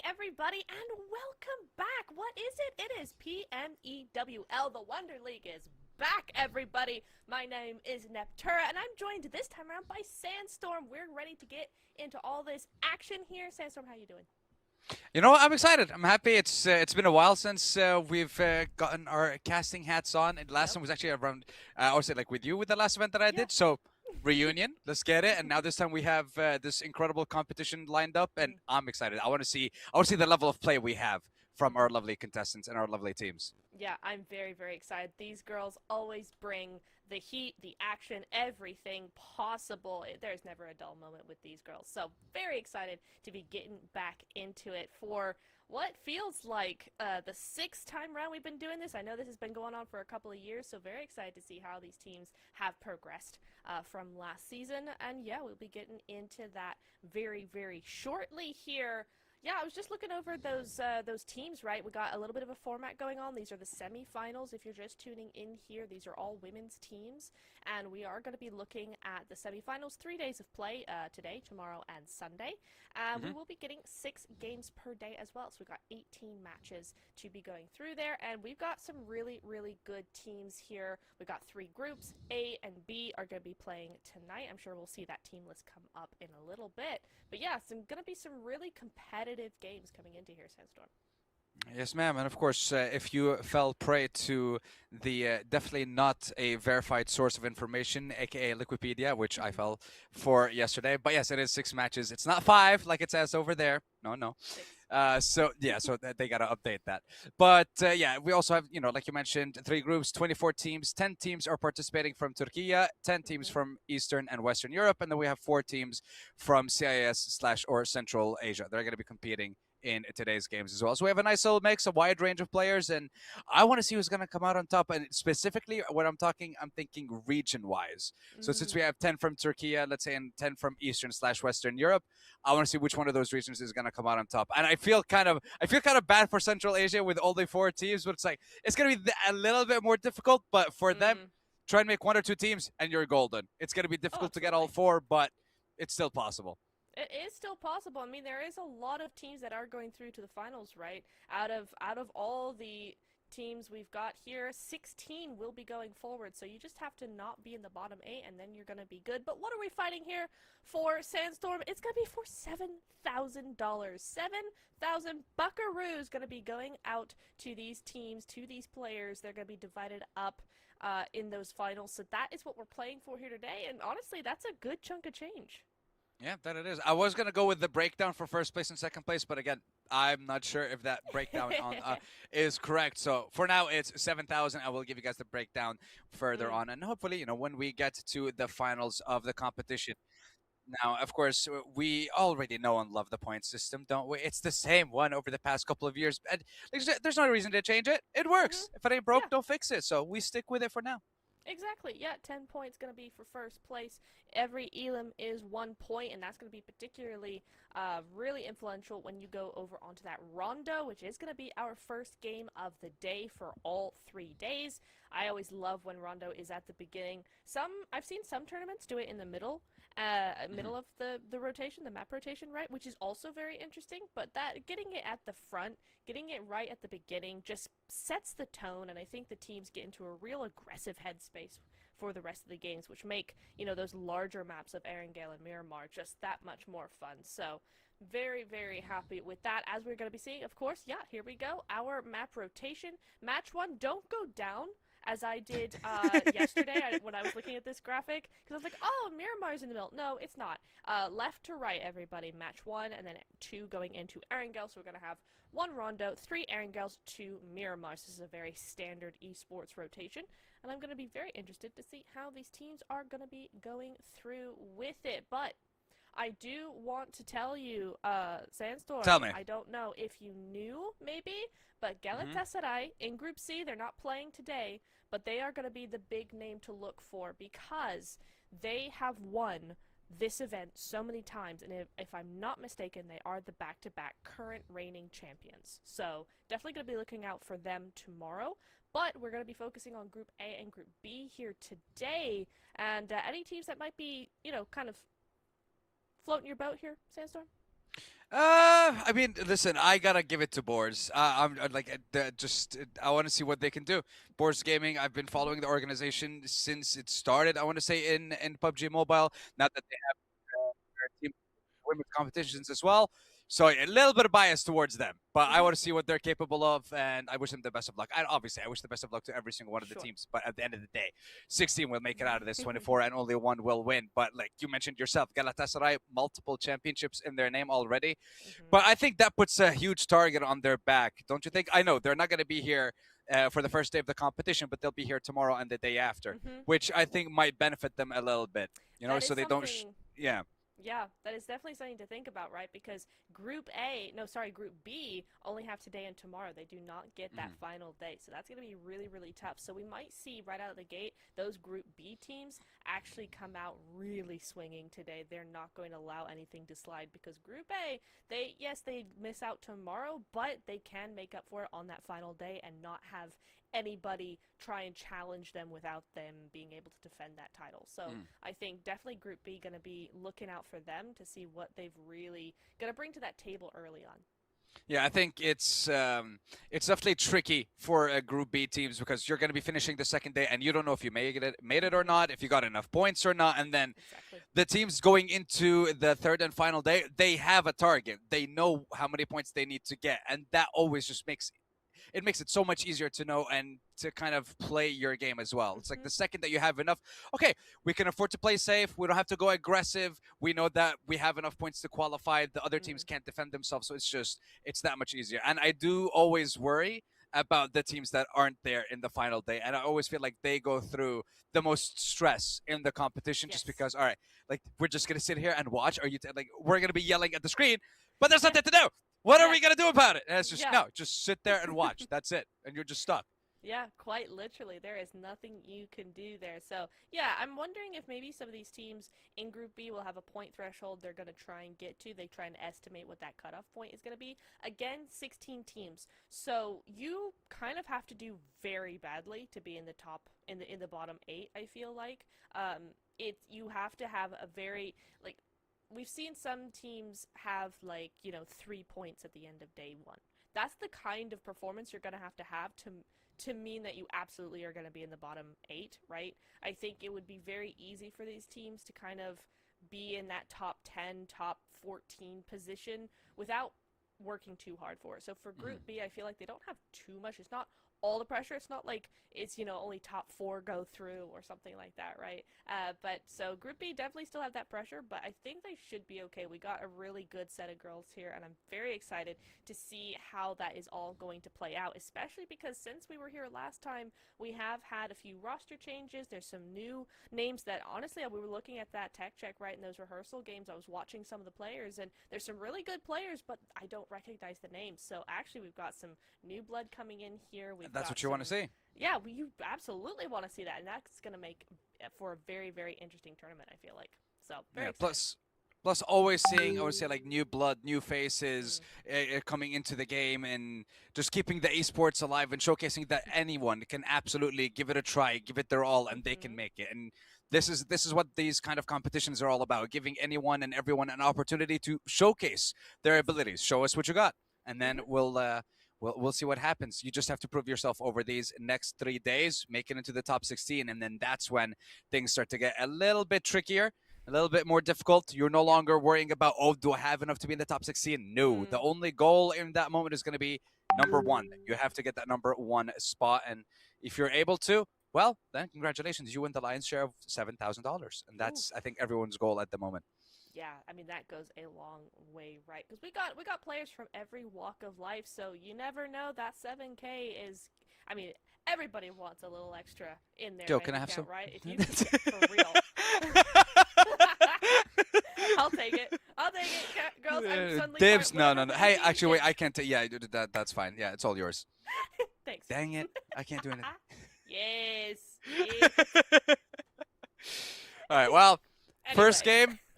Everybody, and welcome back. What is it? It is Pmewl. The Wonder League is back, everybody. My name is Neptura, and I'm joined this time around by Sandstorm. We're ready to get into all this action here. Sandstorm, how you doing? You know, I'm excited. I'm happy. It's been a while since we've gotten our casting hats on. And last time was actually around, also like with you with the last event that I did. So reunion, let's get it. And now this time we have this incredible competition lined up, and I'm excited. I want to see the level of play we have from our lovely contestants and our lovely teams. Yeah, I'm very, very excited. These girls always bring the heat, the action, everything possible. There's never a dull moment with these girls. So very excited to be getting back into it for what feels like the 6th time round we've been doing this. I know this has been going on for a couple of years, so very excited to see how these teams have progressed from last season. And yeah, we'll be getting into that very, very shortly here. Yeah, I was just looking over those teams, right? We got a little bit of a format going on. These are the semifinals. If you're just tuning in here, these are all women's teams. And we are going to be looking at the semifinals, 3 days of play, today, tomorrow, and Sunday. We will be getting 6 games per day as well. So we've got 18 matches to be going through there. And we've got some really, really good teams here. We've got 3 groups. A and B are going to be playing tonight. I'm sure we'll see that team list come up in a little bit. But yeah, it's going to be some really competitive games coming into here, Sandstorm. Yes, ma'am. And of course, if you fell prey to the definitely not a verified source of information, aka Liquipedia, which I fell for yesterday. But yes, it is 6 matches. It's not 5 like it says over there. No. So yeah, so they gotta update that. But yeah, we also have, like you mentioned, 3 groups, 24 teams. 10 teams are participating from Turkey, 10 teams from Eastern and Western Europe, and then we have 4 teams from CIS/or Central Asia. They're gonna be competing in today's games as well. So we have a nice little mix, a wide range of players, and I want to see who's going to come out on top. And specifically, what I'm thinking region-wise. So since we have 10 from Turkey, let's say, and 10 from Eastern/Western Europe, I want to see which one of those regions is going to come out on top. And I feel kind of bad for Central Asia with only 4 teams, but it's going to be a little bit more difficult. But for them, try and make 1 or 2 teams, and you're golden. It's going to be difficult to get all 4, but it's still possible. It is still possible. I mean, there is a lot of teams that are going through to the finals, right? Out of all the teams we've got here, 16 will be going forward. So you just have to not be in the bottom 8, and then you're going to be good. But what are we fighting here for, Sandstorm? It's going to be for $7,000. 7,000 buckaroos going to be going out to these teams, to these players. They're going to be divided up in those finals. So that is what we're playing for here today. And honestly, that's a good chunk of change. Yeah, that it is. I was going to go with the breakdown for first place and second place, but again, I'm not sure if that breakdown on is correct. So for now, it's 7,000. I will give you guys the breakdown further on, and hopefully, when we get to the finals of the competition. Now, of course, we already know and love the point system, don't we? It's the same one over the past couple of years, and there's no reason to change it. It works. If it ain't broke, Yeah. don't fix it. So we stick with it for now. Exactly. Yeah, 10 points going to be for first place. Every elim is 1 point, and that's going to be particularly really influential when you go over onto that Rondo, which is going to be our first game of the day for all 3 days. I always love when Rondo is at the beginning. I've seen some tournaments do it in the middle of the rotation, the map rotation, right, which is also very interesting. But that getting it at the front, getting it right at the beginning, just sets the tone, and I think the teams get into a real aggressive headspace for the rest of the games, which make those larger maps of Erangel and Miramar just that much more fun. So very, very happy with that. As we're going to be seeing, of course, yeah, here we go. Our map rotation. Match 1, don't go down, as I did yesterday when I was looking at this graphic, because I was like, oh, Miramar's in the middle. No, it's not. Left to right, everybody. Match 1, and then 2 going into Erangel. So we're going to have 1 Rondo, 3 Erangels, 2 Miramars. This is a very standard esports rotation, and I'm going to be very interested to see how these teams are going to be going through with it. But I do want to tell you, Sandstorm, Tell me. I don't know if you knew, maybe, but Galatasaray in Group C, they're not playing today, but they are going to be the big name to look for because they have won this event so many times, and if I'm not mistaken, they are the back-to-back current reigning champions. So definitely going to be looking out for them tomorrow. But we're going to be focusing on Group A and Group B here today, and any teams that might be, kind of floating your boat here, Sandstorm? I mean, listen, I gotta give it to Boars. I'm like, I want to see what they can do. Boars Gaming. I've been following the organization since it started. I want to say in PUBG Mobile. Now that they have their team women's competitions as well, so a little bit of bias towards them. But I want to see what they're capable of, and I wish them the best of luck. Obviously, I wish the best of luck to every single one of the teams. But at the end of the day, 16 will make it out of this 24, and only 1 will win. But like you mentioned yourself, Galatasaray, multiple championships in their name already. But I think that puts a huge target on their back, don't you think? I know they're not going to be here for the first day of the competition, but they'll be here tomorrow and the day after, which I think might benefit them a little bit. So they don't. Yeah. Yeah, that is definitely something to think about, right? Because Group B only have today and tomorrow. They do not get that final day. So that's going to be really, really tough. So we might see right out of the gate those Group B teams actually come out really swinging today. They're not going to allow anything to slide because Group A, they miss out tomorrow, but they can make up for it on that final day and not have anybody try and challenge them without them being able to defend that title. So I think definitely Group B going to be looking out for them to see what they've really going to bring to that table early on. Yeah, I think it's definitely tricky for Group B teams because you're going to be finishing the second day and you don't know if you made it or not, if you got enough points or not, and then the teams going into the third and final day, they have a target. They know how many points they need to get, and that always just makes it so much easier to know and to kind of play your game as well. It's like the second that you have enough, okay, we can afford to play safe. We don't have to go aggressive. We know that we have enough points to qualify. The other teams can't defend themselves. So it's that much easier. And I do always worry about the teams that aren't there in the final day. And I always feel like they go through the most stress in the competition just because, all right, like we're just going to sit here and watch. We're going to be yelling at the screen, but there's nothing to do. What are we going to do about it? And it's just, no, just sit there and watch. That's it. And you're just stuck. Yeah, quite literally. There is nothing you can do there. So, yeah, I'm wondering if maybe some of these teams in Group B will have a point threshold they're going to try and get to. They try and estimate what that cutoff point is going to be. Again, 16 teams. So you kind of have to do very badly to be in the top, in the bottom 8, I feel like. You have to have a very, like, we've seen some teams have 3 points at the end of day 1. That's the kind of performance you're going to have to mean that you absolutely are going to be in the bottom 8, right? I think it would be very easy for these teams to kind of be in that top 10, top 14 position without working too hard for it. So for Group B, I feel like they don't have too much. It's not all the pressure. It's not like it's, you know, only top 4 go through or something like that, right? But so Group B definitely still have that pressure, but I think they should be okay. We got a really good set of girls here, and I'm very excited to see how that is all going to play out, especially because since we were here last time, we have had a few roster changes. There's some new names that, honestly, we were looking at that tech check, right, in those rehearsal games. I was watching some of the players, and there's some really good players, but I don't recognize the names. So actually, we've got some new blood coming in here. That's what you want to see. Yeah, you absolutely want to see that, and that's going to make for a very, very interesting tournament, I feel like. So, very excited. Plus, always seeing, I would say, like new blood, new faces coming into the game, and just keeping the esports alive and showcasing that anyone can absolutely give it a try, give it their all, and they can make it. And this is what these kind of competitions are all about: giving anyone and everyone an opportunity to showcase their abilities. Show us what you got, and then we'll see what happens. You just have to prove yourself over these next 3 days, make it into the top 16, and then that's when things start to get a little bit trickier. A little bit more difficult. You're no longer worrying about, oh, do I have enough to be in the top 16? No. The only goal in that moment is going to be number 1. You have to get that number 1 spot. And if you're able to, well, then congratulations. You win the lion's share of $7,000. And that's, I think, everyone's goal at the moment. Yeah, I mean, that goes a long way, right? Because we got players from every walk of life, so you never know. That 7K is, I mean, everybody wants a little extra in their Joe, can I have account, some? Right? If you can, for real. I'll take it. Girls, I'm suddenly Dibs, no. Hey, easy. actually, wait, I can't take, yeah, that's fine. Yeah, it's all yours. Thanks. Dang it. I can't do anything. Yes. All right, well, Anyway.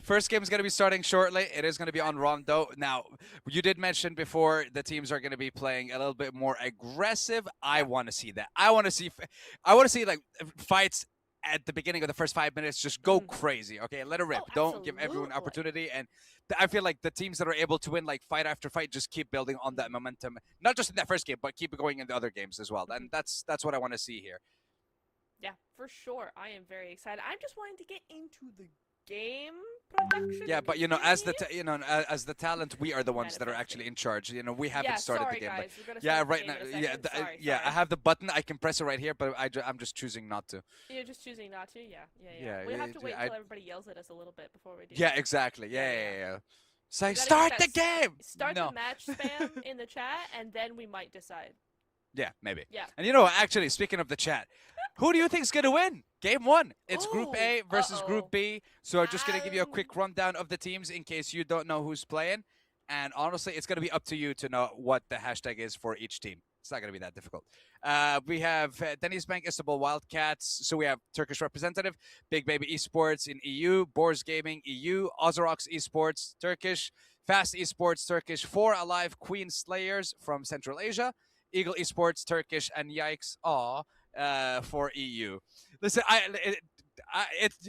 First game is going to be starting shortly. It is going to be on Rondo. Now, you did mention before the teams are going to be playing a little bit more aggressive. I want to see that. I want to see like fights at the beginning of the first 5 minutes. Just go crazy, okay? Let it rip. Don't give everyone opportunity. And I feel like the teams that are able to win like fight after fight just keep building on that momentum. Not just in that first game, but keep it going in the other games as well. And that's what I want to see here. Yeah, for sure. I am very excited. I'm just wanting to get into the game production. Yeah, but as the talent, we are the ones that are actually in charge. We haven't started the game. Guys, but right now, sorry. I have the button. I can press it right here, but I'm just choosing not to. You're just choosing not to. Yeah. We have to wait until everybody yells at us a little bit before we do. Yeah, that. exactly. Yeah. Say, So start the game. Start the match spam in the chat, and then we might decide. Yeah, maybe. Yeah. And actually, speaking of the chat, who do you think's gonna win? Game 1. It's Group A versus Group B. So I'm just gonna give you a quick rundown of the teams in case you don't know who's playing. And honestly, it's gonna be up to you to know what the hashtag is for each team. It's not gonna be that difficult. We have Denizbank, Istanbul Wildcats. So we have Turkish representative, BigBaby Esports in EU, Boars Gaming EU, Ozarox Esports Turkish, Fast Esports Turkish, 4 Alive Queen Slayers from Central Asia, Eagle Esports Turkish, and Yikes Awe for EU. Listen,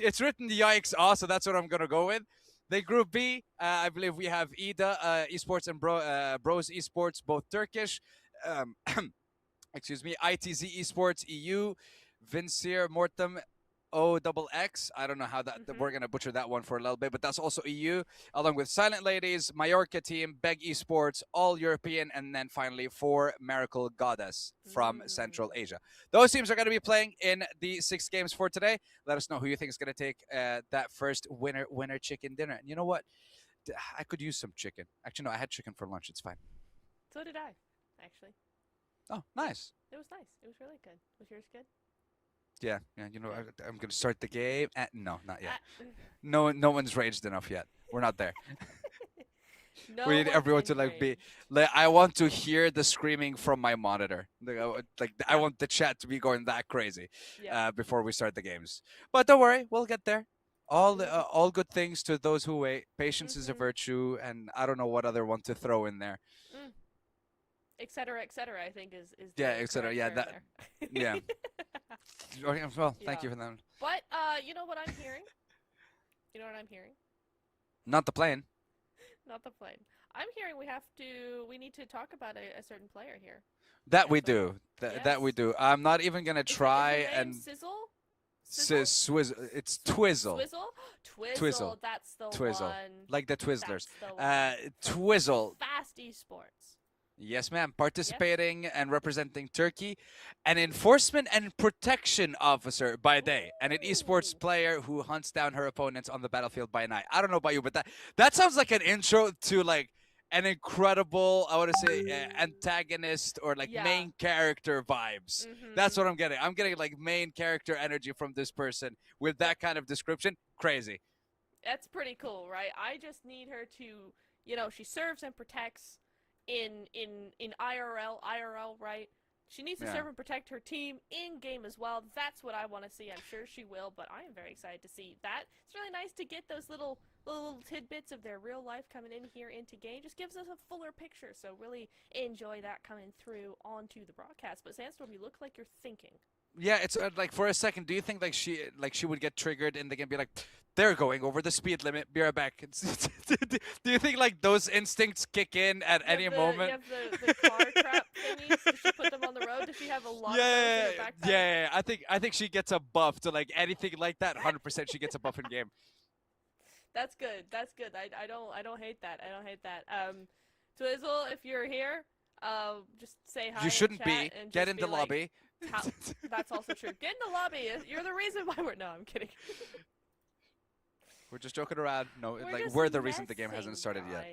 it's written Yikes Awe, so that's what I'm gonna go with. The Group B, I believe we have IDA Esports and Bros Esports, both Turkish. Excuse me, ITZ Esports EU, Vincere Mortem OXX. I don't know how that we're gonna butcher that one for a little bit, but that's also EU, along with Silent Ladies, Majorka Team, Beg Esports, all European, and then finally 4 Miracle Goddess from Central Asia. Those teams are gonna be playing in the 6 games for today. Let us know who you think is gonna take that first winner chicken dinner. And you know what? I could use some chicken. Actually, no, I had chicken for lunch. It's fine. So did I, actually. Oh, nice. It was nice. It was really good. Was yours good? Yeah. I'm gonna start the game. No, not yet. No one's raged enough yet. We're not there. We need everyone to be. I want to hear the screaming from my monitor. I want the chat to be going that crazy before we start the games. But don't worry, we'll get there. All good things to those who wait. Patience is a virtue, and I don't know what other one to throw in there. Etc. I think is etc. Yeah, that. Yeah. Well, thank you for that. But you know what I'm hearing? Not the plane. Not the plane. I'm hearing we need to talk about a certain player here. That we do. That we do. I'm not even gonna try and. Sizzle? Swizzle. It's Twizzle. Twizzle. That's the Twizzle. one. Like the Twizzlers. That's the one. Twizzle. Fast Esports. Yes, ma'am. Participating and representing Turkey, an enforcement and protection officer by day, and an esports Ooh. player who hunts down her opponents on the battlefield by night. I don't know about you, but that sounds like an intro to like an incredible, I want to say, antagonist or like Yeah. main character vibes. That's Mm-hmm. what I'm getting. I'm getting like main character energy from this person with that kind of description. Crazy. That's pretty cool, right? I just need her to, she serves and protects in IRL, right? She needs to Yeah. serve and protect her team in game as well. That's what I want to see. I'm sure she will, but I am very excited to see that. It's really nice to get those little tidbits of their real life coming in here into game. Just gives us a fuller picture. So really enjoy that coming through onto the broadcast. But Sandstorm, you look like you're thinking. Yeah, it's like for a second. Do you think like she would get triggered in the game? Be like, they're going over the speed limit. Be right back. Do you think like those instincts kick in at any moment? You have the car trap thingies. Does she put them on the road? Does she have a lot of those in Yeah, her backpack? yeah. I think she gets a buff to like anything like that. 100% she gets a buff in game. That's good. That's good. I don't hate that. I don't hate that. Twizzle, if you're here, just say hi. You shouldn't in chat be. and Get just in be the like, lobby. That's also true. Get in the lobby. You're the reason why we're. No, I'm kidding. We're just joking around. No, Just we're the reason the game hasn't messing, started yet.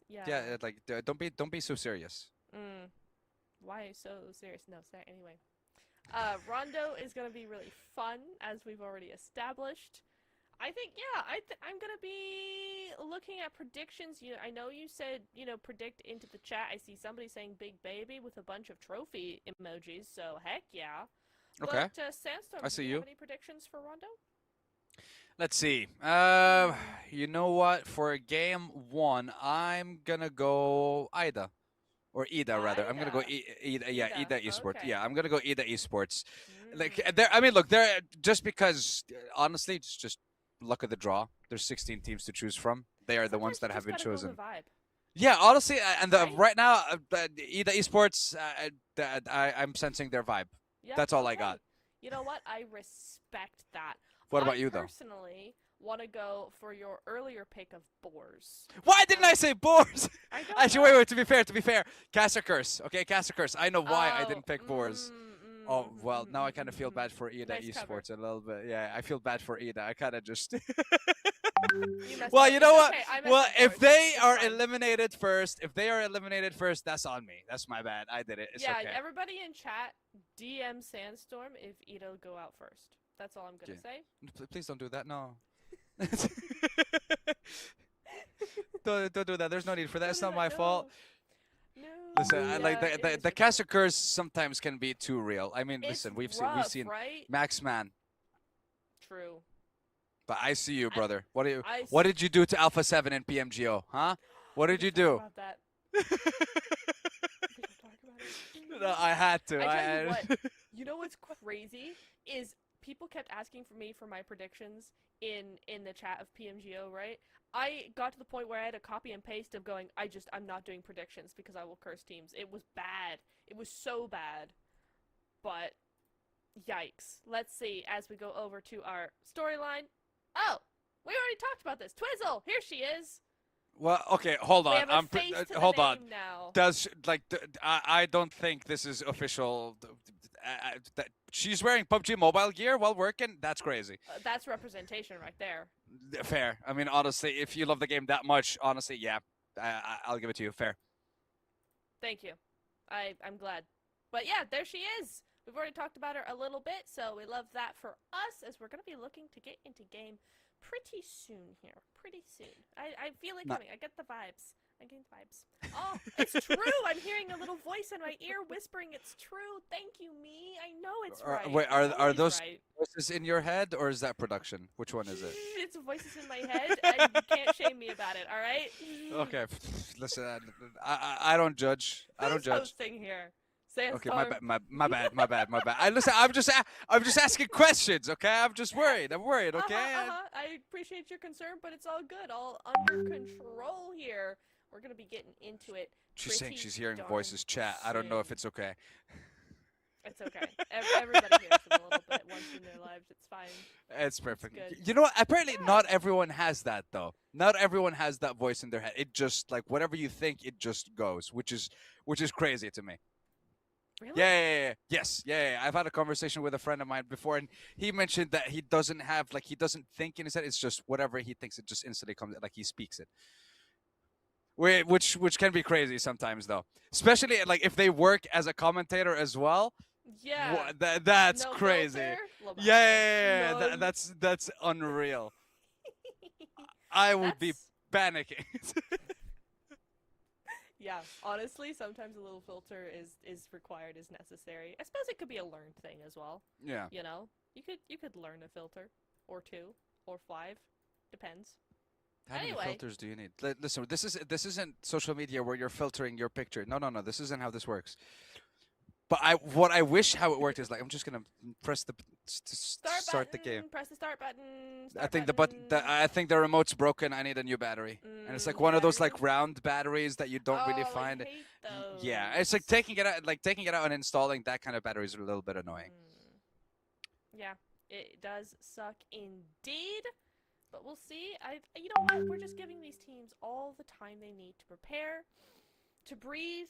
Yeah. Yeah, don't be so serious. Why so serious? No, sorry. Anyway, Rondo is gonna be really fun, as we've already established. I think, yeah, I'm gonna be looking at predictions. I know you said, predict into the chat. I see somebody saying BigBaby with a bunch of trophy emojis, so heck yeah. Okay. But, Sandstorm, I see do you you. have any predictions for Rondo? Let's see. You know what? For game one, I'm gonna go IDA. Or IDA rather. I'm gonna go IDA. Yeah, IDA, IDA Esports. okay. Yeah, I'm gonna go IDA Esports. Like Mm. there. I mean, look, there. Just because, honestly, it's just luck of the draw. There's 16 teams to choose from. They are the ones Sometimes that you have just been gotta go chosen. with the vibe. Yeah, honestly, and Right? right now, IDA Esports, I'm sensing their vibe. Yeah, That's all I okay. got. You know what? I respect that. What about you, though? I personally want to go for your earlier pick of Boars. Why didn't I say Boars? I don't Actually, know. wait. To be fair, Caster Curse. Okay, Caster Curse. I know why I didn't pick Boars. Oh, well, now I kind of feel bad for IDA Nice Esports cover. a little bit. Yeah, I feel bad for IDA. I kind of just. Well, You know what? Okay, Well, if they are fine. eliminated first, that's on me. That's my bad. I did it. It's Yeah, okay. everybody in chat, DM Sandstorm if Ito go out first. That's all I'm gonna say. Please don't do that. No. don't do that. There's no need for that. It's not my fault. No. Listen, I Yeah, like it the is your caster curse sometimes can be too real. I mean, It's listen, we've rough, seen right? Max Man, True. but I see you, brother. What I what did you do to Alpha 7 and PMGO, huh? What did you do? About that. We don't talk about it. No, I had to. I tell you what, you know what's crazy is people kept asking for me for my predictions in the chat of PMGO, right? I got to the point where I had a copy and paste of going, I'm not doing predictions because I will curse teams. It was bad. It was so bad. But yikes. Let's see as we go over to our storyline. Oh, we already talked about this. Twizzle, here she is. Well, okay, hold We on. have a face to the Hold on. name now. I don't think this is official. She's wearing PUBG Mobile gear while working. That's crazy. That's representation right there. Fair. I mean, honestly, if you love the game that much, honestly, yeah, I'll give it to you. Fair. Thank you. I'm glad. But yeah, there she is. We've already talked about her a little bit, so we love that for us as we're going to be looking to get into game pretty soon here. Pretty soon. I feel it coming. I get the vibes. I get the vibes. Oh, it's true. I'm hearing a little voice in my ear whispering it's true. Thank you, me. I know it's right. Wait, I'm are always those right. voices in your head or is that production? Which one is it? It's voices in my head. And you can't shame me about it, all right? Okay, listen, I don't judge. I don't Who's judge. hosting here? Sandstorm. Okay, my bad. Listen, I'm just asking questions. Okay, I'm just worried. I'm worried. Okay. I appreciate your concern, but it's all good. All under control here. We're gonna be getting into it. She's saying pretty she's hearing darn voices chat. I don't know if soon. it's okay. It's okay. Everybody hears them a little bit once in their lives. It's fine. It's perfect. good. You know what? Apparently, Yeah. not everyone has that though. Not everyone has that voice in their head. It just like whatever you think, it just goes, which is crazy to me. Really? Yeah. Yes. Yeah. I've had a conversation with a friend of mine before, and he mentioned that he doesn't have he doesn't think in his head. It's just whatever he thinks. It just instantly comes. Like he speaks it. Which can be crazy sometimes though. Especially like if they work as a commentator as well. Yeah. That's No crazy. filter? Love Yeah, it. yeah. No. That's unreal. I would be That's- panicking. Yeah, honestly, sometimes a little filter is required, is necessary. I suppose it could be a learned thing as well. Yeah. You know, you could learn a filter, or 2, or 5, depends. How many Anyway. filters do you need? Listen, this isn't social media where you're filtering your picture. No. This isn't how this works. But what I wish how it worked is like I'm just gonna press the start the game. Press the start button. I think I think the remote's broken. I need a new battery, and it's like one of those like round batteries that you don't really find. I hate those. Yeah, it's like taking it out and installing that kind of battery is a little bit annoying. Yeah, it does suck indeed. But we'll see. You know what? We're just giving these teams all the time they need to prepare, to breathe,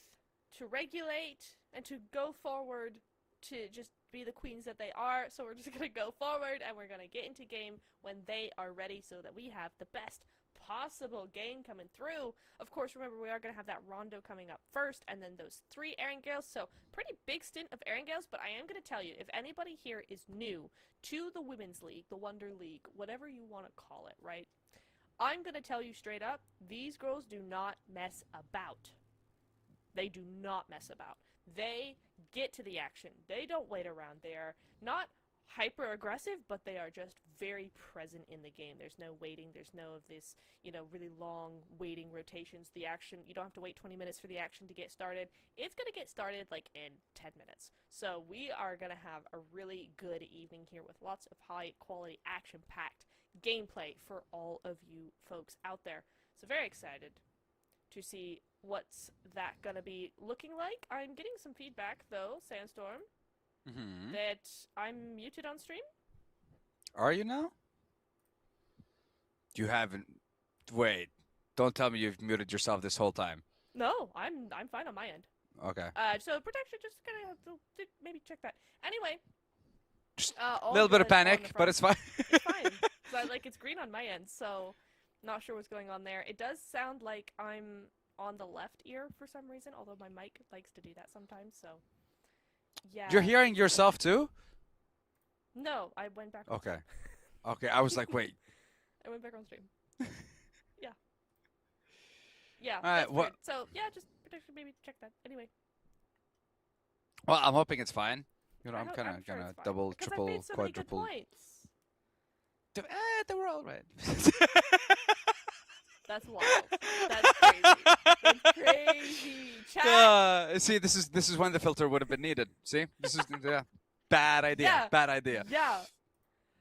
to regulate, and to go forward to just be the queens that they are. So we're just going to go forward, and we're going to get into game when they are ready so that we have the best possible game coming through. Of course, remember, we are going to have that Rondo coming up first, and then those 3 Erangels. So pretty big stint of Erangels, but I am going to tell you, if anybody here is new to the Women's League, the Wonder League, whatever you want to call it, right? I'm going to tell you straight up, these girls do not mess about. They do not mess about. They get to the action. They don't wait around. They are not hyper aggressive, but they are just very present in the game. There's no waiting. There's no of this, really long waiting rotations. The action, you don't have to wait 20 minutes for the action to get started. It's going to get started like in 10 minutes. So we are going to have a really good evening here with lots of high quality action-packed gameplay for all of you folks out there. So very excited to see what's that gonna be looking like. I'm getting some feedback though, Sandstorm, that I'm muted on stream. Are you now? You haven't. Wait. Don't tell me you've muted yourself this whole time. No, I'm fine on my end. Okay. So protection, just gonna have to maybe check that. Anyway. Just a little bit of panic, but it's fine. It's fine. So, it's green on my end, so not sure what's going on there. It does sound like I'm on the left ear for some reason, although my mic likes to do that sometimes, so yeah. You're hearing yourself too? No, I went back on Okay. stream. Okay, I was like, wait. I went back on stream. Yeah. Yeah, All right, that's weird. So, yeah, just protection, maybe check that. Anyway. Well, I'm hoping it's fine. I'm I'm kind sure of gonna it's fine, double, because triple, I've made so many good quadruple. points. They were all right. That's wild. That's crazy. That's crazy. Chat. See, this is when the filter would have been needed. See, this is bad idea. Yeah. Bad idea. Yeah.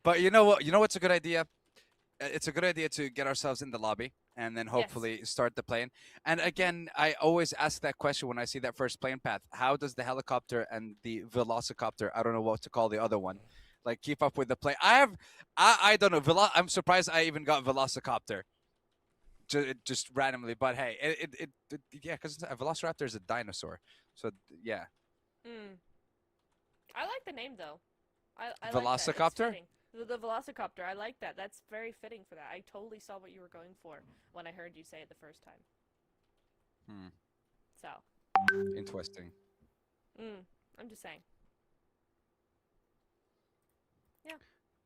But you know what? You know what's a good idea? It's a good idea to get ourselves in the lobby and then hopefully start the plane. And again, I always ask that question when I see that first plane path. How does the helicopter and the velocicopter, I don't know what to call the other one, like keep up with the plane? I don't know. I'm surprised I even got velocicopter. Just randomly, but hey, yeah, because a velociraptor is a dinosaur. So yeah. I like the name though. I Velocicopter? Like that. The velocicopter. I like that. That's very fitting for that. I totally saw what you were going for when I heard you say it the first time. So. Interesting. I'm just saying. Yeah.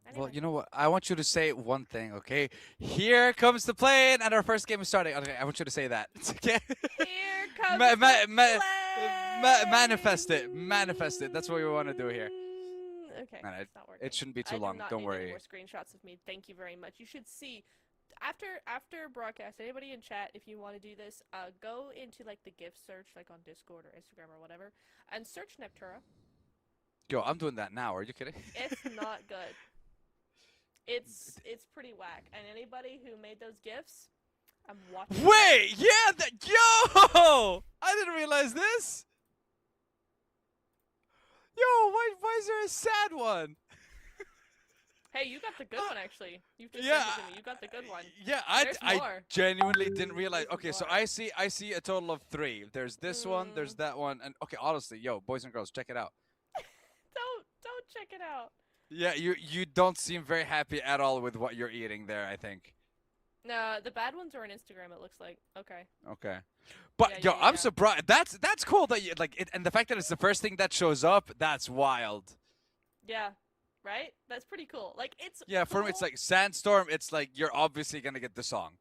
Anyway. Well, you know what? I want you to say one thing, okay? Here comes the plane, and our first game is starting. Okay, I want you to say that. Okay? Here comes the plane! Manifest it. Manifest it. That's what we want to do here. Okay, No, it's not working. it shouldn't be too I long. do not Don't need worry. Any more screenshots of me. Thank you very much. You should see after broadcast. Anybody in chat, if you want to do this, go into like the GIF search, like on Discord or Instagram or whatever, and search Neptura. Yo, I'm doing that now. Are you kidding? It's not good. It's pretty whack. And anybody who made those GIFs, I'm watching. Wait, yeah, yo! I didn't realize this. Yo, why is there a sad one? Hey, you got the good one actually. You just Yeah, sent it to me. You got the good one. Yeah, There's I more. genuinely didn't realize. There's Okay, so more. I see a total of 3. There's this one, there's that one, and okay, honestly, yo, boys and girls, check it out. Don't check it out. Yeah, you don't seem very happy at all with what you're eating there, I think. No, the bad ones are on Instagram. It looks like. Okay. Okay. But Yeah, yo, yeah, I'm yeah. surprised. That's cool that you like it, and the fact that it's the first thing that shows up, that's wild. Yeah. Right? That's pretty cool. Like it's. Yeah, for me it's like Sandstorm, it's like you're obviously going to get the song.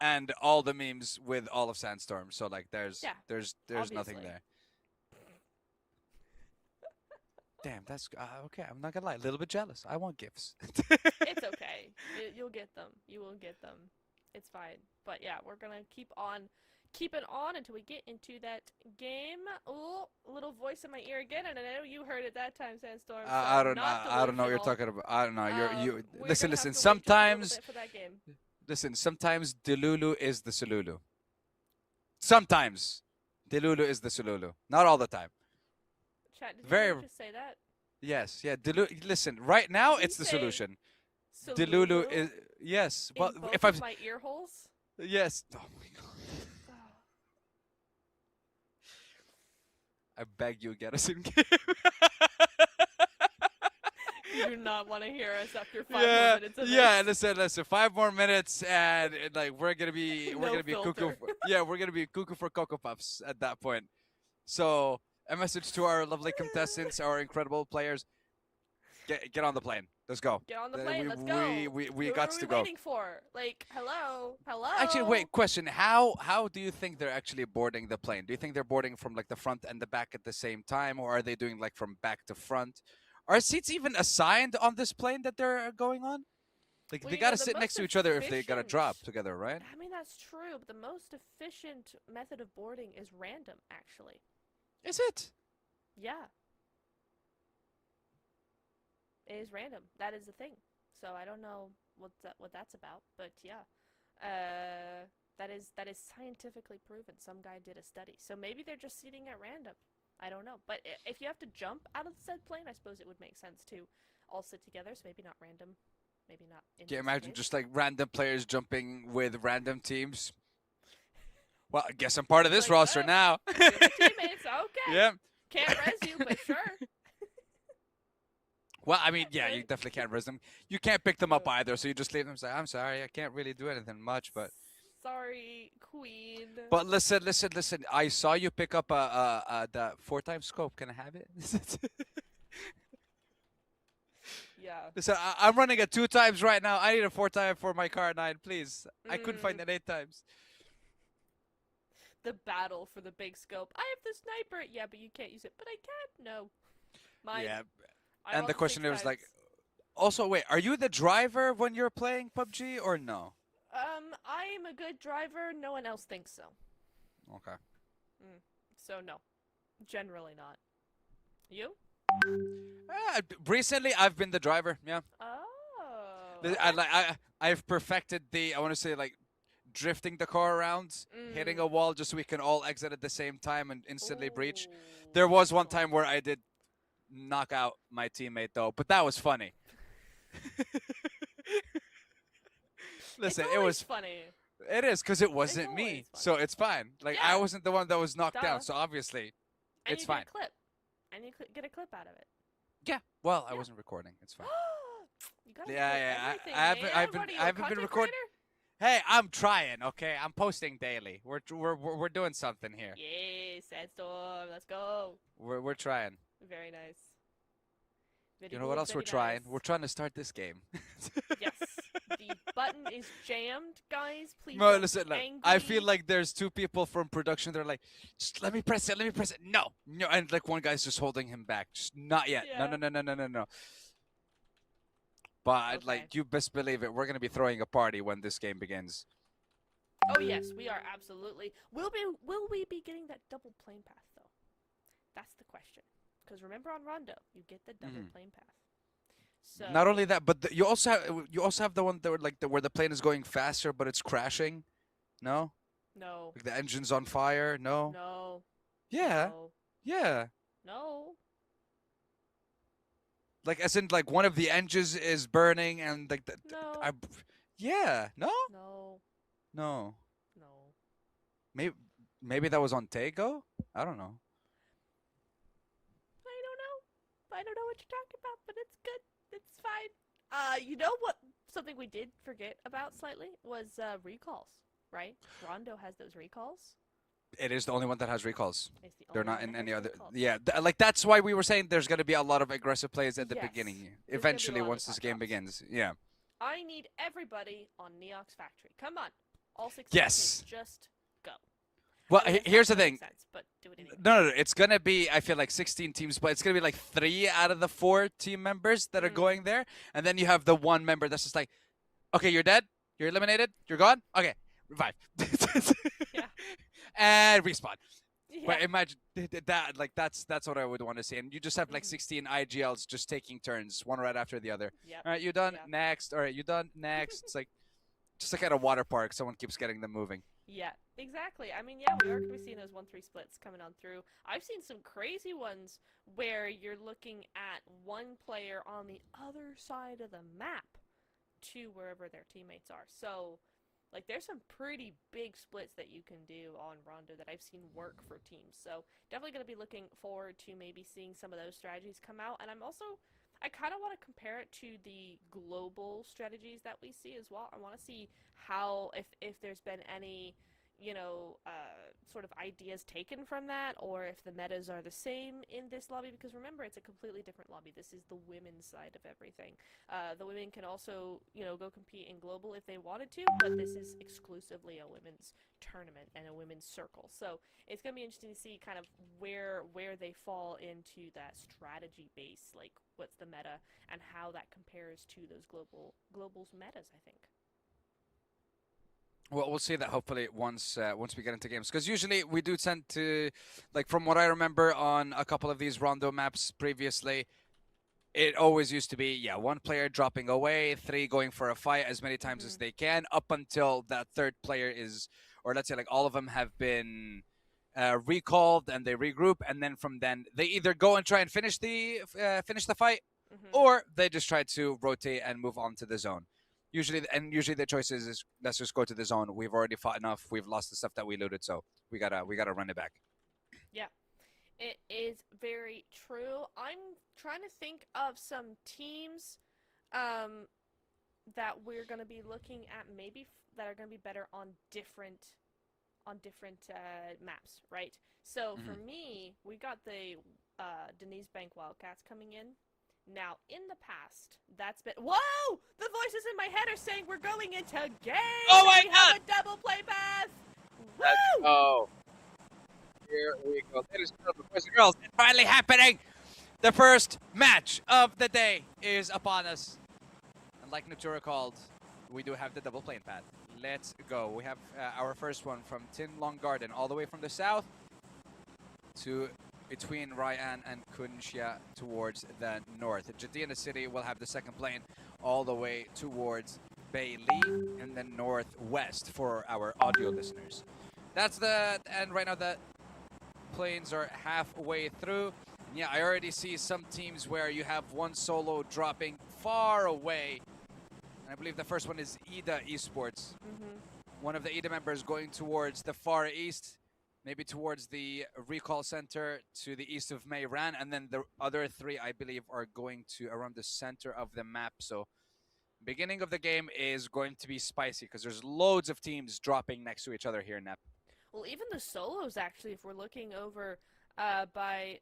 And all the memes with all of Sandstorm. So like there's Yeah, nothing obviously. there. Damn, that's okay. I'm not gonna lie, a little bit jealous. I want gifts. It's okay. You'll get them. You will get them. It's fine. But yeah, we're gonna keep on until we get into that game. Oh, a little voice in my ear again, and I know you heard it that time, Sandstorm. So I don't know. not I don't know what you're delusional. talking about. I don't know. You We're listen. gonna have Listen. to wait just a little Sometimes bit for that game. listen. Sometimes Delulu is the Sululu. Sometimes Delulu is the Sululu. Not all the time. Chat, did Very. you just say that? Yes. Yeah. Delulu. Listen. Right now, Did it's you the say solution. Salulu Delulu is yes. in Well, both if of I've my ear holes. yes. Oh my god. I beg you, get us in game. You do not want to hear us after 5 more Yeah, minutes of yeah. this. Listen. 5 more minutes, and like we're gonna be No cuckoo. filter. Yeah, we're gonna be cuckoo for Cocoa Puffs at that point. So a message to our lovely contestants, our incredible players. Get on the plane. Let's go. Get on the Uh, plane. we- Let's go. we Who got are to we go. waiting for? Like, hello. Actually, wait. Question: How do you think they're actually boarding the plane? Do you think they're boarding from like the front and the back at the same time, or are they doing like from back to front? Are seats even assigned on this plane that they're going on? Like Well, they you gotta know, the sit next most to each other if they gotta efficient- drop together, right? I mean, that's true, but the most efficient method of boarding is random, actually. Is it? Yeah. It is random. That is the thing. So I don't know what that's about, but yeah. That is scientifically proven. Some guy did a study. So maybe they're just seating at random. I don't know. But if you have to jump out of the said plane, I suppose it would make sense to all sit together, so maybe not random. Maybe not in Can you this imagine case. just like random players jumping with random teams? Well, I guess I'm part of this Like, roster oh, now. You're the teammates, okay. Yeah. Can't res you, but sure. Well, I mean, yeah, you Right. definitely can't res them. You can't pick them up Yeah. either, so you just leave them. Say, I'm sorry, I can't really do anything much, but. Sorry, queen. But listen. I saw you pick up the 4x scope. Can I have it? Yeah. Listen, I'm running a 2x right now. I need a 4x for my car 9, please. I couldn't find an 8x. The battle for the big scope. I have the sniper. Yeah, but you can't use it. But I can. No. Mine. Yeah. I And the lost question 6 is like, times. also wait, are you the driver when you're playing PUBG or no? I'm a good driver. No one else thinks so. Okay. So no. Generally not. You? Recently, I've been the driver. Yeah. Oh. I've perfected I want to say like drifting the car around, hitting a wall just so we can all exit at the same time and instantly breach. There was one time where I did knock out my teammate though, but that was funny. Listen, It's it always was funny. It is because it wasn't me, always so it's fine. Like Yeah. I wasn't the one that was knocked Duh. down, so obviously And it's you fine. get a clip. And you get a clip out of it. Yeah. Well, I Yeah. wasn't recording. It's fine. You gotta Yeah, record yeah, everything, I haven't- man. I've been- What are you, I a haven't been content record- creator? Hey, I'm trying. Okay, I'm posting daily. We're doing something here. Yeah, Sandstorm. Let's go. We're trying. Very nice. Very You know what good, else we're very trying? nice. We're trying to start this game. Yes. The button is jammed, guys. Please No, don't listen. be Like, angry. I feel like there's 2 people from production. They're like, just let me press it. Let me press it. No, no. And like one guy's just holding him back. Just not yet. Yeah. No. But Okay. like, you best believe it. We're gonna be throwing a party when this game begins. Oh yes, we are absolutely. Will we be getting that double plane path though? That's the question. Because remember on Rondo, you get the double plane path. So Not only that, but you also have the one that where the plane is going faster, but it's crashing. No, no, like the engine's on fire. No. no, Yeah. no. Yeah. No. Like, as in, like, one of the engines is burning and, like, No. I, yeah, no? No. No. No. Maybe that was on Tego? I don't know. I don't know. I don't know what you're talking about, but it's good. It's fine. You know what? Something we did forget about slightly was recalls, right? Rondo has those recalls. It is the only one that has recalls. It's the They're only not one in that any has other. recalls. Yeah, like that's why we were saying there's going to be a lot of aggressive plays at the Yes. beginning. There's gonna be a Eventually, lot of once this hot game drops. begins. Yeah. I need everybody on Neox Factory. Come on, all 16 Yes. teams, just go. Well, I mean, it's here's not the gonna make thing. sense, but do it anyway. No, it's gonna be. I feel like 16 teams, but it's gonna be like 3 out of the 4 team members that are going there, and then you have the one member that's just like, okay, you're dead, you're eliminated, you're gone. Okay, revive. Yeah. And respawn. Yeah. But imagine that, like that's what I would want to see, and you just have like 16 IGLs just taking turns, one right after the other. Yep. All right, you done? Yeah. Next. All right, you done? Next. It's like just like at a water park, someone keeps getting them moving. Yeah, exactly. I mean, yeah, we are going to be seeing those 1-3 splits coming on through. I've seen some crazy ones where you're looking at one player on the other side of the map to wherever their teammates are. So, like, there's some pretty big splits that you can do on Rondo that I've seen work for teams. So, definitely going to be looking forward to maybe seeing some of those strategies come out. And I kind of want to compare it to the global strategies that we see as well. I want to see how, if there's been any, sort of ideas taken from that, or if the metas are the same in this lobby, because remember, it's a completely different lobby. This is the women's side of everything. The women can also, go compete in global if they wanted to, but this is exclusively a women's tournament and a women's circle. So it's going to be interesting to see kind of where they fall into that strategy base, like what's the meta and how that compares to those globals metas, I think. Well, we'll see that hopefully once we get into games, because usually we do tend to, like from what I remember on a couple of these Rondo maps previously, it always used to be one player dropping away, 3 going for a fight as many times as they can, up until that third player is, or let's say like all of them have been recalled and they regroup, and then from then they either go and try and finish the fight, or they just try to rotate and move on to the zone. Usually the choice is let's just go to the zone. We've already fought enough. We've lost the stuff that we looted, so we gotta run it back. Yeah, it is very true. I'm trying to think of some teams that we're going to be looking at, maybe that are going to be better on different maps, right? So for me, we got the Denizbank Wildcats coming in. Now, in the past, that's been... Whoa! The voices in my head are saying we're going into game! Oh my we God! have a double play path! Woo! Oh. Here we go. Ladies and gentlemen, boys and girls, it's finally happening! The first match of the day is upon us. And like Natura called, we do have the double plane path. Let's go. We have our first one from Tin Long Garden, all the way from the south to between Ryan and Kunshia towards the north. Jadina City will have the second plane all the way towards Bailey in the northwest for our audio listeners. That's and right now the planes are halfway through. And yeah, I already see some teams where you have one solo dropping far away. And I believe the first one is IDA Esports. One of the IDA members going towards the far east, maybe towards the recall center to the east of Mayran, and then the other 3, I believe, are going to around the center of the map. So beginning of the game is going to be spicy because there's loads of teams dropping next to each other here in Nep. Well, even the solos, actually, if we're looking over by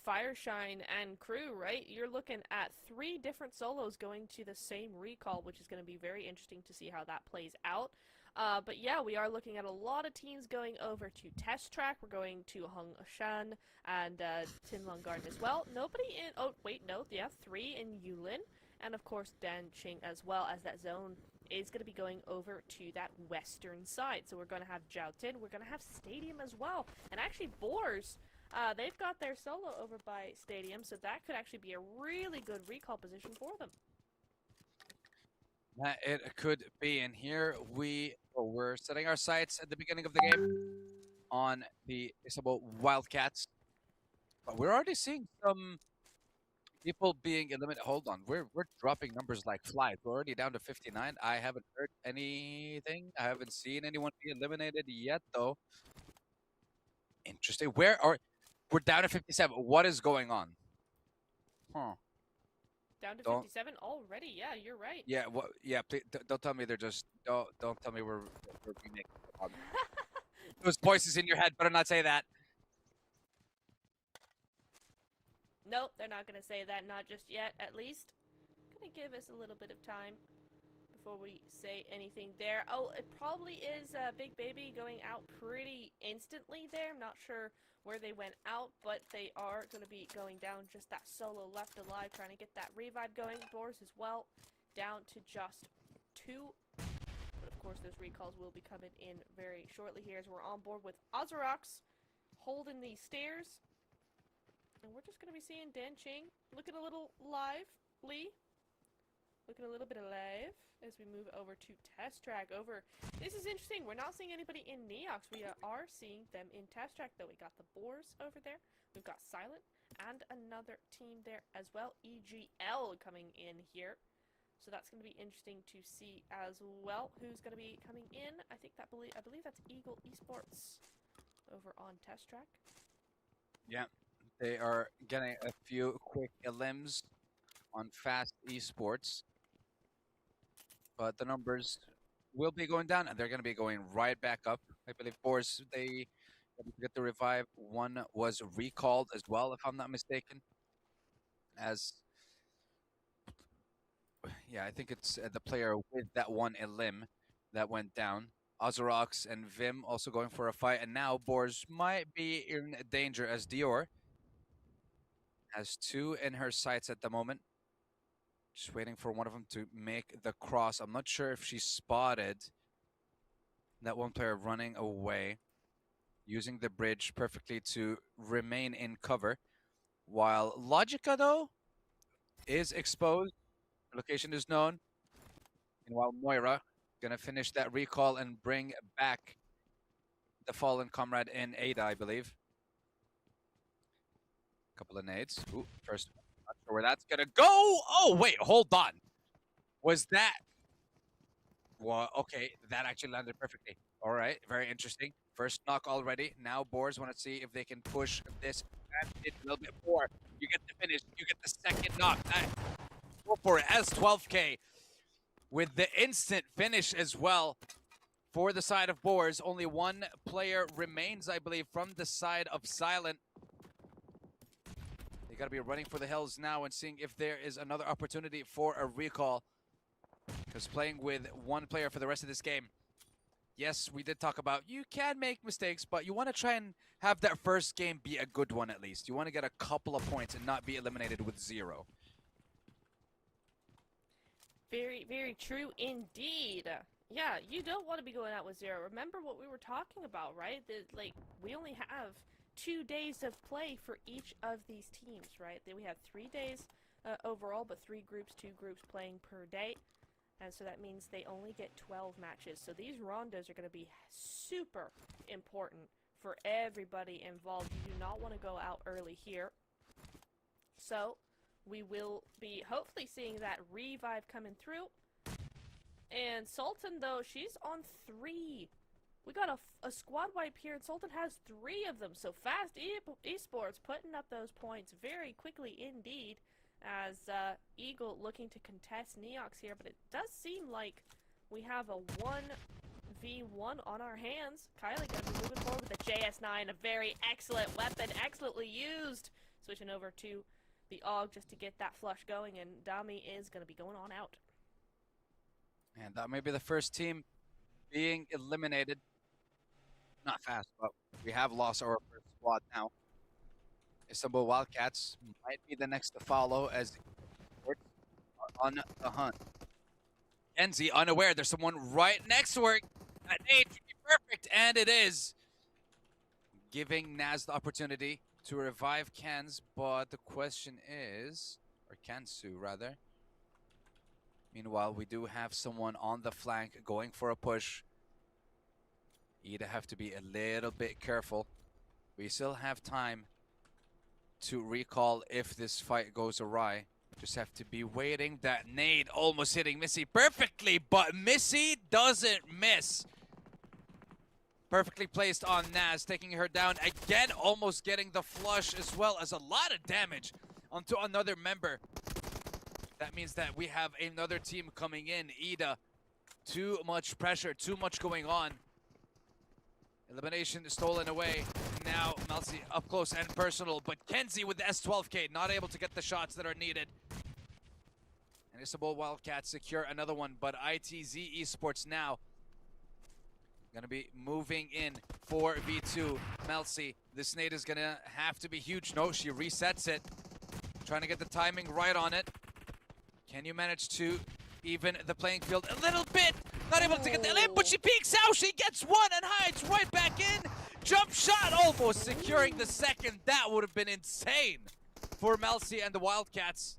Fireshine and Crew, right? You're looking at 3 different solos going to the same recall, which is going to be very interesting to see how that plays out. But yeah, we are looking at a lot of teams going over to Test Track. We're going to Hung Shan and Tin Long Garden as well. Nobody in... Oh, wait, no. Yeah, 3 in Yulin. And, of course, Danqing as well, as that zone is going to be going over to that western side. So we're going to have Jiaotin. We're going to have Stadium as well. And actually, Boars, they've got their solo over by Stadium, so that could actually be a really good recall position for them. It could be. And here we're setting our sights at the beginning of the game on the Istanbul Wildcats. But we're already seeing some people being eliminated. Hold on, we're dropping numbers like flies. We're already down to 59. I haven't heard anything. I haven't seen anyone be eliminated yet, though. Interesting. We're down to 57? What is going on? Huh? Down to Don't. 57 already. Yeah, you're right. Yeah. What? Yeah. Please, don't tell me they're just. Don't tell me we're remaking. Those voices in your head better not say that. Nope, they're not going to say that, not just yet, at least. Gonna give us a little bit of time before we say anything there. Oh, it probably is BigBaby going out pretty instantly there. I'm not sure where they went out, but they are going to be going down. Just that solo left alive, trying to get that revive going. Boars as well, down to just 2. But of course, those recalls will be coming in very shortly here as we're on board with Ozarox holding these stairs. And we're just going to be seeing Dan Ching looking a little lively. Looking a little bit alive as we move over to Test Track. This is interesting. We're not seeing anybody in Neox. We are seeing them in Test Track, though. We got the Boars over there. We've got Silent and another team there as well. EGL coming in here. So that's going to be interesting to see as well. Who's going to be coming in? I believe that's Eagle Esports over on Test Track. Yeah. They are getting a few quick elims on Fast Esports. But the numbers will be going down, and they're going to be going right back up. I believe Boars, they get the revive. One was recalled as well, if I'm not mistaken. I think it's the player with that one elim that went down. Ozarox and Vim also going for a fight, and now Boars might be in danger as Dior has 2 in her sights at the moment. Just waiting for one of them to make the cross. I'm not sure if she spotted that one player running away, using the bridge perfectly to remain in cover. While Logica, though, is exposed. The location is known. And while Moira gonna finish that recall and bring back the fallen comrade in Ada, I believe. Couple of nades. Ooh, first one. Not sure where that's gonna go. Oh, wait, hold on. Was that? Well, okay, that actually landed perfectly. All right, very interesting. First knock already. Now Boars want to see if they can push this a little bit more. You get the finish. You get the second knock. Go for it as 12K with the instant finish as well. For the side of Boars, only one player remains, I believe, from the side of Silent. They got to be running for the hills now and seeing if there is another opportunity for a recall. Because playing with one player for the rest of this game, yes, we did talk about you can make mistakes, but you want to try and have that first game be a good one at least. You want to get a couple of points and not be eliminated with 0. Very, very true indeed. Yeah, you don't want to be going out with 0. Remember what we were talking about, right? Like, we only have 2 days of play for each of these teams, right? We have 3 days overall, but 3 groups, 2 groups playing per day. And so that means they only get 12 matches. So these rondos are going to be super important for everybody involved. You do not want to go out early here. So we will be hopefully seeing that revive coming through. And Sultan, though, she's on 3. We got a squad wipe here, and Sultan has 3 of them. So Fast Esports putting up those points very quickly indeed. As Eagle looking to contest Neox here, but it does seem like we have a 1v1 on our hands. Kylie gonna be moving forward with the JS9, a very excellent weapon, excellently used. Switching over to the AUG just to get that flush going, and Dami is gonna be going on out. And that may be the first team being eliminated. Not fast, but we have lost our first squad now. Istanbul Wildcats might be the next to follow as are on the hunt. Enzi unaware there's someone right next to her. That nade should be perfect, and it is. Giving Naz the opportunity to revive Cans, but the question is, or Kansu rather. Meanwhile, we do have someone on the flank going for a push. Ida have to be a little bit careful. We still have time to recall if this fight goes awry. Just have to be waiting. That nade almost hitting Missy perfectly, but Missy doesn't miss. Perfectly placed on Naz, taking her down again, almost getting the flush as well as a lot of damage onto another member. That means that we have another team coming in. IDA, too much pressure, too much going on. Elimination stolen away. Now Melcy up close and personal, but Kenzie with the S12K not able to get the shots that are needed. And Istanbul Wildcats secure another one, but ITZ Esports now gonna be moving in for V2. Melcy, this nade is gonna have to be huge. No, she resets it. Trying to get the timing right on it. Can you manage to even the playing field a little bit? Not able to get the limp, but she peeks out. She gets one and hides right back in. Jump shot almost securing the second. That would have been insane for Melcy and the Wildcats.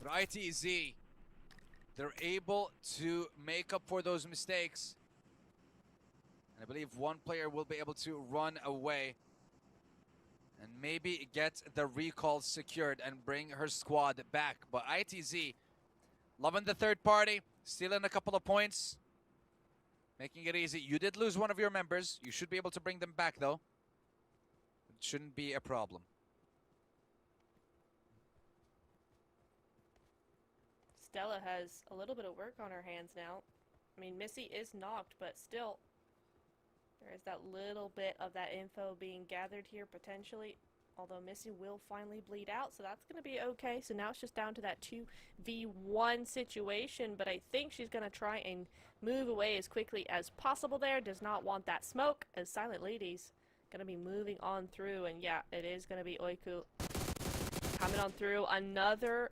But ITZ, they're able to make up for those mistakes. And I believe one player will be able to run away and maybe get the recall secured and bring her squad back. But ITZ, loving the third party, stealing a couple of points, making it easy. You did lose one of your members. You should be able to bring them back, though. It shouldn't be a problem. Stella has a little bit of work on her hands now. I mean, Missy is knocked, but still, there is that little bit of that info being gathered here, potentially. Although Missy will finally bleed out, so that's going to be okay. So now it's just down to that 2v1 situation, but I think she's going to try and move away as quickly as possible there. Does not want that smoke, as Silent Lady's going to be moving on through. And yeah, it is going to be Oiku coming on through. Another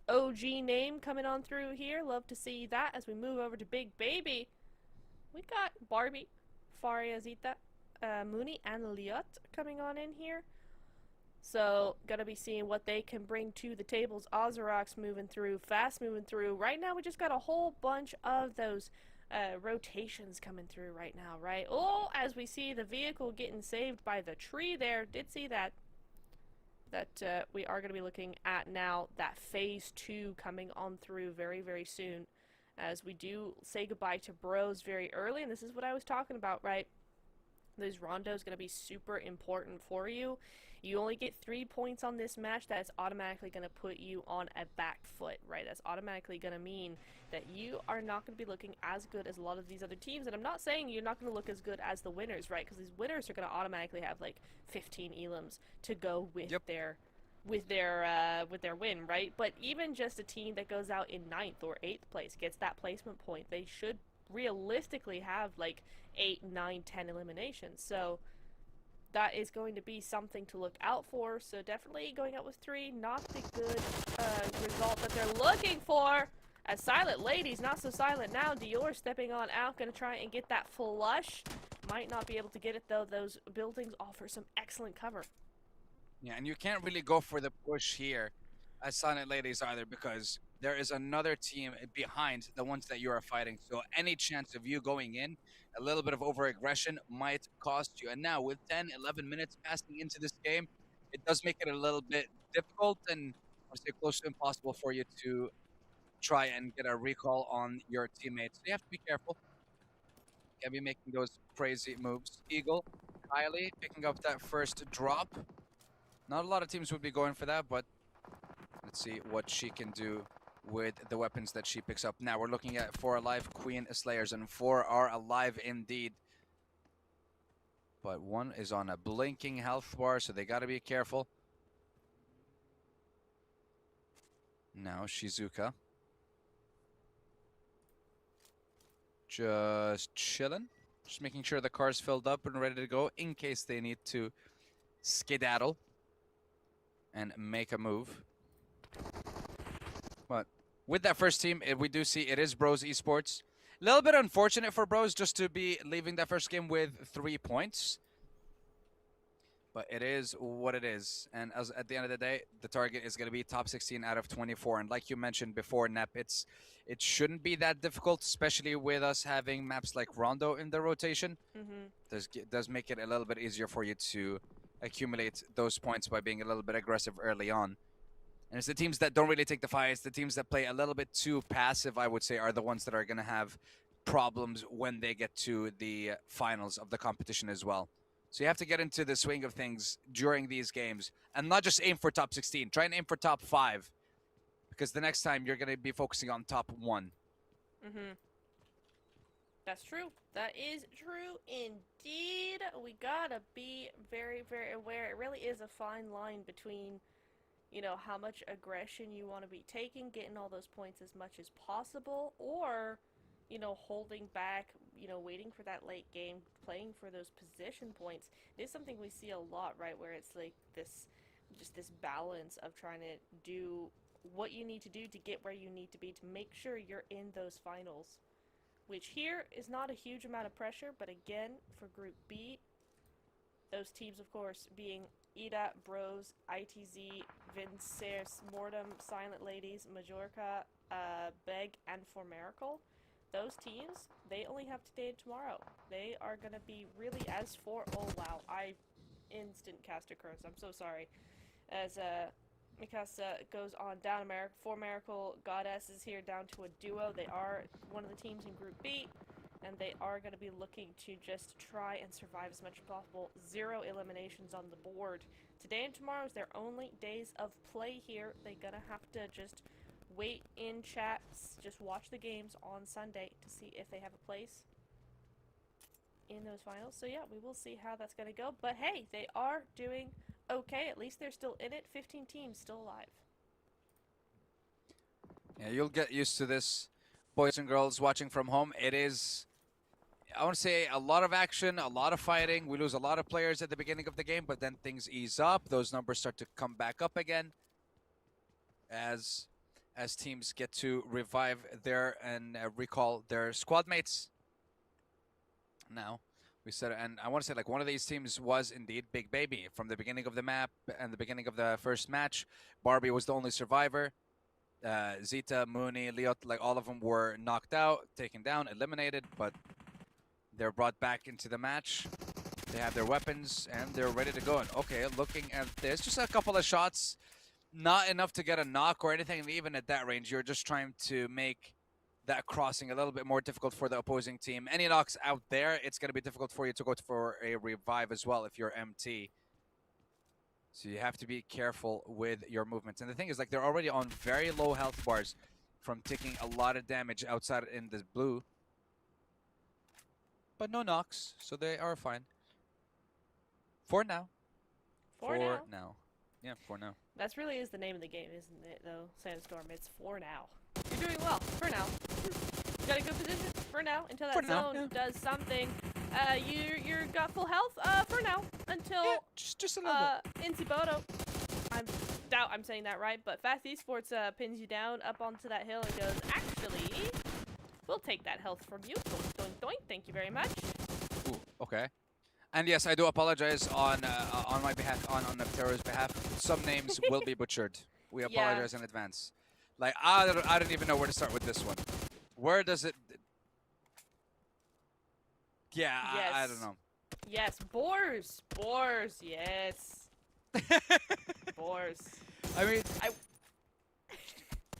OG name coming on through here. Love to see that as we move over to BigBaby. We got Barbie, Faria Zita, Mooney, and Liot coming on in here. So, gonna be seeing what they can bring to the tables. Ozarox moving through, Fast moving through. Right now, we just got a whole bunch of those rotations coming through right now, right? Oh, as we see the vehicle getting saved by the tree there. Did see that. We are gonna be looking at now that phase 2 coming on through very, very soon. As we do say goodbye to Bros very early, and this is what I was talking about, right? This Rondo is going to be super important for you. You only get 3 points on this match. That's automatically going to put you on a back foot, right? That's automatically going to mean that you are not going to be looking as good as a lot of these other teams. And I'm not saying you're not going to look as good as the winners, right? Because these winners are going to automatically have like 15 elims to go with their win, right? But even just a team that goes out in 9th or 8th place gets that placement point, they should realistically have like 8, 9, 10 eliminations. So that is going to be something to look out for. So definitely going out with 3, not the good result that they're looking for. As Silent Ladies, not so silent now. Dior stepping on out, gonna try and get that flush. Might not be able to get it though. Those buildings offer some excellent cover. Yeah, and you can't really go for the push here as Silent Ladies either, because there is another team behind the ones that you are fighting. So any chance of you going in, a little bit of over-aggression might cost you. And now with 10, 11 minutes passing into this game, it does make it a little bit difficult and I would say close to impossible for you to try and get a recall on your teammates. So you have to be careful. You can't be making those crazy moves. Eagle, Kylie picking up that first drop. Not a lot of teams would be going for that, but let's see what she can do with the weapons that she picks up. Now we're looking at 4 alive Queen Slayers, and 4 are alive indeed. But 1 is on a blinking health bar, so they gotta be careful. Now Shizuka. Just chilling. Just making sure the car's filled up and ready to go in case they need to skedaddle and make a move. But with that first team, we do see it is Bros Esports. A little bit unfortunate for Bros just to be leaving that first game with 3 points. But it is what it is. And as at the end of the day, the target is going to be top 16 out of 24. And like you mentioned before, Nep, it shouldn't be that difficult, especially with us having maps like Rondo in the rotation. Does make it a little bit easier for you to accumulate those points by being a little bit aggressive early on. And it's the teams that don't really take the fights, the teams that play a little bit too passive, I would say, are the ones that are going to have problems when they get to the finals of the competition as well. So you have to get into the swing of things during these games and not just aim for top 16. Try and aim for top 5 because the next time you're going to be focusing on top 1. Mm-hmm. That's true. That is true indeed. We gotta be very, very aware. It really is a fine line between, you know, how much aggression you want to be taking, getting all those points as much as possible, or, you know, holding back, you know, waiting for that late game, playing for those position points. It is something we see a lot, right, where it's like this, just this balance of trying to do what you need to do to get where you need to be to make sure you're in those finals. Which here is not a huge amount of pressure, but again, for Group B, those teams, of course, being IDA, Bros, ITZ, Vincere Mortem, Silent Ladies, Majorka, Beg, and Pmewl. Those teams, they only have today and tomorrow. They are going to be really as for... Oh, wow. I instant cast a curse. I'm so sorry. As Mikasa goes on down Pmewl, Goddess is here down to a duo. They are one of the teams in Group B, and they are going to be looking to just try and survive as much as possible. 0 eliminations on the board. Today and tomorrow is their only days of play here. They're going to have to just wait in chats, just watch the games on Sunday to see if they have a place in those finals. So yeah, we will see how that's going to go. But hey, they are doing okay. At least they're still in it. 15 teams still alive. Yeah, you'll get used to this, boys and girls watching from home. It is, I want to say, a lot of action, a lot of fighting. We lose a lot of players at the beginning of the game, but then things ease up. Those numbers start to come back up again as teams get to revive their and recall their squad mates. Now, we said, and I want to say, like, one of these teams was indeed BigBaby from the beginning of the map and the beginning of the first match. Barbie was the only survivor. Zita, Mooney, Leot, like all of them were knocked out, taken down, eliminated, but they're brought back into the match. They have their weapons and they're ready to go. And okay, looking at this, just a couple of shots, not enough to get a knock or anything. And even at that range, you're just trying to make that crossing a little bit more difficult for the opposing team. Any knocks out there, it's going to be difficult for you to go for a revive as well if you're MT. So you have to be careful with your movements. And the thing is, like, they're already on very low health bars from taking a lot of damage outside in the blue. But no knocks, so they are fine. For now. For now. Yeah, for now. That really is the name of the game, isn't it, though, Sandstorm? It's for now. You're doing well. For now. You got a good position. For now. Until that zone does something. You're got full health. For now. Until just a little bit. Inciboto. I'm saying that right, but Fast Esports pins you down up onto that hill and goes, actually, we'll take that health from you. Doink, doink, doink. Thank you very much. Ooh, okay. And yes, I do apologize on my behalf, on Neptero's behalf. Some names will be butchered. We apologize in advance. Like, I don't even know where to start with this one. Where does it... Yeah, yes. I don't know. Yes, Boars. Boars, yes. Boars. I mean...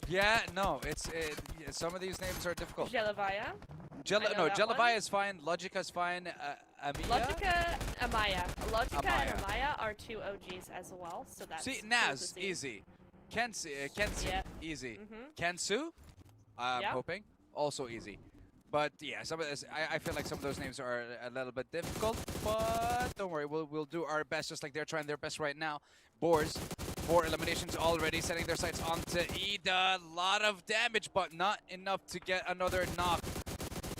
Yeah, no, yeah, some of these names are difficult. Jelavaya. No, Jelavaya is fine. Logica's fine. Amaya? Logica, Amaya. Logica and Amaya are 2 OGs as well, so that's... See, Naz, easy. Kensu, easy. Kensu, I'm hoping, also easy. But yeah, some of this, I feel like some of those names are a little bit difficult, but don't worry, we'll do our best, just like they're trying their best right now. Boars, 4 eliminations already, setting their sights onto Ida. A lot of damage, but not enough to get another knock.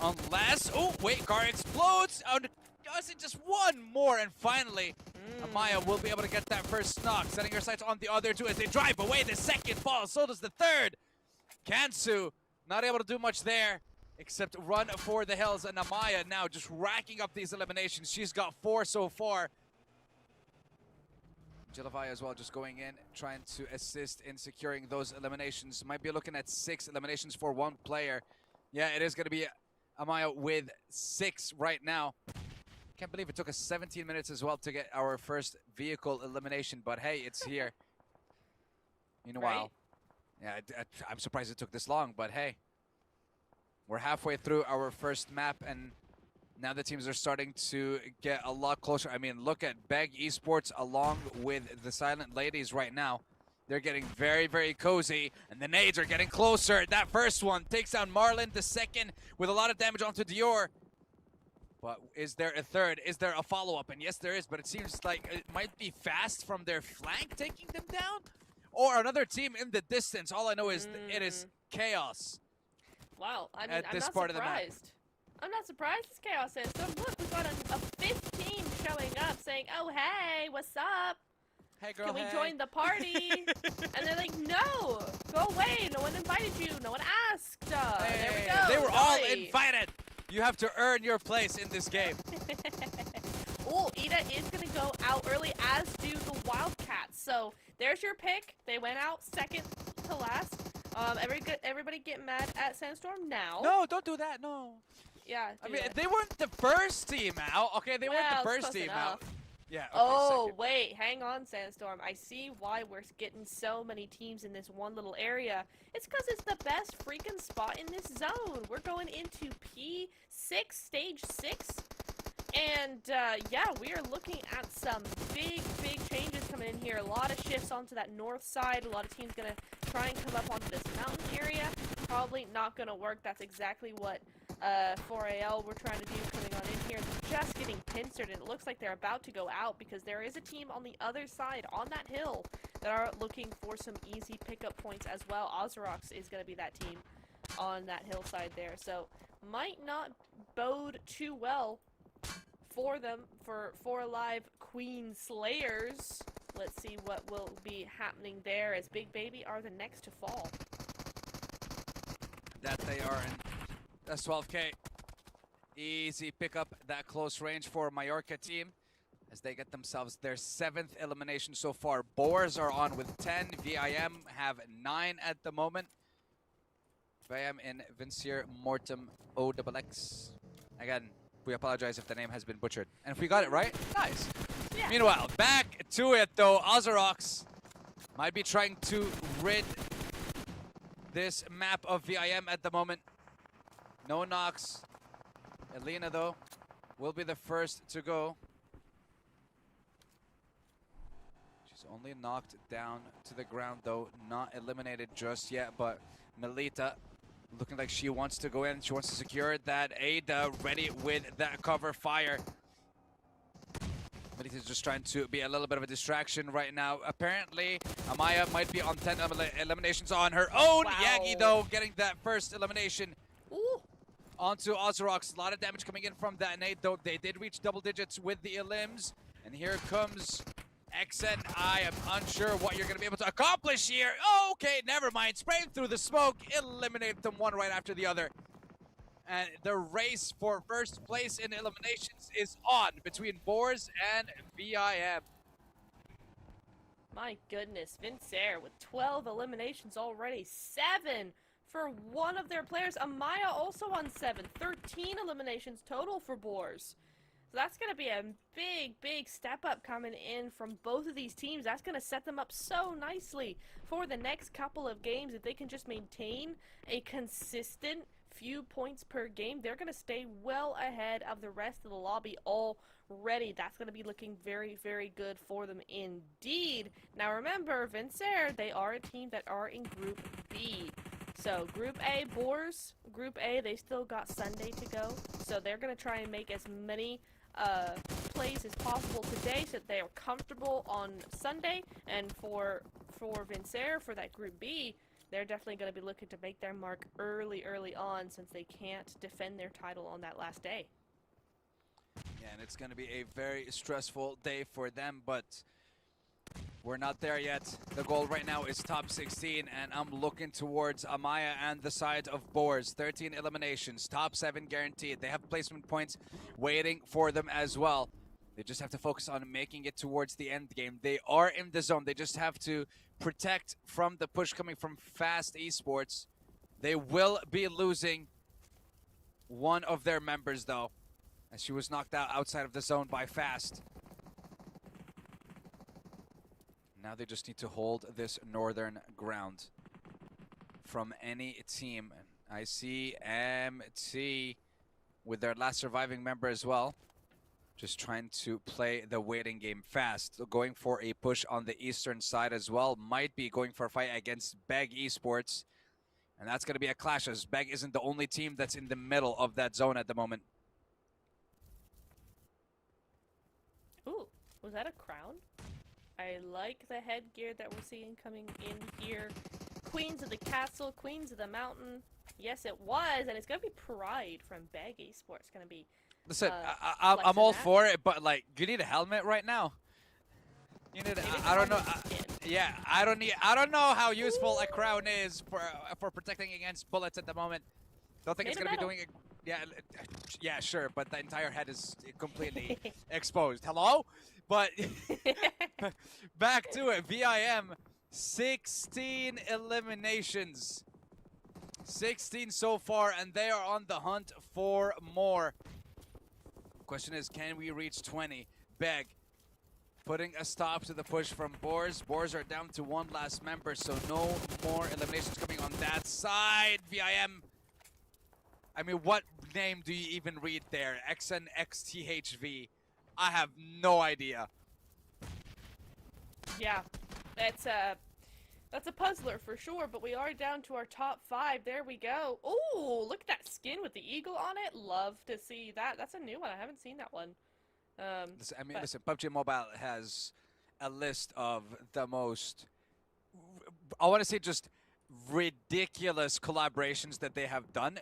Unless, oh wait, car explodes. Oh, does it just one more, and finally, Amaya will be able to get that first knock, setting her sights on the other 2 as they drive away. The second fall, so does the third. Kansu, not able to do much there, except run for the hills, and Amaya now just racking up these eliminations. She's got 4 so far. Jelavaya as well, just going in, trying to assist in securing those eliminations. Might be looking at 6 eliminations for 1 player. Yeah, it is going to be Amaya with 6 right now. Can't believe it took us 17 minutes as well to get our first vehicle elimination, but hey, it's here. Meanwhile, yeah, I'm surprised it took this long, but hey. We're halfway through our first map, and now the teams are starting to get a lot closer. I mean, look at Beg Esports along with the Silent Ladies right now. They're getting very, very cozy, and the nades are getting closer. That first one takes down Marlin, the second with a lot of damage onto Dior. But is there a third? Is there a follow-up? And yes, there is, but it seems like it might be Fast from their flank taking them down, or another team in the distance. All I know is it is chaos. Wow, I mean, At I'm this not part of the map. surprised. I'm not surprised it's chaos. And so look, we've got a fifth team showing up saying, "Oh hey, what's up? Hey girl, Can we hey. join the party?" And they're like, "No, go away. No one invited you. No one asked." Hey, there we go. they were all Nice. invited. You have to earn your place in this game. Oh, IDA is going to go out early, as do the Wildcats. So there's your pick. They went out second to last. Everybody get mad at Sandstorm now. No, don't do that. No. Yeah. I do mean, that. they weren't the first team out. Okay, they weren't Well, the it's first close team enough. out. Yeah. Okay, Oh, second. wait, hang on, Sandstorm. I see why we're getting so many teams in this one little area. It's because it's the best freaking spot in this zone. We're going into P6, stage 6. And, yeah, we are looking at some big, big changes coming in here. A lot of shifts onto that north side. A lot of teams going to try and come up onto this mountain area. Probably not going to work. That's exactly what 4AL we're trying to do coming on in here. They're just getting pincered, and it looks like they're about to go out because there is a team on the other side on that hill that are looking for some easy pickup points as well. Ozarox is going to be that team on that hillside there, so might not bode too well for them, for Alive Queen Slayers. Let's see what will be happening there, as BigBaby are the next to fall. That they are in. That's 12K. Easy pickup, that close range for Majorka Team as they get themselves their 7th elimination so far. Boars are on with 10. VIM have 9 at the moment. VIM and Vincere Mortem OXX. Again, we apologize if the name has been butchered. And if we got it right, nice. Yeah. Meanwhile, back to it though. Ozarox might be trying to rid this map of VIM at the moment. No knocks. Elena, though, will be the first to go. She's only knocked down to the ground, though. Not eliminated just yet, but Melita looking like she wants to go in. She wants to secure that Ada, ready with that cover fire. Melita's just trying to be a little bit of a distraction right now. Apparently, Amaya might be on 10 eliminations on her own. Wow. Yagi, though, getting that first elimination. Ooh. Onto Ozarox. A lot of damage coming in from that nade, though. They did reach double digits with the elims. And here comes XN. I am unsure what you're going to be able to accomplish here. Oh, okay, never mind. Spraying through the smoke. Eliminate them one right after the other. And the race for first place in eliminations is on between Boars and VIM. My goodness, Vincere with 12 eliminations already. 7 for one of their players. Amaya also on 7. 13 eliminations total for Boars. So that's going to be a big, big step up coming in from both of these teams. That's going to set them up so nicely for the next couple of games. If they can just maintain a consistent few points per game, they're going to stay well ahead of the rest of the lobby already. That's going to be looking very, very good for them indeed. Now remember, Vincere, they are a team that are in Group B. So Group A, Boars, Group A, they still got Sunday to go. So they're going to try and make as many plays as possible today so that they are comfortable on Sunday. And for Vincere, for that Group B, they're definitely going to be looking to make their mark early on, since they can't defend their title on that last day. Yeah, and it's going to be a very stressful day for them, but we're not there yet. The goal right now is top 16, and I'm looking towards Amaya and the side of Boars. 13 eliminations, top 7 guaranteed. They have placement points waiting for them as well. They just have to focus on making it towards the end game. They are in the zone. They just have to protect from the push coming from Fast Esports. They will be losing one of their members, though. as she was knocked out outside of the zone by Fast. Now they just need to hold this northern ground from any team. I see MT with their last surviving member as well. Just trying to play the waiting game fast. Going for a push on the eastern side as well. Might be going for a fight against Beg Esports. And that's going to be a clash, as Beg isn't the only team that's in the middle of that zone at the moment. Ooh, was that a crown? I like the headgear that we're seeing coming in here. Queens of the castle, queens of the mountain. Yes, it was, and it's going to be Pride from Beg Esports. Going to be... Listen, I'm all for it, but like, you need a helmet right now. You need. I don't know. Yeah, I don't know how useful a crown is for protecting against bullets at the moment. Don't think it's gonna be doing it. Yeah, sure, but the entire head is completely exposed. Hello, but back to it. VIM, 16 eliminations, 16 so far, and they are on the hunt for more. Question is, can we reach 20? Beg putting a stop to the push from Boars. Boars are down to one last member, so no more eliminations coming on that side. VIM. I mean, what name do you even read there? XNXTHV. I have no idea. Yeah, that's a puzzler for sure, but we are down to our top 5. There we go. Ooh, look at that skin with the eagle on it. Love to see that. That's a new one. I haven't seen that one. Listen, PUBG Mobile has a list of the most, I want to say, just ridiculous collaborations that they have done.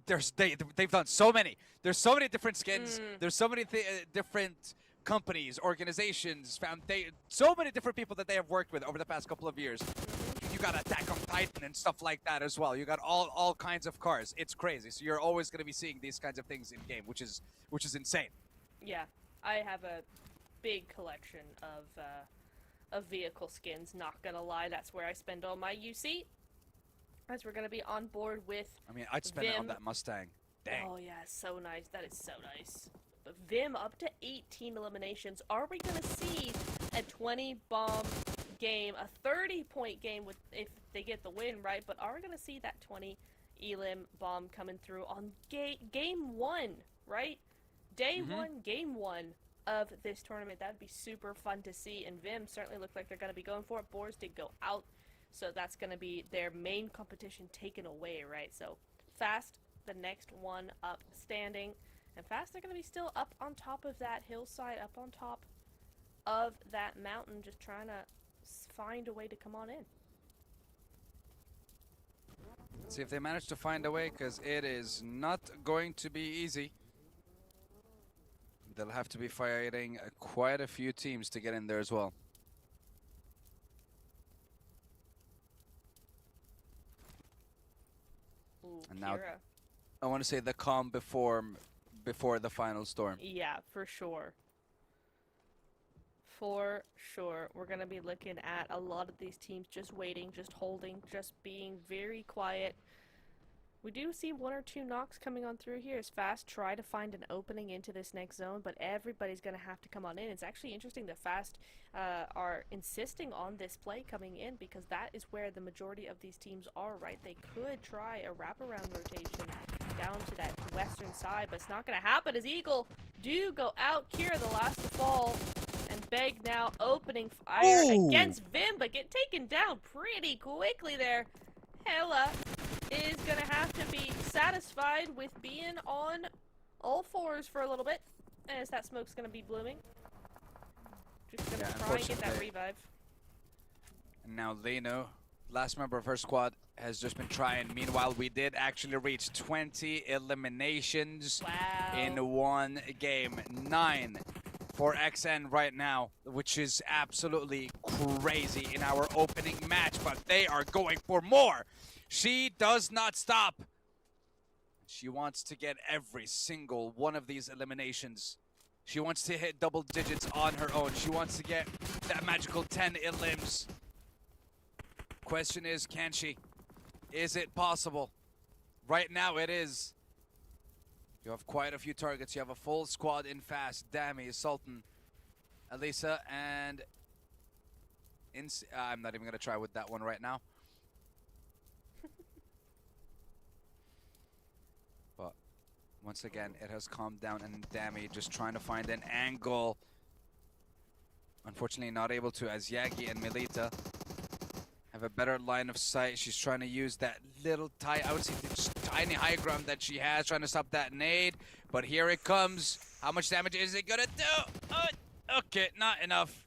They've done so many. There's so many different skins. There's so many different companies, organizations, so many different people that they have worked with over the past couple of years. You got Attack on Titan and stuff like that as well. You got all kinds of cars. It's crazy. So you're always going to be seeing these kinds of things in game, which is insane. Yeah, I have a big collection of vehicle skins. Not gonna lie, that's where I spend all my UC. As we're gonna be on board with. I mean, I'd spend it on that Mustang. Dang. Oh yeah, so nice. That is so nice. But Vim up to 18 eliminations. Are we gonna see a 20 bomb game, a 30-point game with if they get the win, right? But are we gonna see that 20 elim bomb coming through on game 1, right? Day 1, game 1 of this tournament. That'd be super fun to see. And Vim certainly look like they're gonna be going for it. Boars did go out, so that's gonna be their main competition taken away, right? So Fast, the next one up standing. And Fast, they're going to be still up on top of that hillside, up on top of that mountain, just trying to find a way to come on in. Let's see if they manage to find a way, because it is not going to be easy. They'll have to be fighting quite a few teams to get in there as well. Ooh, and now, Kira. I want to say the calm before the final storm. Yeah, for sure. For sure. We're going to be looking at a lot of these teams just waiting, just holding, just being very quiet. We do see 1 or 2 knocks coming on through here as Fast try to find an opening into this next zone, but everybody's going to have to come on in. It's actually interesting that Fast are insisting on this play coming in, because that is where the majority of these teams are, right? They could try a wraparound rotation down to that western side, but it's not going to happen as Eagle do go out. Kira, the last to fall, and Beg now opening fire against Vim, but get taken down pretty quickly there. Hella is going to have to be satisfied with being on all 4s for a little bit, as that smoke's going to be blooming. Just going to try and get that revive. And now Leno, last member of her squad, has just been trying. Meanwhile, we did actually reach 20 eliminations in one game. 9 for XN right now, which is absolutely crazy in our opening match, but they are going for more. She does not stop. She wants to get every single one of these eliminations. She wants to hit double digits on her own. She wants to get that magical 10 elims. Question is, can she? Is it possible? Right now it is. You have quite a few targets. You have a full squad in Fast. Dami, Sultan, Elisa, and... I'm not even going to try with that one right now. But once again, it has calmed down, and Dami just trying to find an angle. Unfortunately, not able to, as Yagi and Melita have a better line of sight. She's trying to use that little I would say just tiny high ground that she has, trying to stop that nade. But here it comes. How much damage is it gonna do? Oh, okay, not enough.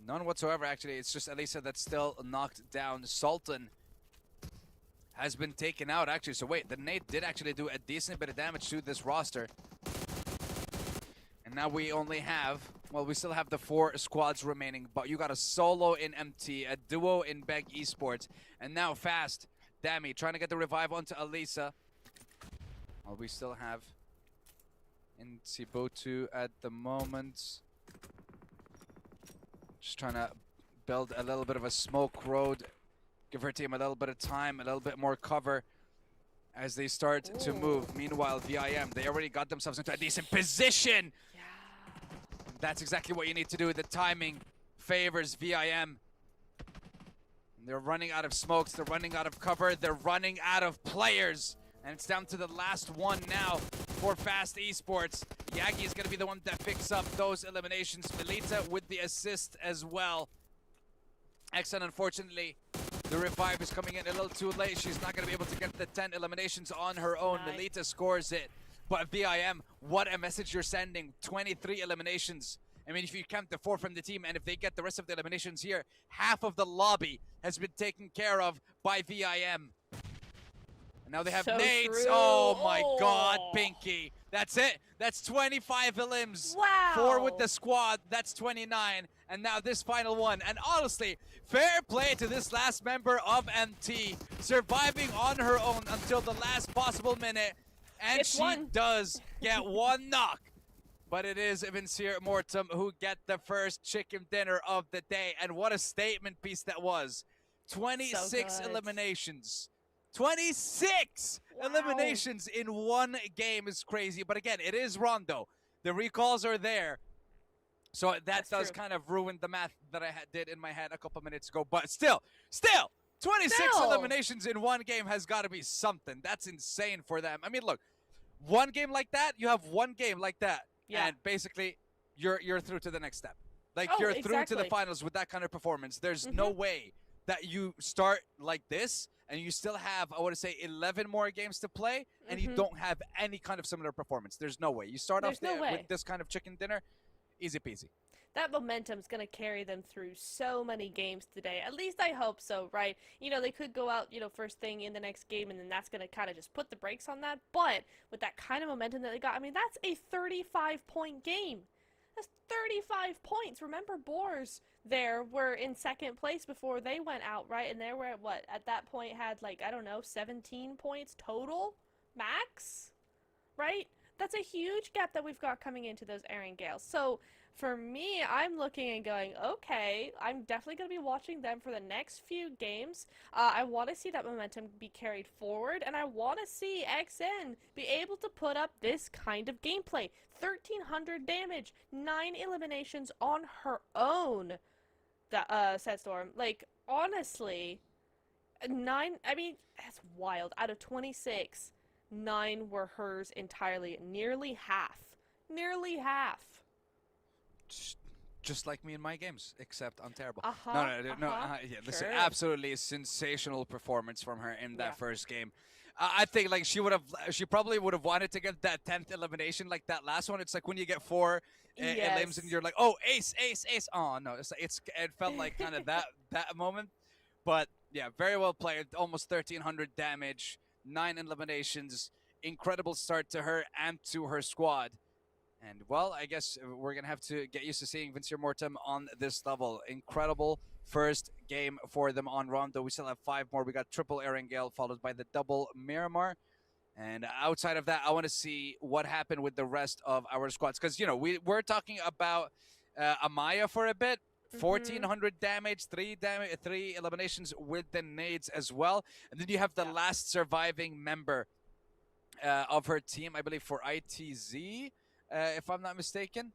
None whatsoever, actually. It's just Elisa that's still knocked down. Sultan has been taken out, actually. So wait, the nade did actually do a decent bit of damage to this roster. And now we only have, well, we still have the 4 squads remaining, but you got a solo in MT, a duo in Beg Esports, and now Fast. Dami trying to get the revive onto Elisa. Well, we still have in Sibotu at the moment. Just trying to build a little bit of a smoke road, give her team a little bit of time, a little bit more cover as they start to move. Meanwhile, VIM, they already got themselves into a decent position. Yeah. That's exactly what you need to do. The timing favors VIM. They're running out of smokes, they're running out of cover, they're running out of players. And it's down to the last one now for Fast Esports. Yagi is going to be the one that picks up those eliminations. Melita with the assist as well. Exxon, unfortunately, the revive is coming in a little too late. She's not going to be able to get the 10 eliminations on her own. Nice. Melita scores it. But VIM, what a message you're sending. 23 eliminations. I mean, if you count the 4 from the team, and if they get the rest of the eliminations here, half of the lobby has been taken care of by VIM. And now they have nades. True. Oh my God, Pinky. That's it. That's 25 elims. Wow. 4 with the squad. That's 29. And now this final one. And honestly, fair play to this last member of MT, surviving on her own until the last possible minute. And she does get 1 knock. But it is Vincere Mortem who get the first chicken dinner of the day. And what a statement piece that was. 26 eliminations. 26 eliminations in 1 game is crazy. But again, it is Rondo. The recalls are there. So that does kind of ruin the math that I did in my head a couple minutes ago. But still, 26 eliminations in 1 game has got to be something. That's insane for them. I mean, look, 1 game like that, you have 1 game like that. Yeah. And basically, you're through to the next step. Like, you're through to the finals with that kind of performance. There's no way that you start like this and you still have, I want to say, 11 more games to play and you don't have any kind of similar performance. There's no way. You start off there with this kind of chicken dinner, easy peasy. That momentum's going to carry them through so many games today. At least I hope so, right? You know, they could go out, you know, first thing in the next game, and then that's going to kind of just put the brakes on that. But with that kind of momentum that they got, I mean, that's a 35-point game. That's 35 points. Remember, Boars there were in 2nd place before they went out, right? And they were at what? At that point had, like, I don't know, 17 points total? Max? Right? That's a huge gap that we've got coming into those Erangel. So for me, I'm looking and going, okay, I'm definitely going to be watching them for the next few games. I want to see that momentum be carried forward, and I want to see XN be able to put up this kind of gameplay. 1,300 damage, 9 eliminations on her own, Set Storm. Like, honestly, 9, I mean, that's wild. Out of 26, 9 were hers entirely. Nearly half. Nearly half. Just like me in my games, except I'm terrible. Yeah, listen, absolutely a sensational performance from her in that first game. I think like she probably would have wanted to get that 10th elimination like that last one. It's like when you get 4 elims and you're like, oh, ace. Oh no, it felt like kind of that moment. But yeah, very well played. Almost 1,300 damage, 9 eliminations. Incredible start to her and to her squad. And, well, I guess we're going to have to get used to seeing Vincere Mortem on this level. Incredible first game for them on Rondo. We still have 5 more. We got triple Erangel followed by the double Miramar. And outside of that, I want to see what happened with the rest of our squads. Because, you know, we're talking about Amaya for a bit. 1,400 damage, 3 eliminations with the nades as well. And then you have the last surviving member of her team, I believe, for ITZ, if I'm not mistaken.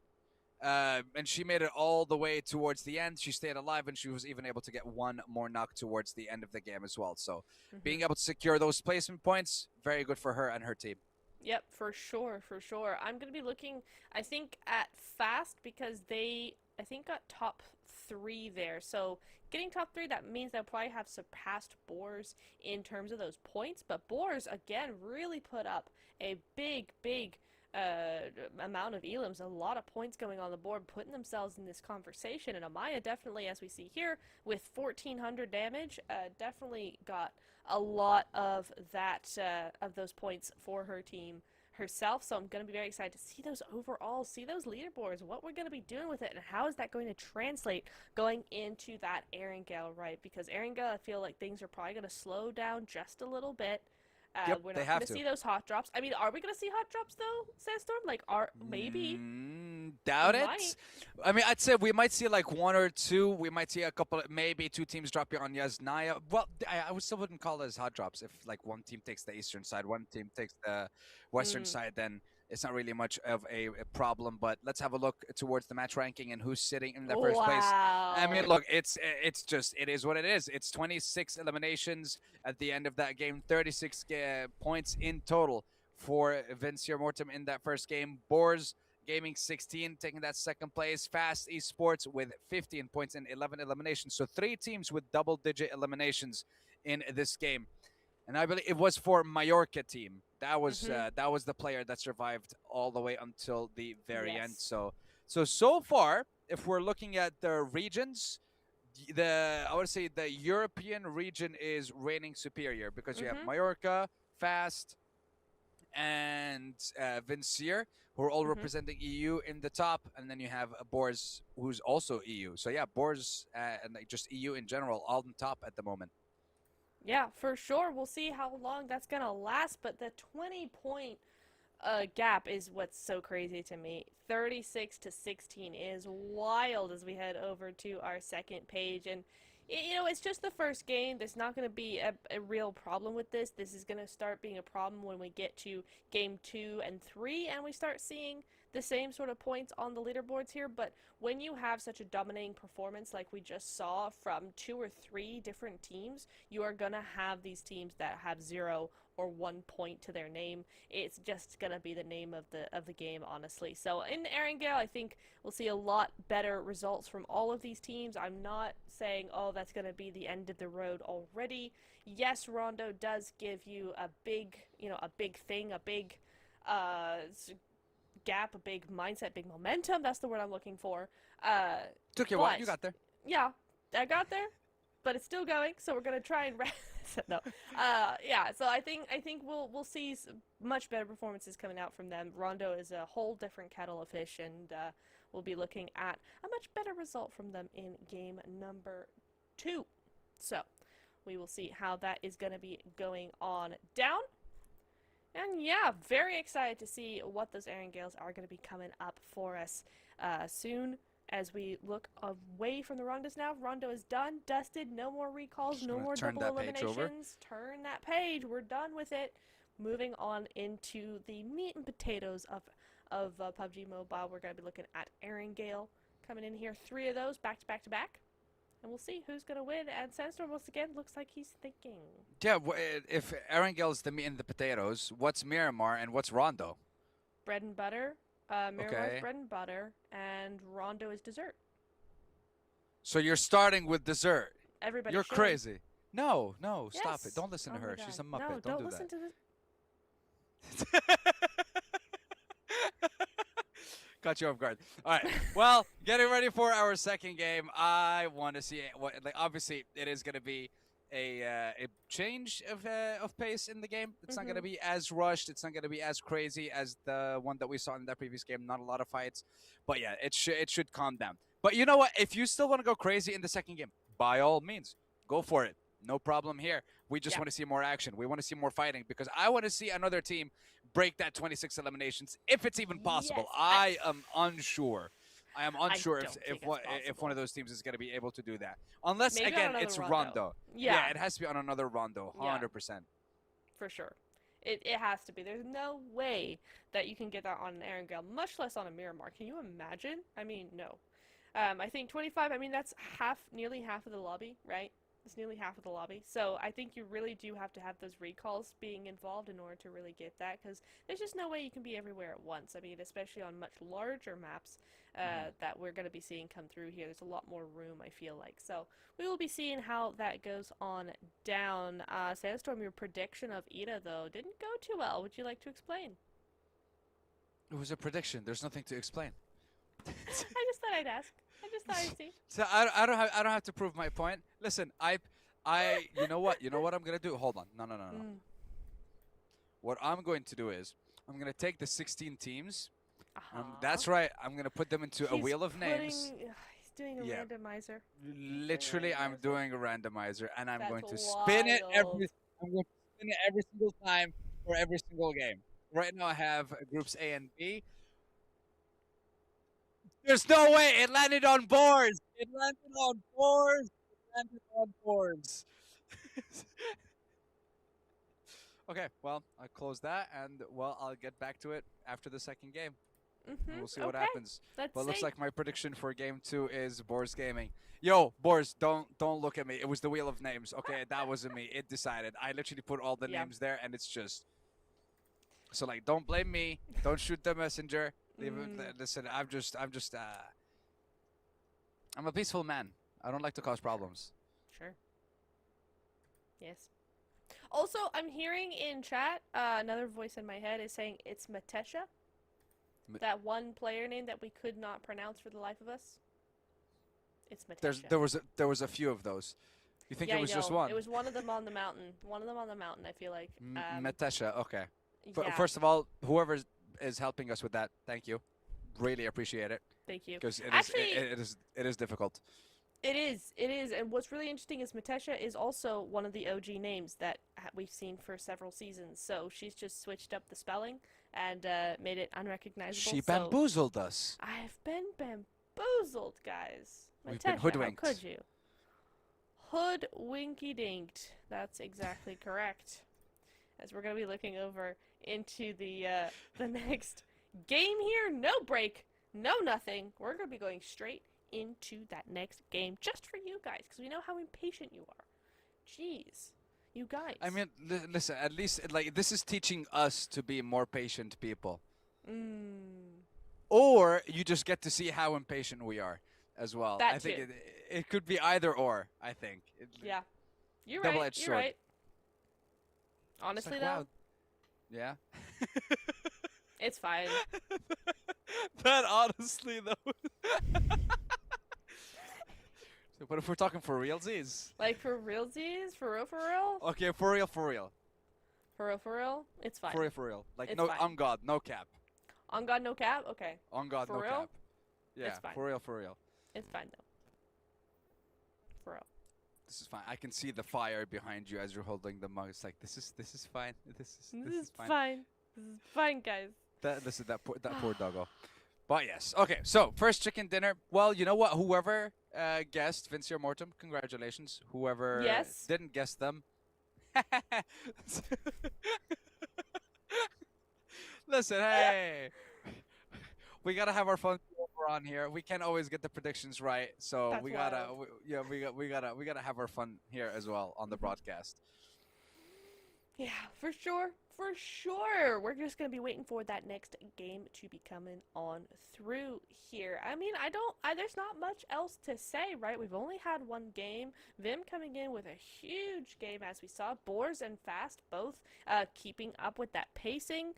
And she made it all the way towards the end. She stayed alive, and she was even able to get one more knock towards the end of the game as well. So being able to secure those placement points, very good for her and her team. Yep, for sure, for sure. I'm going to be looking, I think, at Fast because they, I think, got top 3 there. So getting top 3, that means they'll probably have surpassed Boars in terms of those points. But Boars, again, really put up a big amount of elims, a lot of points going on the board, putting themselves in this conversation. And Amaya definitely, as we see here, with 1,400 damage, definitely got a lot of that of those points for her team herself. So I'm going to be very excited to see those overall, see those leaderboards, what we're going to be doing with it, and how is that going to translate going into that Erangel, right? Because Erangel, I feel like things are probably going to slow down just a little bit. Yep, we're they not have going to to see those hot drops. I mean, are we going to see hot drops though, Sandstorm? Like, maybe? Doubt We it. might. I mean, I'd say we might see like 1 or 2. We might see a couple, maybe 2 teams dropping on Yasnaya. Well, I would still wouldn't call it as hot drops. If like one team takes the eastern side, one team takes the western side, then it's not really much of a problem. But let's have a look towards the match ranking and who's sitting in the first place. I mean, look, it is what it is. It's 26 eliminations at the end of that game, 36 points in total for Vincere Mortem in that first game. Boars Gaming 16 taking that second place. Fast Esports with 15 points and 11 eliminations. So 3 teams with double-digit eliminations in this game. And I believe it was for Majorka Team. That was the player that survived all the way until the very end. So far, if we're looking at the regions, I would say the European region is reigning superior because you have Majorka, Fast, and Vincere, who are all representing EU in the top, and then you have Boars, who's also EU. So yeah, Boars and like just EU in general, all on top at the moment. Yeah, for sure. We'll see how long that's going to last, but the 20-point gap is what's so crazy to me. 36 to 16 is wild as we head over to our second page. And, you know, it's just the first game. There's not going to be a real problem with this. This is going to start being a problem when we get to game 2 and 3 and we start seeing the same sort of points on the leaderboards here. But when you have such a dominating performance like we just saw from 2 or 3 different teams, you are going to have these teams that have 0 or 1 point to their name. It's just going to be the name of the game, honestly. So in Erangel, I think we'll see a lot better results from all of these teams. I'm not saying, oh, that's going to be the end of the road already. Yes, Rondo does give you a big, a big thing, a big gap, a big mindset, big momentum. That's the word I'm looking for. Took you a while. You got there. Yeah, I got there, but it's still going. So we're gonna try and no. Yeah. So I think we'll see much better performances coming out from them. Rondo is a whole different kettle of fish, and we'll be looking at a much better result from them in game number 2. So we will see how that is going to be going on down. And yeah, very excited to see what those Erangels are going to be coming up for us soon as we look away from the Rondos now. Rondo is done, dusted, no more recalls, no more double eliminations. Turn that page. We're done with it. Moving on into the meat and potatoes of PUBG Mobile, we're going to be looking at Erangel coming in here. 3 of those back to back to back. And we'll see who's going to win. And Sandstorm, once again, looks like he's thinking. Yeah, if Erangel is the meat and the potatoes, what's Miramar and what's Rondo? Bread and butter. Miramar's bread and butter. And Rondo is dessert. So you're starting with dessert. Everybody You're should. crazy. No, Yes. stop it. Don't listen to her. She's a Muppet. No, don't do listen that. to this. Caught you off guard. All right. Well, getting ready for our second game. I want to see what. Like, obviously, it is going to be a change of pace in the game. It's not going to be as rushed. It's not going to be as crazy as the one that we saw in that previous game. Not a lot of fights, but yeah, it should calm down. But you know what? If you still want to go crazy in the second game, by all means, go for it. No problem here. We just want to see more action. We want to see more fighting because I want to see another team break that 26 eliminations if it's even possible. Yes, I am unsure. I am unsure if one of those teams is going to be able to do that. Unless, maybe again, it's Rondo. Yeah. It has to be on another Rondo, 100%. For sure. It has to be. There's no way that you can get that on an Erangel, much less on a Miramar. Can you imagine? I mean, no. I think 25, I mean, that's nearly half of the lobby, right? It's nearly half of the lobby. So I think you really do have to have those recalls being involved in order to really get that, because there's just no way you can be everywhere at once. I mean, especially on much larger maps that we're going to be seeing come through here. There's a lot more room, I feel like. So we will be seeing how that goes on down. Sandstorm, your prediction of IDA, though, didn't go too well. Would you like to explain? It was a prediction. There's nothing to explain. I just thought I'd ask. I just thought I'd see. So I don't have to prove my point. Listen, you know what I'm gonna do? Hold on. No. What I'm going to do is I'm gonna take the 16 teams. That's right. I'm gonna put them into a wheel of names. He's doing a randomizer. Literally, I'm doing a randomizer, and I'm going to spin it every single time for every single game. Right now, I have groups A and B. There's no way it landed on Boars. It landed on Boars. It landed on Boars. Okay, well, I'll close that, and well, I'll get back to it after the second game. We'll see what happens. But looks like my prediction for game 2 is Boars Gaming. Yo, Boars, don't look at me. It was the wheel of names. Okay, that wasn't me. It decided. I literally put all the names there, and it's just. So like, don't blame me. Don't shoot the messenger. Listen, I'm a peaceful man. I don't like to cause problems. Sure. Yes. Also, I'm hearing in chat, another voice in my head is saying it's Matesha. That one player name that we could not pronounce for the life of us. It's Matesha. There was a few of those. You think it was just one? It was one of them on the mountain. One of them on the mountain, I feel like. Matesha, okay. Yeah. First of all, whoever is helping us with that, thank you. Really appreciate it. Thank you. Because it is difficult. It is. And what's really interesting is Matesha is also one of the OG names that we've seen for several seasons. So she's just switched up the spelling and made it unrecognizable. She bamboozled us. I've been bamboozled, guys. We've Matesha, been hoodwinked. how could you? Hoodwinky-dinked. That's exactly correct. As we're going to be looking over into the next game here. No break, no nothing. We're going to be going straight into that next game just for you guys, because we know how impatient you are. Jeez, you guys. I mean, listen, at least like this is teaching us to be more patient people. Or you just get to see how impatient we are as well. I think it could be either or, I think. Yeah. You're right. Double-edged sword. Right. Honestly, like, though. wow. Yeah. It's fine. That honestly, though. But if we're talking for realsies? Like for realsies? For real, for real? Okay, for real, for real. For real, for real? It's fine. For real, for real. Like, it's no, fine. on God, no cap. On God, no cap? Okay. On God, for no real? cap. Yeah, it's fine. For real, for real. It's fine, though. For real. This is fine. I can see the fire behind you as you're holding the mug. It's like, this is fine. This is fine. This is fine, guys. That poor doggo. But yes. Okay, so first chicken dinner. Well, you know what? Whoever guessed Vincere Mortem, congratulations. Whoever didn't guess them. Listen, hey. We gotta have our fun on here. We can't always get the predictions right, so That's we gotta have our fun here as well on the broadcast. Yeah, for sure. For sure. We're just going to be waiting for that next game to be coming on through here. I mean, there's not much else to say, right? We've only had one game. Vim coming in with a huge game, as we saw. Boars and Fast both keeping up with that pacing.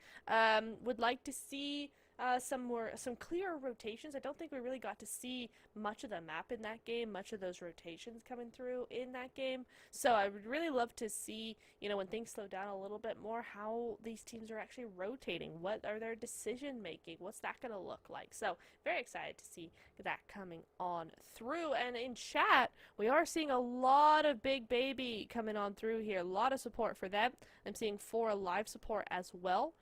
Would like to see some clearer rotations. I don't think we really got to see much of the map in that game, much of those rotations coming through in that game. So I would really love to see, when things slow down a little bit more, how these teams are actually rotating. What are their decision making? What's that going to look like? So very excited to see that coming on through. And in chat, we are seeing a lot of BigBaby coming on through here. A lot of support for them. I'm seeing 4 live support as well.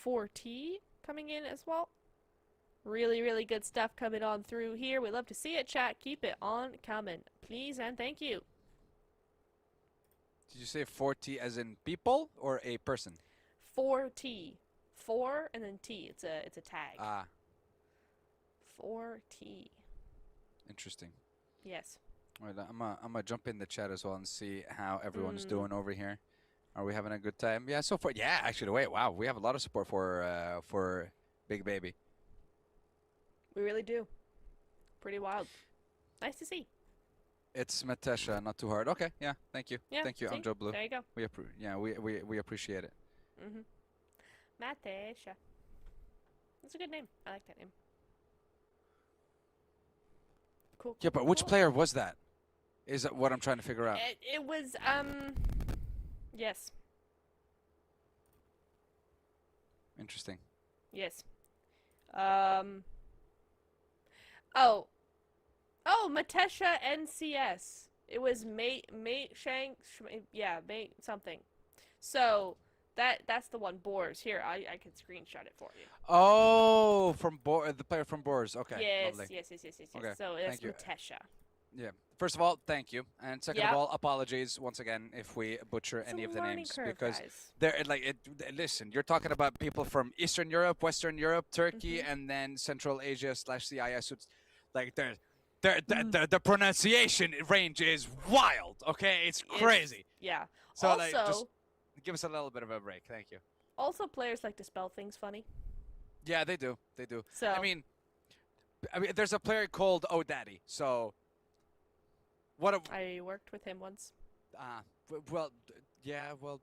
4T coming in as well. Really, really good stuff coming on through here. We love to see it, chat. Keep it on coming, please, and thank you. Did you say 40 as in people or a person? 4T. 4 and then T. It's a tag. Ah, 4T. interesting. Yes. All right, I'm gonna jump in the chat as well and see how everyone's doing over here. Are we having a good time? Yeah, so far. Yeah, actually, wait, wow, we have a lot of support for BigBaby. We really do. Pretty wild. Nice to see. It's Matesha, not too hard. Okay, yeah, thank you. Yeah, Thank you, see? I'm Joe Blue. There you go. We appreciate it. Matesha. That's a good name. I like that name. Cool. Yeah, but which player was that? Is that what I'm trying to figure out? It was yes. Interesting. Yes. Oh, Matesha NCS. It was mate Shank, mate something. So that's the one. Boars. Here, I can screenshot it for you. Oh, from the player from Boars. Okay, yes, lovely. yes. Okay, So that's thank you. Matesha. Yeah. First of all, thank you, and second Yep. of all, apologies once again if we butcher It's any a of the learning names, curve, because guys. they're listen, you're talking about people from Eastern Europe, Western Europe, Turkey, and then Central Asia / CIS. So it's like the pronunciation range is wild. Okay, it's crazy. Yeah. So also, like, just give us a little bit of a break. Thank you. also players like to spell things funny. Yeah, they do. They do. So I mean, there's a player called O'Daddy. So what? I worked with him once. Well, yeah, well,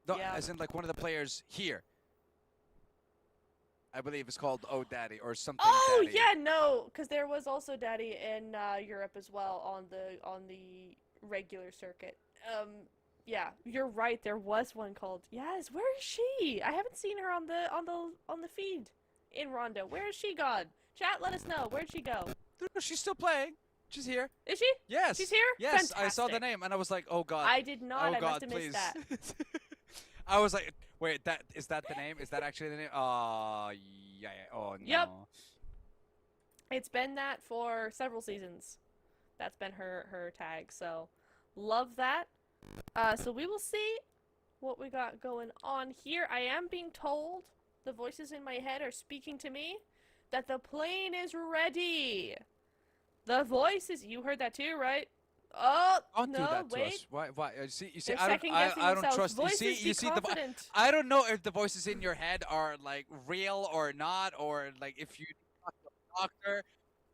no, Yeah. as in like one of the players here. I believe it's called O'Daddy or something. Oh Daddy. yeah, no, because there was also Daddy in Europe as well on the regular circuit. Yeah, you're right. There was one called. Yes, where is she? I haven't seen her on the feed in Rondo. Where is she gone? Chat, let us know. Where'd she go? No, she's still playing. She's here. Is she? Yes. She's here? Yes, I saw the Fantastic. name and I was like, oh god. I did not. Oh I god, must have please. missed that. I was like, wait, is that the name? Is that actually the name? Oh yeah. Oh no. Yep. It's been that for several seasons. That's been her tag. So love that. So we will see what we got going on here. I am being told, the voices in my head are speaking to me, that the plane is ready. The voices, you heard that too, right? Oh, Don't no, do that to wait. us. Why? You see, They're I second-guessing don't themselves. trust. Voices, You see, be confident. I don't know if the voices in your head are like real or not, or like if you talk to a doctor.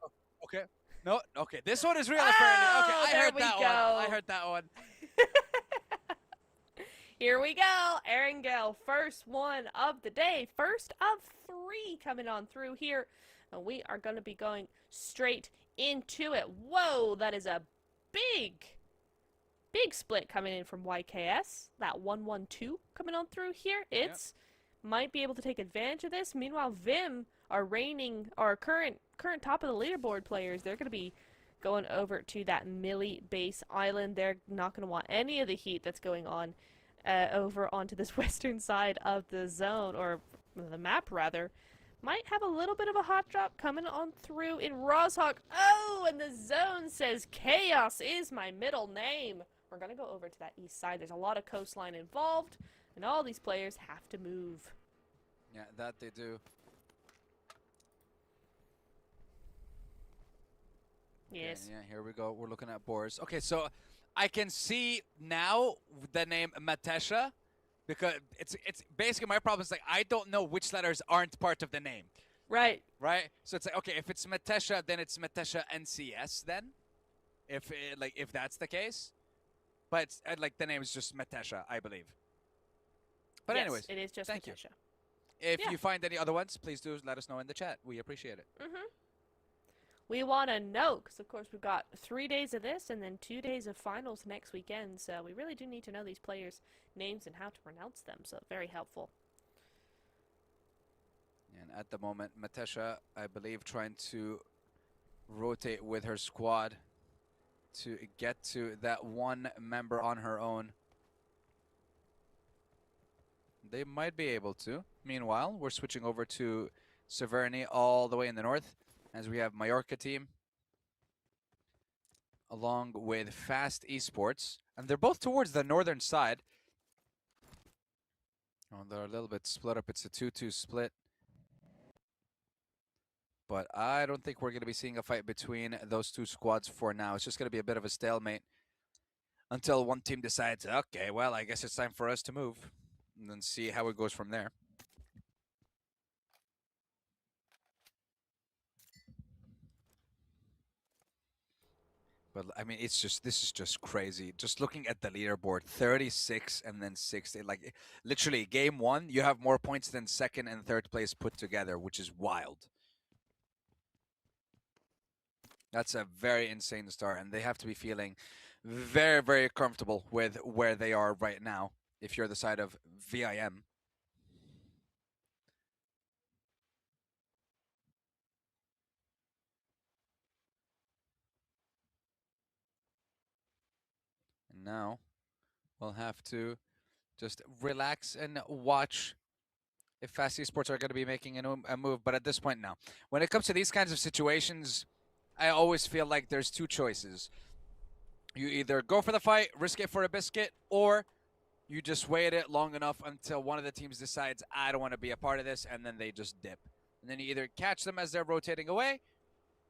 Oh, okay. No. Okay. This one is real. Apparently. Okay. Oh, I there heard we that go. one. I heard that one. Here we go. Erangel, first one of the day. First of 3 coming on through here. And we are going to be going straight into it. Whoa, that is a big split coming in from YKS. That 1-1-2 coming on through here. It's might be able to take advantage of this. Meanwhile, Vim are current top of the leaderboard players. They're going to be going over to that Millie base island. They're not going to want any of the heat that's going on over onto this western side of the zone, or the map rather. Might have a little bit of a hot drop coming on through in Rozhawk. Oh, and the zone says Chaos is my middle name. We're going to go over to that east side. There's a lot of coastline involved, and all these players have to move. Yeah, that they do. Yes. Yeah, here we go. We're looking at Boars. Okay, so I can see now the name Matesha, because it's basically my problem is like I don't know which letters aren't part of the name. Right. Right? So it's like, okay, if it's Matesha, then it's Matesha NCS then. If that's the case. But it's, like the name is just Matesha, I believe. But yes, anyways, it is just thank you. Matesha. If Yeah. you find any other ones, please do let us know in the chat. We appreciate it. We want to know, because of course we've got 3 days of this and then 2 days of finals next weekend, so we really do need to know these players' names and how to pronounce them, so very helpful. And at the moment, Matesha, I believe, trying to rotate with her squad to get to that one member on her own. They might be able to. Meanwhile, we're switching over to Severny all the way in the north, as we have Majorka Team along with Fast Esports. And they're both towards the northern side. Oh, they're a little bit split up. It's a 2-2 split. But I don't think we're going to be seeing a fight between those two squads for now. It's just going to be a bit of a stalemate until one team decides, okay, well, I guess it's time for us to move, and then see how it goes from there. But I mean, this is just crazy. Just looking at the leaderboard, 36 and then 60. Like, literally, game one, you have more points than second and third place put together, which is wild. That's a very insane start, and they have to be feeling very, very comfortable with where they are right now, if you're the side of VIM. And now we'll have to just relax and watch if Fast Esports are going to be making a move. But at this point, no. When it comes to these kinds of situations, I always feel like there's two choices. You either go for the fight, risk it for a biscuit, or you just wait it long enough until one of the teams decides, I don't want to be a part of this, and then they just dip. And then you either catch them as they're rotating away,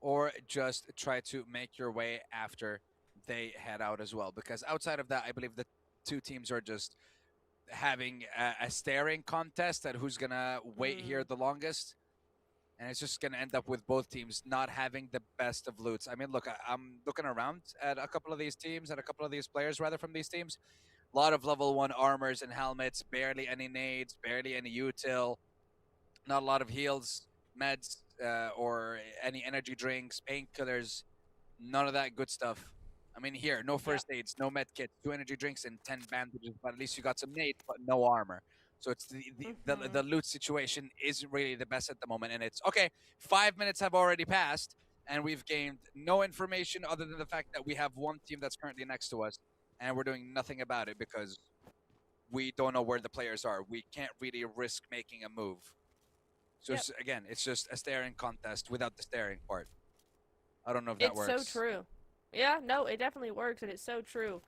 or just try to make your way after they head out as well. Because outside of that, I believe the two teams are just having a staring contest at who's going to wait here the longest. And it's just going to end up with both teams not having the best of loots. I mean, look, I'm looking around at a couple of these teams, and a couple of these players, rather, from these teams. A lot of level 1 armors and helmets, barely any nades, barely any util, not a lot of heals, meds, or any energy drinks, painkillers, none of that good stuff. I mean, here, no first aids, no med kits, 2 energy drinks, and 10 bandages, but at least you got some nades, but no armor. So it's the loot situation isn't really the best at the moment, and it's, okay, 5 minutes have already passed, and we've gained no information other than the fact that we have one team that's currently next to us, and we're doing nothing about it because we don't know where the players are. We can't really risk making a move. So again, it's just a staring contest without the staring part. I don't know if that works. It's so true. Yeah, no, it definitely works, and it's so true.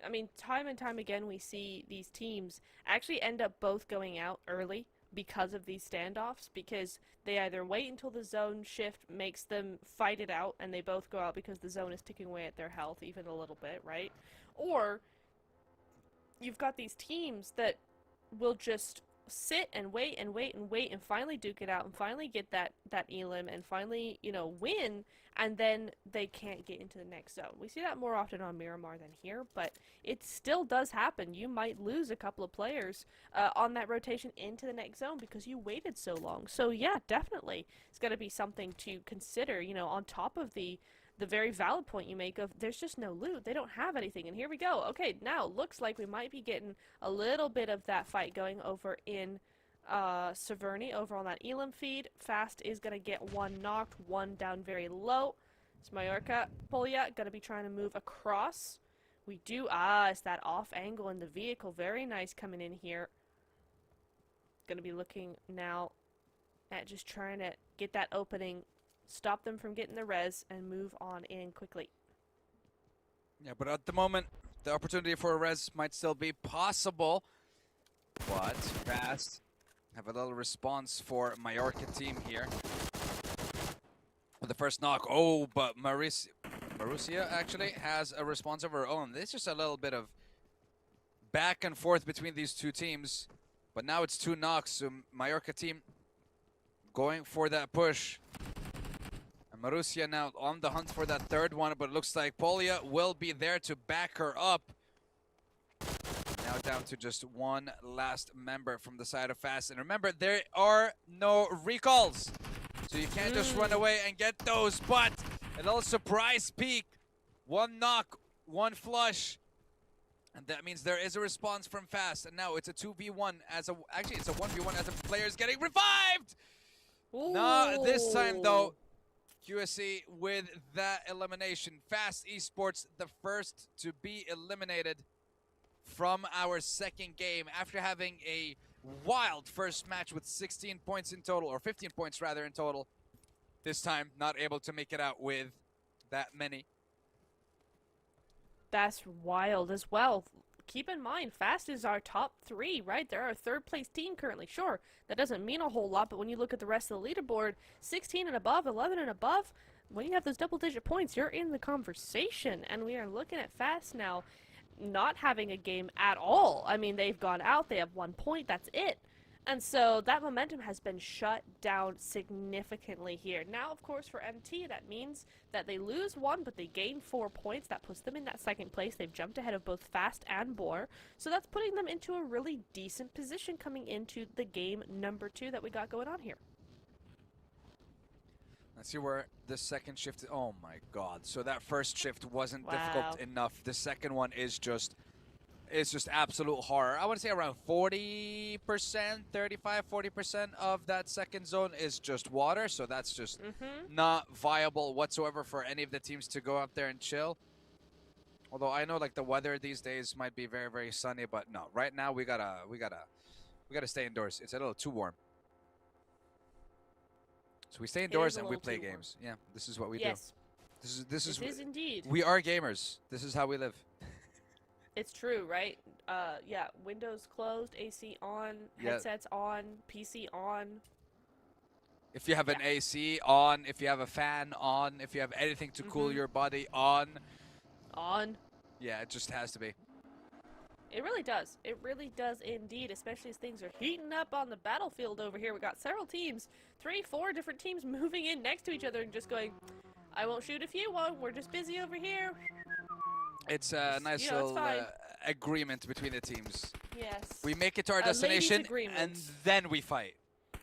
I mean, time and time again, we see these teams actually end up both going out early because of these standoffs, because they either wait until the zone shift makes them fight it out, and they both go out because the zone is ticking away at their health even a little bit, right? Or you've got these teams that will just sit and wait and wait and wait and finally duke it out and finally get that elim and finally, you know, win, and then they can't get into the next zone. We see that more often on Miramar than here, but it still does happen. You might lose a couple of players on that rotation into the next zone because you waited so long. So yeah, definitely it's going to be something to consider, you know, on top of the very valid point you make of there's just no loot. They don't have anything. And here we go. Okay, now looks like we might be getting a little bit of that fight going over in Severny, over on that Elim feed. Fast is going to get one knocked, one down very low. It's Majorka. Polya going to be trying to move across. We do, it's that off angle in the vehicle. Very nice coming in here. Going to be looking now at just trying to get that opening, stop them from getting the res, and move on in quickly. Yeah, but at the moment, the opportunity for a res might still be possible. But Fast have a little response for Majorka Team here. With the first knock, but Marussia actually has a response of her own. There's just a little bit of back and forth between these two teams. But now it's 2 knocks, so Majorka Team going for that push. Marussia now on the hunt for that third one, but it looks like Polya will be there to back her up. Now down to just one last member from the side of Fast. And remember, there are no recalls, so you can't just run away and get those. But a little surprise peek. 1 knock, 1 flush. And that means there is a response from Fast. And now it's a 2v1 actually it's a 1v1 as a player is getting revived. No, this time though, QSC with that elimination. Fast Esports, the first to be eliminated from our second game after having a wild first match with 16 points in total, or 15 points rather in total. This time, not able to make it out with that many. That's wild as well. keep in mind, Fast is our top 3, right? They're our 3rd place team currently. Sure, that doesn't mean a whole lot, but when you look at the rest of the leaderboard, 16 and above, 11 and above, when you have those double-digit points, you're in the conversation. And we are looking at Fast now not having a game at all. I mean, they've gone out, they have 1 point, that's it. And so that momentum has been shut down significantly here. Now, of course, for MT, that means that they lose 1, but they gain 4 points. That puts them in that 2nd place. They've jumped ahead of both Fast and Boar. So that's putting them into a really decent position coming into the game number 2 that we got going on here. Let's see where the second shift. Oh my God! So that first shift wasn't Wow. difficult enough. The second one is just, it's just absolute horror. I want to say around 40%, 35, 40% of that second zone is just water. So that's just not viable whatsoever for any of the teams to go up there and chill. Although I know like the weather these days might be very, very sunny, but no, right now we gotta stay indoors. It's a little too warm. So we stay indoors and we play games. Yeah, this is what we do. This is indeed. We are gamers. This is how we live. It's true, right? Yeah, Windows closed, AC on, headsets on, PC on. If you have an AC on, if you have a fan on, if you have anything to cool your body on. On. Yeah, it just has to be. It really does. It really does indeed, especially as things are heating up on the battlefield over here. We got several teams, 3, 4 different teams moving in next to each other and just going, I won't shoot if you won't. We're just busy over here. It's a nice little agreement between the teams. Yes. We make it to our destination and then we fight.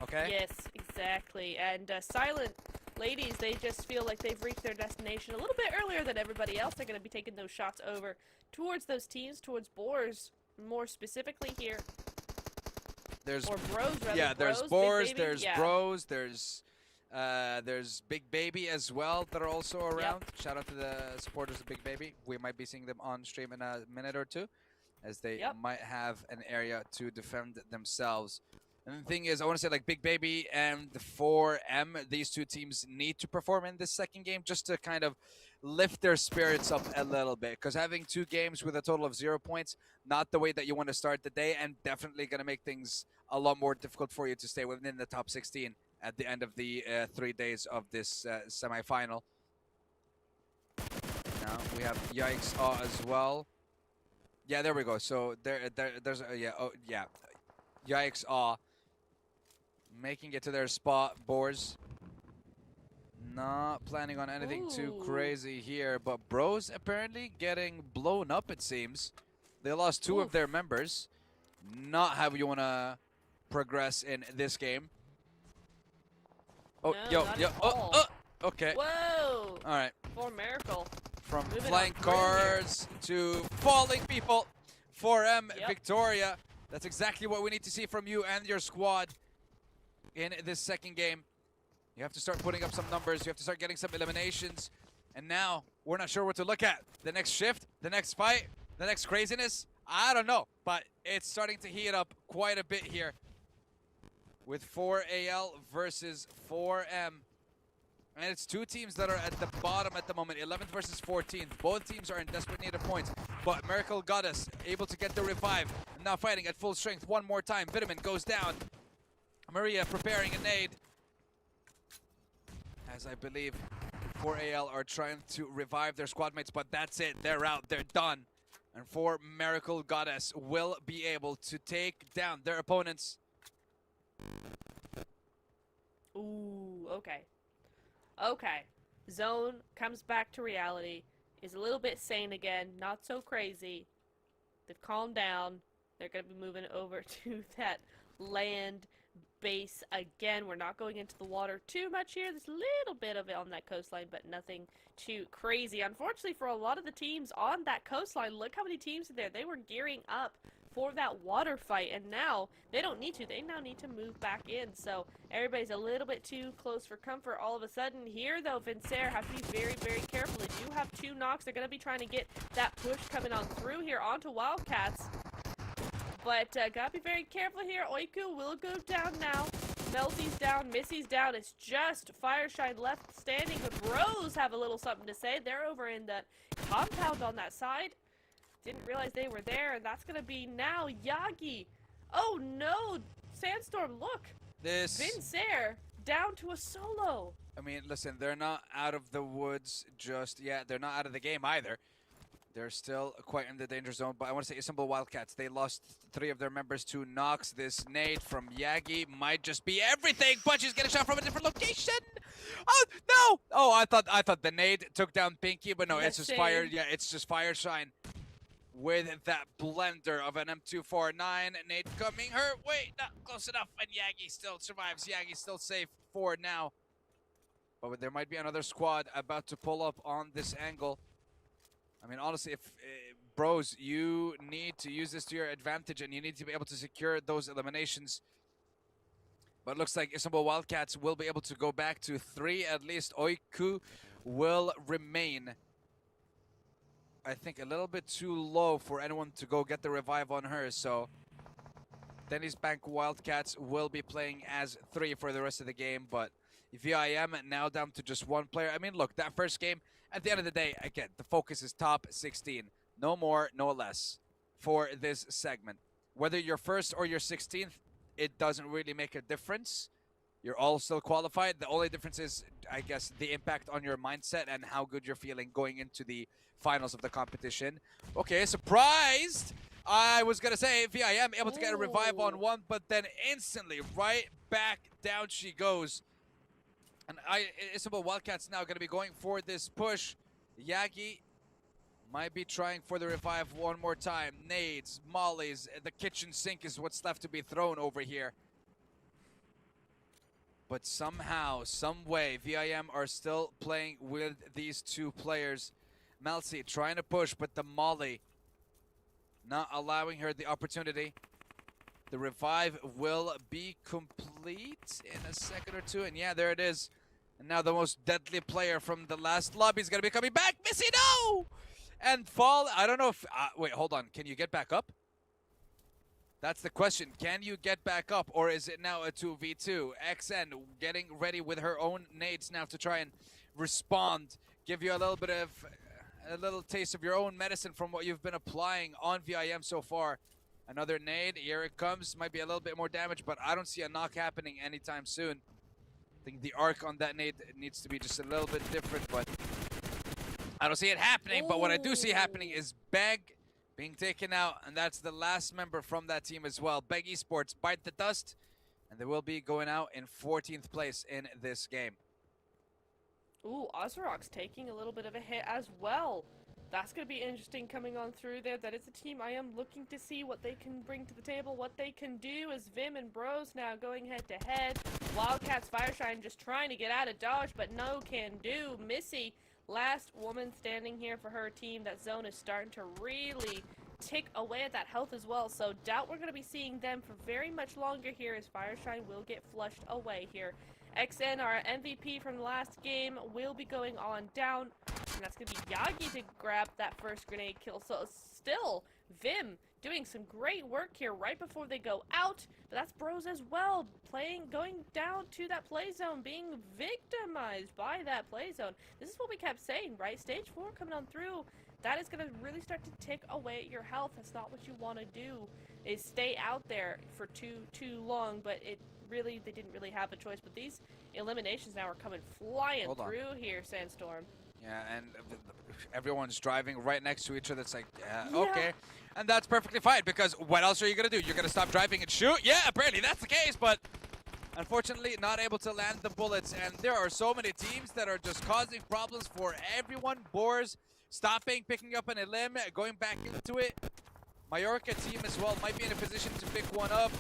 Okay? Yes, exactly. And silent ladies, they just feel like they've reached their destination a little bit earlier than everybody else. They're going to be taking those shots over towards those teams, towards Boars, more specifically here. There's or Bros, rather. Yeah, Bros, there's Boars, BigBaby, there's Bros, there's BigBaby as well that are also around. Shout out to the supporters of BigBaby. We might be seeing them on stream in a minute or two, as they might have an area to defend themselves. And the thing is, I want to say like BigBaby and the 4M, these two teams need to perform in this second game just to kind of lift their spirits up a little bit. Because having 2 games with a total of 0 points, not the way that you want to start the day, and definitely going to make things a lot more difficult for you to stay within the top 16 at the end of the 3 days of this semi-final. Now we have Yikes Awe as well. Yeah, there we go. So there's Yikes Awe making it to their spot. Boars not planning on anything too crazy here, but Bros apparently getting blown up, it seems. They lost 2 of their members. Not how you want to progress in this game. Oh, no, okay. Whoa! All right. For Miracle. From flying cars to falling people. 4M Victoria. That's exactly what we need to see from you and your squad in this second game. You have to start putting up some numbers. You have to start getting some eliminations. And now, we're not sure what to look at. The next shift, the next fight, the next craziness. I don't know, but it's starting to heat up quite a bit here. With 4AL versus 4M. And it's 2 teams that are at the bottom at the moment. 11th versus 14th. Both teams are in desperate need of points. But Miracle Goddess able to get the revive. And now fighting at full strength one more time. Vitamin goes down. Maria preparing a nade. As I believe 4AL are trying to revive their squad mates. But that's it. They're out. They're done. And 4 Miracle Goddess will be able to take down their opponents. Ooh, okay. Okay. Zone comes back to reality. Is a little bit sane again. Not so crazy. They've calmed down. They're going to be moving over to that land base again. We're not going into the water too much here. There's a little bit of it on that coastline, but nothing too crazy. Unfortunately, for a lot of the teams on that coastline, look how many teams are there. They were gearing up for that water fight, and now they don't need to. They now need to move back in, so everybody's a little bit too close for comfort all of a sudden. Here, though, Vincere have to be very, very careful. They do have 2 knocks. They're going to be trying to get that push coming on through here onto Wildcats, but gotta be very careful here. Oiku will go down now. Melzy's down, Missy's down. It's just Fireshine left standing. The Bros have a little something to say. They're over in that compound on that side. Didn't realize they were there, and that's gonna be now Yagi. Oh no, Sandstorm, look! Vincere down to a solo. I mean, listen, they're not out of the woods just yet. They're not out of the game either. They're still quite in the danger zone, but I want to say Istanbul Wildcats, they lost 3 of their members to Nox. This nade from Yagi might just be everything, but she's getting shot from a different location. Oh, no! Oh, I thought the nade took down Pinky, but no, it's just fire. Yeah, it's just fire shine with that blender of an M249. Nade coming her way, not close enough, and Yagi still survives. Yagi's still safe for now. But there might be another squad about to pull up on this angle. I mean, honestly, if Bros, you need to use this to your advantage, and you need to be able to secure those eliminations. But it looks like Istanbul Wildcats will be able to go back to 3 at least. Oiku will remain, I think, a little bit too low for anyone to go get the revive on her. So Denizbank Wildcats will be playing as 3 for the rest of the game. But VIM now down to just 1 player. I mean, look, that first game, at the end of the day, again, the focus is top 16. No more, no less for this segment. Whether you're first or you're 16th, it doesn't really make a difference. You're all still qualified. The only difference is, I guess, the impact on your mindset and how good you're feeling going into the finals of the competition. Okay, surprised! I was going to say VIM able to get a revive on 1, but then instantly right back down she goes. And Istanbul Wildcats now going to be going for this push. Yagi might be trying for the revive one more time. Nades, mollies, the kitchen sink is what's left to be thrown over here. But somehow, some way, VIM are still playing with these 2 players. Melcy trying to push, but the molly not allowing her the opportunity. The revive will be complete in a second or 2. And yeah, there it is. And now the most deadly player from the last lobby is going to be coming back. Missy, no! And fall, I don't know if... wait, hold on. Can you get back up? That's the question. Can you get back up? Or is it now a 2v2? XN getting ready with her own nades now to try and respond. Give you a little bit of... a little taste of your own medicine from what you've been applying on VIM so far. Another nade. Here it comes. Might be a little bit more damage, but I don't see a knock happening anytime soon. I think the arc on that nade needs to be just a little bit different, but I don't see it happening. But what I do see happening is Beg being taken out, and that's the last member from that team as well. Beg Esports bite the dust, and they will be going out in 14th place in this game. Ooh, Ozarox taking a little bit of a hit as well. That's going to be interesting coming on through there. That is a team I am looking to see what they can bring to the table, what they can do as Vim and Bros now going head to head. Wildcats Fireshine just trying to get out of dodge, but no can do. Missy, last woman standing here for her team. That zone is starting to really tick away at that health as well. So doubt we're going to be seeing them for very much longer here as Fireshine will get flushed away here. XN, our MVP from the last game, will be going on down. And that's going to be Yagi to grab that first grenade kill. So still, Vim doing some great work here right before they go out. But that's Bros as well, going down to that play zone, being victimized by that play zone. This is what we kept saying, right? Stage 4 coming on through. That is going to really start to tick away at your health. That's not what you want to do, is stay out there for too long. But they didn't really have a choice. But these eliminations now are coming flying through here, Sandstorm. Yeah, and everyone's driving right next to each other. It's like, okay. And that's perfectly fine, because what else are you going to do? You're going to stop driving and shoot? Yeah, apparently that's the case, but unfortunately not able to land the bullets. And there are so many teams that are just causing problems for everyone. Boars stopping, picking up an elim, going back into it. Majorka Team as well might be in a position to pick one up.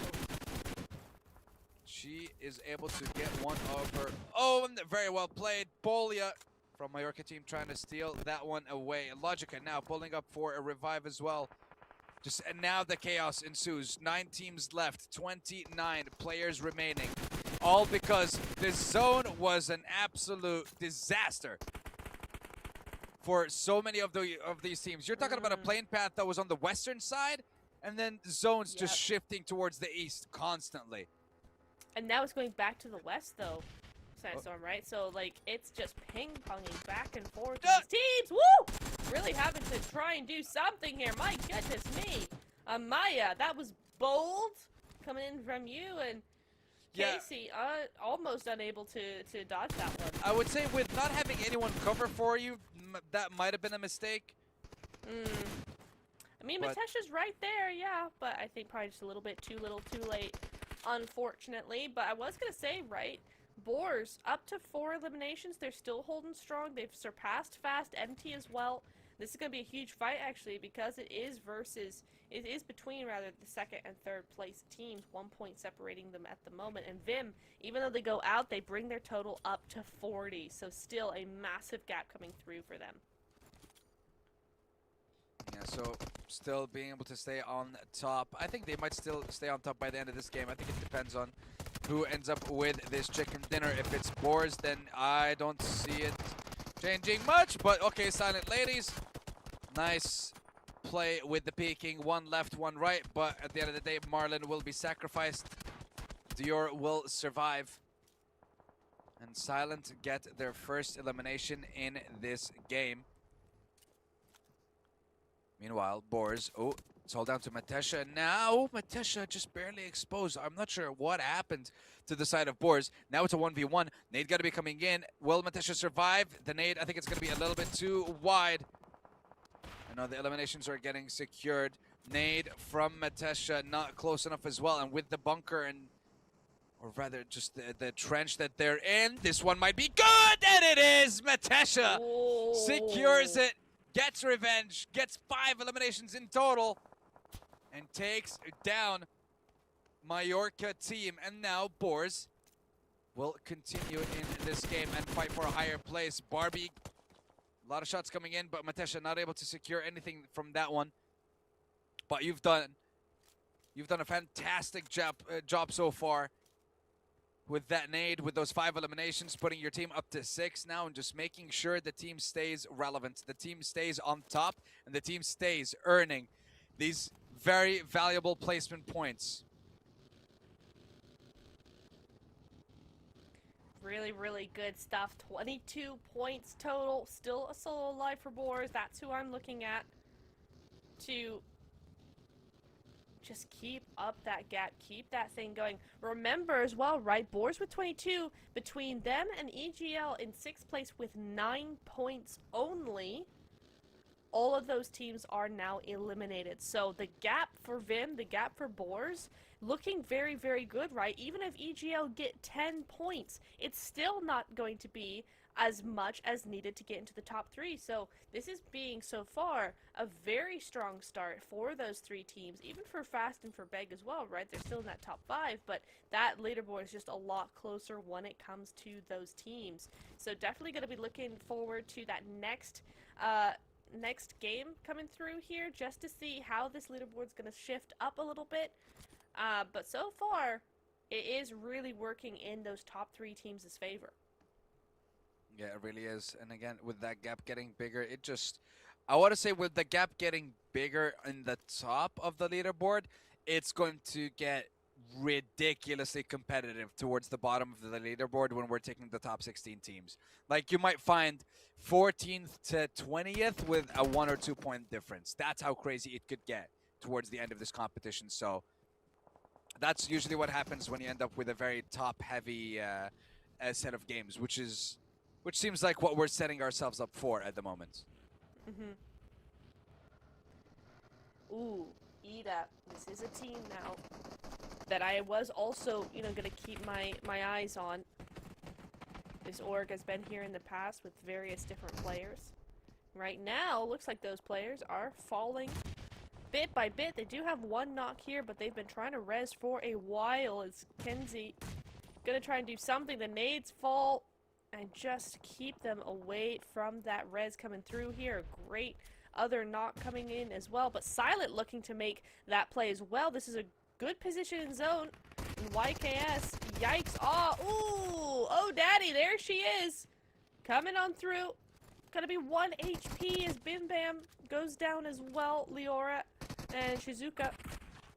She is able to get one of her own. Very well played. Polia from Majorka Team trying to steal that one away. Logica now pulling up for a revive as well. And now the chaos ensues. 9 teams left, 29 players remaining. All because this zone was an absolute disaster for so many of these teams. You're talking about a plane path that was on the western side, and then zones just shifting towards the east constantly. And now it's going back to the west, though, Sandstorm, right? So, like, it's just ping-ponging back and forth. These teams, woo! really having to try and do something here. My goodness me. Maya, that was bold coming in from you, and Casey, almost unable to dodge that one. I would say with not having anyone cover for you, that might have been a mistake. I mean, Matesha's right there, yeah, but I think probably just a little bit too little too late, unfortunately. But I was going to say, right, Boars, up to 4 eliminations. They're still holding strong. They've surpassed Fast MT as well. This is going to be a huge fight, actually, because it is between, rather, the second and third place teams. 1 point separating them at the moment. And Vim, even though they go out, they bring their total up to 40. So still a massive gap coming through for them. Yeah, so still being able to stay on top. I think they might still stay on top by the end of this game. I think it depends on who ends up with this chicken dinner. If it's Boars, then I don't see it changing much. But okay, Silent Ladies. Nice play with the peeking. One left, one right. But at the end of the day, Marlon will be sacrificed. Dior will survive. And Silent get their first elimination in this game. Meanwhile, Boars, it's all down to Matesha. Now, Matesha just barely exposed. I'm not sure what happened to the side of Boars. Now it's a 1v1. Nade got to be coming in. Will Matesha survive? The nade, I think it's going to be a little bit too wide. I know the eliminations are getting secured. Nade from Matesha, not close enough as well. And with the bunker or rather just the trench that they're in, this one might be good! And it is! Matesha secures it. Gets revenge, gets 5 eliminations in total, and takes down Majorka Team. And now Boars will continue in this game and fight for a higher place. Barbie, a lot of shots coming in, but Matesha not able to secure anything from that one. But you've done a fantastic job so far. With that nade, with those 5 eliminations, putting your team up to 6 now and just making sure the team stays relevant, the team stays on top, and the team stays earning these very valuable placement points. Really, really good stuff. 22 points total. Still a solo life for Boars. That's who I'm looking at to just keep up that gap, keep that thing going. Remember as well, right, Boars with 22, between them and EGL in 6th place with 9 points only, all of those teams are now eliminated. So the gap for Vim, the gap for Boars, looking very, very good, right? Even if EGL get 10 points, it's still not going to be as much as needed to get into the top 3. So this is being so far a very strong start for those 3 teams, even for Fast and for Beg as well, right? They're still in that top 5, but that leaderboard is just a lot closer when it comes to those teams. So definitely going to be looking forward to that next game coming through here, just to see how this leaderboard's going to shift up a little bit. But so far, it is really working in those top 3 teams' favor. Yeah, it really is. And again, with that gap getting bigger, I want to say with the gap getting bigger in the top of the leaderboard, it's going to get ridiculously competitive towards the bottom of the leaderboard when we're taking the top 16 teams. Like, you might find 14th to 20th with a 1 or 2 point difference. That's how crazy it could get towards the end of this competition. So that's usually what happens when you end up with a very top-heavy set of games, which seems like what we're setting ourselves up for at the moment. Ooh, IDA. This is a team now that I was also, going to keep my eyes on. This org has been here in the past with various different players. Right now, looks like those players are falling bit by bit. They do have 1 knock here, but they've been trying to res for a while. As Kenzie going to try and do something. The nades fall and just keep them away from that res coming through here. A great other knock coming in as well, but Silent looking to make that play as well. This is a good position in zone. And YKS, Yikes Awe. Ooh, oh daddy, there she is. Coming on through. Gonna be 1 HP as Bim Bam goes down as well. Leora and Shizuka,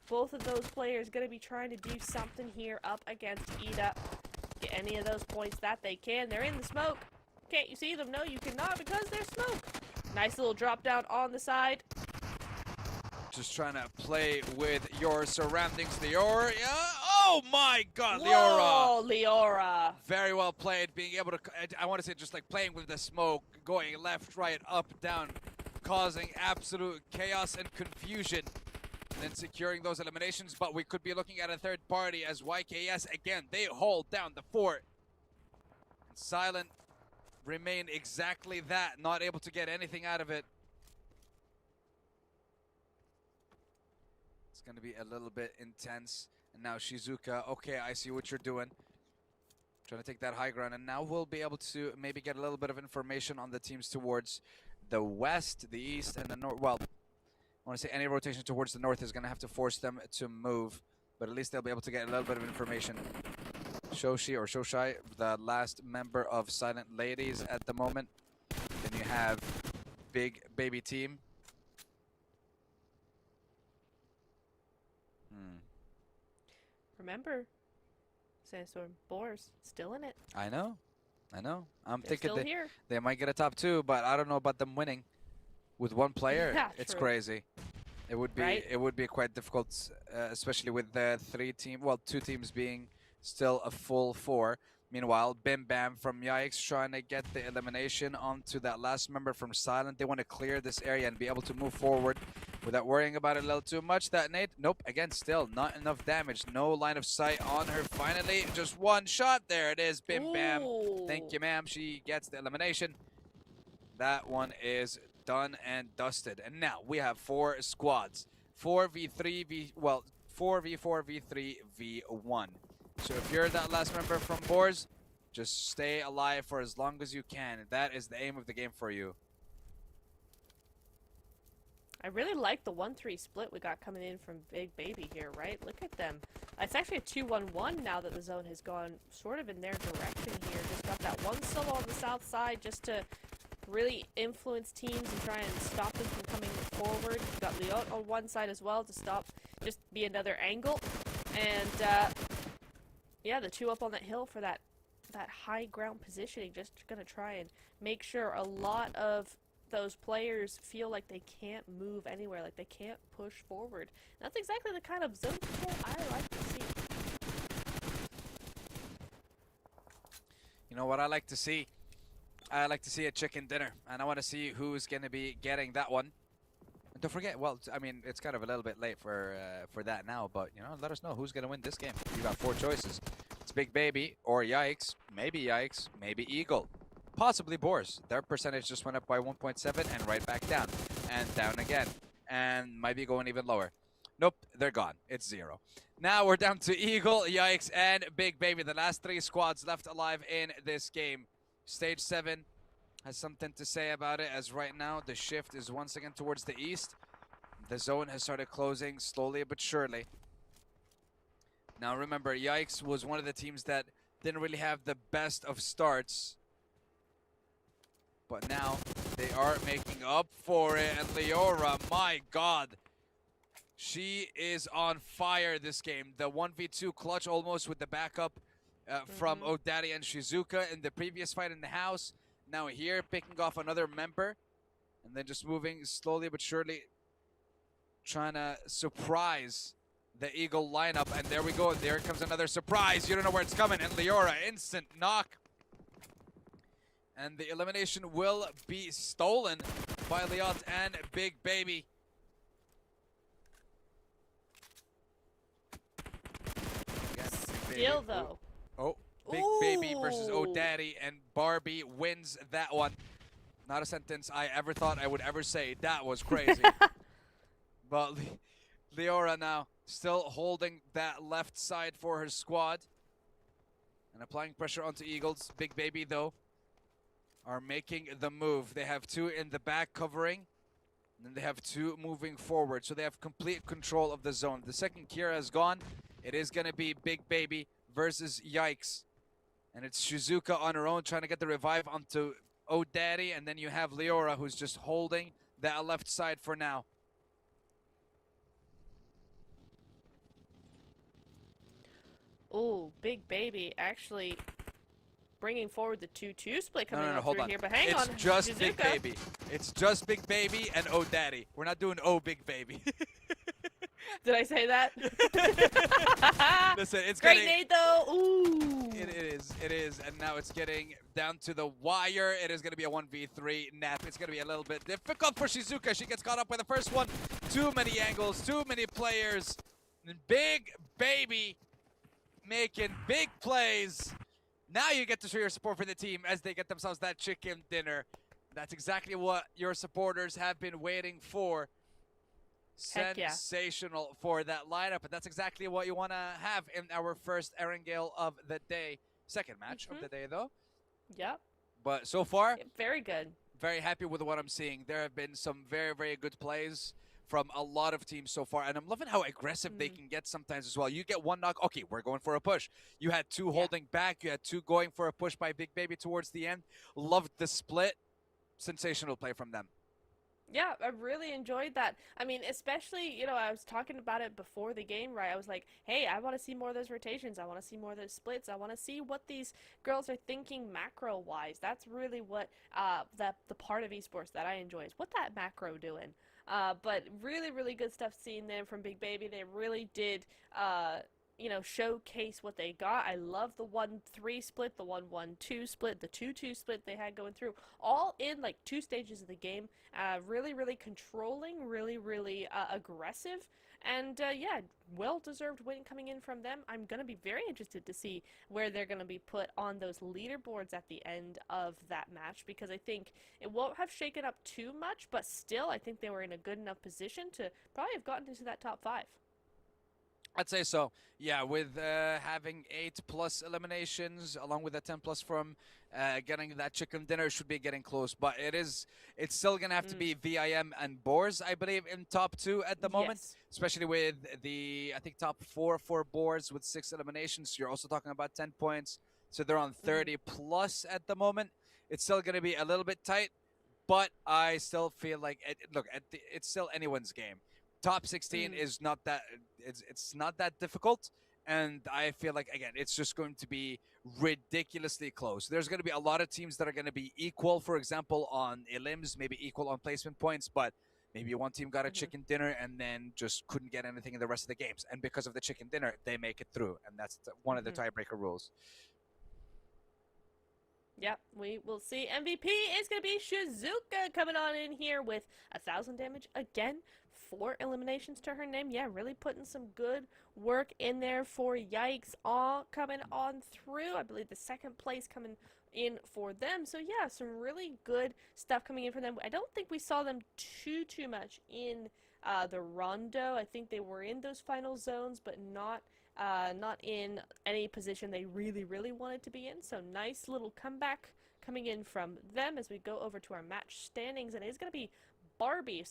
both of those players gonna be trying to do something here up against IDA. Get any of those points that they can. They're in the smoke. Can't you see them? No, you cannot, because there's smoke. Nice little drop down on the side. Just trying to play with your surroundings, Leora. Yeah. Oh my God, Leora. Whoa, Leora. Very well played, being able to, I want to say just like playing with the smoke, going left, right, up, down, causing absolute chaos and confusion. And then securing those eliminations, but we could be looking at a third party as YKS, again, they hold down the fort. And Silent remain exactly that, not able to get anything out of it. It's going to be a little bit intense. And now Shizuka, okay, I see what you're doing. Trying to take that high ground, and now we'll be able to maybe get a little bit of information on the teams towards the west, the east, and the north. Well, I want to say any rotation towards the north is going to have to force them to move, but at least they'll be able to get a little bit of information. Shoshi or Shoshai, the last member of Silent Ladies at the moment. Then you have BigBaby Team. Remember, Sandstorm, Boars, still in it. I know. I'm They're thinking still here. they might get a top 2, but I don't know about them winning with one player. Yeah, it's true. crazy. It would be Right? it would be quite difficult, especially with the 2 teams being still a full 4. Meanwhile, Bim Bam from Yikes trying to get the elimination onto that last member from Silent. They want to clear this area and be able to move forward without worrying about it a little too much. That nade, nope, again, still not enough damage. No line of sight on her. Finally, just one shot. There it is, Bim Bam. Ooh. Thank you, ma'am. She gets the elimination. That one is done and dusted. And now we have 4 squads. 4v3, 4v4, v3, v1. So if you're that last member from Boars, just stay alive for as long as you can. That is the aim of the game for you. I really like the 1-3 split we got coming in from BigBaby here, right? Look at them. It's actually a 2-1-1 now that the zone has gone sort of in their direction here. Just got that one solo on the south side just to really influence teams and try and stop them from coming forward. We've got Leon on one side as well to stop, just be another angle. And yeah, the 2 up on that hill for that high ground positioning, just gonna try and make sure a lot of those players feel like they can't move anywhere, like they can't push forward. And that's exactly the kind of zone control I like to see. You know what I like to see? I like to see a chicken dinner, and I want to see who's going to be getting that one. And don't forget, well, I mean, it's kind of a little bit late for that now, but, you know, let us know who's going to win this game. You got 4 choices. It's BigBaby or Yikes, maybe Eagle. Possibly Boars. Their percentage just went up by 1.7 and right back down. And down again. And might be going even lower. Nope, they're gone. It's 0. Now we're down to Eagle, Yikes, and BigBaby. The last 3 squads left alive in this game. Stage 7 has something to say about it, as right now the shift is once again towards the east. The zone has started closing slowly but surely. Now remember, Yikes was one of the teams that didn't really have the best of starts. But now they are making up for it, and Leora, my God. She is on fire this game. The 1v2 clutch almost with the backup from Odaddy and Shizuka in the previous fight in the house. Now here, picking off another member. And then just moving slowly but surely, trying to surprise the Eagle lineup. And there we go. There comes another surprise. You don't know where it's coming. And Leora, instant knock. And the elimination will be stolen by Liot and BigBaby. Still though. Oh, BigBaby versus Odaddy, and Barbie wins that one. Not a sentence I ever thought I would ever say. That was crazy. But Leora now still holding that left side for her squad. And applying pressure onto Eagles. BigBaby though are making the move. They have 2 in the back covering. And then they have 2 moving forward. So they have complete control of the zone. The second Kira is gone. It is going to be BigBaby versus Yikes. And it's Shizuka on her own trying to get the revive onto Odaddy. And then you have Leora who's just holding that left side for now. Oh, BigBaby actually bringing forward the 2-2 split coming No, up hold through on. here. But hang It's on, just Shizuka. BigBaby. It's just BigBaby and Oh Daddy. We're not doing Oh BigBaby. Did I say that? Listen, it's Great getting... nade though. Ooh. It is, and now it's getting down to the wire. It is going to be a 1v3 nap. It's going to be a little bit difficult for Shizuka. She gets caught up with the first one. Too many angles, too many players. And BigBaby making big plays. Now you get to show your support for the team as they get themselves that chicken dinner. That's exactly what your supporters have been waiting for. Heck yeah. Sensational for that lineup, and that's exactly what you want to have in our first Erangel of the day. Second match of the day, though. Yep. But so far, very good. Very happy with what I'm seeing. There have been some very, very good plays from a lot of teams so far, and I'm loving how aggressive they can get sometimes as well. You get one knock, okay, we're going for a push. You had two holding back. You had two going for a push by BigBaby towards the end. Loved the split. Sensational play from them. Yeah, I really enjoyed that. I mean, especially, you know, I was talking about it before the game, right? I was like, hey, I want to see more of those rotations. I want to see more of those splits. I want to see what these girls are thinking macro-wise. That's really what the part of esports that I enjoy is what that macro doing. But really, really good stuff seeing them from BigBaby. They really did, you know, showcase what they got. I love the 1-3 split, the 1-1-2 split, the 2-2 split they had going through, all in like 2 stages of the game. Really, really controlling, really, really aggressive, and yeah, well-deserved win coming in from them. I'm going to be very interested to see where they're going to be put on those leaderboards at the end of that match, because I think it won't have shaken up too much, but still, I think they were in a good enough position to probably have gotten into that top 5. I'd say so. Yeah, with having 8+ eliminations, along with the 10+ from getting that chicken dinner, should be getting close. But it's still gonna have to be VIM and Boars, I believe, in top 2 at the moment. Yes. Especially with the, I think, top 4 for Boars with 6 eliminations. You're also talking about 10 points, so they're on 30+ at the moment. It's still gonna be a little bit tight, but I still feel like it's still anyone's game. Top 16 is not that it's not that difficult, and I feel like, again, it's just going to be ridiculously close. There's going to be a lot of teams that are going to be equal, for example, on elims, maybe equal on placement points, but maybe one team got a chicken dinner and then just couldn't get anything in the rest of the games, and because of the chicken dinner, they make it through, and that's one of the tiebreaker rules. Yep, we will see. MVP is going to be Shizuka coming on in here with 1,000 damage again. 4 eliminations to her name. Yeah, really putting some good work in there for Yikes Awe coming on through. I believe the 2nd place coming in for them. So yeah, some really good stuff coming in for them. I don't think we saw them too much in the Rondo. I think they were in those final zones, but not in any position they really wanted to be in. So nice little comeback coming in from them as we go over to our match standings, and it's going to be Barbie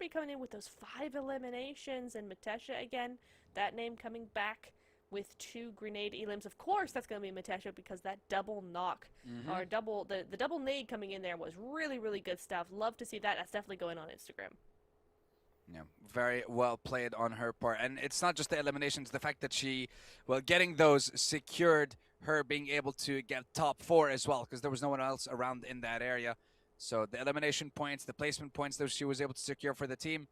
coming in with those 5 eliminations, and Matesha again, that name coming back with 2 grenade elims. Of course that's going to be Matesha, because that double knock or the double nade coming in there was really good stuff. Love to see that. That's definitely going on Instagram. Yeah, very well played on her part. And it's not just the eliminations, the fact that getting those secured her being able to get top 4 as well, because there was no one else around in that area. So the elimination points, the placement points that she was able to secure for the team,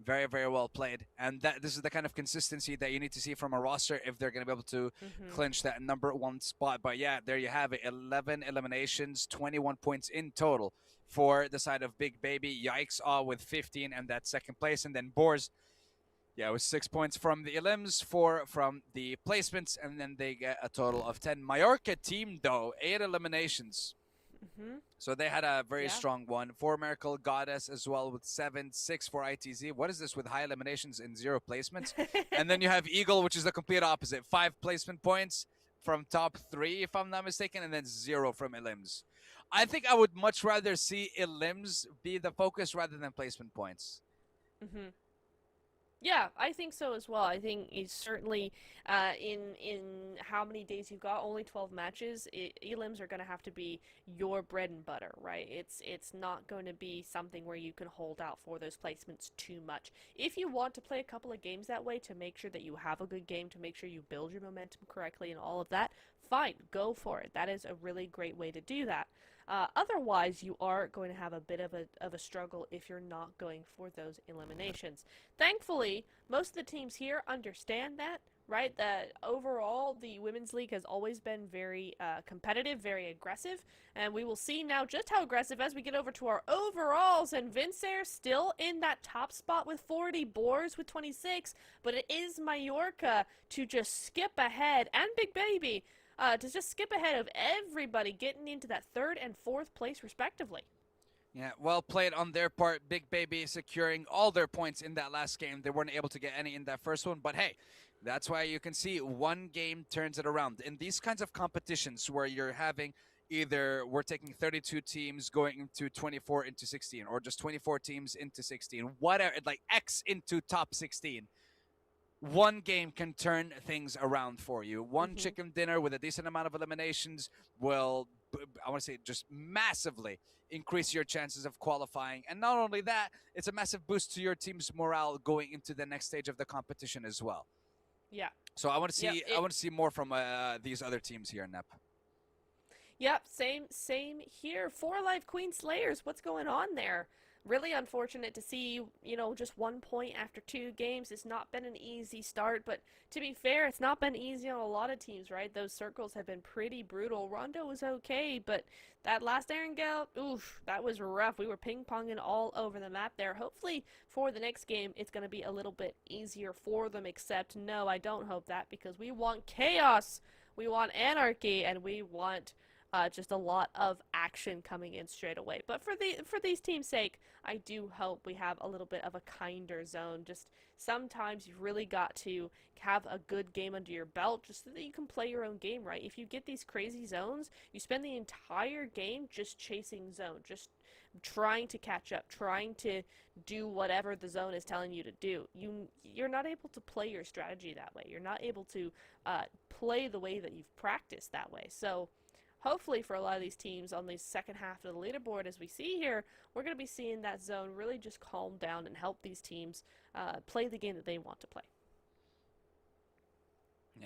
very well played. And this is the kind of consistency that you need to see from a roster if they're going to be able to clinch that #1 spot. But yeah, there you have it, 11 eliminations, 21 points in total for the side of BigBaby. Yikes Awe with 15 and that 2nd place. And then Boars, yeah, with 6 points from the elims, 4 from the placements, and then they get a total of 10. Majorka Team, though, 8 eliminations. So they had a very strong one. 4 Miracle Goddess as well with 7, 6 for ITZ. What is this with high eliminations and 0 placements? And then you have Eagle, which is the complete opposite. 5 placement points from top 3, if I'm not mistaken, and then 0 from elims. I think I would much rather see elims be the focus rather than placement points. Yeah, I think so as well. I think it's certainly in how many days you've got, only 12 matches, elims are going to have to be your bread and butter, right? It's not going to be something where you can hold out for those placements too much. If you want to play a couple of games that way to make sure that you have a good game, to make sure you build your momentum correctly and all of that, fine, go for it. That is a really great way to do that. Otherwise, you are going to have a bit of a struggle if you're not going for those eliminations. Thankfully, most of the teams here understand that, right? That overall, the Women's League has always been very competitive, very aggressive, and we will see now just how aggressive as we get over to our overalls. And Vincere still in that top spot with 40, Boars with 26, but it is Majorka to just skip ahead, and BigBaby to just skip ahead of everybody, getting into that 3rd and 4th place respectively. Yeah, well played on their part. BigBaby securing all their points in that last game. They weren't able to get any in that first one, but hey, that's why you can see one game turns it around. In these kinds of competitions where you're having either we're taking 32 teams going into 24 into 16, or just 24 teams into 16, whatever, like X into top 16. One game can turn things around for you. One chicken dinner with a decent amount of eliminations will, I want to say, just massively increase your chances of qualifying. And not only that, it's a massive boost to your team's morale going into the next stage of the competition as well. Yeah. So I want to see, I want to see more from these other teams here, Nep. Yep, same here. 4 Live Queen Slayers, what's going on there? Really unfortunate to see, you know, just 1 point after 2 games. It's not been an easy start, but to be fair, it's not been easy on a lot of teams, right? Those circles have been pretty brutal. Rondo was okay, but that last Erangel, oof, that was rough. We were ping-ponging all over the map there. Hopefully, for the next game, it's going to be a little bit easier for them, except, no, I don't hope that, because we want chaos, we want anarchy, and we want just a lot of action coming in straight away. But for these teams' sake, I do hope we have a little bit of a kinder zone. Just sometimes you've really got to have a good game under your belt just so that you can play your own game, right? If you get these crazy zones, you spend the entire game just chasing zone, just trying to catch up, trying to do whatever the zone is telling you to do. You're not able to play your strategy that way. You're not able to play the way that you've practiced that way. So hopefully for a lot of these teams on the second half of the leaderboard, as we see here, we're going to be seeing that zone really just calm down and help these teams play the game that they want to play.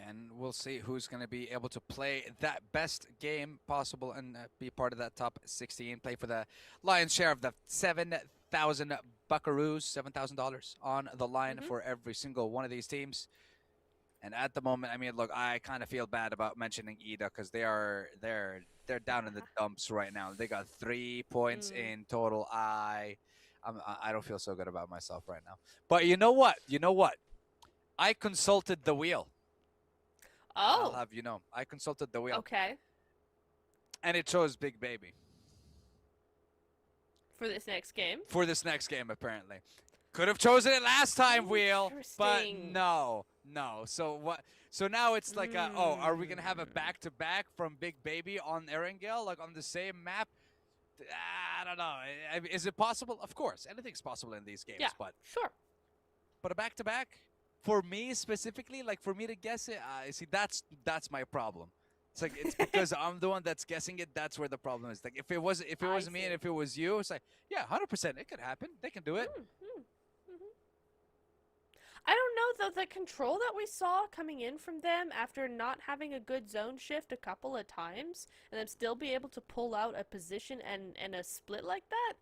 And we'll see who's going to be able to play that best game possible and be part of that top 16, play for the lion's share of the 7,000 buckaroos, $7,000 on the line for every single one of these teams. And at the moment, I mean, look, I kind of feel bad about mentioning IDA because they're down in the dumps right now. They got 3 points in total. I don't feel so good about myself right now. But you know what? I consulted the wheel. Oh. I'll have you know, I consulted the wheel. Okay. And it chose BigBaby. For this next game? For this next game, apparently. Could have chosen it last time, Wheel, but no. So what? So now it's like, oh, are we gonna have a back-to-back from BigBaby on Erangel, like on the same map? I don't know. Is it possible? Of course, anything's possible in these games. Yeah, but sure. But a back-to-back, for me specifically, like for me to guess it, see, that's my problem. It's like it's because I'm the one that's guessing it. That's where the problem is. Like if it was me and if it was you, it's like, yeah, 100%, it could happen. They can do it. I don't know, though, the control that we saw coming in from them after not having a good zone shift a couple of times, and them still be able to pull out a position and a split like that,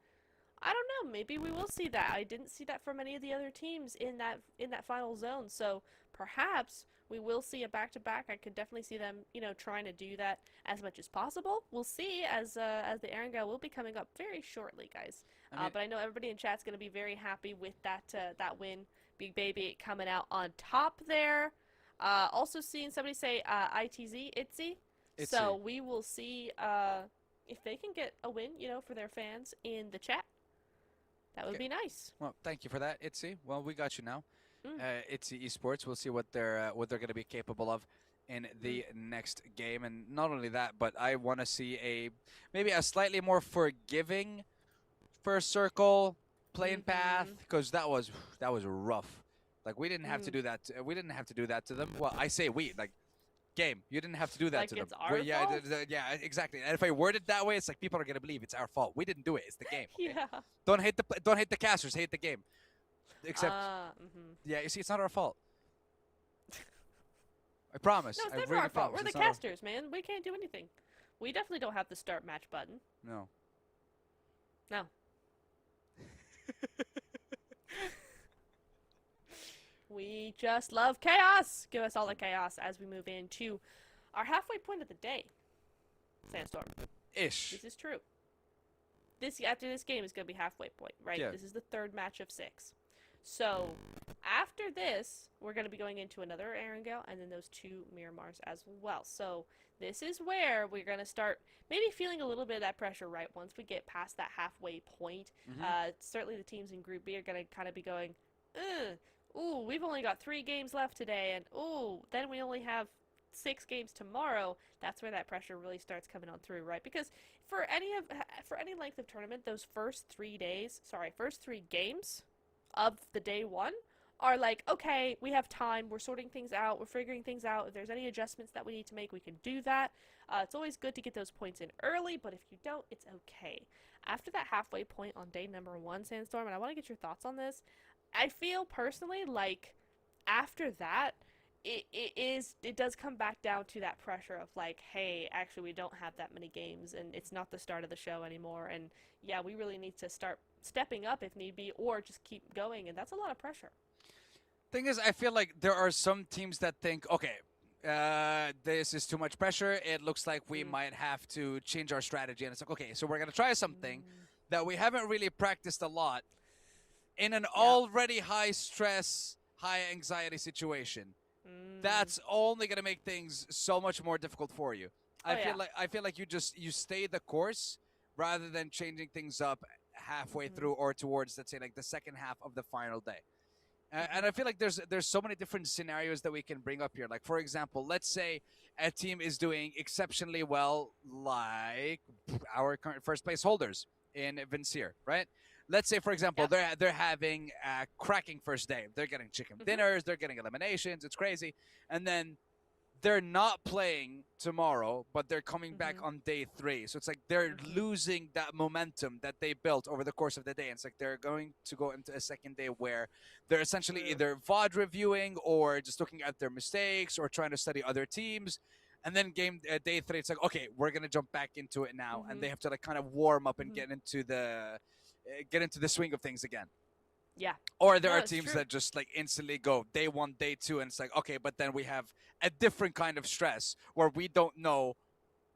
I don't know, maybe we will see that. I didn't see that from any of the other teams in that final zone, so perhaps we will see a back-to-back. I could definitely see them, you know, trying to do that as much as possible. We'll see as the Erangel will be coming up very shortly, guys. But I know everybody in chat's going to be very happy with that win. BigBaby coming out on top there. Also seeing somebody say ITZ, ITZ. So we will see if they can get a win, you know, for their fans in the chat. That would be nice. Well, thank you for that, ITZ. Well, we got you now. ITZ Esports. We'll see what they're going to be capable of in the next game, and not only that, but I want to see maybe a slightly more forgiving first circle playing path, because that was rough. Like we didn't have to do that. We didn't have to do that to them. Well, I say we, like game. You didn't have to do that to them. Our fault? Yeah, exactly. And if I word it that way, it's like people are gonna believe it's our fault. We didn't do it. It's the game. Okay? Yeah. Don't hate the casters. Hate the game. Except, yeah, you see, it's not our fault. I promise. No, it's I never really our fault. promise. We're It's the not our- casters, man. We can't do anything. We definitely don't have the start match button. No. No. We just love chaos. Give us all the chaos as we move into our halfway point of the day. Sandstorm. Ish. This is true. After this game is going to be halfway point, right? Yeah. This is the third match of 6. So after this, we're going to be going into another Erangel and then those 2 Miramars as well. So this is where we're going to start maybe feeling a little bit of that pressure, right? Once we get past that halfway point, certainly the teams in Group B are going to kind of be going, ooh, we've only got 3 games left today, and ooh, then we only have 6 games tomorrow. That's where that pressure really starts coming on through, right? Because for any length of tournament, those first 3 games of the day 1 are like, okay, we have time, we're sorting things out, we're figuring things out. If there's any adjustments that we need to make, we can do that. It's always good to get those points in early, but if you don't, it's okay. After that halfway point on day number 1, Sandstorm, and I want to get your thoughts on this, I feel personally like after that, it does come back down to that pressure of like, hey, actually we don't have that many games and it's not the start of the show anymore, and yeah, we really need to start stepping up if need be, or just keep going, and that's a lot of pressure. Thing is, I feel like there are some teams that think, okay, this is too much pressure. It looks like we might have to change our strategy, and it's like, okay, so we're gonna try something that we haven't really practiced a lot in an already high stress, high anxiety situation. That's only gonna make things so much more difficult for you. I feel like you stay the course rather than changing things up halfway through or towards, let's say, like the second half of the final day. And I feel like there's so many different scenarios that we can bring up here. Like, for example, let's say a team is doing exceptionally well, like our current first place holders in Vincere, right? Let's say, for example, they're having a cracking first day. They're getting chicken dinners, they're getting eliminations, it's crazy. And then they're not playing tomorrow, but they're coming back on day 3. So it's like they're losing that momentum that they built over the course of the day. And it's like they're going to go into a second day where they're essentially either VOD reviewing or just looking at their mistakes or trying to study other teams. And then day 3, it's like, okay, we're going to jump back into it now. And they have to like kind of warm up and get into the swing of things again. Yeah. Or there are teams that just like instantly go day 1, day 2, and it's like, okay, but then we have a different kind of stress where we don't know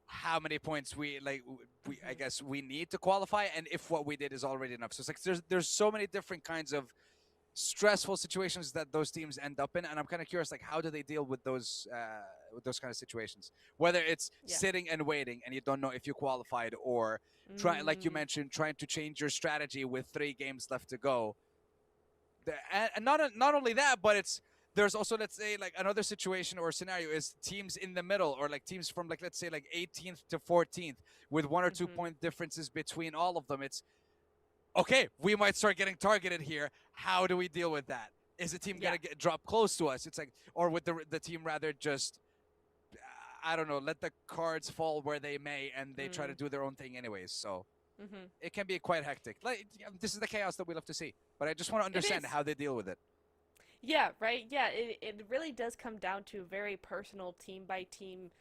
how many points I guess we need to qualify, and if what we did is already enough. So it's like there's so many different kinds of stressful situations that those teams end up in, and I'm kind of curious, like, how do they deal with those kind of situations? Whether it's sitting and waiting and you don't know if you qualified, or like you mentioned, trying to change your strategy with 3 games left to go. And not only that, but there's also, let's say, like another situation or scenario is teams in the middle, or like teams from like, let's say, like 18th to 14th with 1 or 2 point differences between all of them. It's okay, we might start getting targeted here. How do we deal with that? Is the team gonna drop close to us? It's like, or would the team rather just, I don't know, let the cards fall where they may, and they try to do their own thing anyways. So it can be quite hectic. Like, this is the chaos that we love to see, but I just want to understand how they deal with it. Yeah, right. Yeah, it really does come down to a very personal team by team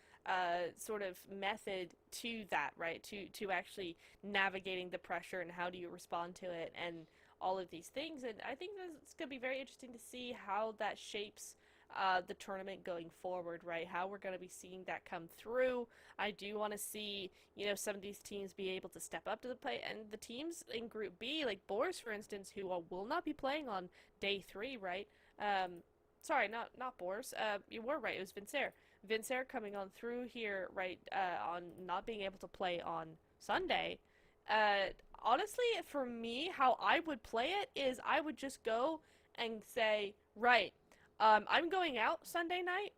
sort of method to that, right? To actually navigating the pressure and how do you respond to it and all of these things. And I think it's going to be very interesting to see how that shapes the tournament going forward, right? How we're going to be seeing that come through. I do want to see, some of these teams be able to step up to the plate, and the teams in Group B, like Boars, for instance, who will not be playing on day 3, right? Sorry, not Boars. You were right. It was Vincere. Vincere coming on through here, right? On not being able to play on Sunday. Honestly, for me, how I would play it is I would just go and say, right, I'm going out Sunday night.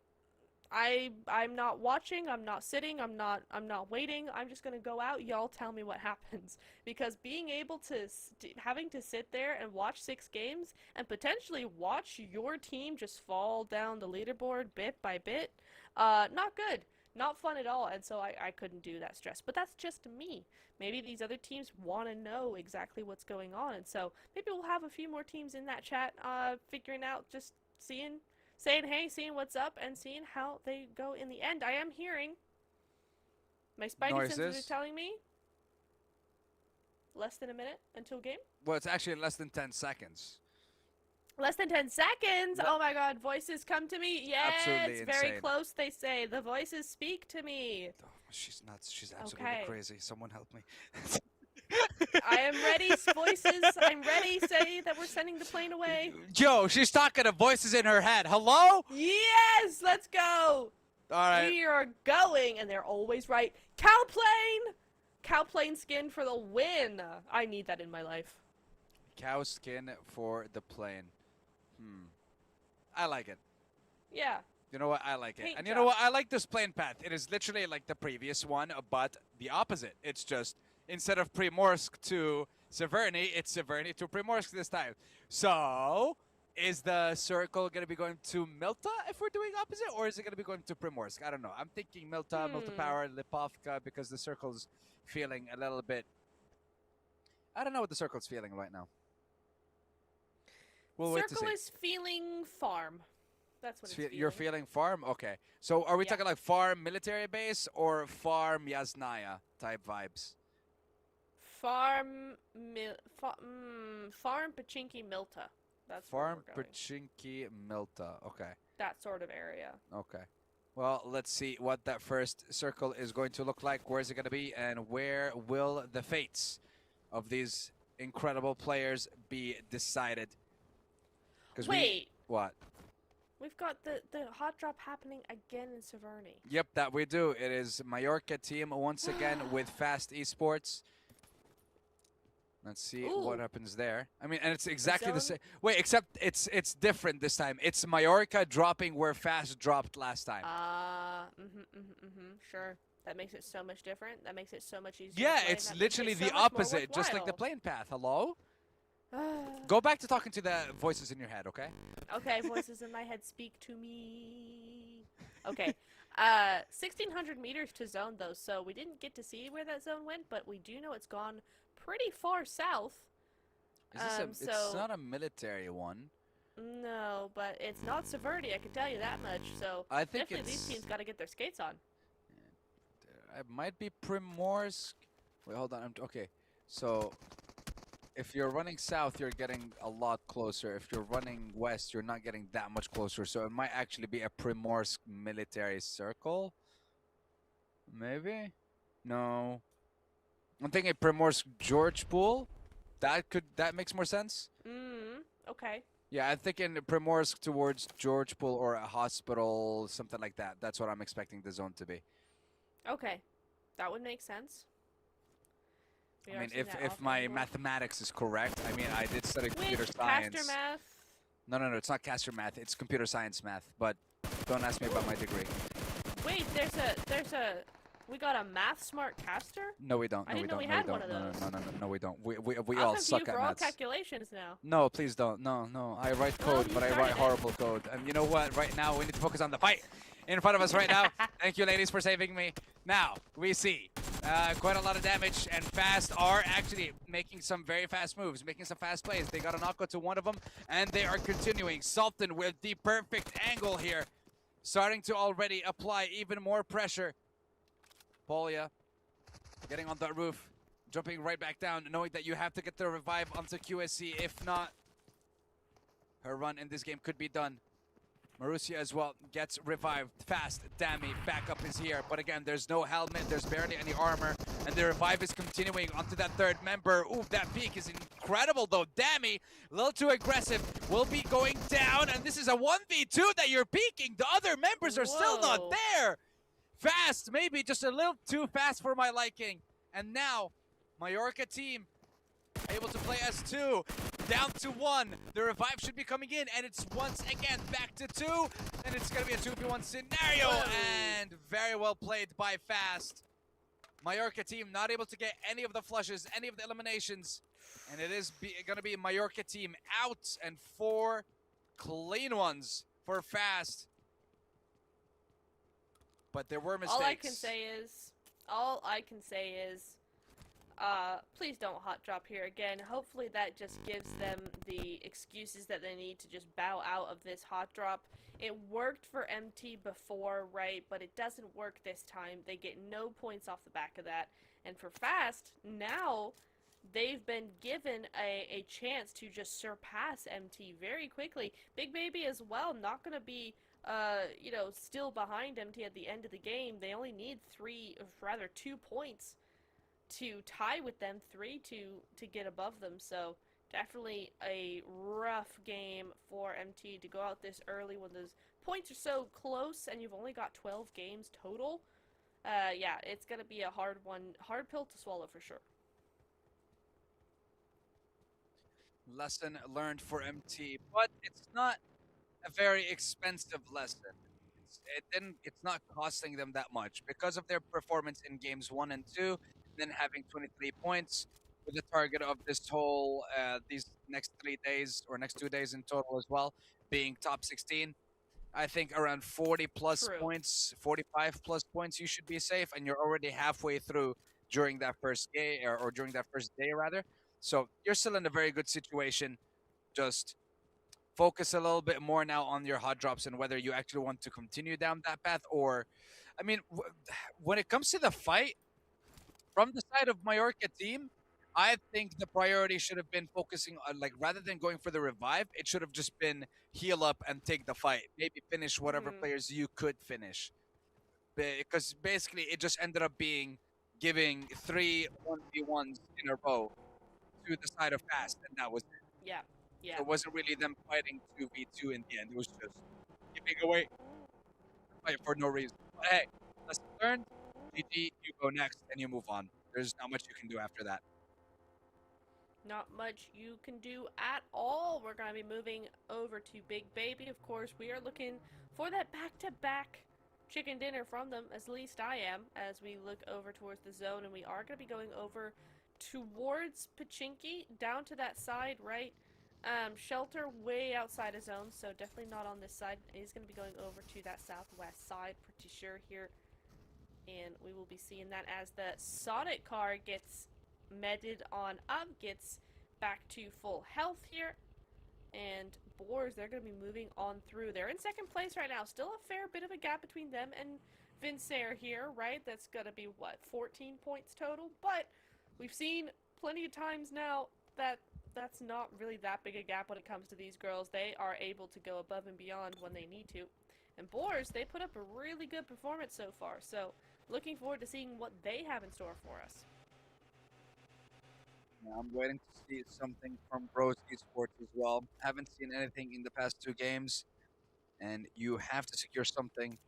I'm not watching, I'm not sitting, I'm not waiting. I'm just gonna go out. Y'all tell me what happens, because being able to having to sit there and watch 6 games and potentially watch your team just fall down the leaderboard bit by bit, not good, not fun at all. And so I couldn't do that stress. But that's just me. Maybe these other teams want to know exactly what's going on, and so maybe we'll have a few more teams in that chat figuring out, just seeing saying hey, seeing what's up, and seeing how they go in the end. I am hearing my spidey sensors are telling me less than a minute until game. Well, it's actually less than 10 seconds. Less than 10 seconds. Oh my God, voices come to me. Yeah, Absolutely it's very insane. close, they say. The voices speak to me. Oh, she's nuts. She's absolutely crazy. Someone help me. I am ready, voices. I'm ready. Say that we're sending the plane away. Yo, she's talking to voices in her head. Hello? Yes, let's go. All right. We are going, and they're always right. Cowplane! Cowplane skin for the win. I need that in my life. Cow skin for the plane. I like it. Yeah. You know what? I like it. Paint And you know what? I like this plane path. It is literally like the previous one, but the opposite. It's just, instead of Primorsk to Severny, it's Severny to Primorsk this time. So, is the circle going to be going to Milta if we're doing opposite, or is it going to be going to Primorsk? I don't know. I'm thinking Milta, Milta Power, Lipovka, because the circle's feeling a little bit... I don't know what the circle's feeling right now. We'll wait to see. Circle is feeling farm. That's what it's feeling. You're feeling farm? Okay. So are we talking like farm military base or farm Yasnaya type vibes? Farm Pachinki Milta. That's Farm where we're going. Pachinki Milta. Okay. That sort of area. Okay. Well, let's see what that first circle is going to look like. Where is it going to be? And where will the fates of these incredible players be decided? Wait. What? We've got the hot drop happening again in Severny. Yep, that we do. It is Majorka Team once again with Fast Esports. Let's see what happens there. I mean, and it's exactly the same. Wait, except it's different this time. It's Majorka dropping where Fast dropped last time. Sure. That makes it so much different. That makes it so much easier. Yeah, it's literally the opposite, just like the plane path. Hello? Go back to talking to the voices in your head, okay? Okay, voices in my head speak to me. Okay. 1,600 meters to zone, though, so we didn't get to see where that zone went, but we do know it's gone pretty far south. Is this it's not a military one. No, but it's not Severny, I can tell you that much. So I think definitely these teams got to get their skates on. It might be Primorsk. Wait, hold on. Okay, so... if you're running south, you're getting a lot closer. If you're running west, you're not getting that much closer. So it might actually be a Primorsk military circle. Maybe? No. I'm thinking Primorsk George Pool. That makes more sense. Okay. Yeah, I'm thinking Primorsk towards George Pool or a hospital, something like that. That's what I'm expecting the zone to be. Okay. That would make sense. I mean, if my mathematics is correct, I mean, I did study computer science. Caster math? No, it's not caster math. It's computer science math. But don't ask me about my degree. Wait, we got a math smart caster? No, we don't. I didn't know we had one of those. No, we don't. We all suck at all maths. Calculations now. No, please don't. No. I write code, but I write horrible code. And you know what? Right now, we need to focus on the fight in front of us right now. Thank you, ladies, for saving me. Now, we see quite a lot of damage, and Fast are actually making some very fast moves, making some fast plays. They got a knockout to one of them, and they are continuing. Sultan with the perfect angle here, starting to already apply even more pressure. Polya getting on that roof, jumping right back down, knowing that you have to get the revive onto QSC. If not, her run in this game could be done. Marussia as well gets revived. Fast, Dammy, backup is here. But again, there's no helmet, there's barely any armor. And the revive is continuing onto that third member. Ooh, that peak is incredible though. Dammy, a little too aggressive, will be going down. And this is a 1v2 that you're peaking. The other members are still not there. Fast, maybe just a little too fast for my liking. And now, Majorka Team able to play as two, down to one. The revive should be coming in, and it's once again back to two, and it's going to be a 2v1 scenario, and very well played by Fast. Majorka Team not able to get any of the flushes, any of the eliminations, and it is going to be Majorka Team out, and 4 clean ones for Fast. But there were mistakes. All I can say is, Please don't hot drop here again. Hopefully that just gives them the excuses that they need to just bow out of this hot drop. It worked for MT before, right? But it doesn't work this time. They get no points off the back of that. And for Fast, now they've been given a chance to just surpass MT very quickly. BigBaby as well, not going to be, you know, still behind MT at the end of the game. They only need 2 points to tie with them, 3 to get above them. So definitely a rough game for MT to go out this early when those points are so close and you've only got 12 games total. Yeah, it's going to be a hard pill to swallow for sure. Lesson learned for MT, but it's not a very expensive lesson. It's not costing them that much because of their performance in games 1 and 2, then having 23 points with the target of this whole these next 3 days or next 2 days in total as well, being top 16. I think around 40 plus True. points, 45 plus points, you should be safe, and you're already halfway through during that first game or during that first day rather. So you're still in a very good situation. Just focus a little bit more now on your hot drops and whether you actually want to continue down that path or, I mean, when it comes to the fight from the side of Majorka team, I think the priority should have been focusing on, like, rather than going for the revive, it should have just been heal up and take the fight. Maybe finish whatever players you could finish. Because basically it just ended up being giving 3 1v1s in a row to the side of Fast, and that was it. Yeah, yeah. So it wasn't really them fighting 2v2 in the end. It was just giving away the fight for no reason. But hey, lesson learned. GG, you go next and you move on. There's not much you can do after that. Not much you can do at all. We're going to be moving over to BigBaby. Of course, we are looking for that back-to-back chicken dinner from them, at least I am, as we look over towards the zone. And we are going to be going over towards Pachinki, down to that side, right? Shelter way outside of zone, so definitely not on this side. He's going to be going over to that southwest side, pretty sure here. And we will be seeing that as the Sonic car gets medded on up, gets back to full health here. And Boars, they're going to be moving on through. They're in second place right now. Still a fair bit of a gap between them and Vincere here, right? That's going to be, what, 14 points total? But we've seen plenty of times now that that's not really that big a gap when it comes to these girls. They are able to go above and beyond when they need to. And Boars, they put up a really good performance so far. So looking forward to seeing what they have in store for us. Yeah, I'm waiting to see something from Bros Esports as well. Haven't seen anything in the past 2 games, and you have to secure something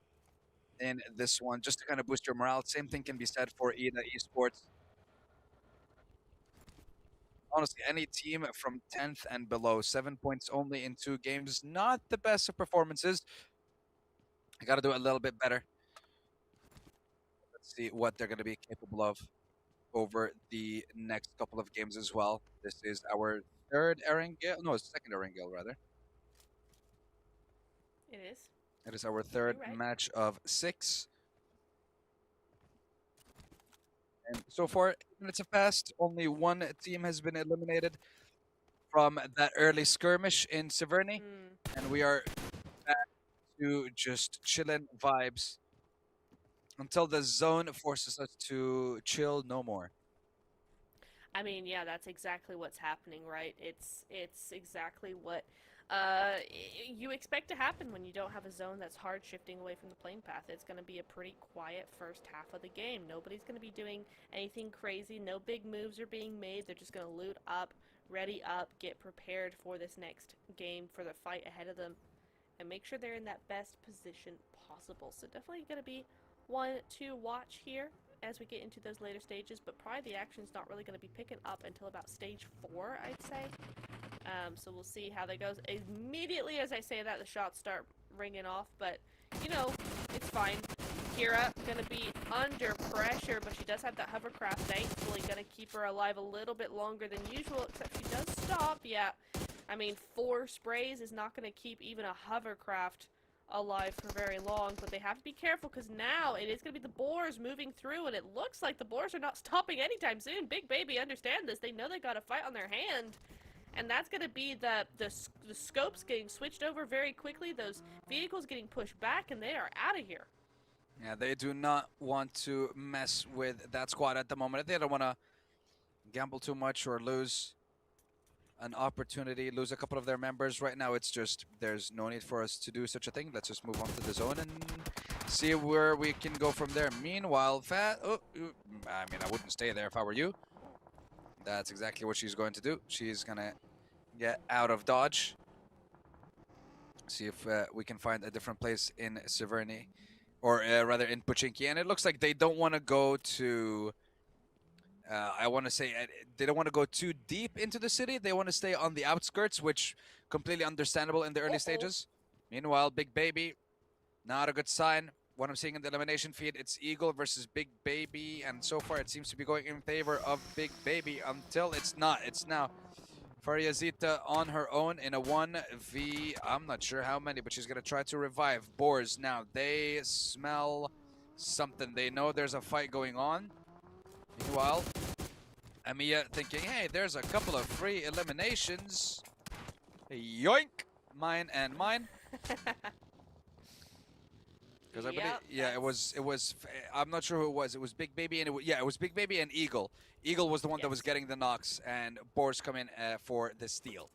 in this one just to kind of boost your morale. Same thing can be said for IDA Esports. Honestly, any team from 10th and below, 7 points only in 2 games, not the best of performances. I got to do a little bit better. Let's see what they're going to be capable of over the next couple of games as well. This is our third Erangel, no, second Erangel rather. It is. It is our third You're right. match of 6. And so far, 8 minutes have passed. Only one team has been eliminated from that early skirmish in Severny. And we are back to just chillin' vibes until the zone forces us to chill no more. I mean, yeah, that's exactly what's happening, right? It's exactly what you expect to happen when you don't have a zone that's hard shifting away from the plane path. It's going to be a pretty quiet first half of the game. Nobody's going to be doing anything crazy. No big moves are being made. They're just going to loot up, ready up, get prepared for this next game, for the fight ahead of them, and make sure they're in that best position possible. So definitely going to be one to watch here as we get into those later stages, but probably the action's not really going to be picking up until about stage 4, I'd say. So we'll see how that goes. Immediately as I say that, the shots start ringing off, but, you know, it's fine. Kira gonna be under pressure, but she does have that hovercraft, thankfully, gonna keep her alive a little bit longer than usual, except she does stop. Yeah, I mean, 4 sprays is not gonna keep even a hovercraft alive for very long, but they have to be careful because now it is going to be the Boars moving through, and it looks like the Boars are not stopping anytime soon. BigBaby understand this. They know they got a fight on their hand, and that's going to be the scopes getting switched over very quickly, those vehicles getting pushed back, and they are out of here. Yeah, they do not want to mess with that squad at the moment. They don't want to gamble too much or lose an opportunity, lose a couple of their members. Right now, it's just there's no need for us to do such a thing. Let's just move on to the zone and see where we can go from there. Meanwhile, I mean, I wouldn't stay there if I were you. That's exactly what she's going to do. She's going to get out of dodge. See if we can find a different place in Severny, or rather in Pochinki. And it looks like they don't want to go to... I want to say they don't want to go too deep into the city. They want to stay on the outskirts, which completely understandable in the early stages. Meanwhile, BigBaby, not a good sign. What I'm seeing in the elimination feed, it's Eagle versus BigBaby, and so far it seems to be going in favor of BigBaby until it's not. It's now Faryazita on her own in a 1v, I'm not sure how many, but she's going to try to revive Boars. Now, they smell something. They know there's a fight going on. Meanwhile, Amiya thinking, hey, there's a couple of free eliminations. Yoink! Mine and mine. Because I believe, yeah, it was. I'm not sure who it was. It was BigBaby, and it was BigBaby and Eagle. Eagle was the one that was getting the knocks, and Boars come in for the steal.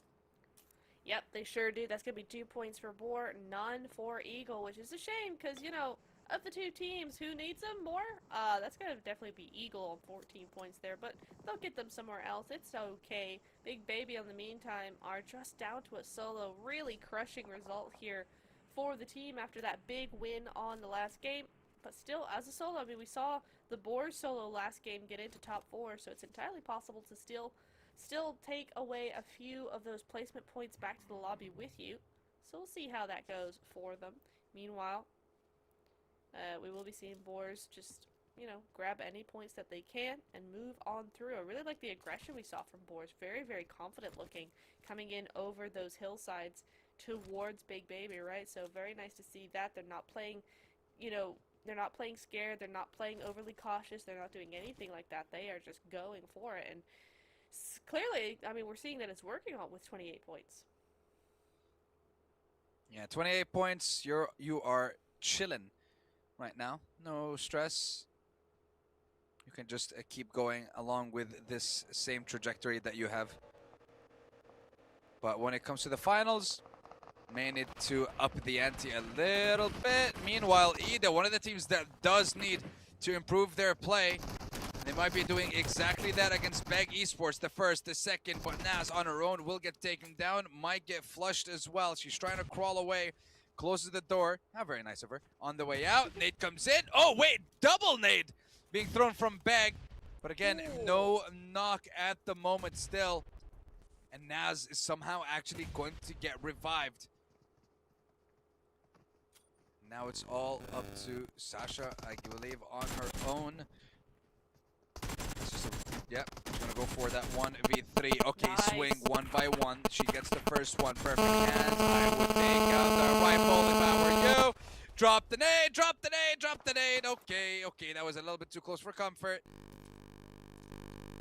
Yep, they sure do. That's gonna be 2 points for Boar, none for Eagle, which is a shame because you know, of the two teams, who needs them more? That's gonna definitely be Eagle on 14 points there, but they'll get them somewhere else. It's okay. BigBaby, in the meantime, are just down to a solo. Really crushing result here for the team after that big win on the last game. But still, as a solo, I mean, we saw the Boars solo last game get into top 4, so it's entirely possible to still take away a few of those placement points back to the lobby with you. So we'll see how that goes for them. Meanwhile, we will be seeing Boars just, you know, grab any points that they can and move on through. I really like the aggression we saw from Boars. Very, very confident looking, coming in over those hillsides towards BigBaby, right? So very nice to see that. They're not playing, you know, they're not playing scared. They're not playing overly cautious. They're not doing anything like that. They are just going for it. And clearly, I mean, we're seeing that it's working on with 28 points. Yeah, 28 points. You are chilling right now. No stress. You can just keep going along with this same trajectory that you have. But when it comes to the finals, may need to up the ante a little bit. Meanwhile, IDA, one of the teams that does need to improve their play. They might be doing exactly that against Beg Esports, the first, the second, but Naz on her own will get taken down, might get flushed as well. She's trying to crawl away, closes the door. How very nice of her. On the way out, nade comes in. Oh, wait, double nade being thrown from Beg. But again, no knock at the moment still. And Naz is somehow actually going to get revived. Now it's all up to Sasha, I believe, on her own. Yep, she's gonna go for that 1v3. Okay, nice. Swing 1 by 1. She gets the first one. Perfect hands. I would take out the rifle if I were you. Drop the nade, drop the nade, drop the nade. Okay, that was a little bit too close for comfort.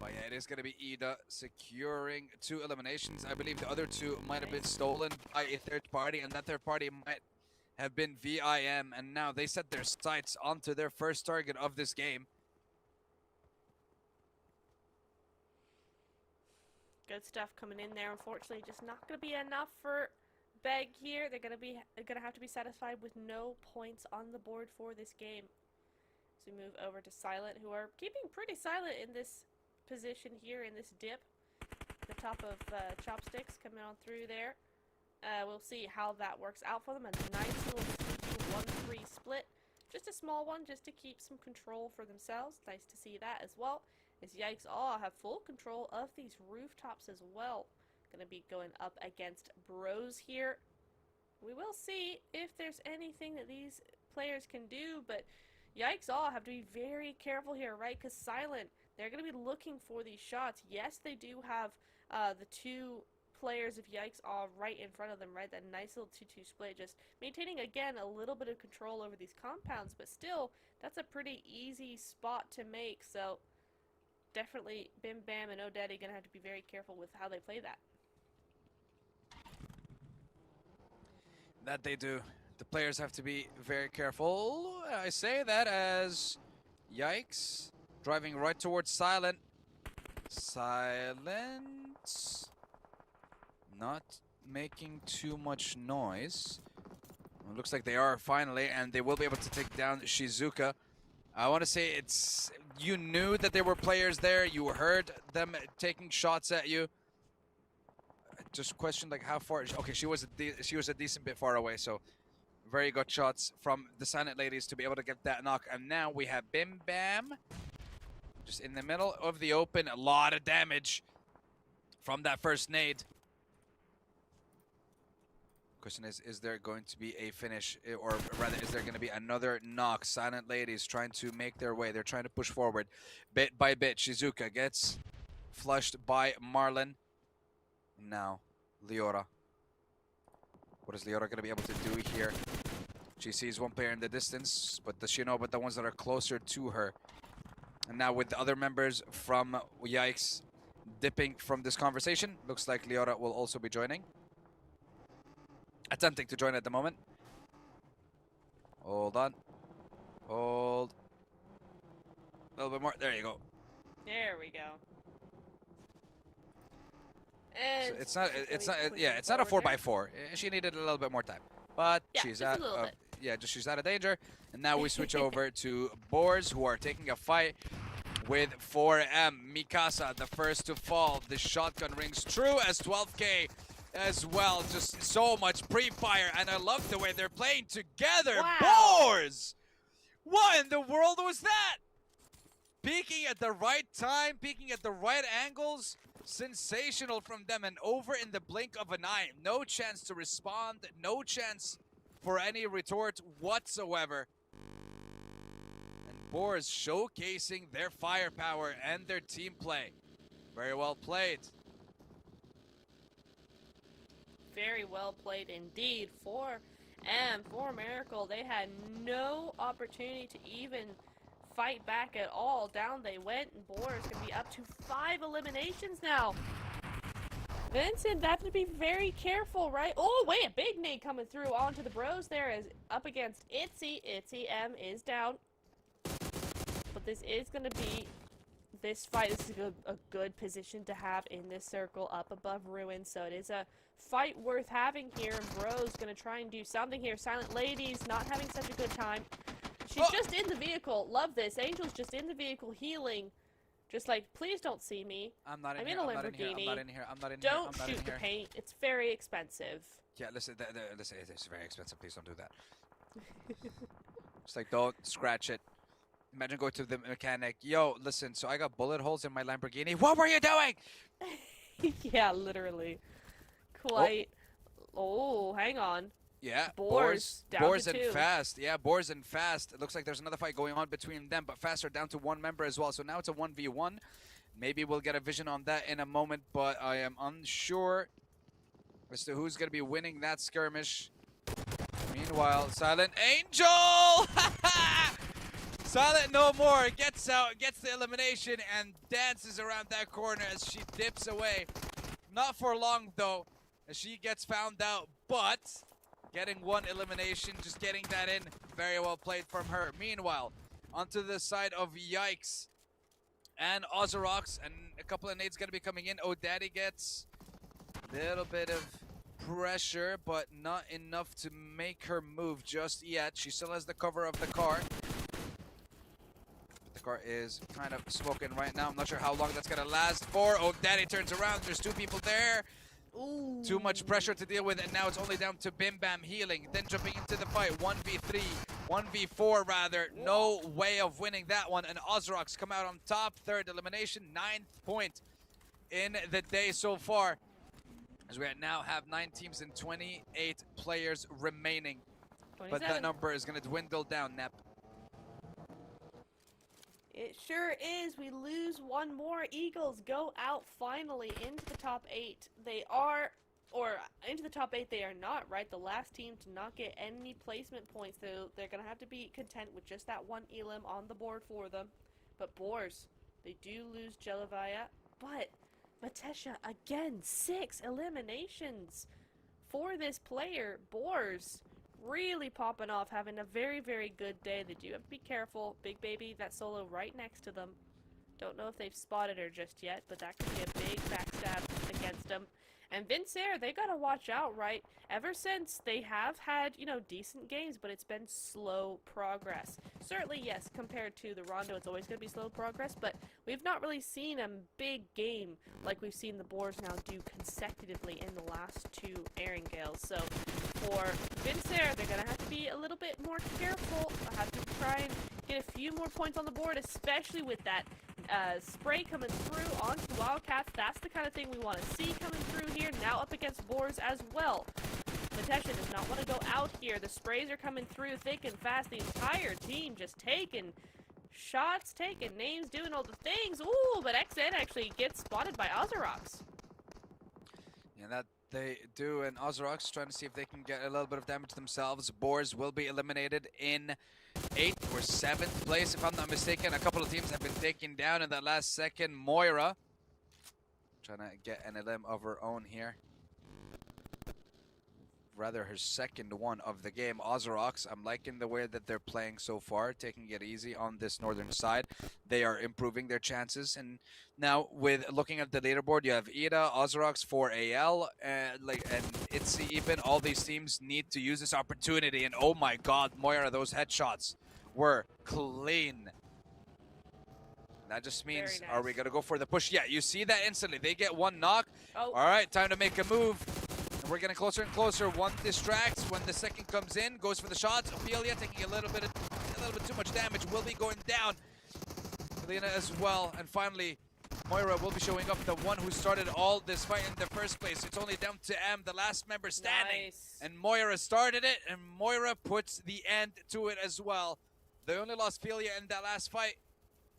But yeah, it is gonna be IDA securing 2 eliminations. I believe the other 2 might have been stolen by a third party, and that third party might have been VIM, and now they set their sights onto their first target of this game. Good stuff coming in there. Unfortunately, just not going to be enough for Beg here. They're going to have to be satisfied with no points on the board for this game. So we move over to Silent, who are keeping pretty silent in this position here, in this dip. The top of Chopsticks coming on through there. We'll see how that works out for them. A nice little sneaky 1-3 split. Just a small one, just to keep some control for themselves. Nice to see that as well. As Yikes Awe have full control of these rooftops as well. Gonna be going up against Bros here. We will see if there's anything that these players can do, but Yikes Awe have to be very careful here, right? Because Silent, they're gonna be looking for these shots. Yes, they do have the 2 players of Yikes Awe right in front of them, right? That nice little 2-2 split, just maintaining, again, a little bit of control over these compounds, but still, that's a pretty easy spot to make, so definitely Bim Bam and O'Daddy gonna have to be very careful with how they play that. That they do. The players have to be very careful. I say that as Yikes driving right towards Silent. Silent not making too much noise. It looks like they are finally, and they will be able to take down Shizuka. I want to say it's, you knew that there were players there. You heard them taking shots at you. Just question like how far. Okay, she was a decent bit far away, so very good shots from the Silent ladies to be able to get that knock. And now we have Bim Bam just in the middle of the open. A lot of damage from that first nade. Question is there going to be a finish, or rather, is there going to be another knock? Silent ladies trying to make their way. They're trying to push forward bit by bit. Shizuka gets flushed by Marlon. Now, Leora. What is Leora going to be able to do here? She sees one player in the distance, but does she know about the ones that are closer to her? And now with the other members from Yikes dipping from this conversation, looks like Leora will also be joining. Attempting to join at the moment. Hold on. Hold. A little bit more. There you go. There we go. And so it's not a 4x4. She needed a little bit more time, but yeah, she's out of she's out of danger. And now we switch over to Boars, who are taking a fight with 4M. Mikasa, the first to fall. The shotgun rings true as 12K as well. Just so much pre-fire, and I love the way they're playing together. Wow. Boars! What in the world was that? Peeking at the right time, peeking at the right angles. Sensational from them, and over in the blink of an eye. No chance to respond, no chance for any retort whatsoever. And Boars showcasing their firepower and their team play. Very well played. Very well played indeed. For Miracle, they had no opportunity to even fight back at all. Down they went, and Boars can be up to 5 eliminations now. Vincent, they have to be very careful, right? Oh, wait, a big nade coming through onto the Bros there is up against Itzy. Itzy M is down. But this is going to be, this fight is a good position to have in this circle up above Ruin. So it is a fight worth having here, and Bros going to try and do something here. Silent Ladies not having such a good time. She's just in the vehicle. Love this. Angel's just in the vehicle healing. Just like, please don't see me. I'm not in here. I'm in a not in here. Lamborghini. I'm not in here. I'm not in here. here. Don't shoot the paint. It's very expensive. Yeah, listen, listen, it's very expensive. Please don't do that. It's like, don't scratch it. Imagine going to the mechanic. Yo, listen, so I got bullet holes in my Lamborghini. What were you doing? Yeah, literally. Quite. Oh, hang on. Yeah, Boars down Boars to and 2. Fast. Yeah, Boars and Fast. It looks like there's another fight going on between them, but Fast are down to 1 member as well. So now it's a 1v1. Maybe we'll get a vision on that in a moment, but I am unsure as to who's going to be winning that skirmish. Meanwhile, Silent Angel! Silent no more. Gets out, gets the elimination, and dances around that corner as she dips away. Not for long, though, as she gets found out, but getting 1 elimination, just getting that in. Very well played from her. Meanwhile, onto the side of Yikes and Ozarox, and a couple of nades going to be coming in. O'Daddy gets a little bit of pressure, but not enough to make her move just yet. She still has the cover of the car. The car is kind of smoking right now. I'm not sure how long that's going to last for. O'Daddy turns around. There's 2 people there. Ooh. Too much pressure to deal with, and now it's only down to Bim Bam healing, then jumping into the fight. 1v3, 1v4 rather. No way of winning that one, and Ozarox come out on top. 3rd elimination, 9th point in the day so far, as we now have 9 teams and 28 players remaining. 27. But that number is going to dwindle down, Nep. It sure is. We lose one more. Eagles go out finally into the top 8. They are, or into the top 8 they are not, right? The last team to not get any placement points. So they're going to have to be content with just that one elim on the board for them. But Boars, they do lose Jelovaya. But Matesha, again, 6 eliminations for this player. Boars really popping off, having a very, very good day. They do have to be careful. BigBaby, that solo right next to them. Don't know if they've spotted her just yet, but that could be a big backstab against them. And Vincere, they gotta watch out, right? Ever since, they have had, you know, decent games, but it's been slow progress. Certainly, yes, compared to the Rondo, it's always gonna be slow progress, but we've not really seen a big game like we've seen the Boars now do consecutively in the last 2 Erangels. So, for Vincere, they're gonna have to be a little bit more careful. Have to try and get a few more points on the board, especially with that spray coming through onto the Wildcats. That's the kind of thing we want to see coming through here. Now up against Boars as well. Matesha does not want to go out here. The sprays are coming through thick and fast. The entire team just taking shots, taking names, doing all the things. Ooh, but XN actually gets spotted by Ozarox. Yeah, that they do, and Ozarox trying to see if they can get a little bit of damage themselves. Boars will be eliminated in 8th or 7th place, if I'm not mistaken. A couple of teams have been taken down in that last second. Moira trying to get an elim of her own here. Rather, her second one of the game. Ozarox, I'm liking the way that they're playing so far, taking it easy on this northern side. They are improving their chances, and now with looking at the leaderboard, you have IDA, Ozarox, 4AL, and ITZ even. All these teams need to use this opportunity, and oh my god, Moira, those headshots were clean. That just means, Nice. Are we going to go for the push? Yeah, you see that instantly. They get one knock. Oh. All right, time to make a move. We're getting closer and closer. One distracts when the second comes in, goes for the shots. Ophelia taking a little bit too much damage. Will be going down. Helena as well. And finally, Moira will be showing up, the one who started all this fight in the first place. It's only down to M, the last member standing. Nice. And Moira started it, and Moira puts the end to it as well. They only lost Ophelia in that last fight.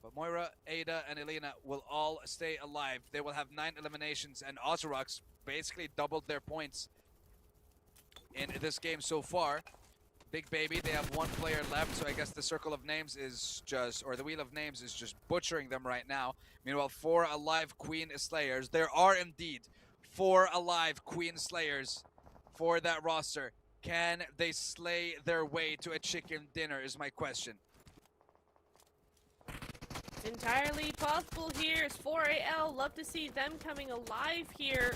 But Moira, Ada, and Elena will all stay alive. They will have 9 eliminations, and Ozarox basically doubled their points in this game so far. BigBaby, they have 1 player left, so I guess the circle of names is just, or the wheel of names is just butchering them right now. Meanwhile, 4 alive Queen Slayers. There are indeed 4 alive Queen Slayers for that roster. Can they slay their way to a chicken dinner is my question. It's entirely possible here. It's 4AL. Love to see them coming alive here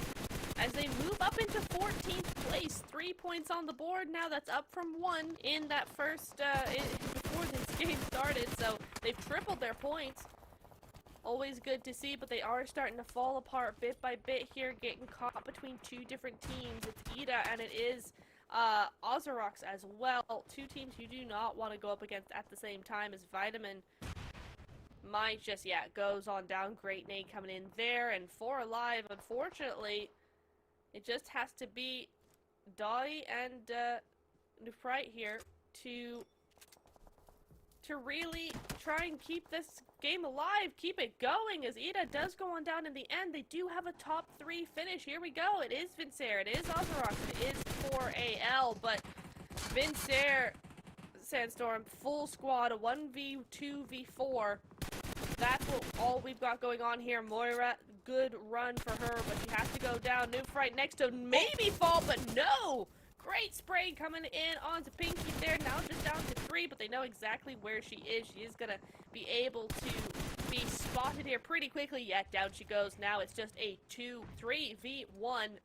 as they move up into 14th place. 3 points on the board now. That's up from 1 in that first, before this game started. So they've tripled their points. Always good to see, but they are starting to fall apart bit by bit here, getting caught between 2 different teams. It's IDA and it is Ozarox as well. 2 teams you do not want to go up against at the same time, as Vitamin might just, yeah, goes on down. Great nade coming in there, and 4 alive. Unfortunately, it just has to be Dolly and Nufrite here to really try and keep this game alive, keep it going, as IDA does go on down in the end. They do have a top 3 finish. Here we go. It is Vincere, it is Ozarox, it is 4AL, but Vincere, Sandstorm, full squad, a 1v2v4. That's all we've got going on here. Moira, good run for her, but she has to go down. Nufrite next to maybe fall, but no! Great spray coming in onto Pinky there. Now just down to 3, but they know exactly where she is. She is going to be able to be spotted here pretty quickly. Yeah, down she goes. Now it's just a 2-3v1.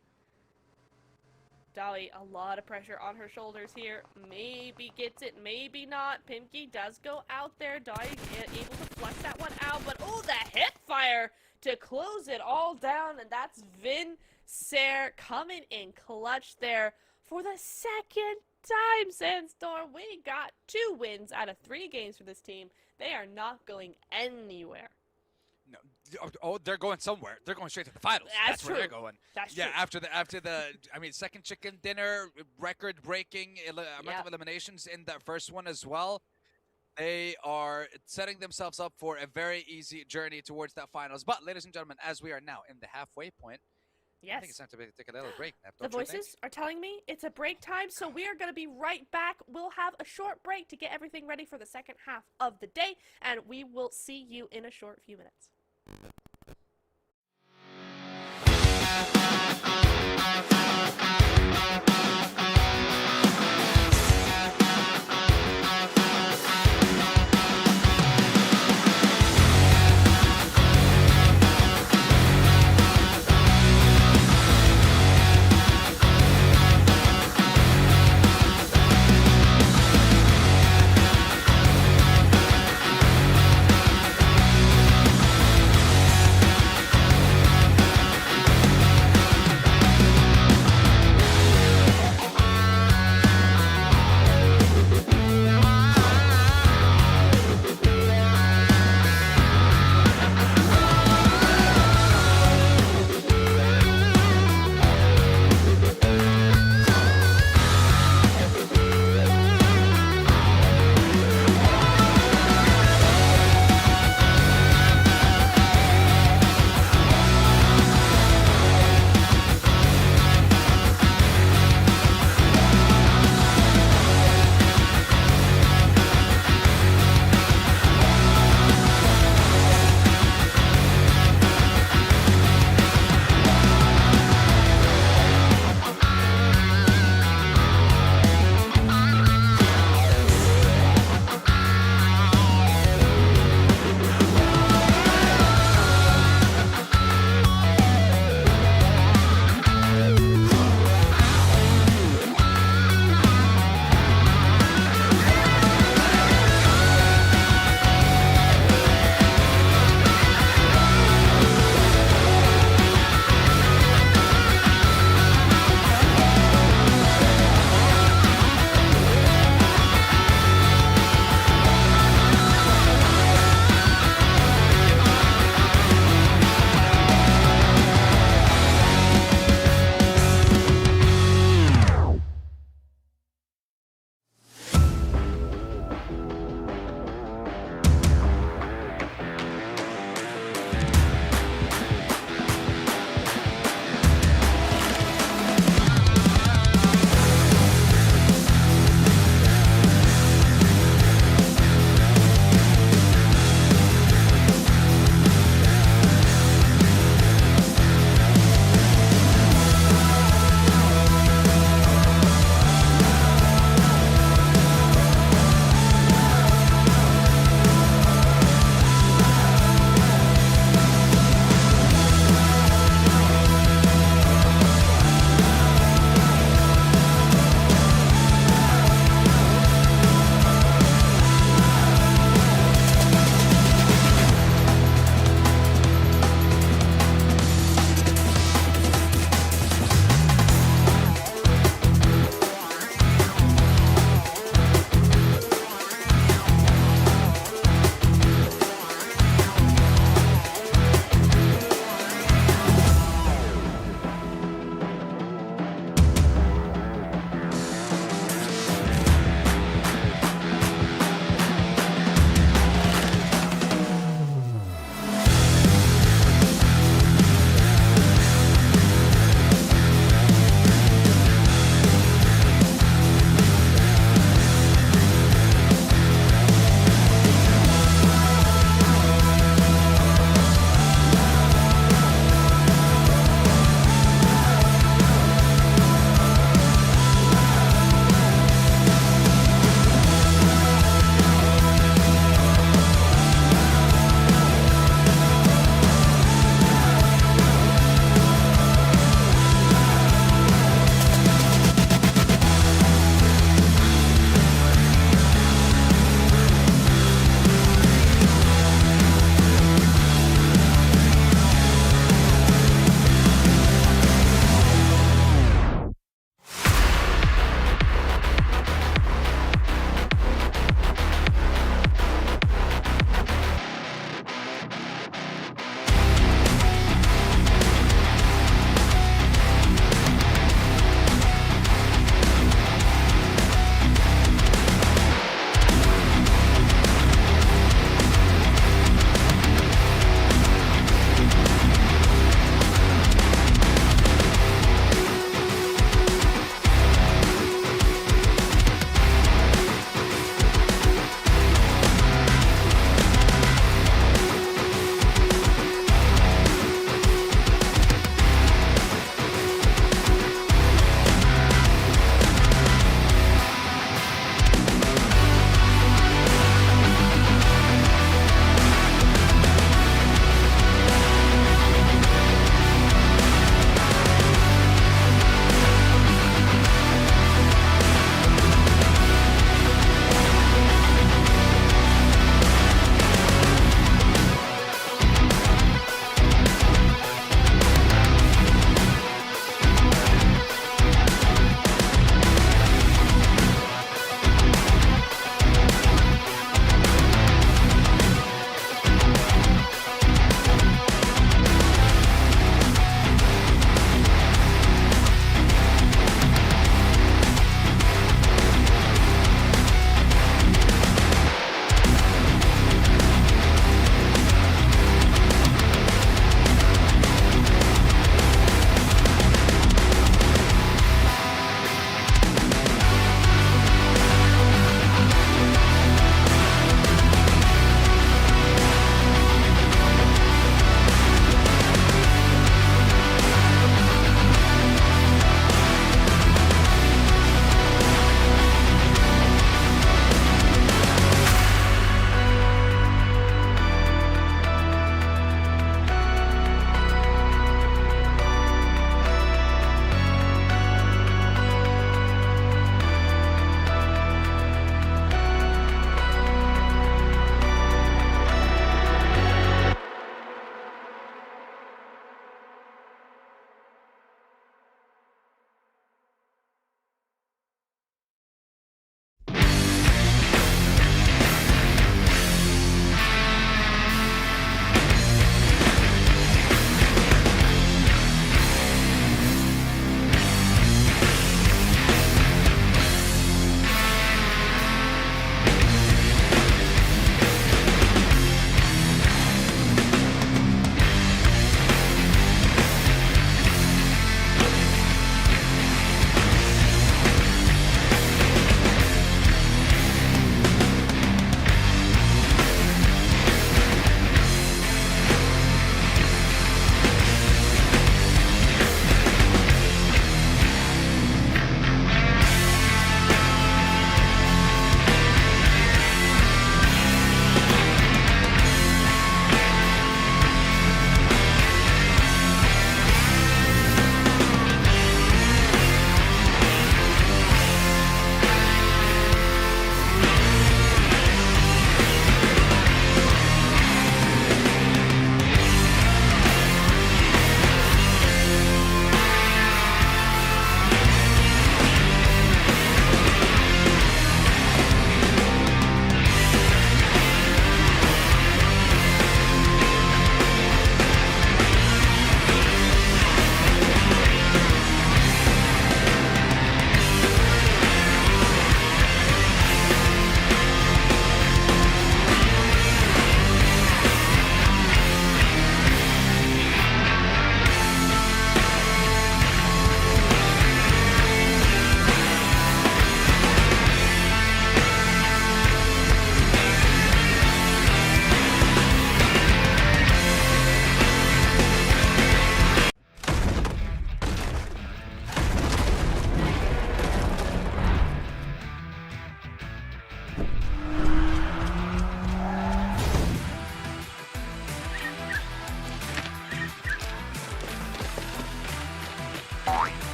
Dolly, a lot of pressure on her shoulders here. Maybe gets it, maybe not. Pimki does go out there. Dolly able to flush that one out, but oh, the hip fire to close it all down, and that's Vincere coming in clutch there for the second time. Sandstorm, we got 2 wins out of 3 games for this team. They are not going anywhere. No, oh, they're going somewhere. They're going straight to the finals. That's true. Where they're going. That's yeah, true. after the, I mean, second chicken dinner, record-breaking amount of eliminations in that first one as well. They are setting themselves up for a very easy journey towards that finals. But, ladies and gentlemen, as we are now in the halfway point, I think it's time to take a little break. The voices are telling me it's a break time, so we are going to be right back. We'll have a short break to get everything ready for the second half of the day, and we will see you in a short few minutes.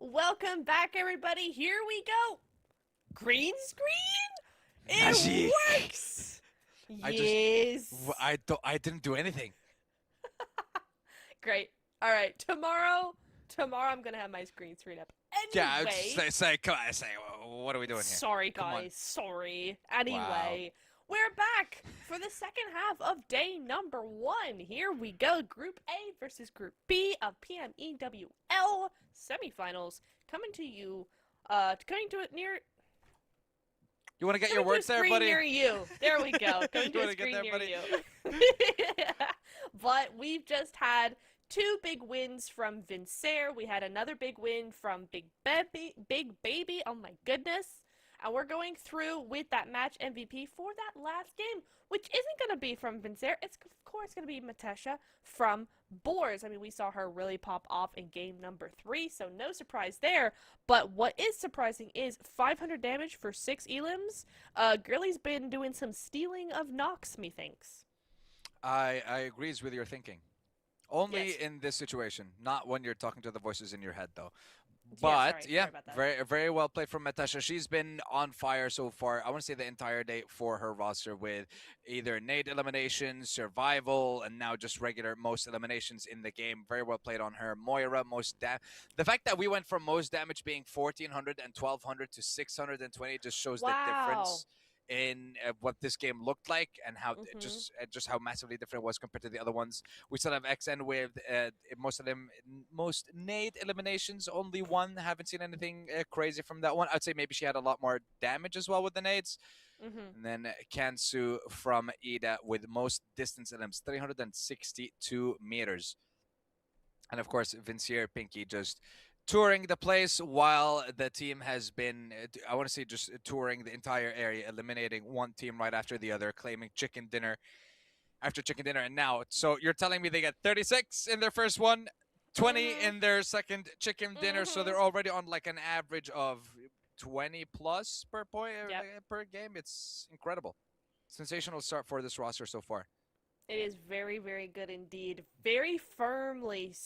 Welcome back, everybody. Here we go. Green screen? It Magic. works. I Yes. I didn't do anything. Great. All right. Tomorrow I'm gonna have my screen screen up. Yeah, Anyway. say, come on, say, what are we doing here? Sorry, Come on. guys. Sorry. Anyway, we're back for the second half of day number 1. Here we go. Group A versus Group B of PMEWL semifinals. Coming to you, coming to it near. You want to get Coming your words to a there, screen buddy? near you. There we go. Coming You to a wanna get screen there, near buddy? you. But we've just had 2 big wins from Vincere. We had another big win from BigBaby. Oh my goodness. And we're going through with that match MVP for that last game, which isn't going to be from Vincere. It's, of course, going to be Matesha from Boars. I mean, we saw her really pop off in game number 3, so no surprise there. But what is surprising is 500 damage for 6 elims. Girly's been doing some stealing of Nox, methinks. I agrees with your thinking. Only Yes. in this situation, not when you're talking to the voices in your head, though. Yeah, But sorry yeah, about that. very well played from Natasha. She's been on fire so far. I want to say the entire day for her roster with either nade eliminations, survival, and now just regular most eliminations in the game. Very well played on her. Moira, the fact that we went from most damage being 1400 and 1200 to 620 just shows the difference in what this game looked like and how just how massively different it was compared to the other ones. We still have XN with most nade eliminations, only one. Haven't seen anything crazy from that one. I'd say maybe she had a lot more damage as well with the nades. And then Kansu from IDA with most distance elims, 362 meters. And of course, Vincere Pinky just touring the place while the team has been, I want to say, just touring the entire area, eliminating one team right after the other, claiming chicken dinner after chicken dinner. And now, so you're telling me they get 36 in their first one, 20 in their second chicken dinner, so they're already on like an average of 20 plus per point per game. It's incredible. Sensational start for this roster so far. It is very, very good indeed. Very firmly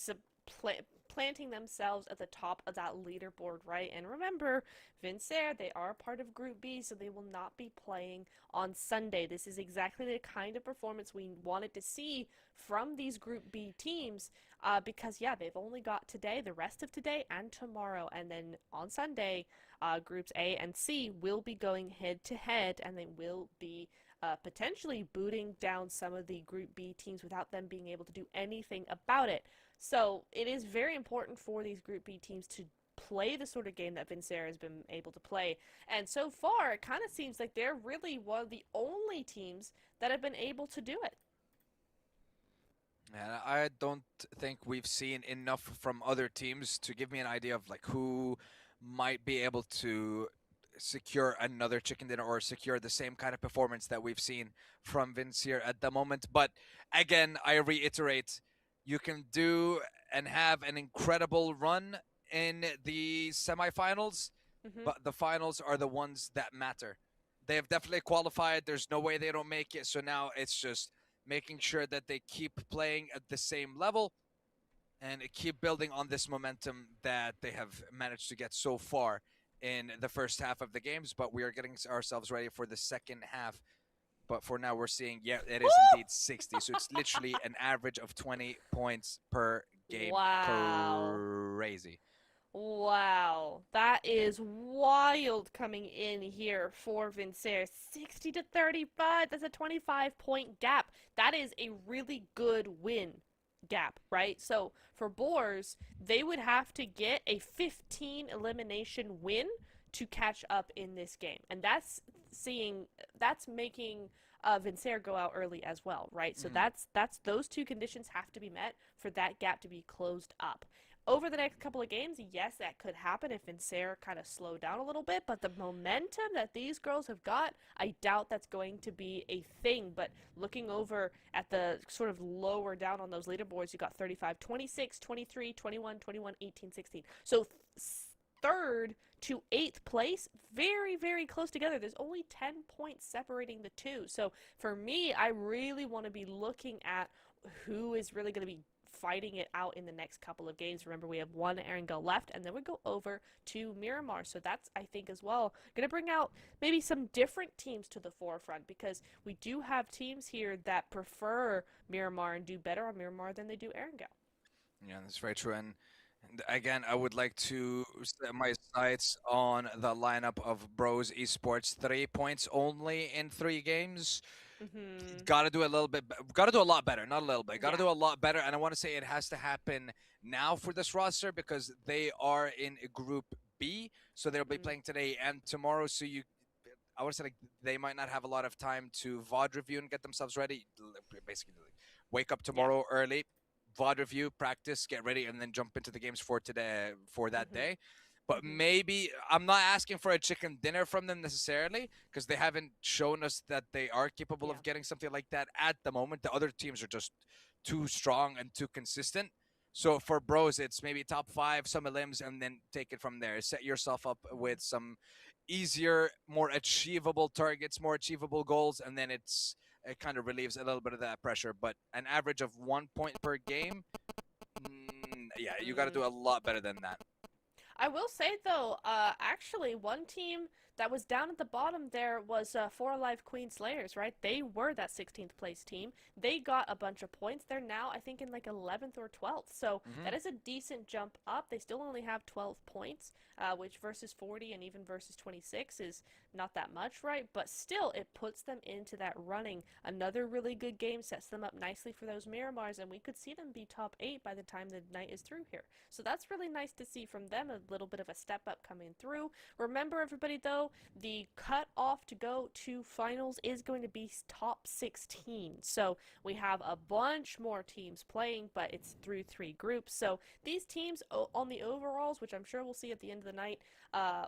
planting themselves at the top of that leaderboard, right? And remember, Vincere, they are part of Group B, so they will not be playing on Sunday. This is exactly the kind of performance we wanted to see from these Group B teams because, yeah, they've only got today, the rest of today, and tomorrow. And then on Sunday, Groups A and C will be going head-to-head, and they will be potentially booting down some of the Group B teams without them being able to do anything about it. So it is very important for these Group B teams to play the sort of game that Vincere has been able to play. And so far, it kind of seems like they're really one of the only teams that have been able to do it. And I don't think we've seen enough from other teams to give me an idea of like who might be able to secure another chicken dinner or secure the same kind of performance that we've seen from Vincere at the moment. But again, I reiterate, you can do and have an incredible run in the semifinals, but the finals are the ones that matter. They have definitely qualified. There's no way they don't make it. So now it's just making sure that they keep playing at the same level and keep building on this momentum that they have managed to get so far in the first half of the games. But we are getting ourselves ready for the second half. But for now, we're seeing, yeah, it is indeed 60. So it's literally an average of 20 points per game. Wow. Crazy. Wow. That is wild coming in here for Vincere. 60 to 35. That's a 25-point gap. That is a really good win. gap, right? So for Boars, they would have to get a 15 elimination win to catch up in this game. And that's making Vincere go out early as well, right? So that's those two conditions have to be met for that gap to be closed up. Over the next couple of games, yes, that could happen if Vincere kind of slowed down a little bit, but the momentum that these girls have got, I doubt that's going to be a thing. But looking over at the sort of lower down on those leaderboards, you got 35, 26, 23, 21, 21, 18, 16. So third to 8th place, very, very close together. There's only 10 points separating the two. So for me, I really want to be looking at who is really going to be fighting it out in the next couple of games. Remember, we have one Erangel left, and then we go over to Miramar. So that's, I think, as well, going to bring out maybe some different teams to the forefront, because we do have teams here that prefer Miramar and do better on Miramar than they do Erangel. Yeah, that's very true. And again, I would like to set my sights on the lineup of Bros Esports. 3 points only in 3 games. Got to do a little bit. Got to do a lot better. Not a little bit. Got to do a lot better. And I want to say it has to happen now for this roster, because they are in Group B, so they'll be playing today and tomorrow. So I would say, like, they might not have a lot of time to VOD review and get themselves ready. Basically, wake up tomorrow early, VOD review, practice, get ready, and then jump into the games for today, for that day. But maybe I'm not asking for a chicken dinner from them necessarily, because they haven't shown us that they are capable of getting something like that at the moment. The other teams are just too strong and too consistent. So for Bros, it's maybe top 5, some elims, and then take it from there. Set yourself up with some easier, more achievable targets, more achievable goals, and then it kind of relieves a little bit of that pressure. But an average of 1 point per game, yeah, you got to do a lot better than that. I will say, though, actually, one team that was down at the bottom there was 4 Alive Queen Slayers, right? They were that 16th place team. They got a bunch of points. They're now, I think, in like 11th or 12th. So that is a decent jump up. They still only have 12 points, which versus 40 and even versus 26 is not that much, right? But still, it puts them into that running. Another really good game sets them up nicely for those Miramars, and we could see them be top 8 by the time the night is through here. So that's really nice to see from them, a little bit of a step up coming through. Remember, everybody, though, the cutoff to go to finals is going to be top 16. So we have a bunch more teams playing, but it's through 3 groups. So these teams on the overalls, which I'm sure we'll see at the end of the night,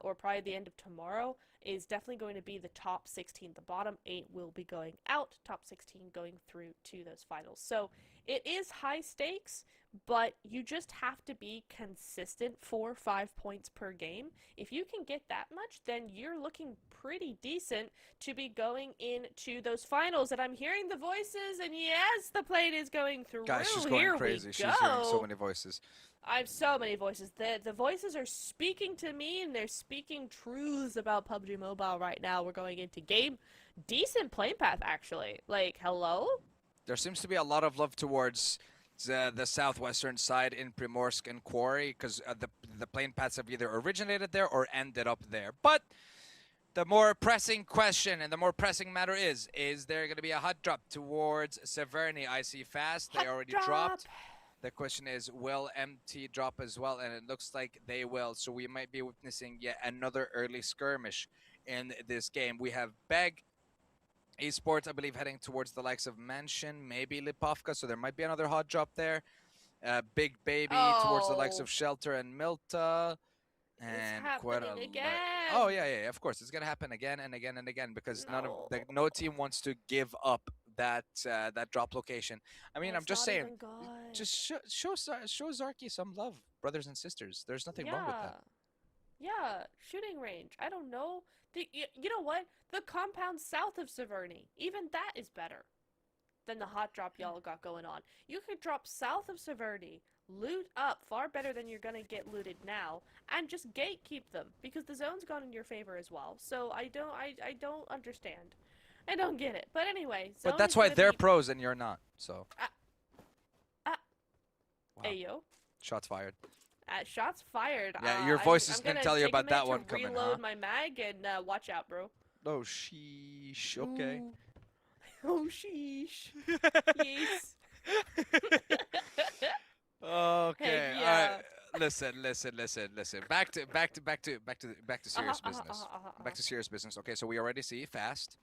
or probably the end of tomorrow, is definitely going to be the top 16. The bottom 8 will be going out, top 16 going through to those finals. So it is high stakes, but you just have to be consistent 4 or 5 points per game. If you can get that much, then you're looking pretty decent to be going into those finals. And I'm hearing the voices, and yes, the plane is going through. Guys, she's going crazy. She's hearing so many voices. I have so many voices. The voices are speaking to me, and they're speaking truths about PUBG Mobile right now. We're going into game. Decent plane path, actually. Like, hello? There seems to be a lot of love towards the southwestern side in Primorsk and Quarry, because the plane paths have either originated there or ended up there. But the more pressing question and the more pressing matter is there going to be a hot drop towards Severny? I see Fast. They already dropped. The question is, will MT drop as well? And it looks like they will. So we might be witnessing yet another early skirmish in this game. We have Beg Esports, I believe, heading towards the likes of Mansion, maybe Lipovka. So there might be another hot drop there. BigBaby towards the likes of Shelter and Milta. And quite a again. Oh yeah, of course, it's gonna happen again and again and again, because no team wants to give up that drop location. I mean, I'm just saying, just show Zarky some love, brothers and sisters. There's nothing wrong with that. Yeah, shooting range. I don't know. You know what? The compound south of Severny, even that is better than the hot drop y'all got going on. You could drop south of Severny, loot up far better than you're gonna get looted now, and just gatekeep them, because the zone's gone in your favor as well. So I don't understand. I don't get it. But anyway, but that's why they're pros and you're not. So. Wow. Ayo. Shots fired. Shots fired. Yeah, your voices didn't tell you about that one coming, huh? Reload my mag and watch out, bro. Oh, sheesh. Okay. Oh, sheesh. Yes. Okay. Heck All right. yeah. Listen. Back to serious business. Back to serious business. Okay, so we already see Fast.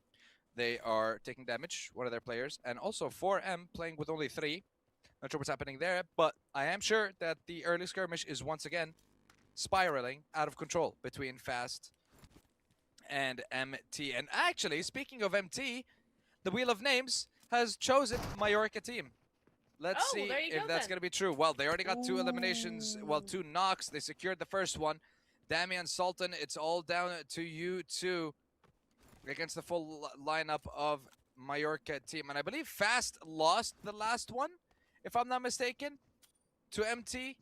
They are taking damage, one of their players, and also 4M playing with only 3. Not sure what's happening there, but I am sure that the early skirmish is once again spiraling out of control between Fast and MT. And actually, speaking of MT, the Wheel of Names has chosen Majorka Team. Let's Oh, well, see there you if go that's then. going to be true. Well, they already got 2 eliminations. Well, 2 knocks. They secured the first one. Damian, Sultan, it's all down to you two against the full lineup of Majorka Team. And I believe Fast lost the last one, if I'm not mistaken, to MT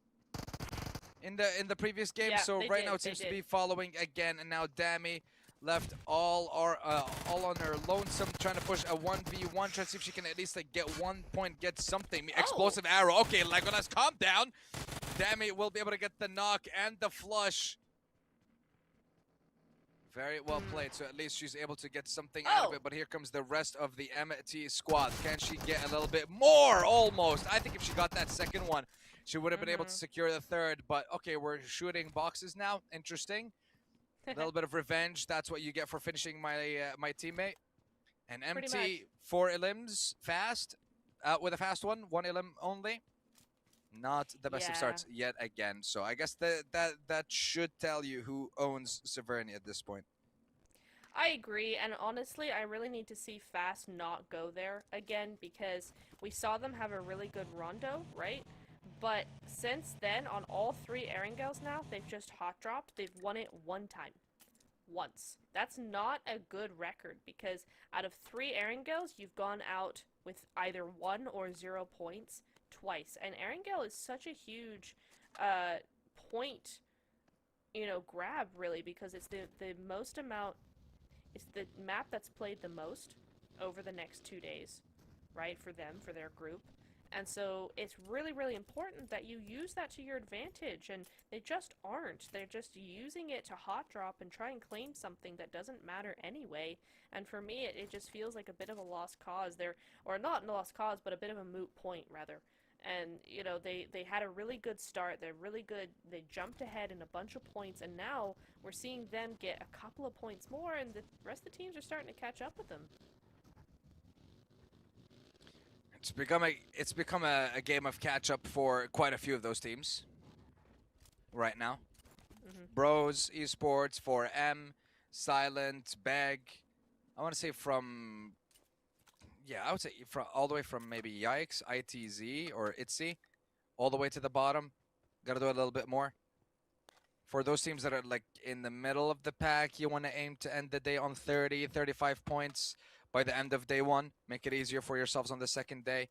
in the previous game. Yeah, So they right did, now it they seems to did. be following again. And now Dami left all on her lonesome, trying to push a 1v1, trying to see if she can at least like get 1 point, get something. Explosive arrow. Okay, Legolas, calm down. Dami will be able to get the knock and the flush. Very well played, so at least she's able to get something out of it. But here comes the rest of the MT squad. Can she get a little bit more? Almost. I think if she got that second one, she would have been able to secure the third. But okay, we're shooting boxes now. Interesting. A little bit of revenge. That's what you get for finishing my my teammate. And MT, 4 elims, Fast. Out with a fast one, 1 elim only. Not the best of starts yet again. So I guess that should tell you who owns Severny at this point. I agree, and honestly, I really need to see Fast not go there again because we saw them have a really good Rondo, right? But since then, on all 3 Erangels now, they've just hot dropped. They've won it 1 time. Once. That's not a good record because out of 3 Erangels, you've gone out with either 1 or 0 points twice. And Erangel is such a huge point, grab really because it's the most amount, it's the map that's played the most over the next 2 days, right, for them, for their group. And so it's really, really important that you use that to your advantage, and they just aren't. They're just using it to hot drop and try and claim something that doesn't matter anyway. And for me, it just feels like a bit of a lost cause there, or not a lost cause, but a bit of a moot point, rather. And, they had a really good start. They're really good. They jumped ahead in a bunch of points, and now we're seeing them get a couple of points more, and the rest of the teams are starting to catch up with them. It's become a game of catch up for quite a few of those teams right now. Bros Esports, 4M, Silent, Beg. I want to say I would say from all the way from maybe Yikes, ITZ or ITZ, all the way to the bottom. Got to do a little bit more. For those teams that are like in the middle of the pack, you want to aim to end the day on 30, 35 points. By the end of day 1, make it easier for yourselves on the second day.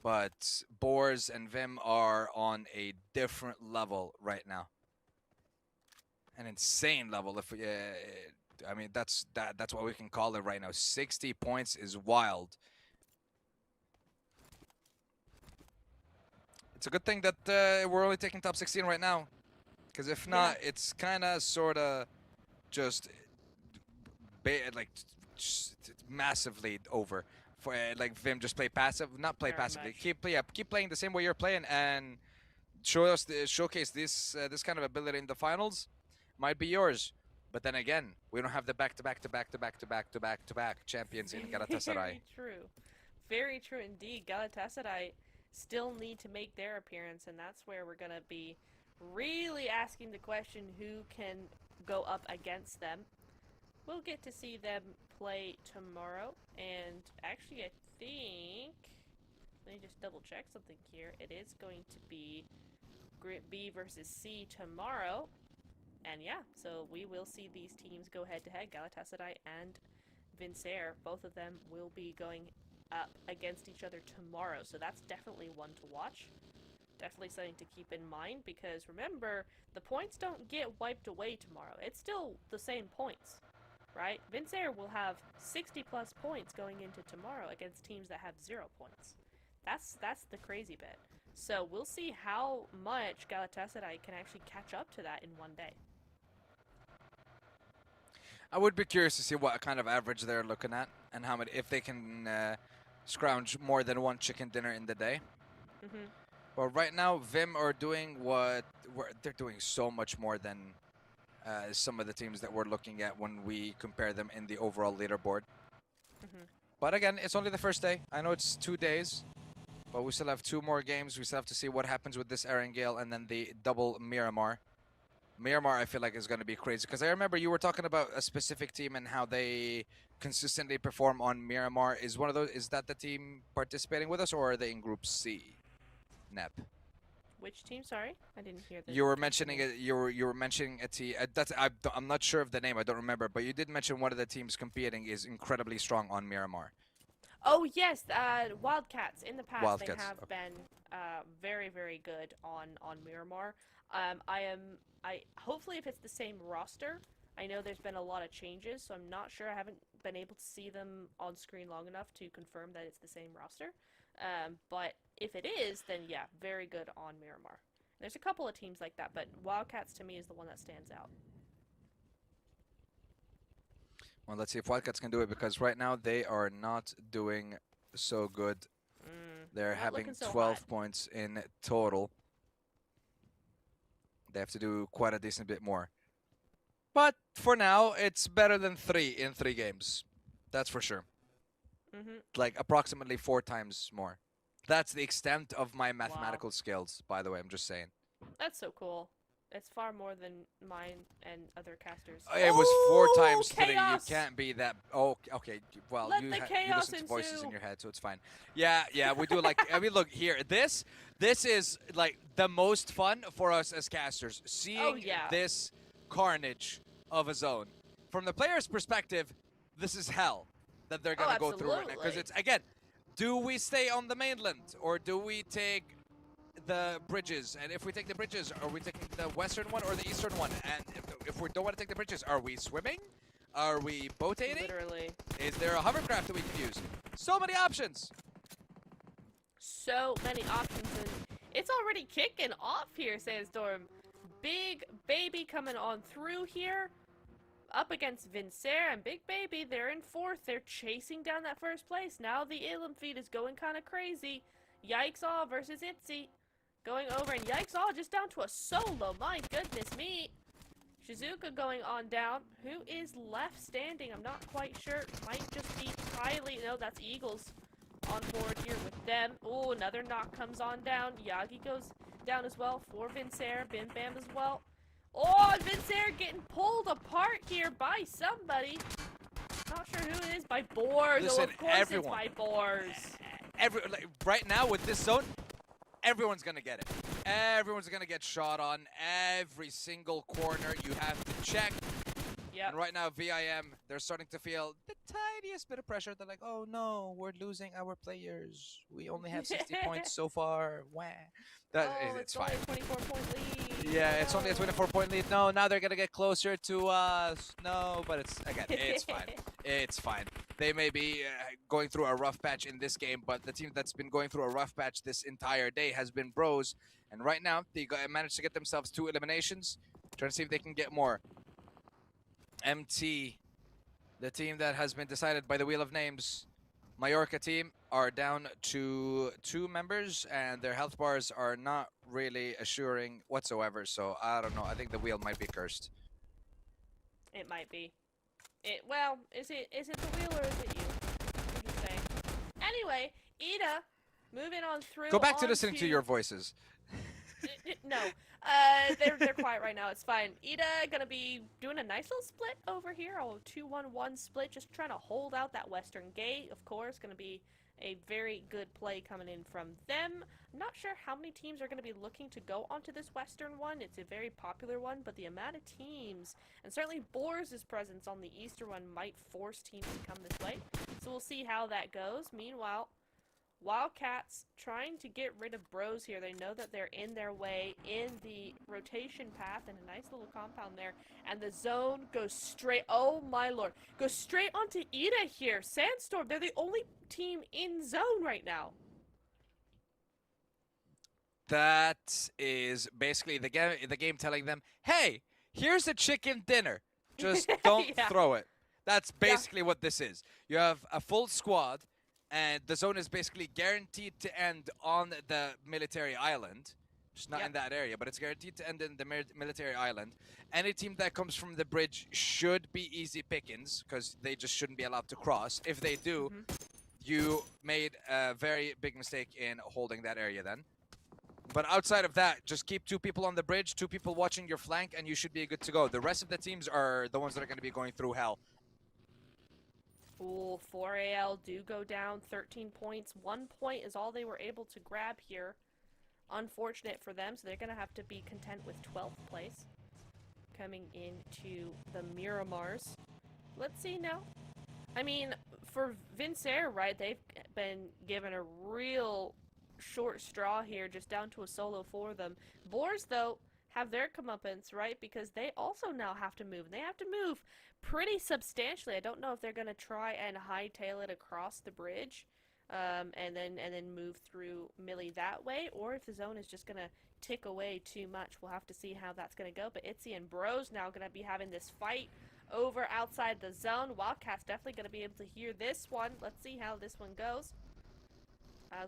But Boars and Vim are on a different level right now. An insane level. If I mean that's what we can call it right now. 60 points is wild. It's a good thing that we're only taking top 16 right now, because if not, it's kind of sort of just massively over. For like Vim, just play passive, not play passively. Keep playing the same way you're playing, and showcase this kind of ability in the finals. Might be yours, but then again, we don't have the back-to-back champions in Galatasaray. Very true indeed. Galatasaray still need to make their appearance, and that's where we're gonna be really asking the question: who can go up against them? We'll get to see them play tomorrow, and actually I think, let me just double check something here. It is going to be Group B versus C tomorrow, and yeah, so we will see these teams go head to head. Galatasaray and Vincere, both of them will be going up against each other tomorrow, so that's definitely one to watch. Definitely something to keep in mind, because remember, the points don't get wiped away tomorrow. It's still the same points. Right? Vincere will have 60 plus points going into tomorrow against teams that have 0 points. That's the crazy bit. So we'll see how much Galatasaray can actually catch up to that in one day. I would be curious to see what kind of average they're looking at, and how many, if they can scrounge more than one chicken dinner in the day. Hmm. But right now, Vim are doing they're doing so much more than some of the teams that we're looking at when we compare them in the overall leaderboard. Hmm. But again, it's only the first day. I know it's 2 days, but we still have 2 more games. We still have to see what happens with this Erangel and then the double Miramar. Miramar, I feel like, is going to be crazy because I remember you were talking about a specific team and how they consistently perform on Miramar. Is that the team participating with us, or are they in Group C? Nep. Which team? Sorry, I didn't hear that. You were mentioning it. You were mentioning a team. I'm not sure of the name. I don't remember, but you did mention one of the teams competing is incredibly strong on Miramar. Oh yes, Wildcats. In the past, Wildcats, they have okay. been very, very good on Miramar. Hopefully, if it's the same roster. I know there's been a lot of changes, so I'm not sure. I haven't been able to see them on screen long enough to confirm that it's the same roster. But if it is, then yeah, very good on Miramar. There's a couple of teams like that, but Wildcats to me is the one that stands out. Well, let's see if Wildcats can do it because right now they are not doing so good. They're Not having looking so 12 hot. points in total. They have to do quite a decent bit more. But for now, it's better than 3 in 3 games. That's for sure. Like approximately 4 times more. That's the extent of my mathematical skills, by the way. I'm just saying. That's so cool. It's far more than mine and other casters. It was 4 times 3. You chaos! can't be that. Oh, okay. Well, Let you the you chaos listen to voices in ensue. your head, so it's fine. Yeah, we do like. I mean, look here. This is like the most fun for us as casters. Seeing this carnage of a zone. From the player's perspective, this is hell that they're gonna go through right now. Because it's again, do we stay on the mainland or do we take the bridges? And if we take the bridges, are we taking the western one or the eastern one? And if we don't want to take the bridges, are we swimming? Are we boating? Literally. Is there a hovercraft that we can use? So many options. So many options, and it's already kicking off here, Sandstorm. BigBaby coming on through here. Up against Vincere and BigBaby, they're in 4th. They're chasing down that 1st place. Now the Ilum feed is going kind of crazy. Yikes Awe versus Itzy. Going over, and Yikes Awe just down to a solo. My goodness me. Shizuka going on down. Who is left standing? I'm not quite sure. Might just be Kylie. No, that's Eagles on board here with them. Oh, another knock comes on down. Yagi goes down as well for Vincere. Bim Bam as well. Oh, Vincere getting pulled apart here by somebody. Not sure who it is. By Boars. Listen, of course everyone. it's by Boars. Right now with this zone, everyone's gonna get it. Everyone's gonna get shot on. Every single corner you have to check. Yep. And right now, VIM, they're starting to feel the tiniest bit of pressure. They're like, oh no, we're losing our players. We only have 60 points so far. Wah. It's fine. Only a 24-point lead. Yeah, it's only a 24-point lead. No, now they're going to get closer to us. No, but it's fine. It's fine. They may be going through a rough patch in this game, but the team that's been going through a rough patch this entire day has been Bros. And right now, they managed to get themselves 2 eliminations. Trying to see if they can get more. MT, the team that has been decided by the Wheel of Names, Majorka Team, are down to 2 members, and their health bars are not really assuring whatsoever. So I don't know. I think the wheel might be cursed. It might be. Well, is it the wheel or is it you? What do you say? Anyway, Ida, moving on through. Go back to listening to your voices. No, they're quiet right now. It's fine. Ida gonna be doing a nice little split over here. A 2-1-1 split, just trying to hold out that western gate. Of course, gonna be a very good play coming in from them. I'm not sure how many teams are going to be looking to go onto this western one. It's a very popular one, but the amount of teams, and certainly Boars' presence on the eastern one might force teams to come this way. So we'll see how that goes. Meanwhile, Wildcats trying to get rid of Bros here. They know that they're in their way in the rotation path and a nice little compound there. And the zone goes straight, oh my lord, goes straight onto Ida here. Sandstorm, they're the only team in zone right now. That is basically the game telling them, hey, here's a chicken dinner. Just don't throw it. That's basically what this is. You have a full squad. and the zone is basically guaranteed to end on the military island. Just not in that area, but it's guaranteed to end in the military island. Any team that comes from the bridge should be easy pickings, because they just shouldn't be allowed to cross. If they do, you made a very big mistake in holding that area then. But outside of that, just keep 2 people on the bridge, 2 people watching your flank, and you should be good to go. The rest of the teams are the ones that are going to be going through hell. Ooh, 4AL do go down 13 points. 1 point is all they were able to grab here. Unfortunate for them, so they're going to have to be content with 12th place. Coming into the Miramars. Let's see now. I mean, for Vincere, right, they've been given a real short straw here, just down to a solo for them. Boars, though, have their comeuppance, right, because they also now have to move. They have to move pretty substantially. I don't know if they're going to try and hightail it across the bridge, and then move through Millie that way, or if the zone is just going to tick away too much. We'll have to see how that's going to go. But Itzy and Bros now going to be having this fight over outside the zone. Wildcats definitely going to be able to hear this one. Let's see how this one goes.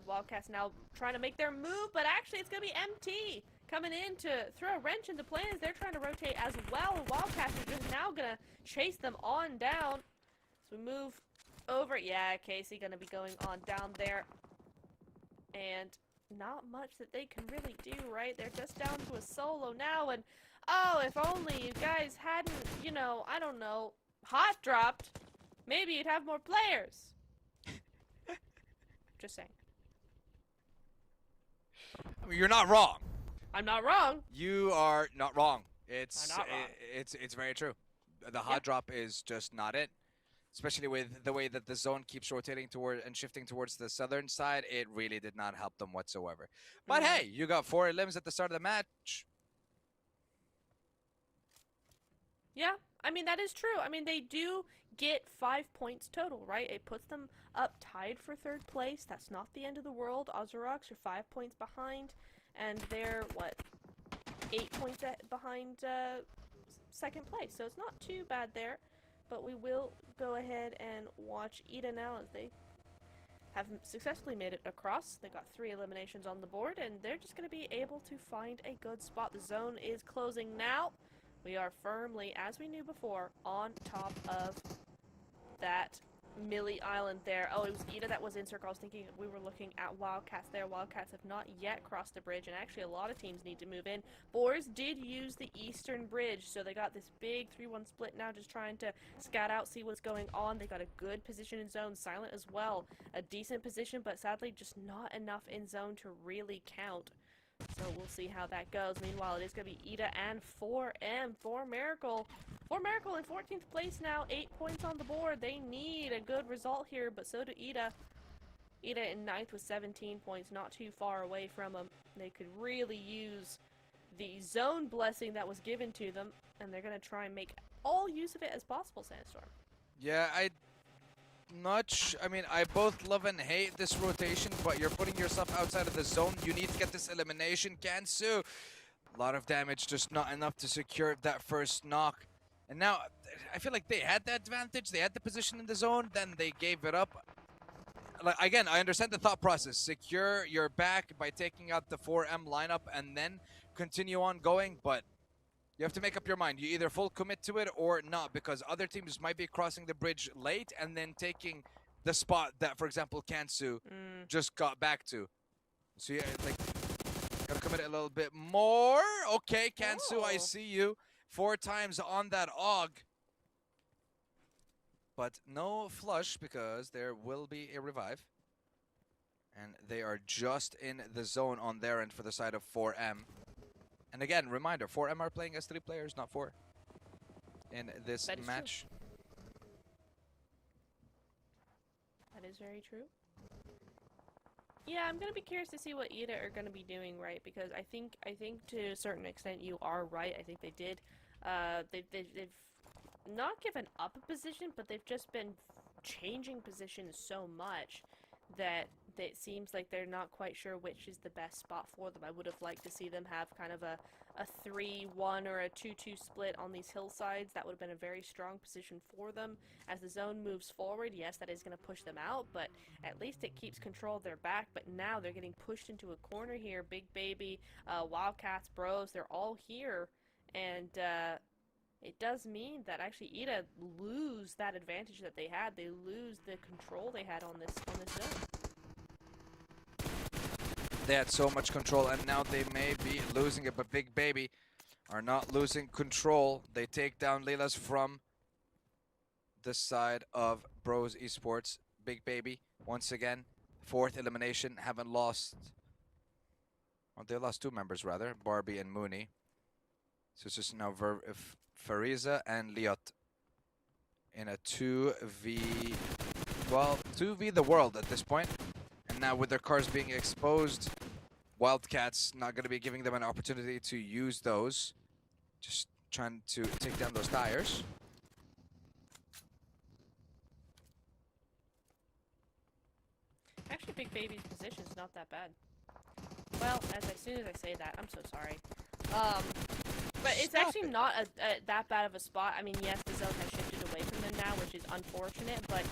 Wildcats now trying to make their move, but actually it's going to be MT coming in to throw a wrench into plans. They're trying to rotate as well, and Wildcats are just now going to chase them on down. So we move over. Yeah, Casey going to be going on down there. And not much that they can really do, right? They're just down to a solo now, and oh, if only you guys hadn't, you know, I don't know, hot dropped, maybe you'd have more players. Just saying. I mean, you're not wrong. I'm not wrong. You are not wrong. I'm not wrong. It's very true. The hot drop is just not it. Especially with the way that the zone keeps rotating toward and shifting towards the southern side, it really did not help them whatsoever. But hey, you got 4 elims at the start of the match. Yeah, I mean, that is true. I mean, they do get 5 points total, right? It puts them up tied for 3rd place. That's not the end of the world. Ozarox are 5 points behind, and they're, what, 8 points behind 2nd place. So it's not too bad there. But we will go ahead and watch IDA now, as they have successfully made it across. They got 3 eliminations on the board, and they're just going to be able to find a good spot. The zone is closing now. We are firmly, as we knew before, on top of that Millie Island there. Oh, it was IDA that was in circle. I was thinking we were looking at Wildcats there. Wildcats have not yet crossed the bridge, and actually a lot of teams need to move in. Boars did use the eastern bridge, so they got this big 3-1 split now, just trying to scout out, see what's going on. They got a good position in zone. Silent as well. A decent position, but sadly just not enough in zone to really count. So we'll see how that goes. Meanwhile, it is going to be IDA and 4M. 4Miracle. 4Miracle in 14th place now. 8 points on the board. They need a good result here, but so do IDA. IDA in 9th with 17 points. Not too far away from them. They could really use the zone blessing that was given to them, and they're going to try and make all use of it as possible, Sandstorm. Yeah, I mean, I both love and hate this rotation, but you're putting yourself outside of the zone. You need to get this elimination. Kansu, a lot of damage, just not enough to secure that first knock. And now, I feel like they had the advantage. They had the position in the zone, then they gave it up. Like, again, I understand the thought process. Secure your back by taking out the 4M lineup and then continue on going, but you have to make up your mind. You either full commit to it or not, because other teams might be crossing the bridge late and then taking the spot that, for example, Kansu just got back to. So yeah, like, gotta commit a little bit more. Okay, Kansu, I see you. 4 times on that AUG. But no flush, because there will be a revive. And they are just in the zone on their end for the side of 4M. And again, reminder, 4M are playing as 3 players, not 4, in this match. True. That is very true. Yeah, I'm gonna be curious to see what IDA are gonna be doing, right? Because I think to a certain extent you are right. I think they did. They've not given up a position, but they've just been changing positions so much that it seems like they're not quite sure which is the best spot for them. I would have liked to see them have kind of a 3-1 or a 2-2 split on these hillsides. That would have been a very strong position for them. As the zone moves forward, yes, that is going to push them out, but at least it keeps control of their back. But now they're getting pushed into a corner here. BigBaby, Wildcats, Bros, they're all here. And it does mean that actually IDA lose that advantage that they had. They lose the control they had on this zone. They had so much control, and now they may be losing it, but BigBaby are not losing control. They take down Lilas from the side of Bros Esports. BigBaby, once again, 4th elimination, haven't lost. Well, they lost 2 members, rather, Barbie and Mooney. So it's just now Fariza and Liot in a 2v, well, 2v the world at this point. And now with their cars being exposed, Wildcats not going to be giving them an opportunity to use those. Just trying to take down those tires. Actually, BigBaby's position is not that bad. Well, as soon as I say that, I'm so sorry. But it's actually not that bad of a spot. I mean, yes, the zone has shifted away from them now, which is unfortunate, but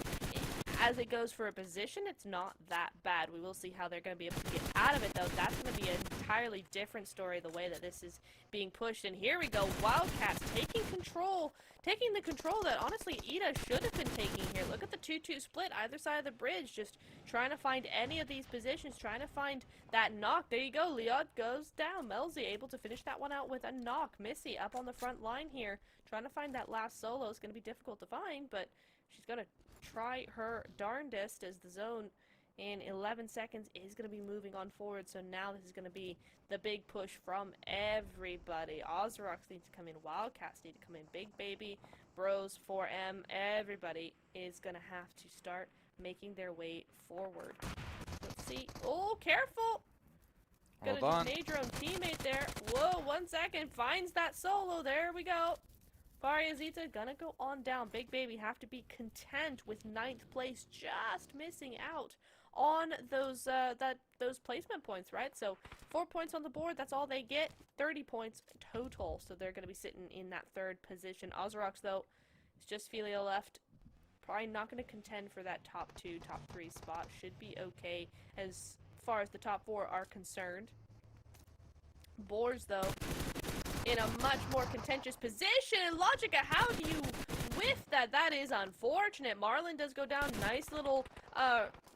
as it goes for a position, it's not that bad. We will see how they're going to be able to get out of it, though. That's going to be an entirely different story, the way that this is being pushed. And here we go, Wildcats taking control, taking the control that, honestly, IDA should have been taking here. Look at the 2-2 split, either side of the bridge, just trying to find any of these positions, trying to find that knock. There you go, Liot goes down. Melzy able to finish that one out with a knock. Missy up on the front line here, trying to find that last solo. Is going to be difficult to find, but she's going to try her darndest as the zone in 11 seconds is going to be moving on forward. So now this is going to be the big push from everybody. Ozarox needs to come in. Wildcats need to come in. BigBaby, Bros, 4M, everybody is going to have to start making their way forward. Let's see. Oh, careful! Gonna just nade your own teammate there. Whoa, 1 second. Finds that solo. There we go. Variazita gonna go on down. BigBaby have to be content with 9th place, just missing out on those those placement points, right? So 4 points on the board, that's all they get. 30 points total. So they're gonna be sitting in that 3rd position. Ozarox, though, is just Filio left. Probably not gonna contend for that top 2, top 3 spot. Should be okay as far as the top 4 are concerned. Boars, though, in a much more contentious position. And Logica, how do you whiff that? That is unfortunate. Marlon does go down. Nice little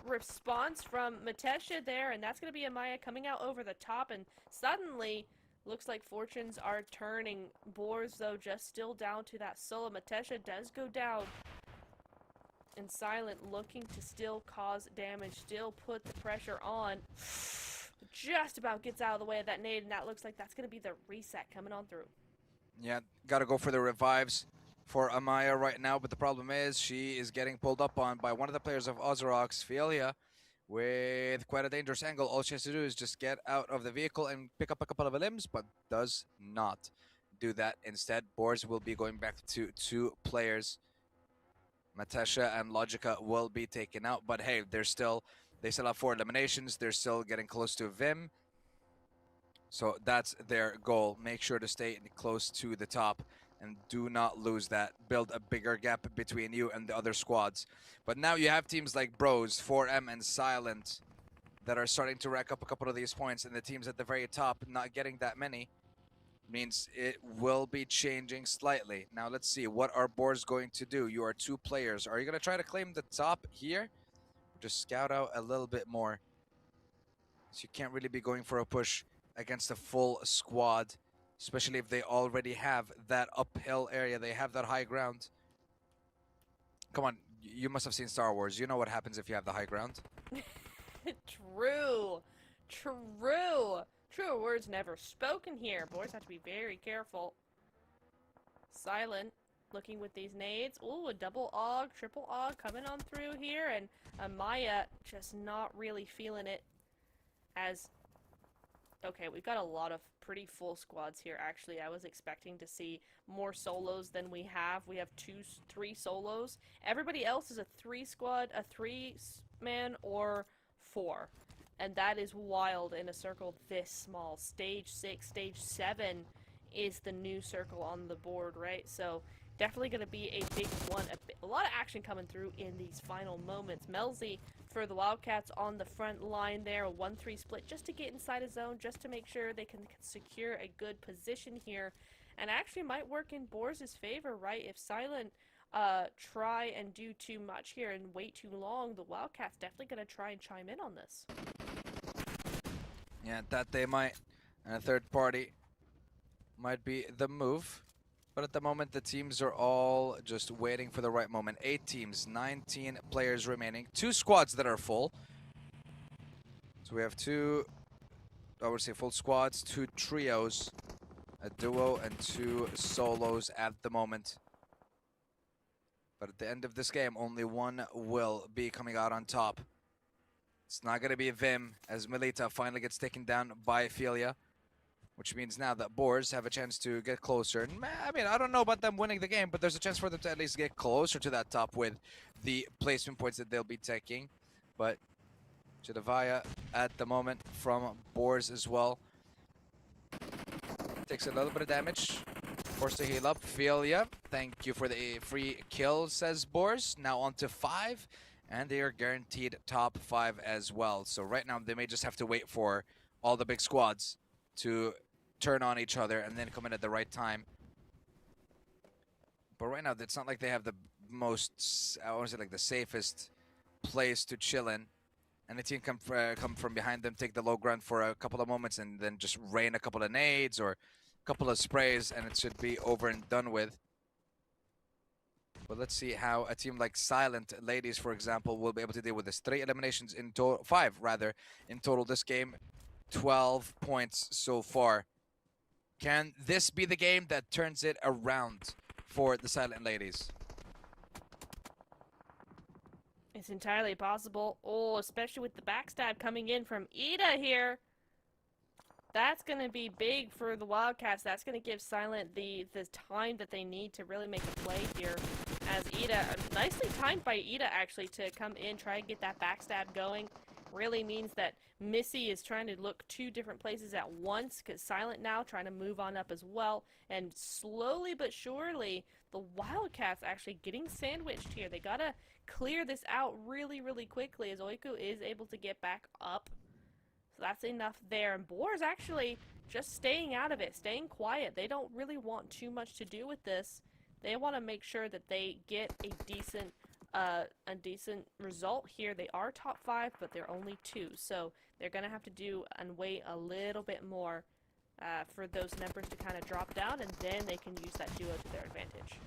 response from Matesha there, and that's going to be Amaya coming out over the top, and suddenly looks like fortunes are turning. Boars, though, just still down to that solo. Matesha does go down. And Silent looking to still cause damage, still put the pressure on. Just about gets out of the way of that nade, and that looks like that's going to be the reset coming on through. Yeah, got to go for the revives for Amaya right now, but the problem is she is getting pulled up on by one of the players of Ozarox, Filia, with quite a dangerous angle. All she has to do is just get out of the vehicle and pick up a couple of limbs, but does not do that. Instead, Boars will be going back to 2 players. Matesha and Logica will be taken out, but hey, they still have 4 eliminations. They're still getting close to Vim. So that's their goal. Make sure to stay close to the top and do not lose that. Build a bigger gap between you and the other squads. But now you have teams like Bros, 4M, and Silent that are starting to rack up a couple of these points, and the teams at the very top not getting that many means it will be changing slightly. Now let's see, what are Boars going to do? You are 2 players. Are you going to try to claim the top here? Just scout out a little bit more. So you can't really be going for a push against a full squad, especially if they already have that uphill area. They have that high ground. Come on, you must have seen Star Wars. You know what happens if you have the high ground. True. True. Truer words never spoken here. Boys have to be very careful. Silent looking with these nades. Ooh, a double AUG, triple AUG coming on through here, and Amaya just not really feeling it as... Okay, we've got a lot of pretty full squads here, actually. I was expecting to see more solos than we have. We have 3 solos. Everybody else is a 3 squad, a 3-man, or 4. And that is wild in a circle this small. Stage 6, Stage 7 is the new circle on the board, right? So definitely going to be a big one. A lot of action coming through in these final moments. Melzy for the Wildcats on the front line there. A 1-3 split just to get inside a zone, just to make sure they can secure a good position here. And actually might work in Boars' favor, right? If Silent try and do too much here and wait too long, the Wildcats definitely going to try and chime in on this. Yeah, that they might. And a third party might be the move. But at the moment, the teams are all just waiting for the right moment. 8 teams, 19 players remaining. 2 squads that are full. So we have 2, I would say full squads, 2 trios, a duo, and 2 solos at the moment. But at the end of this game, only one will be coming out on top. It's not going to be Vim, as Melita finally gets taken down by Philia. Which means now that Boars have a chance to get closer. And I mean, I don't know about them winning the game, but there's a chance for them to at least get closer to that top with the placement points that they'll be taking. But Chidavaya at the moment from Boars as well. Takes a little bit of damage. Forced to heal up. Philia, thank you for the free kill, says Boars. Now on to 5. And they are guaranteed top 5 as well. So right now, they may just have to wait for all the big squads to turn on each other and then come in at the right time. But right now, it's not like they have the most, I want to say like the safest place to chill in. And the team come from behind them, take the low ground for a couple of moments and then just rain a couple of nades or a couple of sprays and it should be over and done with. But let's see how a team like Silent Ladies, for example, will be able to deal with this. 3 eliminations in total, 5 rather, in total this game. 12 points so far. Can this be the game that turns it around for the Silent Ladies? It's entirely possible. Oh, especially with the backstab coming in from Ida here. That's going to be big for the Wildcats. That's going to give Silent the time that they need to really make a play here. As Ida, nicely timed by Ida actually to come in, try and get that backstab going. Really means that Missy is trying to look 2 different places at once because Silent now trying to move on up as well. And slowly but surely, the Wildcats actually getting sandwiched here. They got to clear this out really, really quickly as Oiku is able to get back up. So that's enough there. And Boars actually just staying out of it, staying quiet. They don't really want too much to do with this. They want to make sure that they get a decent result here. They are top 5, but they're only 2, so they're gonna have to do and wait a little bit more for those numbers to kind of drop down, and then they can use that duo to their advantage.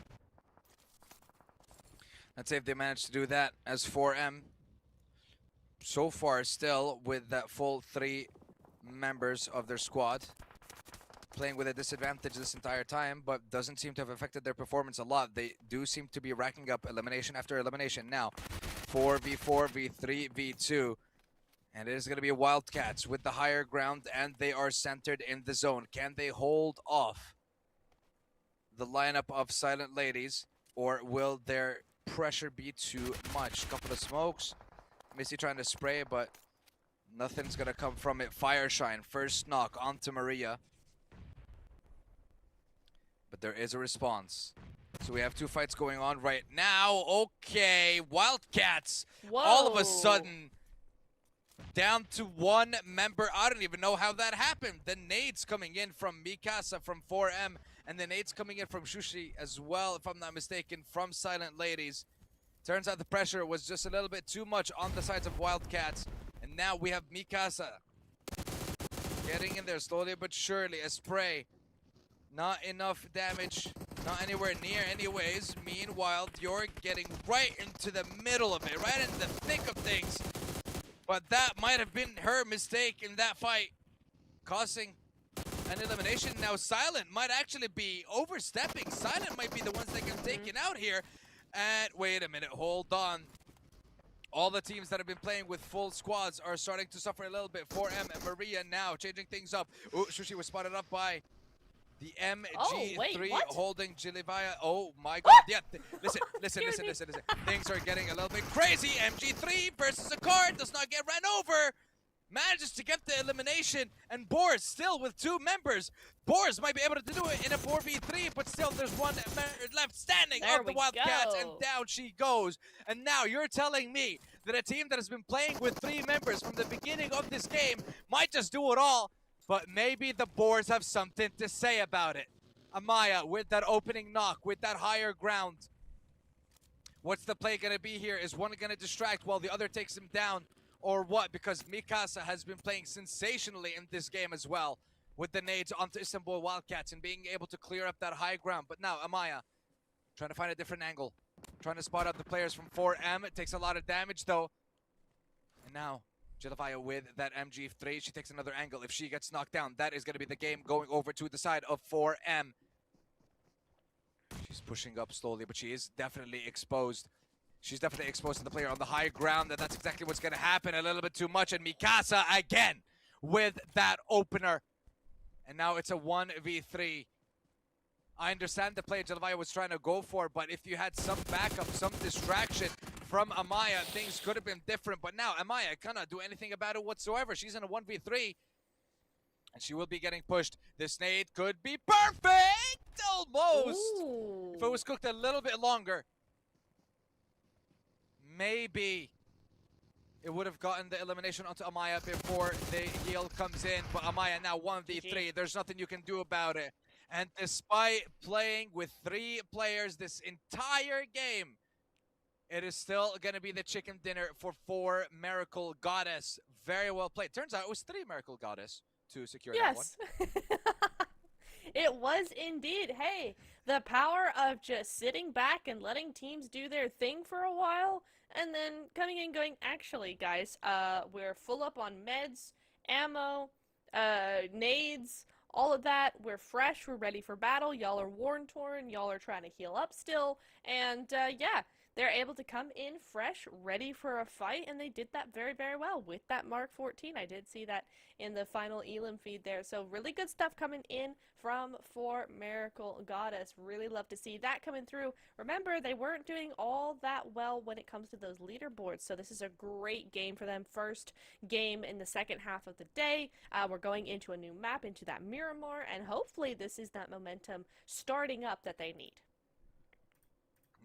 Let's see if they manage to do that, as 4M so far still with that full 3 members of their squad playing with a disadvantage this entire time, but doesn't seem to have affected their performance a lot. They do seem to be racking up elimination after elimination. Now, 4v4, v3, v2. And it is going to be Wildcats with the higher ground, and they are centered in the zone. Can they hold off the lineup of Silent Ladies, or will their pressure be too much? Couple of smokes. Missy trying to spray, but nothing's going to come from it. Fireshine, first knock onto Maria. But there is a response. So we have 2 fights going on right now. Okay, Wildcats. Whoa. All of a sudden down to 1 member. I don't even know how that happened. The nades coming in from Mikasa from 4M, and the nades coming in from Shushi as well, if I'm not mistaken, from Silent Ladies. Turns out the pressure was just a little bit too much on the sides of Wildcats. And now we have Mikasa getting in there slowly but surely. A spray. Not enough damage, not anywhere near anyways. Meanwhile, Dior getting right into the middle of it, right in the thick of things. But that might have been her mistake in that fight, causing an elimination. Now Silent might actually be overstepping. Silent might be the ones that get taken out here. And wait a minute, hold on. All the teams that have been playing with full squads are starting to suffer a little bit. 4M and Maria now changing things up. Ooh, Shushi was spotted up by The Oh, wait, MG3 what? holding Jilivaya. Oh my god. What? Yeah. Listen. Excuse me. Things are getting a little bit crazy. MG3 versus a card does not get ran over. Manages to get the elimination, and Boars still with 2 members. Boars might be able to do it in a 4v3, but still there's one left standing There of the we Wildcats, go. and down she goes. And now you're telling me that a team that has been playing with 3 members from the beginning of this game might just do it all, but maybe the Boars have something to say about it. Amaya with that opening knock, with that higher ground. What's the play going to be here? Is one going to distract while the other takes him down? Or what? Because Mikasa has been playing sensationally in this game as well, with the nades onto Istanbul Wildcats and being able to clear up that high ground. But now Amaya trying to find a different angle, trying to spot out the players from 4M. It takes a lot of damage though. And now Jilivaya with that MG3. She takes another angle. If she gets knocked down, that is going to be the game going over to the side of 4M. She's pushing up slowly, but she is definitely exposed. She's definitely exposed to the player on the high ground, and that's exactly what's going to happen. A little bit too much, and Mikasa again with that opener. And now it's a 1v3. I understand the play Jilivaya was trying to go for, but if you had some backup, some distraction from Amaya, things could have been different. But now Amaya cannot do anything about it whatsoever. She's in a 1v3, and she will be getting pushed. This nade could be perfect! Almost! Ooh. If it was cooked a little bit longer, maybe it would have gotten the elimination onto Amaya before the heal comes in. But Amaya now 1v3. There's nothing you can do about it. And despite playing with 3 players this entire game, it is still going to be the chicken dinner for 4 Miracle Goddess. Very well played. Turns out it was 3 Miracle Goddess to secure that one. Yes. It was indeed. Hey, the power of just sitting back and letting teams do their thing for a while, and then coming in going, actually, guys, we're full up on meds, ammo, nades, all of that. We're fresh. We're ready for battle. Y'all are worn-torn. Y'all are trying to heal up still. And, yeah, they're able to come in fresh, ready for a fight, and they did that very, very well with that Mark 14. I did see that in the final Elim feed there. So really good stuff coming in from 4 Miracle Goddess. Really love to see that coming through. Remember, they weren't doing all that well when it comes to those leaderboards, so this is a great game for them. First game in the second half of the day. We're going into a new map, into that Miramar, and hopefully this is that momentum starting up that they need.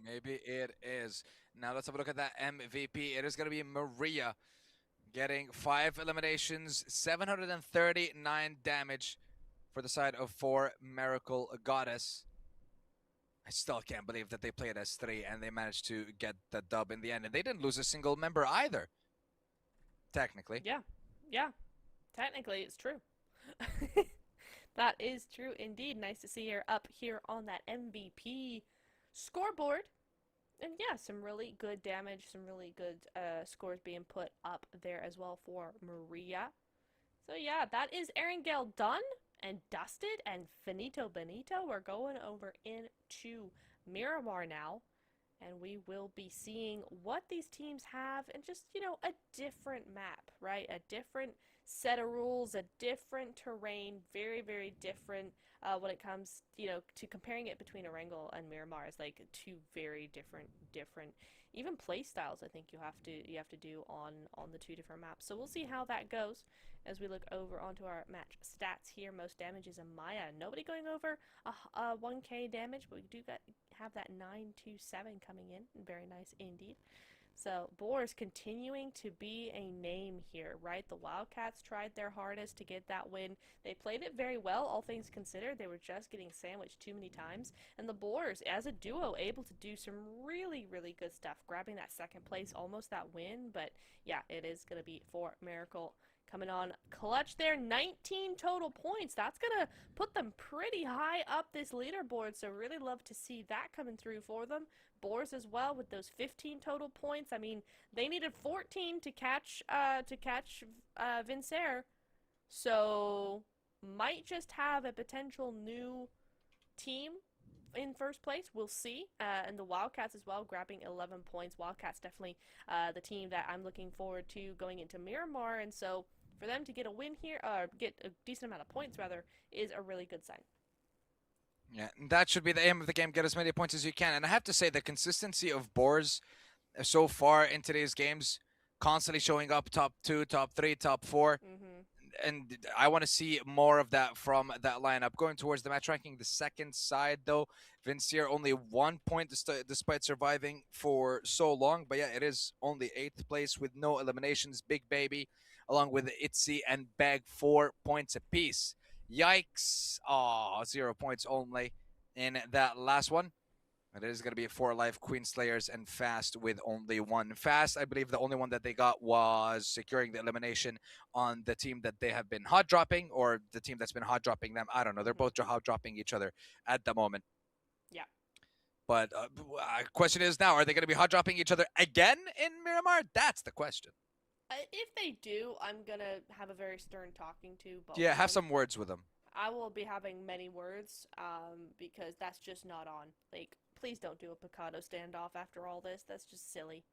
Maybe it is. Now let's have a look at that MVP. It is going to be Maria getting 5 eliminations, 739 damage for the side of 4 Miracle Goddess. I still can't believe that they played as 3 and they managed to get the dub in the end. And they didn't lose a single member either, technically. Yeah. Technically, it's true. That is true indeed. Nice to see her up here on that MVP scoreboard. And yeah, some really good damage, some really good scores being put up there as well for Maria. So yeah, that is Erangel done and dusted and finito bonito. We're going over into Miramar now, and we will be seeing what these teams have and just, you know, a different map, right? A different set of rules, a different terrain, very, very different when it comes, you know, to comparing it between Erangel and Miramar is like 2 very different even play styles. I think you have to do on the 2 different maps. So we'll see how that goes as we look over onto our match stats here. Most damage is Amaya. Nobody going over 1k damage, but we do have that 927 coming in. Very nice indeed. So Boars continuing to be a name here, right? The Wildcats tried their hardest to get that win. They played it very well, all things considered. They were just getting sandwiched too many times. And the Boars, as a duo, able to do some really, really good stuff, grabbing that 2nd place, almost that win. But yeah, it is going to be for Miracle coming on clutch there. 19 total points. That's going to put them pretty high up this leaderboard. So really love to see that coming through for them. Boars as well with those 15 total points. I mean, they needed 14 to catch Vincere. So might just have a potential new team in first place. We'll see. And the Wildcats as well, grabbing 11 points. Wildcats definitely the team that I'm looking forward to going into Miramar. And so for them to get a win here, get a decent amount of points rather, is a really good sign. Yeah, that should be the aim of the game. Get as many points as you can. And I have to say, the consistency of Boars so far in today's games, constantly showing up top 2, top 3, top 4. Mm-hmm. And I want to see more of that from that lineup. Going towards the match ranking, the second side, though, Vincere only 1 point despite surviving for so long. But yeah, it is only 8th place with no eliminations. BigBaby, along with ITZ and Beg, 4 points apiece. Yikes. Oh, 0 points only in that last one. It is going to be 4 live Queen Slayers and Fast with only 1. Fast, I believe the only one that they got was securing the elimination on the team that they have been hot dropping, or the team that's been hot dropping them. I don't know. They're both hot dropping each other at the moment. Yeah. But question is now, are they going to be hot dropping each other again in Miramar? That's the question. If they do, I'm going to have a very stern talking to both. Yeah, have some words with them. I will be having many words because that's just not on. Like, please don't do a Picado standoff after all this. That's just silly.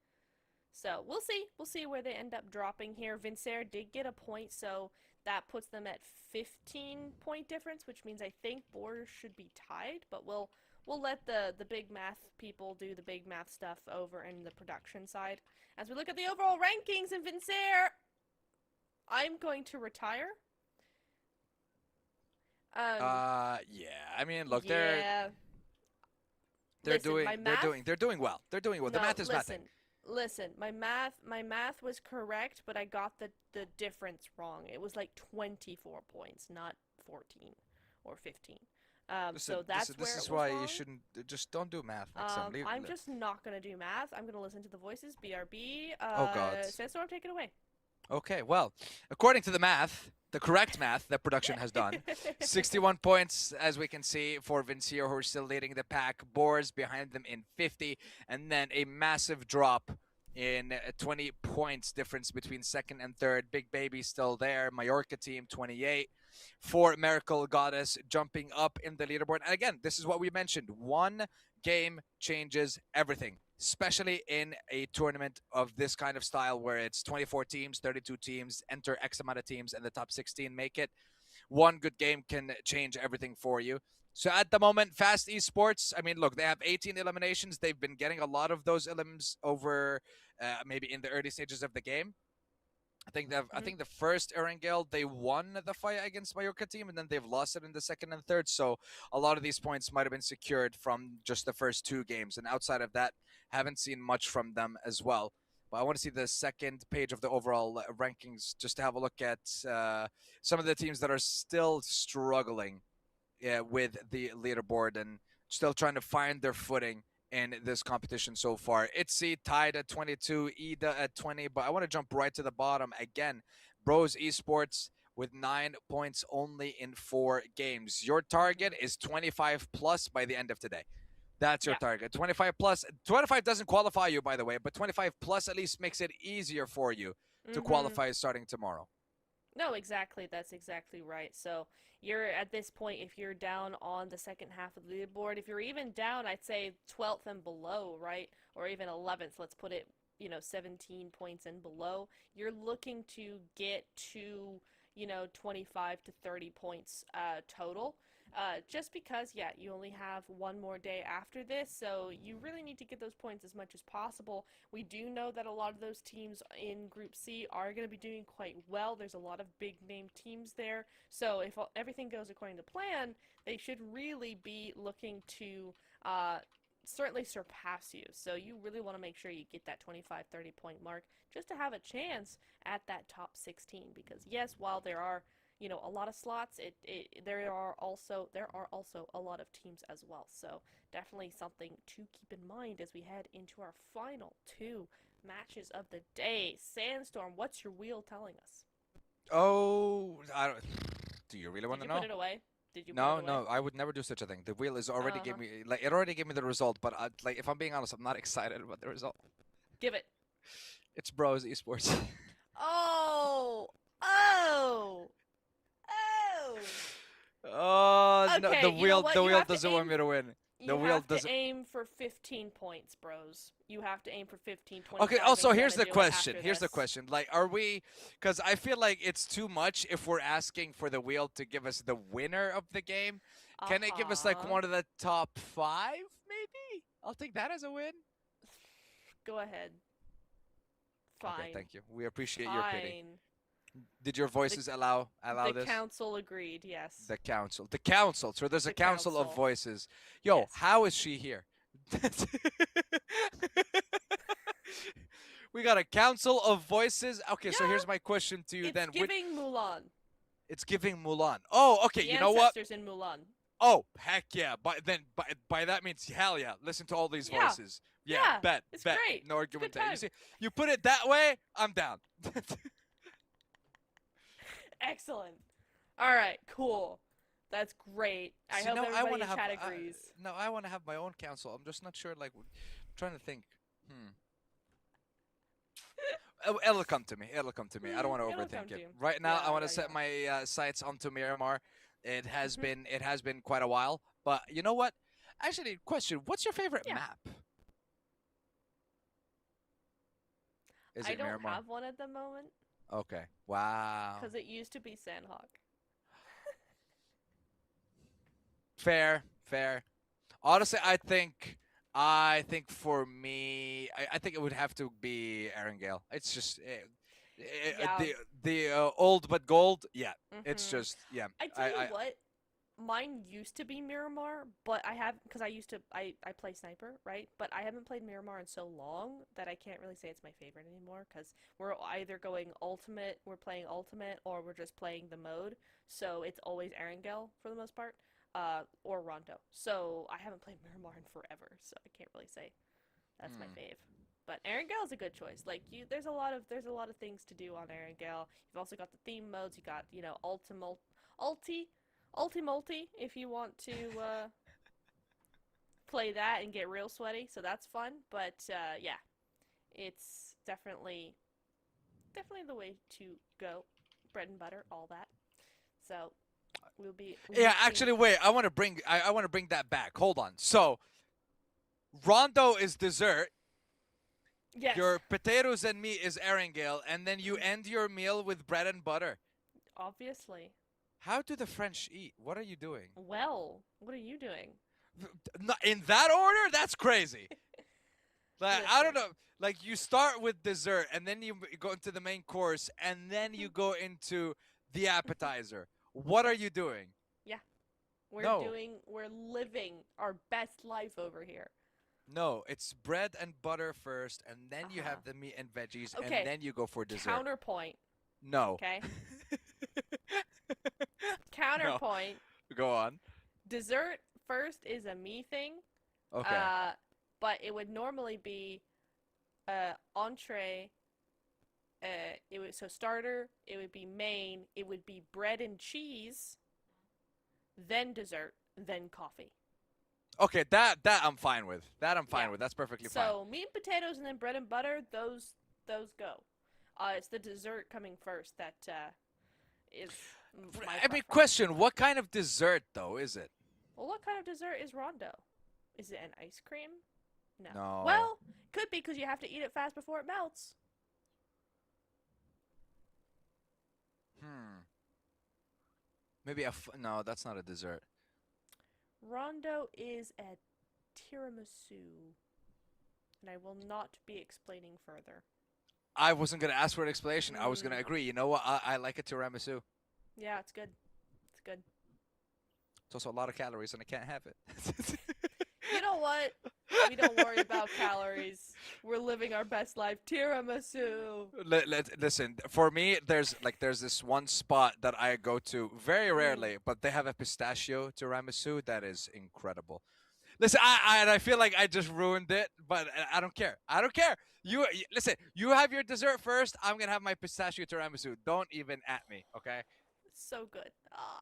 So we'll see. We'll see where they end up dropping here. Vincere did get a point, so that puts them at 15-point difference, which means I think Boars should be tied. But we'll let the big math people do the big math stuff over in the production side. As we look at the overall rankings in Vincere, I'm going to retire. Yeah. I mean, look, yeah. they're Listen, doing well. They're doing well. No, The math is nothing. Listen, my math was correct, but I got the difference wrong. It was like 24 points, not 14 or 15. So that's where this is it was why wrong. you shouldn't just don't do math next time. I'm just not gonna do math. I'm gonna listen to the voices. BRB. Oh God. Sandstorm, take it away. Okay, well, according to the math, the correct math that production has done, 61 points, as we can see, for Vincere, who are still leading the pack. Boars behind them in 50, and then a massive drop in 20 points difference between second and third. BigBaby still there. Majorka Team, 28. For Miracle Goddess jumping up in the leaderboard. And again, this is what we mentioned. One game changes everything, especially in a tournament of this kind of style where it's 24 teams, 32 teams, enter X amount of teams, and the top 16 make it. One good game can change everything for you. So at the moment, Fast Esports, I mean, look, they have 18 eliminations. They've been getting a lot of those elims over maybe in the early stages of the game. I think the first Erangel, they won the fight against Majorka Team, and then they've lost it in the second and third. So a lot of these points might have been secured from just the first 2 games. And outside of that, haven't seen much from them as well. But I want to see the second page of the overall rankings just to have a look at some of the teams that are still struggling with the leaderboard and still trying to find their footing in this competition so far. ITZ tied at 22, IDA at 20, but I want to jump right to the bottom again. Bros Esports with 9 points only in 4 games. Your target is 25 plus by the end of today. That's your target. 25 plus. 25 doesn't qualify you, by the way, but 25 plus at least makes it easier for you to qualify starting tomorrow. No, exactly. That's exactly right. So you're at this point, if you're down on the second half of the leaderboard, if you're even down, I'd say 12th and below, right? Or even 11th, let's put it, 17 points and below, you're looking to get to, 25 to 30 points total. Just because, you only have one more day after this, so you really need to get those points as much as possible. We do know that a lot of those teams in Group C are going to be doing quite well. There's a lot of big-name teams there, so if everything goes according to plan, they should really be looking to certainly surpass you. So you really want to make sure you get that 25-30 point mark just to have a chance at that top 16, because yes, while there are a lot of slots, there are also a lot of teams as well. So definitely something to keep in mind as we head into our final 2 matches of the day. Sandstorm, what's your wheel telling us? Oh, do you really want to know? Did you put it away? Did you? No, I would never do such a thing. The wheel is already gave me it already gave me the result, but if I'm being honest, I'm not excited about the result. Give it. It's Bros Esports. Okay, no, the wheel doesn't want me to win. You have to aim for 15 points, bros. You have to aim for 15, 20. Okay, also, here's the question. Are we... Because I feel like it's too much if we're asking for the wheel to give us the winner of the game. Can it give us like Uh-huh. one of the top 5, maybe? I'll take that as a win. Go ahead. Okay, Fine. thank you. We appreciate your pity. Fine. Did your voices allow The this? council agreed, yes. The council. The council. So there's a The council of council. voices. Yo, Yes. how is she here? We got a council of voices. Okay, so Yeah. here's my question to you It's then. giving Mulan. It's giving Mulan. Oh, okay. The You know what? ancestors in Mulan. Oh, heck yeah. By that means hell yeah. Listen to all these Yeah. voices. Yeah, Yeah, bet. it's bet. great. No It's a argument good there. You time. see, you put it that way, I'm down. Excellent. All right, cool. That's great. I hope everybody in chat agrees. No, I want to have my own council. I'm just not sure. Like, I'm trying to think. It'll come to me. It'll come to me. I don't want to It'll come overthink to it. you. Right now, I want to Yeah, set my sights onto Miramar. It has Mhm. been quite a while. But you know what? Actually, question: what's your favorite Yeah. map? Is I it don't Miramar? have one at the moment Okay. Wow. because it used to be Sandhawk. Fair. Honestly, I think for me, I think it would have to be Erangel. It's just Yeah. the old but gold. Yeah, it's Mhm. just yeah. I tell you what, mine used to be Miramar, but I have because I play sniper, right? But I haven't played Miramar in so long that I can't really say it's my favorite anymore because we're either going ultimate, we're playing ultimate, or we're just playing the mode. So it's always Erangel for the most part, or Rondo. So I haven't played Miramar in forever, so I can't really say that's my fave. But Erangel is a good choice. Like there's a lot of things to do on Erangel. You've also got the theme modes. You got Ulti if you want to play that and get real sweaty, so that's fun. But yeah, it's definitely the way to go. Bread and butter, all that. So we'll be Yeah, actually, wait. I want to bring that back. Hold on. So, Rondo is dessert. yes. Your potatoes and meat is Erangel, and then you end your meal with bread and butter. Obviously. How do the French eat? What are you doing? Well, what are you doing? In that order? That's crazy. Like I don't Listen. know. Like you start with dessert, and then you go into the main course, and then you go into the appetizer. What are you doing? We're living our best life over here. No, it's bread and butter first, and then you have the meat and veggies, Okay. and then you go for dessert. Counterpoint. No. Okay. Counterpoint. Go on. Dessert first is a me thing. Okay. But it would normally be entree. So starter. It would be main. It would be bread and cheese. Then dessert. Then coffee. Okay, that I'm fine with. That I'm fine Yeah. with. That's perfectly fine. So meat and potatoes, and then bread and butter. Those go. It's the dessert coming first that is my I mean, preference. question: what kind of dessert though is it? Well, what kind of dessert is Rondo? Is it an ice cream? No. No. Well, could be because you have to eat it fast before it melts. Maybe no, that's not a dessert. Rondo is a tiramisu, and I will not be explaining further. I wasn't gonna ask for an explanation. I was gonna agree. You know what? I like a tiramisu. Yeah, it's good. It's good. It's also a lot of calories, and I can't have it. You know what? We don't worry about calories. We're living our best life. Tiramisu. Listen, for me, there's this one spot that I go to very rarely, but they have a pistachio tiramisu that is incredible. Listen, I feel like I just ruined it, but I don't care. I don't care. Listen. You have your dessert first. I'm gonna have my pistachio tiramisu. Don't even at me, okay? So good.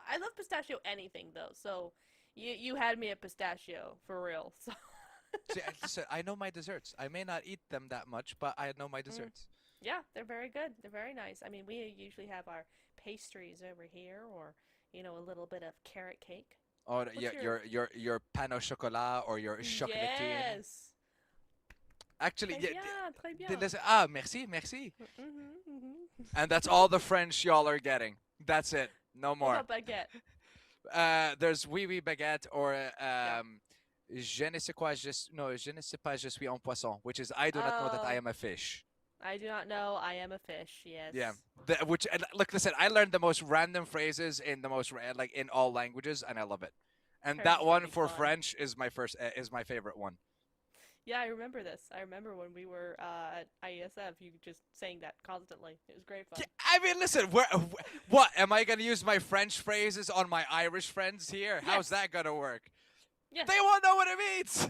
I love pistachio anything though. So you had me at pistachio for real. So See, listen, I know my desserts. I may not eat them that much, but I know my desserts. yeah, they're very good. They're very nice. I mean, we usually have our pastries over here, or a little bit of carrot cake. Or What's your pain au chocolat or your chocolatine. Yes. Actually, Très bien, très bien. listen, merci. Mhm. And that's all the French y'all are getting. That's it. No What more. about baguette? There's Oui Oui Baguette or Je ne sais quoi, je ne sais pas, je suis un poisson, which is I do not know that I Oh, am a fish. I do not know. I am a fish. Yes. Yeah. Which look, listen, I learned the most random phrases in the most like in all languages, and I love it. And French that is gonna one be for fun. French is my favorite one. Yeah, I remember this. I remember when we were at IESF, you just saying that constantly. It was great fun. Yeah, I mean, listen, what am I gonna use my French phrases on my Irish friends here? How's Yes. that gonna work? Yes. They won't know what it means.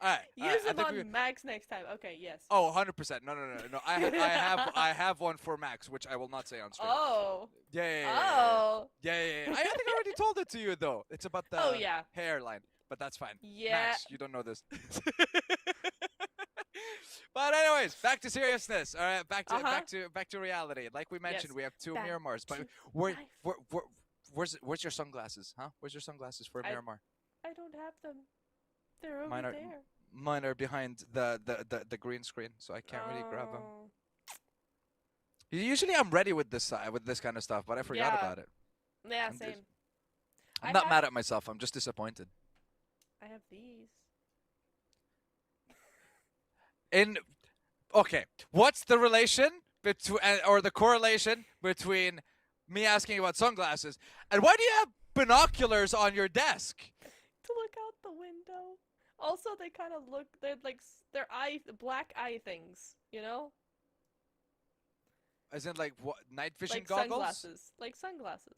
All right, Use I them think we. on Max next time. Okay, yes. Oh, 100%. No. I have one for Max, which I will not say on stream. Oh. Yeah. Oh. Yeah. I think I already told it to you though. It's about the Oh, yeah. hairline, but that's fine. Yeah. Max, you don't know this. But anyways, back to seriousness. All right, back to reality. Like we mentioned, Yes. we have two Back Miramars. But to where, life. where's your sunglasses? Huh? Where's your sunglasses for Miramar? I don't have them. They're over Mine are there. mine are behind the green screen, so I can't really grab them. Oh. Usually I'm ready with this kind of stuff, but I forgot Yeah. about it. Yeah, I'm same. I'm not mad at myself. I'm just disappointed. I have these. Okay, what's the relation between or the correlation between me asking about sunglasses and why do you have binoculars on your desk? To look out the window. Also, they kind of look. They're like black eye things. You know, As in like what night vision like goggles? sunglasses. Like sunglasses.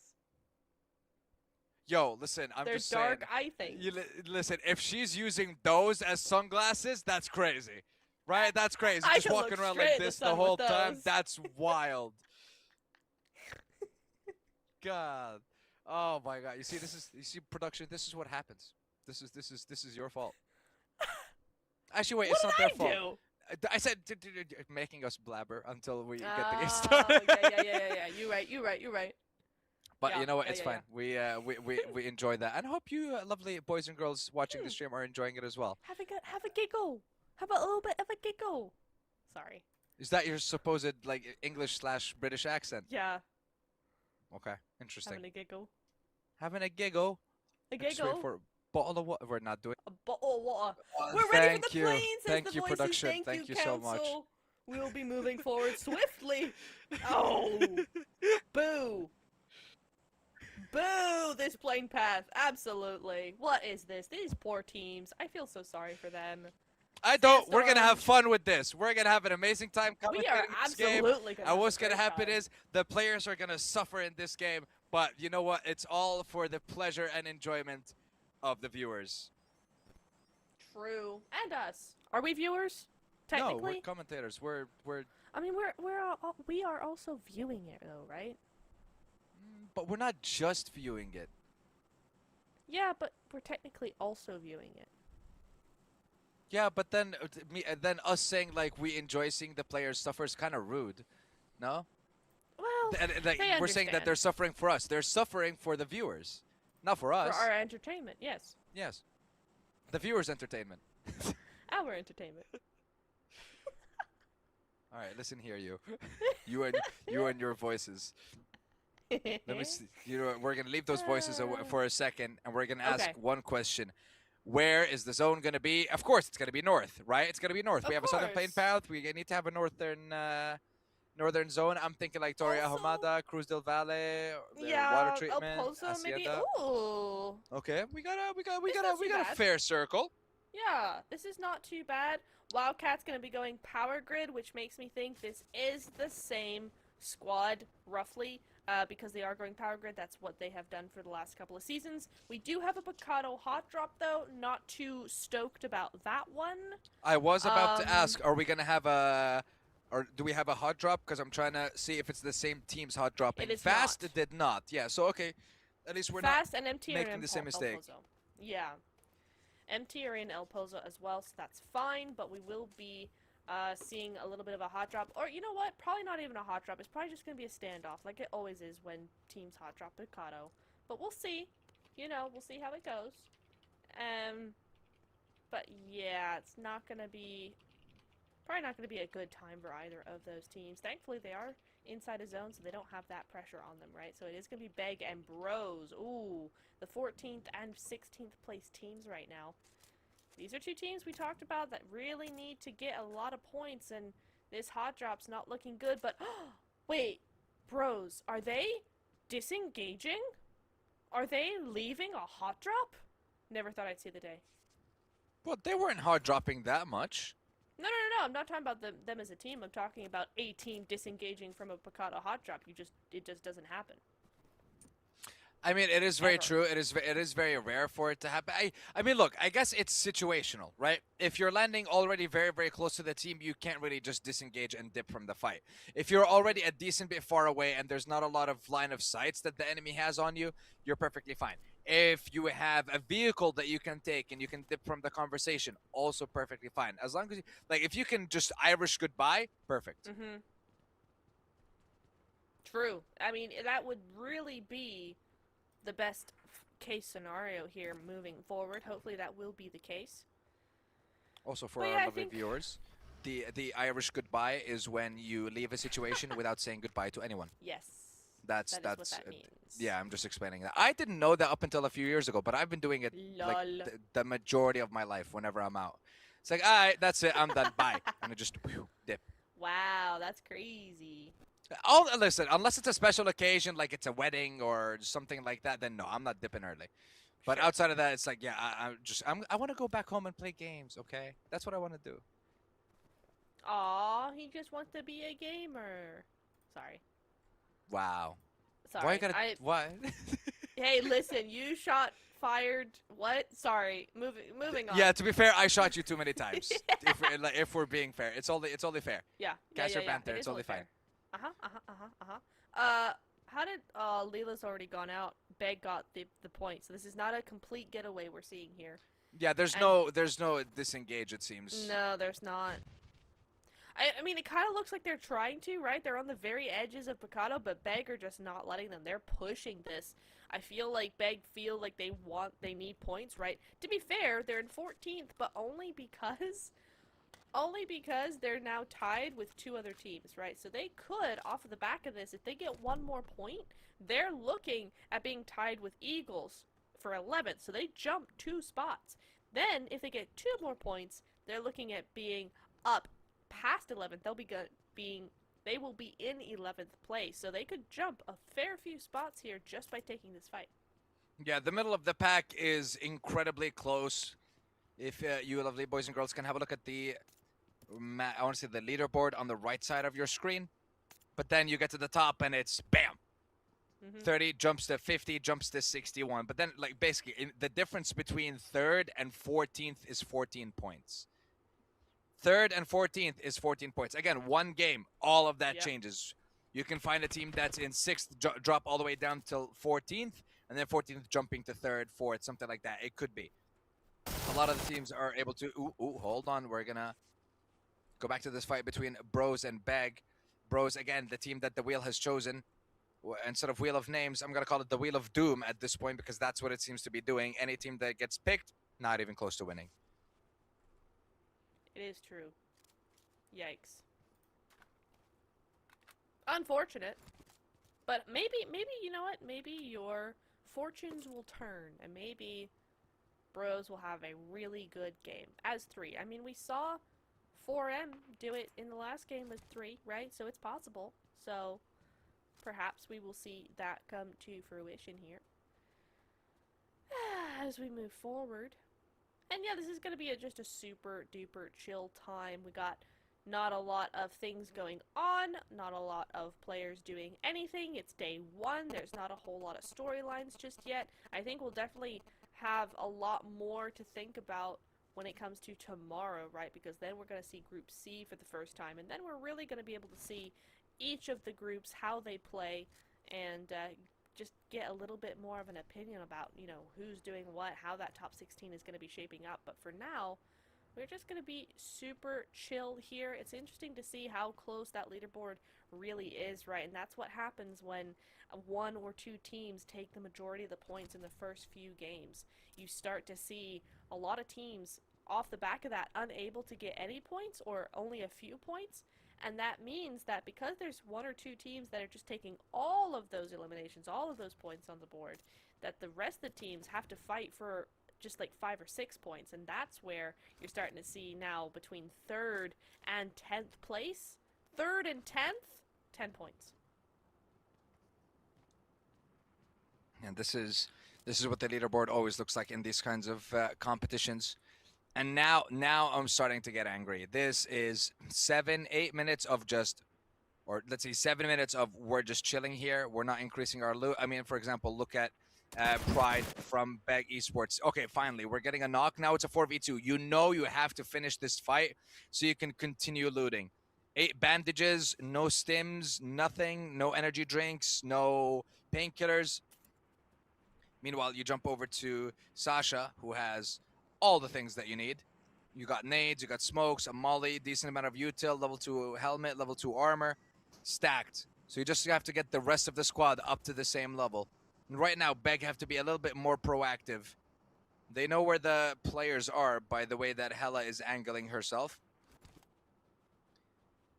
Yo, listen, I'm They're just dark saying. eye things. Listen, if she's using those as sunglasses, that's crazy. Right? That's crazy. I Just can walking look around straight like at the this the sun whole with time. those. That's wild. God. Oh my God. You see production, this is what happens. This is your fault. Actually wait, What it's not did their I fault. do? I said making us blabber until we get the game Oh, started. yeah. You're right. But Yeah, you know what? yeah, It's yeah, fine. We enjoy that, and I hope you lovely boys and girls watching the stream are enjoying it as well. Have a giggle. Have a little bit of a giggle. Sorry. Is that your supposed like English/British accent? Yeah. Okay, interesting. Having a giggle. Having a giggle. A Just wait giggle. for a bottle of water. We're not doing. A bottle of water. Oh, We're ready thank for the you. planes. Says Thank the you, voices. production. Thank you, so much. council. We'll be moving forward swiftly. Oh. Boo. Boo! This plane path. Absolutely. What is this? These poor teams. I feel so sorry for them. I don't. We're gonna Sandstorm. have fun with this. We're gonna have an amazing time We commentating are this game. absolutely gonna And have what's a gonna great happen time. is the players are gonna suffer in this game, but you know what? It's all for the pleasure and enjoyment of the viewers. True. And us. Are we viewers? No, Technically? we're commentators. We're I mean, we are also viewing it though, right? but we're not just viewing it. Yeah, but we're technically also viewing it. Yeah, but then then us saying like we enjoy seeing the players suffer is kind of rude. No? Well, Like, they we're saying that understand. they're suffering for us. They're suffering for the viewers, not for us. For our entertainment, yes. Yes. The viewers' entertainment. Our entertainment. All right, listen here, you. you and your voices. Let me see. You know, we're gonna leave those voices for a second, and we're gonna ask Okay. one question: where is the zone gonna be? Of course, it's gonna be north, right? It's gonna be north. Of We have a southern plane course. path. We need to have a northern zone. I'm thinking like Torre Also- Ahumada, Cruz del Valle, Yeah, water El treatment, Pozo maybe. Hacienda. Ooh. Okay, we got not a too bad. fair circle. Yeah, this is not too bad. Wildcat's gonna be going power grid, which makes me think this is the same squad, roughly, because they are going power grid. That's what they have done for the last couple of seasons. We do have a Picado hot drop, though. Not too stoked about that one. I was about to Um, ask, are we gonna have a, or do we have a hot drop? Because I'm trying to see if it's the same team's hot dropping. It is Fast not. it did not. Yeah, so okay, at least we're Fast and MT are making in the same El mistake. Pozo. Yeah. MT are in El Pozo as well, so that's fine, but we will be seeing a little bit of a hot drop. Or, you know what? Probably not even a hot drop. It's probably just going to be a standoff, like it always is when teams hot drop Picado. But we'll see. You know, we'll see how it goes. But yeah, it's not going to be Probably not going to be a good time for either of those teams. Thankfully, they are inside a zone, so they don't have that pressure on them, right? So it is going to be Beg and Bros. Ooh, the 14th and 16th place teams right now. These are two teams we talked about that really need to get a lot of points, and this hot drop's not looking good, but wait, Bros, are they disengaging? Are they leaving a hot drop? Never thought I'd see the day. Well, they weren't hard dropping that much. No. I'm not talking about them as a team. I'm talking about a team disengaging from a Picado hot drop. It just doesn't happen. I mean, it is very true. It is very rare for it to happen. I mean, look, I guess it's situational, right? If you're landing already very, very close to the team, you can't really just disengage and dip from the fight. If you're already a decent bit far away and there's not a lot of line of sights that the enemy has on you, you're perfectly fine. If you have a vehicle that you can take and you can dip from the conversation, also perfectly fine. As long as you, like, if you can just Irish goodbye, perfect. Mm-hmm. True. I mean, that would really be the best case scenario here moving forward. Hopefully that will be the case. Also for our lovely viewers, the Irish goodbye is when you leave a situation without saying goodbye to anyone. Yes. That's what that means. Yeah, I'm just explaining that. I didn't know that up until a few years ago, but I've been doing it like the majority of my life whenever I'm out. It's like, all right, that's it, I'm done, bye. And I just dip. Wow, that's crazy. Listen, unless it's a special occasion, like it's a wedding or something like that, then no, I'm not dipping early. But outside of that, it's like, yeah, I want to go back home and play games, okay? That's what I want to do. Aw, he just wants to be a gamer. Sorry. Wow. Sorry. Why you gotta, what? Hey, listen, you shot fired. What? Sorry. Moving on. Yeah, to be fair, I shot you too many times. if we're being fair, it's only fair. Yeah. Catch your banter. It It's only fine. How did Leela's already gone out? Beg got the point. So this is not a complete getaway we're seeing here. Yeah, there's no disengage, it seems. No, there's not. I mean, it kind of looks like they're trying to, right? They're on the very edges of Picado, but Beg are just not letting them. They're pushing this. I feel like Beg feel like they need points, right? To be fair, they're in 14th, but only because they're now tied with two other teams, right? So they could, off of the back of this, if they get one more point, they're looking at being tied with Eagles for 11th. So they jump 2 spots. Then, if they get 2 more points, they're looking at being up past 11th. They will be in 11th place. So they could jump a fair few spots here just by taking this fight. Yeah, the middle of the pack is incredibly close. If you lovely boys and girls can have a look at the I want to say the leaderboard on the right side of your screen, but then you get to the top and it's bam, 30 jumps to 50, jumps to 61. But then, like, basically, the difference between 3rd and 14th is 14 points. 3rd and 14th is 14 points. Again, one game, all of that changes. You can find a team that's in 6th, drop all the way down till 14th, and then 14th jumping to 3rd, 4th, something like that. It could be. A lot of the teams are able to. Hold on, we're gonna go back to this fight between Bros and Beg. Bros, again, the team that the wheel has chosen. Instead of Wheel of Names, I'm going to call it the Wheel of Doom at this point because that's what it seems to be doing. Any team that gets picked, not even close to winning. It is true. Yikes. Unfortunate. But maybe, you know what? Maybe your fortunes will turn and maybe Bros will have a really good game. As 3. I mean, we saw 4M do it in the last game with 3, right? So it's possible. So perhaps we will see that come to fruition here as we move forward. And yeah, this is going to be just a super duper chill time. We got not a lot of things going on, not a lot of players doing anything. It's day 1. There's not a whole lot of storylines just yet. I think we'll definitely have a lot more to think about when it comes to tomorrow, right? Because then we're going to see Group C for the first time, and then we're really going to be able to see each of the groups, how they play, and just get a little bit more of an opinion about, you know, who's doing what, how that top 16 is going to be shaping up. But for now, we're just going to be super chill here. It's interesting to see how close that leaderboard really is, right? And that's what happens when 1 or 2 teams take the majority of the points in the first few games. You start to see a lot of teams off the back of that unable to get any points or only a few points. And that means that because there's 1 or 2 teams that are just taking all of those eliminations, all of those points on the board, that the rest of the teams have to fight for just like 5 or 6 points. And that's where you're starting to see now between 3rd and 10th place. 3rd and 10th, 10 points. And this is what the leaderboard always looks like in these kinds of competitions. And now I'm starting to get angry. This is 7-8 minutes of just, or let's say 7 minutes of we're just chilling here. We're not increasing our loot. I mean, for example, look at Pride from Beg Esports. Okay, finally, we're getting a knock. Now it's a 4v2. You know you have to finish this fight so you can continue looting. 8 bandages, no stims, nothing, no energy drinks, no painkillers. Meanwhile, you jump over to Sasha, who has all the things that you need. You got nades, you got smokes, a molly, decent amount of util, level 2 helmet, level 2 armor, stacked. So you just have to get the rest of the squad up to the same level. And right now, Beg have to be a little bit more proactive. They know where the players are by the way that Hella is angling herself.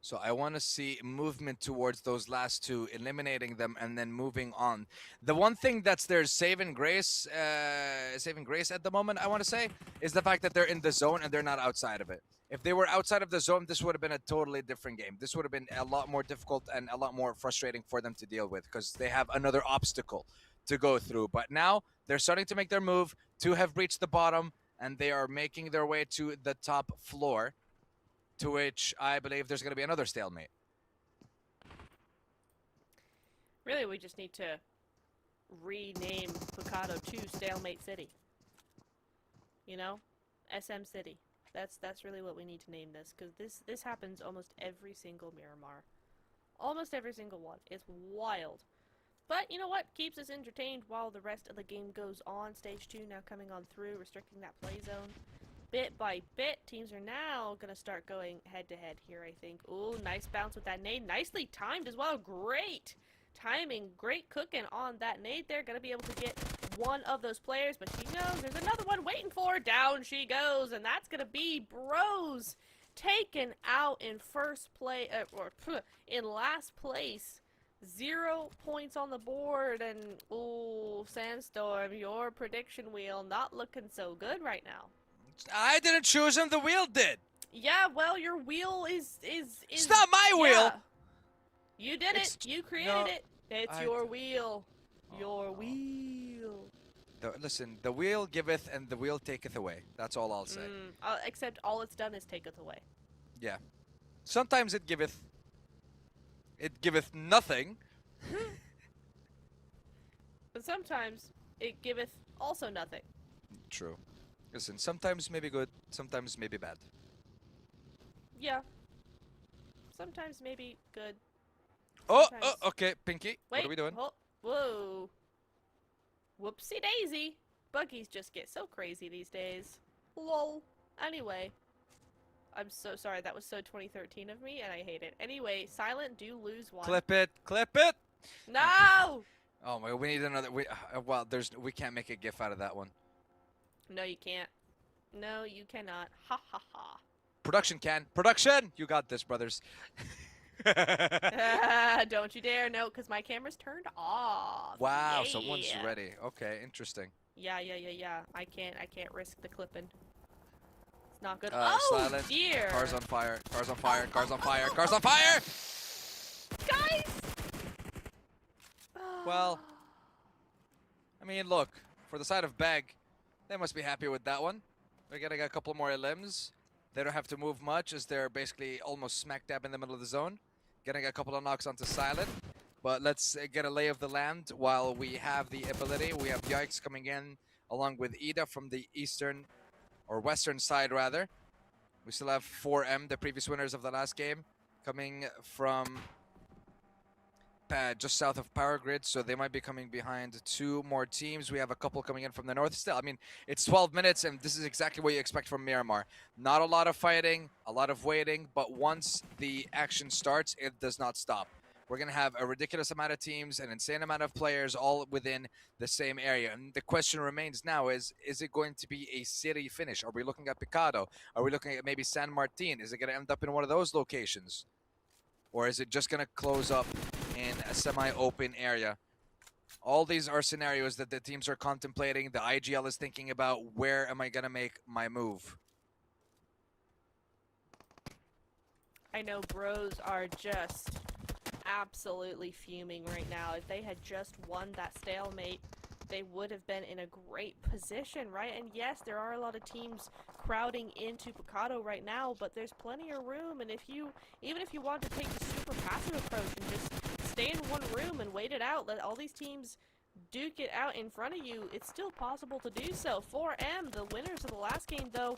So I want to see movement towards those last 2, eliminating them and then moving on. The one thing that's their saving grace at the moment, I want to say, is the fact that they're in the zone and they're not outside of it. If they were outside of the zone, this would have been a totally different game. This would have been a lot more difficult and a lot more frustrating for them to deal with because they have another obstacle to go through. But now they're starting to make their move. 2 have reached the bottom and they are making their way to the top floor, to which I believe there's going to be another stalemate. Really, we just need to rename Picado to Stalemate City. You know? SM City. That's really what we need to name this, because this happens almost every single Miramar. Almost every single one. It's wild. But you know what? Keeps us entertained while the rest of the game goes on. Stage 2 now coming on through, restricting that play zone. Bit by bit, teams are now going to start going head-to-head here, I think. Ooh, nice bounce with that nade. Nicely timed as well. Great timing. Great cooking on that nade there. Going to be able to get one of those players, but she knows there's another one waiting for her. Down she goes, and that's going to be Bros taken out in in last place. 0 points on the board, and ooh, Sandstorm, your prediction wheel not looking so good right now. I didn't choose him, the wheel did. Yeah, well, your wheel is It's not my wheel. You did it. You created it. It's your wheel. Your wheel. Listen, the wheel giveth and the wheel taketh away. That's all I'll say. Except all it's done is taketh away. Yeah. Sometimes it giveth nothing. But sometimes it giveth also nothing. True. Listen, sometimes maybe good, sometimes maybe bad. Yeah. Sometimes maybe good. Oh, okay, Pinky. Wait, what are we doing? Whoa. Whoopsie daisy. Buggies just get so crazy these days. Lol. Anyway. I'm so sorry, that was so 2013 of me, and I hate it. Anyway, Silent do lose one. Clip it! Clip it! No! Oh my, we need another. We can't make a GIF out of that one. No, you can't. No, you cannot. Ha ha ha. Production can. Production! You got this, brothers. Don't you dare. No, because my camera's turned off. Wow, yeah. someone's ready. Okay, interesting. Yeah. I can't risk the clipping. It's not good. Silent. Dear. Cars on fire. Cars on fire. Cars on fire. Cars on fire! Guys! Well, I mean, look, for the side of Beg, they must be happy with that one. They're getting a couple more limbs. They don't have to move much as they're basically almost smack dab in the middle of the zone. Getting a couple of knocks onto Silent. But let's get a lay of the land while we have the ability. We have Yikes coming in along with Ida from the eastern, or western side rather. We still have 4M, the previous winners of the last game, coming from just south of Power Grid, so they might be coming behind 2 more teams. We have a couple coming in from the north still. I mean, it's 12 minutes, and this is exactly what you expect from Miramar. Not a lot of fighting, a lot of waiting, but once the action starts, it does not stop. we're going to have a ridiculous amount of teams, an insane amount of players all within the same area. And the question remains now is it going to be a city finish? Are we looking at Picado? Are we looking at maybe San Martin? Is it going to end up in one of those locations? Or is it just going to close up in a semi-open area? All these are scenarios that the teams are contemplating. The IGL is thinking about, where am I going to make my move? I know Bros are just absolutely fuming right now. If they had just won that stalemate, they would have been in a great position, right? And yes, there are a lot of teams crowding into Picado right now, but there's plenty of room. And even if you want to take the super passive approach and just stay in one room and wait it out, let all these teams duke it out in front of you, it's still possible to do so. 4M, the winners of the last game, though,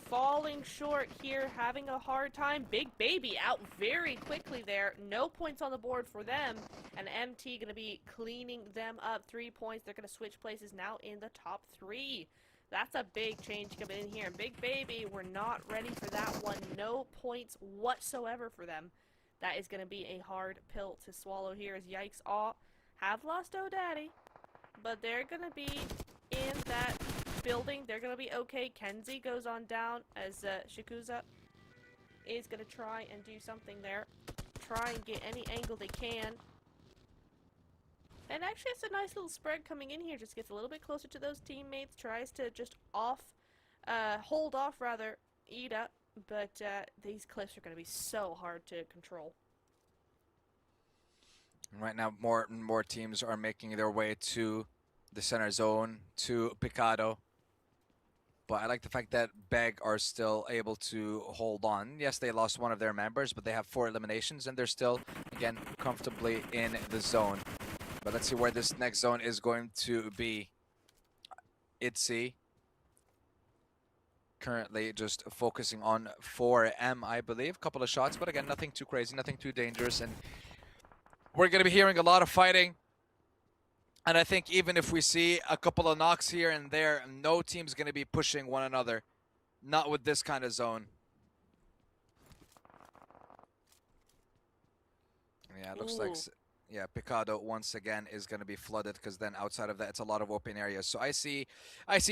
falling short here, having a hard time. BigBaby out very quickly there. No points on the board for them. And MT going to be cleaning them up. 3 points. They're going to switch places now in the top 3. That's a big change coming in here. And BigBaby, we're not ready for that one. No points whatsoever for them. That is going to be a hard pill to swallow here, as Yikes Awe have lost O'Daddy, but they're going to be in that building. They're going to be okay. Kenzie goes on down as Shikuza is going to try and do something there. Try and get any angle they can. And actually, it's a nice little spread coming in here. Just gets a little bit closer to those teammates. Tries to just hold off, rather, IDA. But these cliffs are going to be so hard to control. Right now, more and more teams are making their way to the center zone, to Picado. But I like the fact that Beg are still able to hold on. Yes, they lost one of their members, but they have 4 eliminations, and they're still, again, comfortably in the zone. But let's see where this next zone is going to be. ITZ currently just focusing on 4M, I believe. Couple of shots, but again, nothing too crazy, nothing too dangerous. And we're going to be hearing a lot of fighting. And I think even if we see a couple of knocks here and there, no team's going to be pushing one another. Not with this kind of zone. Yeah, it looks like... Yeah, Picado once again is going to be flooded, because then outside of that, it's a lot of open areas. So I see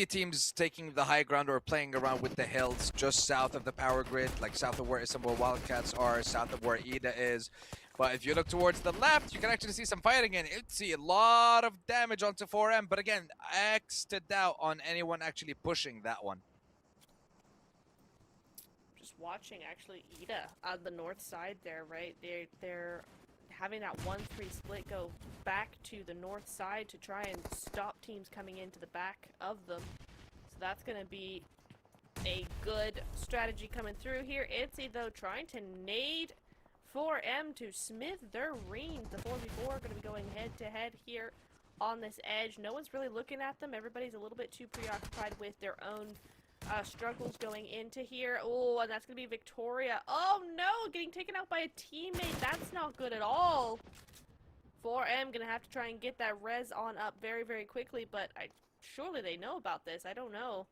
teams taking the high ground or playing around with the hills just south of the power grid, like south of where Istanbul Wildcats are, south of where IDA is. But if you look towards the left, you can actually see some fighting, and you'd see a lot of damage onto 4M. But again, X to doubt on anyone actually pushing that one. Just watching, actually, IDA on the north side there, right? They're having that 1-3 split go back to the north side to try and stop teams coming into the back of them. So that's going to be a good strategy coming through here. ITZY, though, trying to nade 4M to smith their reins. The 4v4 are going to be going head-to-head here on this edge. No one's really looking at them. Everybody's a little bit too preoccupied with their own struggles going into here. Oh, and that's going to be Victoria. Oh, no! Getting taken out by a teammate. That's not good at all. 4M going to have to try and get that res on up very, very quickly, but surely they know about this. I don't know.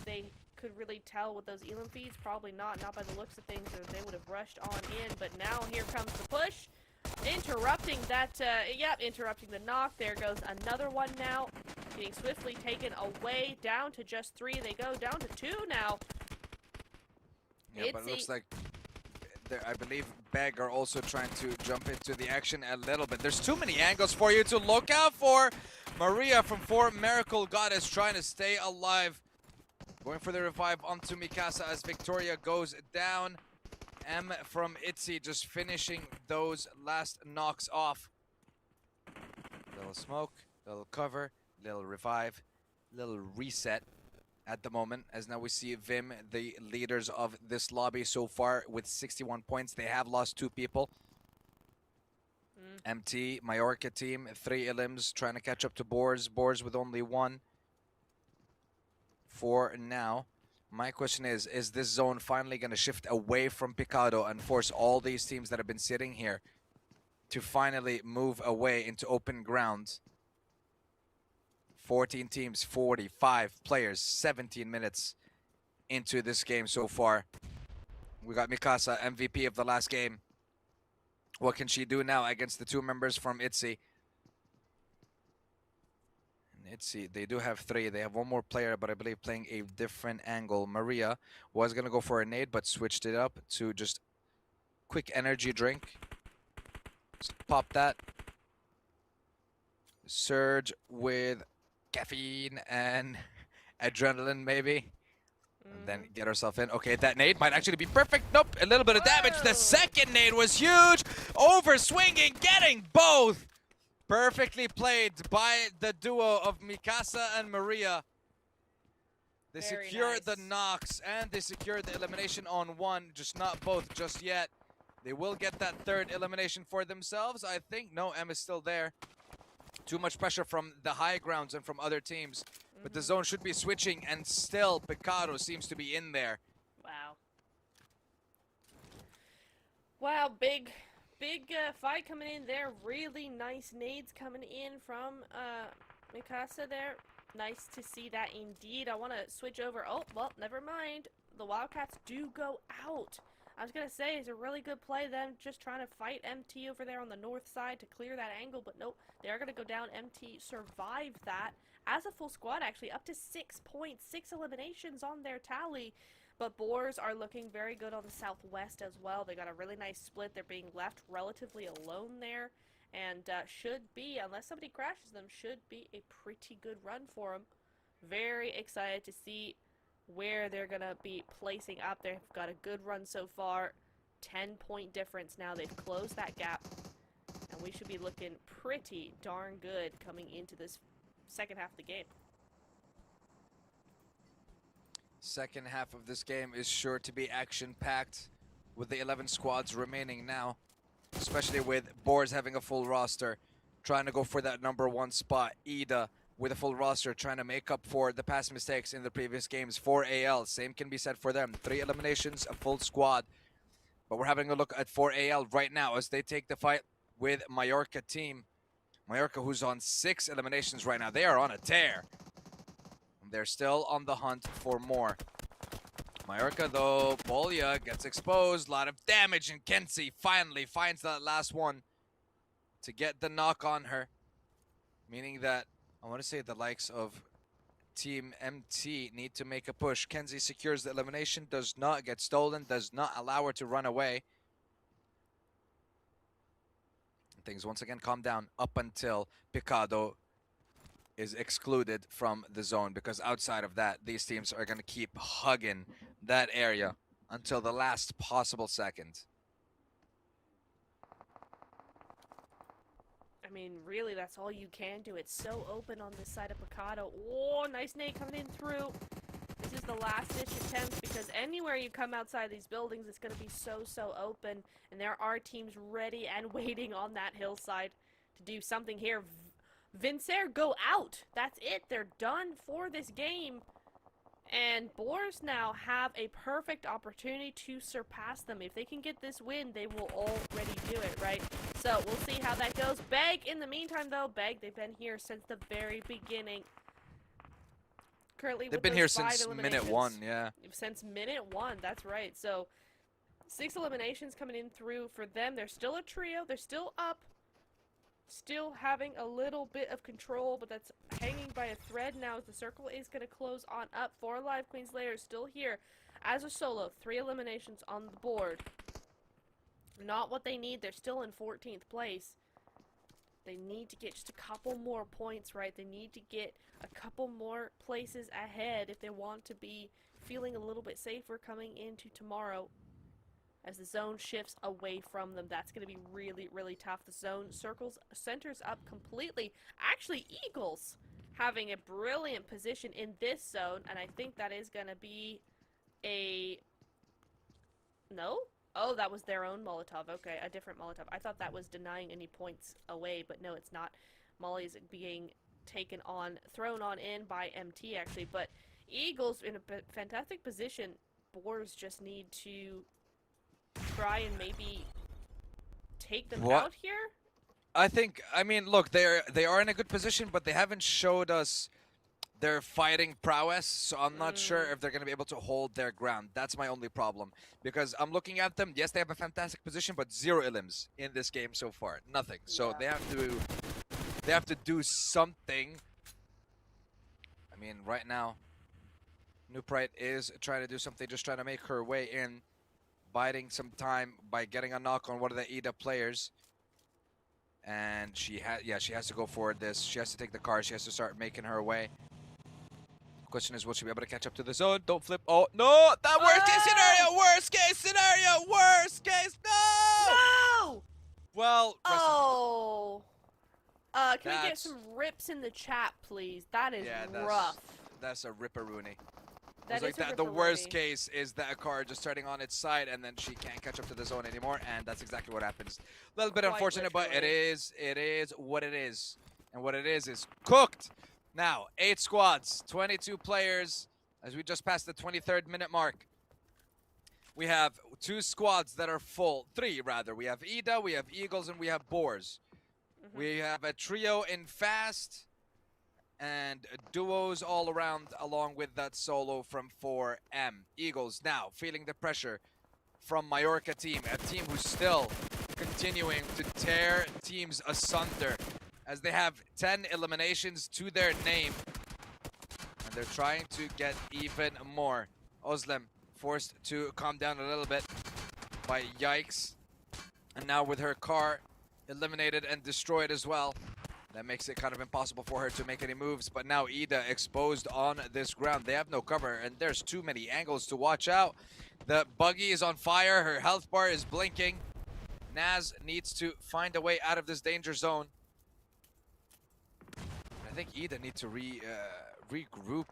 They could really tell with those Elam feeds. Probably not by the looks of things, or they would have rushed on in. But now here comes the push. Interrupting that, interrupting the knock. There goes another one now. Getting swiftly taken away, down to just 3. They go down to 2 now. Yeah, but it looks like, I believe Beg are also trying to jump into the action a little bit. There's too many angles for you to look out for. Maria from 4 Miracle Goddess trying to stay alive. Going for the revive onto Mikasa as Victoria goes down. M from ITZY just finishing those last knocks off. Little smoke, little cover, little revive, little reset at the moment, as now we see Vim, the leaders of this lobby so far, with 61 points. They have lost 2 people. MT, Majorka Team, 3 elims, trying to catch up to Boars. Boars with only 1 for now. My question is this zone finally going to shift away from Picado and force all these teams that have been sitting here to finally move away into open ground? 14 teams, 45 players, 17 minutes into this game so far. We got Mikasa, MVP of the last game, What can she do now against the 2 members from ITZY? And ITZY, they do have 3. They have 1 more player, but I believe playing a different angle. Maria was going to go for a nade, but switched it up to just quick energy drink. Just pop that. Surge with caffeine and adrenaline, maybe. And then get herself in. Okay, that nade might actually be perfect. Nope, a little bit of damage. The second nade was huge. Over swinging, getting both. Perfectly played by the duo of Mikasa and Maria. They secured the knocks and they secured the elimination on 1, just not both just yet. They will get that 3rd elimination for themselves, I think. No, M is still there. Too much pressure from the high grounds and from other teams. But the zone should be switching, and still Picado seems to be in there. Wow. Wow, big fight coming in there. Really nice nades coming in from Mikasa there. Nice to see that indeed. I want to switch over. Oh, well, never mind. The Wildcats do go out. I was going to say, it's a really good play, them just trying to fight MT over there on the north side to clear that angle, but nope, they are going to go down. MT survived that as a full squad, actually, up to 6 points, 6 eliminations on their tally. But Boars are looking very good on the southwest as well. They got a really nice split. They're being left relatively alone there, and should be, unless somebody crashes them, should be a pretty good run for them. Very excited to see where they're going to be placing up. They've got a good run so far. 10-point difference now. They've closed that gap. And we should be looking pretty darn good coming into this second half of the game. Second half of this game is sure to be action-packed with the 11 squads remaining now. Especially with Boars having a full roster. Trying to go for that #1 spot. IDA with a full roster, trying to make up for the past mistakes in the previous games. For AL, same can be said for them. 3 eliminations, a full squad. But we're having a look at 4AL right now as they take the fight with Majorka Team. Majorka, who's on 6 eliminations right now. They are on a tear. They're still on the hunt for more. Majorka, though, Polya gets exposed. A lot of damage, and Kenzie finally finds that last one to get the knock on her. Meaning that I want to say the likes of Team MT need to make a push. Kenzie secures the elimination, does not get stolen, does not allow her to run away. Things once again calm down up until Picado is excluded from the zone, because outside of that, these teams are going to keep hugging that area until the last possible second. I mean, really, that's all you can do. It's so open on this side of Picado. Oh, nice nade coming in through. This is the last-ditch attempt, because anywhere you come outside these buildings, it's going to be so open. And there are teams ready and waiting on that hillside to do something here. Vincere go out. That's it. They're done for this game. And Boars now have a perfect opportunity to surpass them. If they can get this win, they will already do it, right? So we'll see how that goes. Beg, in the meantime, though, Beg, they've been here since the very beginning. Currently, they've been here since minute 1, yeah. Since minute 1, that's right. So 6 eliminations coming in through for them. They're still a trio. They're still up. Still having a little bit of control, but that's hanging by a thread now as the circle is going to close on up. 4 Live Queen Slayer still here as a solo. 3 eliminations on the board. Not what they need. They're still in 14th place. They need to get just a couple more points, right? They need to get a couple more places ahead if they want to be feeling a little bit safer coming into tomorrow. As the zone shifts away from them, that's going to be really tough. The zone centers up completely. Actually, Eagles having a brilliant position in this zone, and I think that is going to be a... No? Oh, that was their own Molotov. Okay, a different Molotov. I thought that was denying any points away, but no, it's not. Molly is being thrown on in by MT, actually. But Eagles in a fantastic position. Boars just need to try and maybe take them out here? I mean, look, they are in a good position, but they haven't showed us their fighting prowess, so I'm not sure if they're going to be able to hold their ground. That's my only problem. Because I'm looking at them, yes, they have a fantastic position, but 0 elims in this game so far. Nothing. So they have to do something. I mean, right now, Nuprite is trying to do something, just trying to make her way in, biding some time by getting a knock on one of the IDA players. And she has to go for this. She has to take the car. She has to start making her way. Question is, will she be able to catch up to the zone? Don't flip. Oh, no! That worst case scenario! Worst case scenario! Worst case! No! No! Well, can we get some rips in the chat, please? That is rough. That's a ripperoonie. That is the worst case is that a car just turning on its side and then she can't catch up to the zone anymore, and that's exactly what happens. A little bit unfortunate, but it is what it is. And what it is cooked. Now, 8 squads, 22 players, as we just passed the 23rd minute mark. We have 2 squads that are full, 3 rather. We have IDA, we have Eagles, and we have Boars. We have a trio in Fast, and duos all around, along with that solo from 4M. Eagles now feeling the pressure from Majorka Team, a team who's still continuing to tear teams asunder, as they have 10 eliminations to their name, and they're trying to get even more. Ozlem forced to calm down a little bit by Yikes, and now with her car eliminated and destroyed as well, that makes it kind of impossible for her to make any moves. But now IDA exposed on this ground. They have no cover, and there's too many angles to watch out. The buggy is on fire. Her health bar is blinking. Naz needs to find a way out of this danger zone. I think IDA need to regroup.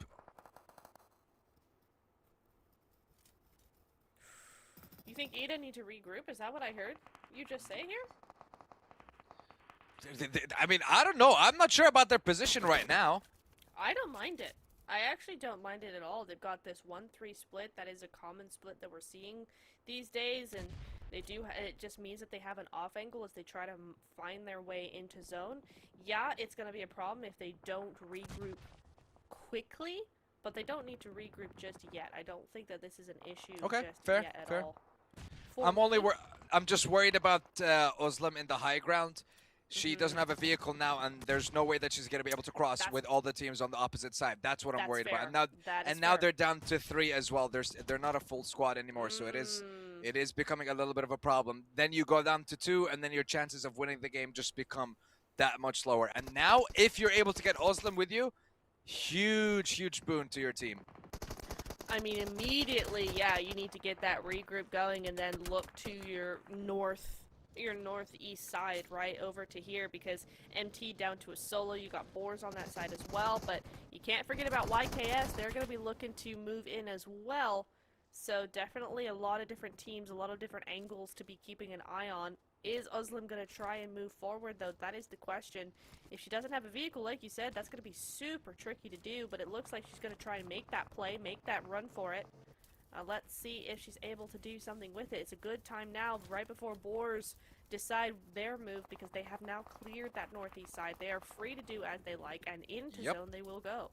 You think IDA need to regroup? Is that what I heard you just say here? I mean, I don't know. I'm not sure about their position right now. I don't mind it. I actually don't mind it at all. They've got this 1-3 split. That is a common split that we're seeing these days, and they do. It just means that they have an off angle as they try to find their way into zone. Yeah, it's going to be a problem if they don't regroup quickly, but they don't need to regroup just yet. I don't think that this is an issue yet at all. I'm just worried about Ozlem in the high ground. She doesn't have a vehicle now, and there's no way that she's going to be able to cross with all the teams on the opposite side. That's what I'm worried about. And now they're down to 3 as well. They're not a full squad anymore, so it is becoming a little bit of a problem. Then you go down to 2, and then your chances of winning the game just become that much lower. And now, if you're able to get Ozlem with you, huge boon to your team. I mean, immediately, yeah, you need to get that regroup going and then look to your northeast side, right, over to here, because MT down to a solo. You got Boars on that side as well, but you can't forget about YKS. They're going to be looking to move in as well. So definitely a lot of different teams, a lot of different angles to be keeping an eye on. Is Ozlem going to try and move forward, though? That is the question. If she doesn't have a vehicle, like you said, that's going to be super tricky to do, but it looks like she's going to try and make that play, make that run for it. Let's see if she's able to do something with it. It's a good time now, right before Boars decide their move, because they have now cleared that northeast side. They are free to do as they like, and into zone they will go.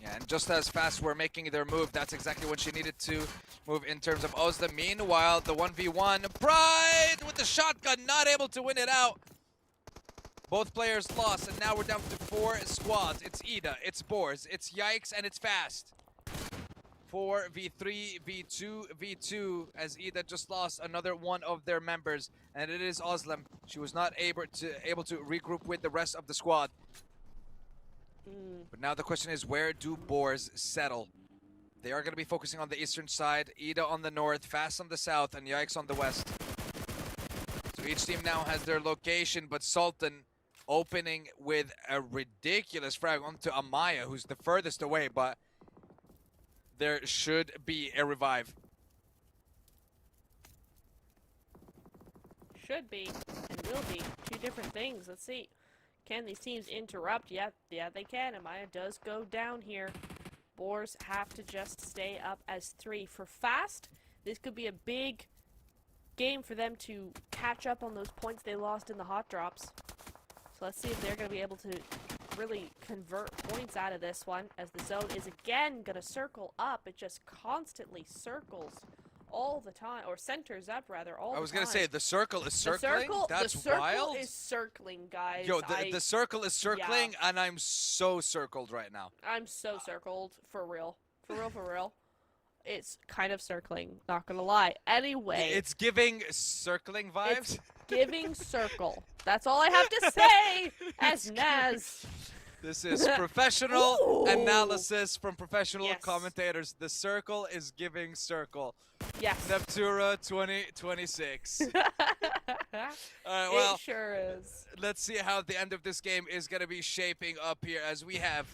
Yeah, and just as fast we're making their move, that's exactly what she needed to move in terms of Ozlem. Meanwhile, the 1v1, Pride with the shotgun, not able to win it out. Both players lost, and now we're down to 4 squads. It's IDA, it's Boars, it's Yikes, and it's Fast. 4v3, v2, v2, as IDA just lost another one of their members, and it is Ozlem. She was not able to regroup with the rest of the squad. But now the question is, where do Boars settle? They are going to be focusing on the eastern side, IDA on the north, Fast on the south, and Yikes on the west. So each team now has their location, but Sultan opening with a ridiculous frag onto Amaya, who's the furthest away, but there should be a revive. Should be, and will be. 2 different things. Let's see. Can these teams interrupt? Yeah, they can. Amaya does go down here. Boars have to just stay up as 3. For Fast, this could be a big game for them to catch up on those points they lost in the hot drops. So let's see if they're going to be able to really convert points out of this one, as the zone is again going to circle up. It just constantly circles all the time, or centers up rather all the time. I was going to say, the circle is circling? That's the circle wild. is circling, guys. Yo, the circle is circling, yeah. and I'm so circled right now. I'm so circled, for real. For real, for real. It's kind of circling, not gonna lie. Anyway. It's giving circling vibes? It's giving circle. That's all I have to say as Naz. This is professional Ooh. analysis from professional Yes. commentators. The circle is giving circle. Yes. Neptura 2026. Well, it sure is. let's see how the end of this game is going to be shaping up here, as we have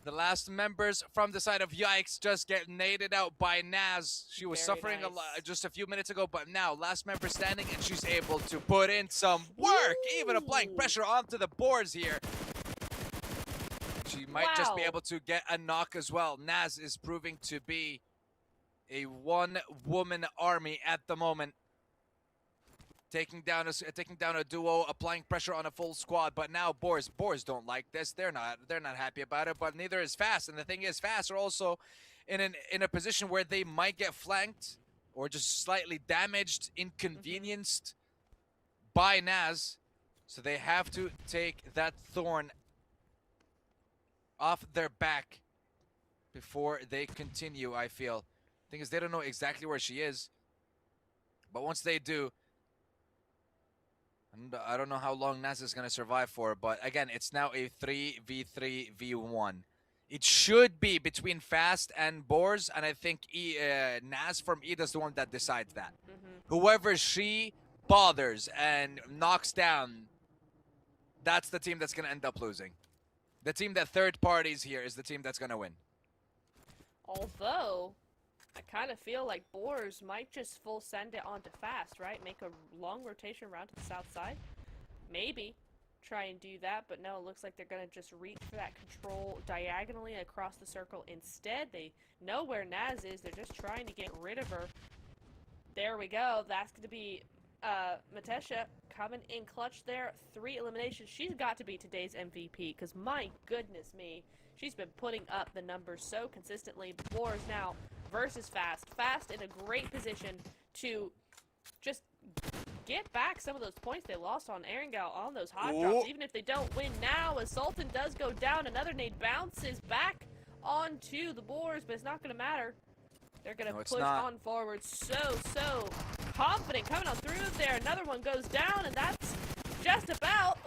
the last members from the side of Yikes just get naded out by Naz. She was Very suffering nice. just a few minutes ago, but now last member standing, and she's able to put in some work, even applying pressure onto the boards here. She might just be Wow. able to get a knock as well. Naz is proving to be a one-woman army at the moment. Taking down a duo, applying pressure on a full squad. But now Boars don't like this. They're not happy about it. But neither is Fast. And the thing is, Fast are also in a position where they might get flanked or just slightly damaged, inconvenienced by Naz. So they have to take that thorn off their back before they continue, I feel. Thing is, they don't know exactly where she is. But once they do, and I don't know how long Naz is going to survive for, but again, it's now a 3v3v1. It should be between Fast and Boars, and I think Naz from IDA is the one that decides that. Whoever she bothers and knocks down, that's the team that's going to end up losing. The team that third parties here is the team that's going to win. Although, I kind of feel like Boars might just full send it onto Fast, right? Make a long rotation around to the south side. Maybe try and do that, but no, it looks like they're going to just reach for that control diagonally across the circle instead. They know where Naz is. They're just trying to get rid of her. There we go. That's going to be Matesha coming in clutch there. 3 eliminations. She's got to be today's MVP, because my goodness me, she's been putting up the numbers so consistently. Boars now versus Fast. Fast in a great position to just get back some of those points they lost on Erangel on those hot drops. Even if they don't win now, as Sultan does go down, another nade bounces back onto the Boars, but it's not going to matter. They're going to push on forward. So confident coming on through there. Another one goes down, and that's just about,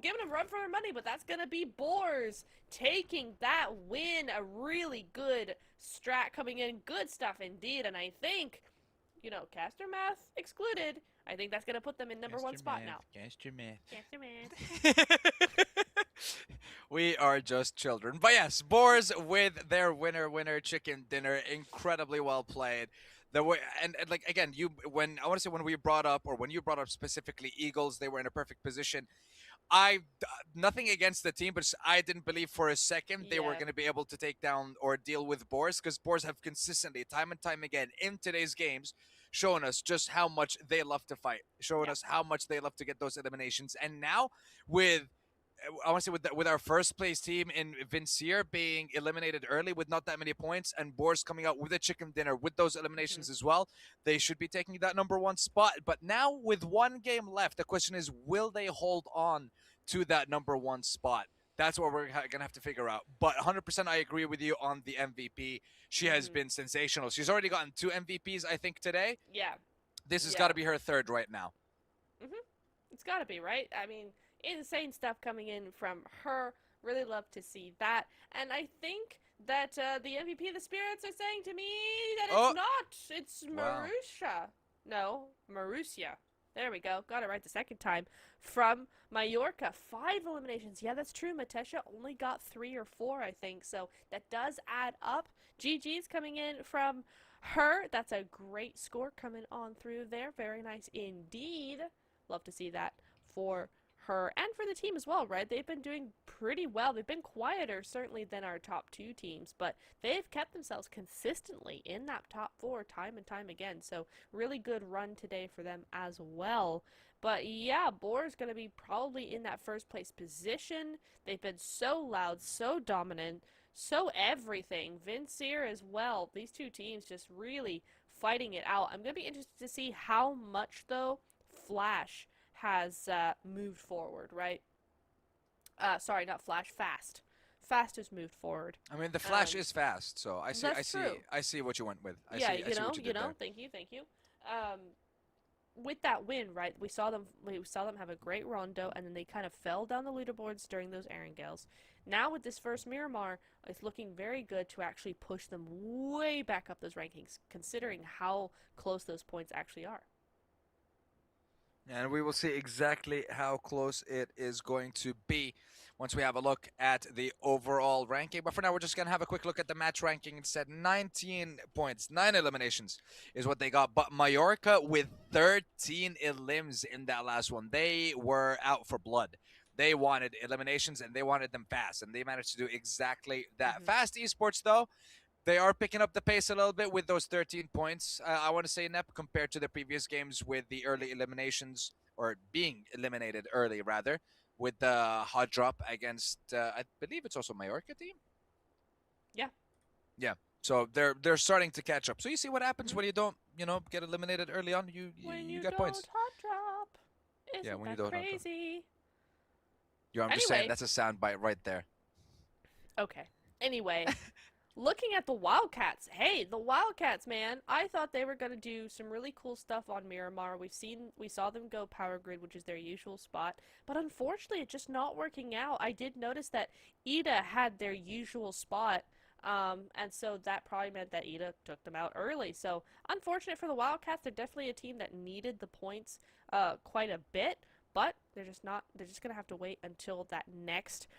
giving them a run for their money, but that's going to be Boars taking that win. A really good strat coming in. Good stuff indeed, and I think, caster math excluded, I think that's going to put them in number 1 spot now. Caster math. Caster math. We are just children. But yes, Boars with their winner chicken dinner. Incredibly well played. The way, and like again, when you brought up specifically Eagles, they were in a perfect position. Nothing against the team, but I didn't believe for a second they were going to be able to take down or deal with Boars, because Boars have consistently, time and time again, in today's games, shown us just how much they love to fight, showing us how much they love to get those eliminations. And now with our first place team in Vincere being eliminated early with not that many points, and Boars coming out with a chicken dinner with those eliminations as well, they should be taking that number 1 spot. But now with 1 game left, the question is, will they hold on to that number 1 spot? That's what we're going to have to figure out. But 100% I agree with you on the MVP. She has been sensational. She's already gotten 2 MVPs, I think, today. Yeah. This has got to be her 3rd right now. It's got to be, right? I mean, insane stuff coming in from her. Really love to see that. And I think that the MVP of the Spirits are saying to me that it's not. It's Marusha. No, Marussia. There we go. Got it right the second time. From Majorka. 5 eliminations. Yeah, that's true. Matesha only got 3 or 4, I think. So that does add up. GG's coming in from her. That's a great score coming on through there. Very nice indeed. Love to see that for her and for the team as well, right? They've been doing pretty well. They've been quieter, certainly, than our top 2 teams, but they've kept themselves consistently in that top 4 time and time again. So really good run today for them as well. But yeah, Boar's going to be probably in that first place position. They've been so loud, so dominant, so everything. Vincere as well. These 2 teams just really fighting it out. I'm going to be interested to see how much, though, Flash has moved forward, right? Sorry, not Flash, Fast. Fast has moved forward. I mean, the Flash is fast, so I see what you went with. I see what you did there. Thank you. With that win, right, we saw them have a great Rondo, and then they kind of fell down the leaderboards during those Erangels. Now with this first Miramar, it's looking very good to actually push them way back up those rankings, considering how close those points actually are. And we will see exactly how close it is going to be once we have a look at the overall ranking. But for now, we're just going to have a quick look at the match ranking instead. 19 points, 9 eliminations is what they got. But Majorka with 13 elims in that last one. They were out for blood. They wanted eliminations, and they wanted them fast. And they managed to do exactly that. Fast Esports, though, they are picking up the pace a little bit with those 13 points. I want to say, Nep, compared to the previous games with the early eliminations, or being eliminated early, rather, with the hot drop against, I believe it's also Majorka Team? Yeah. So they're starting to catch up. So you see what happens when you don't, get eliminated early on. You get points. Hot drop. Isn't when you that don't crazy? I'm just saying that's a soundbite right there. Okay. Anyway. Looking at the Wildcats, hey, the Wildcats, man, I thought they were going to do some really cool stuff on Miramar. We saw them go Power Grid, which is their usual spot, but unfortunately, it's just not working out. I did notice that IDA had their usual spot, and so that probably meant that IDA took them out early. So, unfortunate for the Wildcats. They're definitely a team that needed the points quite a bit. But they're just going to have to wait until that next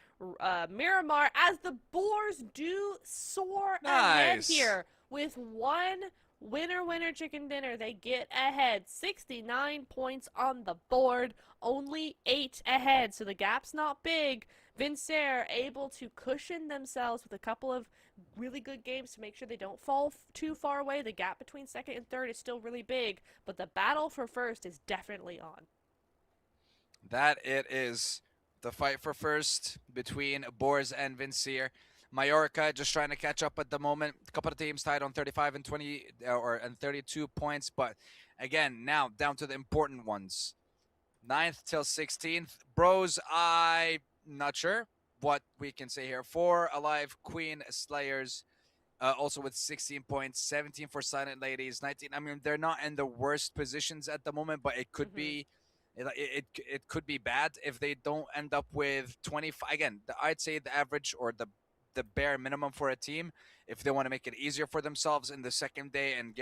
Miramar, as the Boars do soar ahead here with one winner chicken dinner. They get ahead, 69 points on the board, only 8 ahead, so the gap's not big. Vincere able to cushion themselves with a couple of really good games to make sure they don't fall too far away. The gap between second and third is still really big, but the battle for first is definitely on. That it is. The fight for first between Boars and Vincere. Majorka just trying to catch up at the moment. A couple of teams tied on 35 and 20 and 32 points, but again, now down to the important ones. 9th till 16th. Bros, I'm not sure what we can say here. 4 alive Queen Slayers, also with 16 points, 17 for Silent Ladies, 19. I mean, they're not in the worst positions at the moment, but it could be. It could be bad if they don't end up with 25. Again, I'd say the average or the bare minimum for a team, if they want to make it easier for themselves in the second day and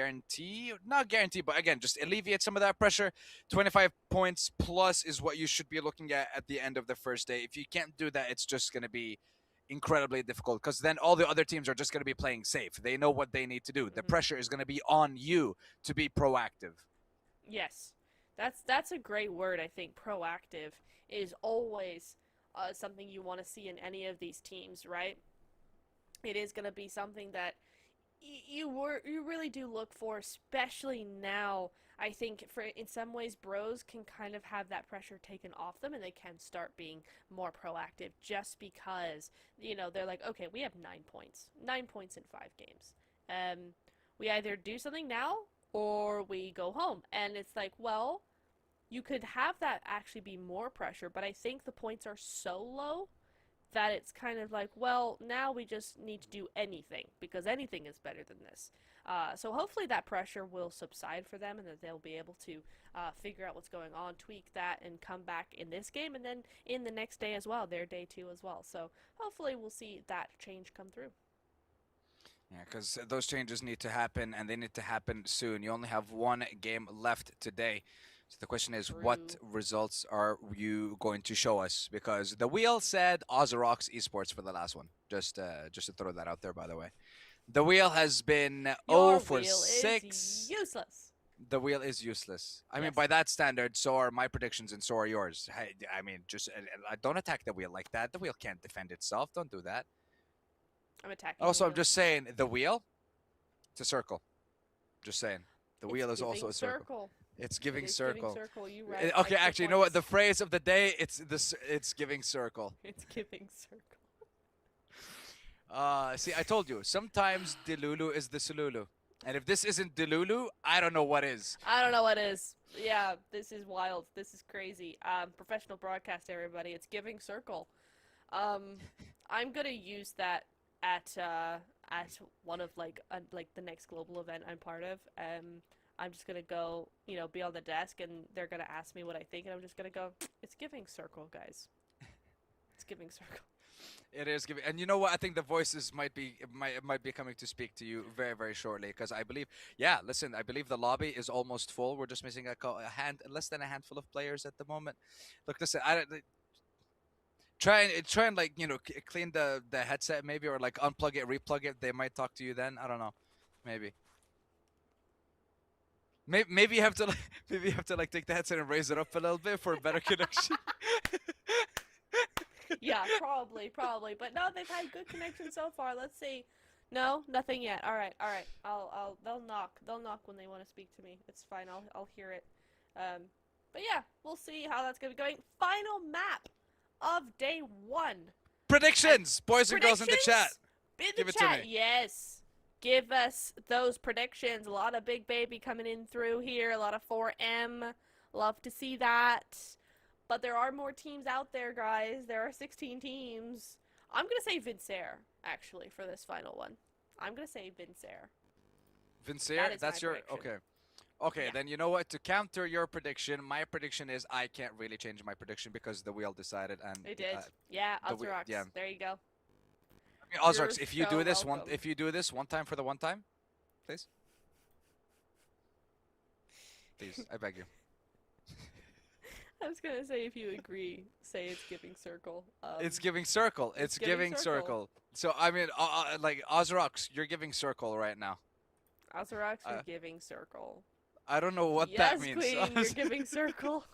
not guarantee, but again, just alleviate some of that pressure. 25 points plus is what you should be looking at the end of the first day. If you can't do that, it's just going to be incredibly difficult, because then all the other teams are just going to be playing safe. They know what they need to do. The pressure is going to be on you to be proactive. Yes. That's a great word, I think. Proactive is always something you want to see in any of these teams, right? It is going to be something that you really do look for, especially now. I think in some ways, Bros can kind of have that pressure taken off them, and they can start being more proactive, just because, they're like, okay, we have 9 points. 9 points in 5 games. We either do something now or we go home. And it's like, well, you could have that actually be more pressure, but I think the points are so low that it's kind of like, well, now we just need to do anything, because anything is better than this. So hopefully that pressure will subside for them, and that they'll be able to figure out what's going on, tweak that, and come back in this game, and then in the next day as well, their day 2 as well. So hopefully we'll see that change come through. Yeah, because those changes need to happen, and they need to happen soon. You only have 1 game left today. So the question is, what results are you going to show us? Because the wheel said Ozarox Esports for the last one. Just to throw that out there, by the way. The wheel has been Your 0 for wheel 6. Is useless. The wheel is useless. I mean, Yes. by that standard, so are my predictions and so are yours. Hey, I mean, just don't attack the wheel like that. The wheel can't defend itself. Don't do that. I'm attacking Also, the I'm wheel. just saying, the wheel, it's a circle. Just saying. The It's wheel is giving also a circle. It's It giving is circle. giving circle. You right. Okay, 5 actually, you know what? points. The phrase of the day, it's this. It's giving circle. It's giving circle. See, I told you. Sometimes Delulu is the Sululu. And if this isn't Delulu, I don't know what is. I don't know what is. Yeah, this is wild. This is crazy. Professional broadcast, everybody. It's giving circle. I'm gonna use that at one of like the next global event I'm part of. I'm just gonna go, be on the desk, and they're gonna ask me what I think, and I'm just gonna go, it's giving circle, guys. It's giving circle. It is giving, and you know what? I think the voices might be coming to speak to you very, very shortly, because I believe, listen, I believe the lobby is almost full. We're just missing less than a handful of players at the moment. Look, listen, try and like clean the headset maybe, or like unplug it, replug it. They might talk to you then. I don't know, maybe. Maybe you have to like take the headset and raise it up a little bit for a better connection. Yeah, probably. But no, they've had good connection so far. Let's see. No, nothing yet. All right. They'll knock when they want to speak to me. It's fine. I'll hear it. But yeah, we'll see how that's gonna be going. Final map of day 1. Predictions, boys and girls in the chat. Give it to me. Yes. Give us those predictions. A lot of BigBaby coming in through here. A lot of 4M. Love to see that. But there are more teams out there, guys. There are 16 teams. I'm going to say Vincere, actually, for this final one. I'm going to say Vincere. Vincere? That's your... prediction. Okay, Yeah. then you know what? To counter your prediction, my prediction is I can't really change my prediction because the wheel decided. And It did. Yeah, Ozarox. yeah. There you go. Ozarox, You're if you so do this welcome. one time for the one time, please. Please, I beg you. I was going to say, if you agree, say it's giving circle. It's giving circle. It's giving circle. So I mean, like Ozarox, you're giving circle right now. Ozarox, you're giving circle. I don't know what that means. Yes, Queen, you're giving circle.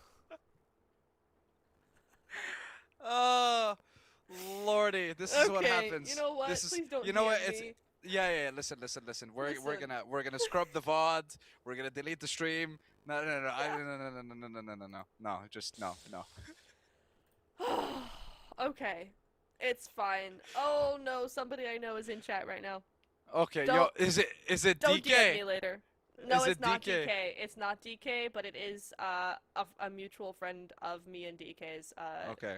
Oh, Lordy, this is what happens. You know what? This is, Please don't you know what? DM It's me. yeah. Listen. We're gonna scrub the VOD. We're gonna delete the stream. No. No. Just no. Okay. It's fine. Oh no, somebody I know is in chat right now. Okay, Don't- is it Don't DM me DK? later. No, Is it's it not DK? DK. It's not DK, but it is a mutual friend of me and DK's. Okay.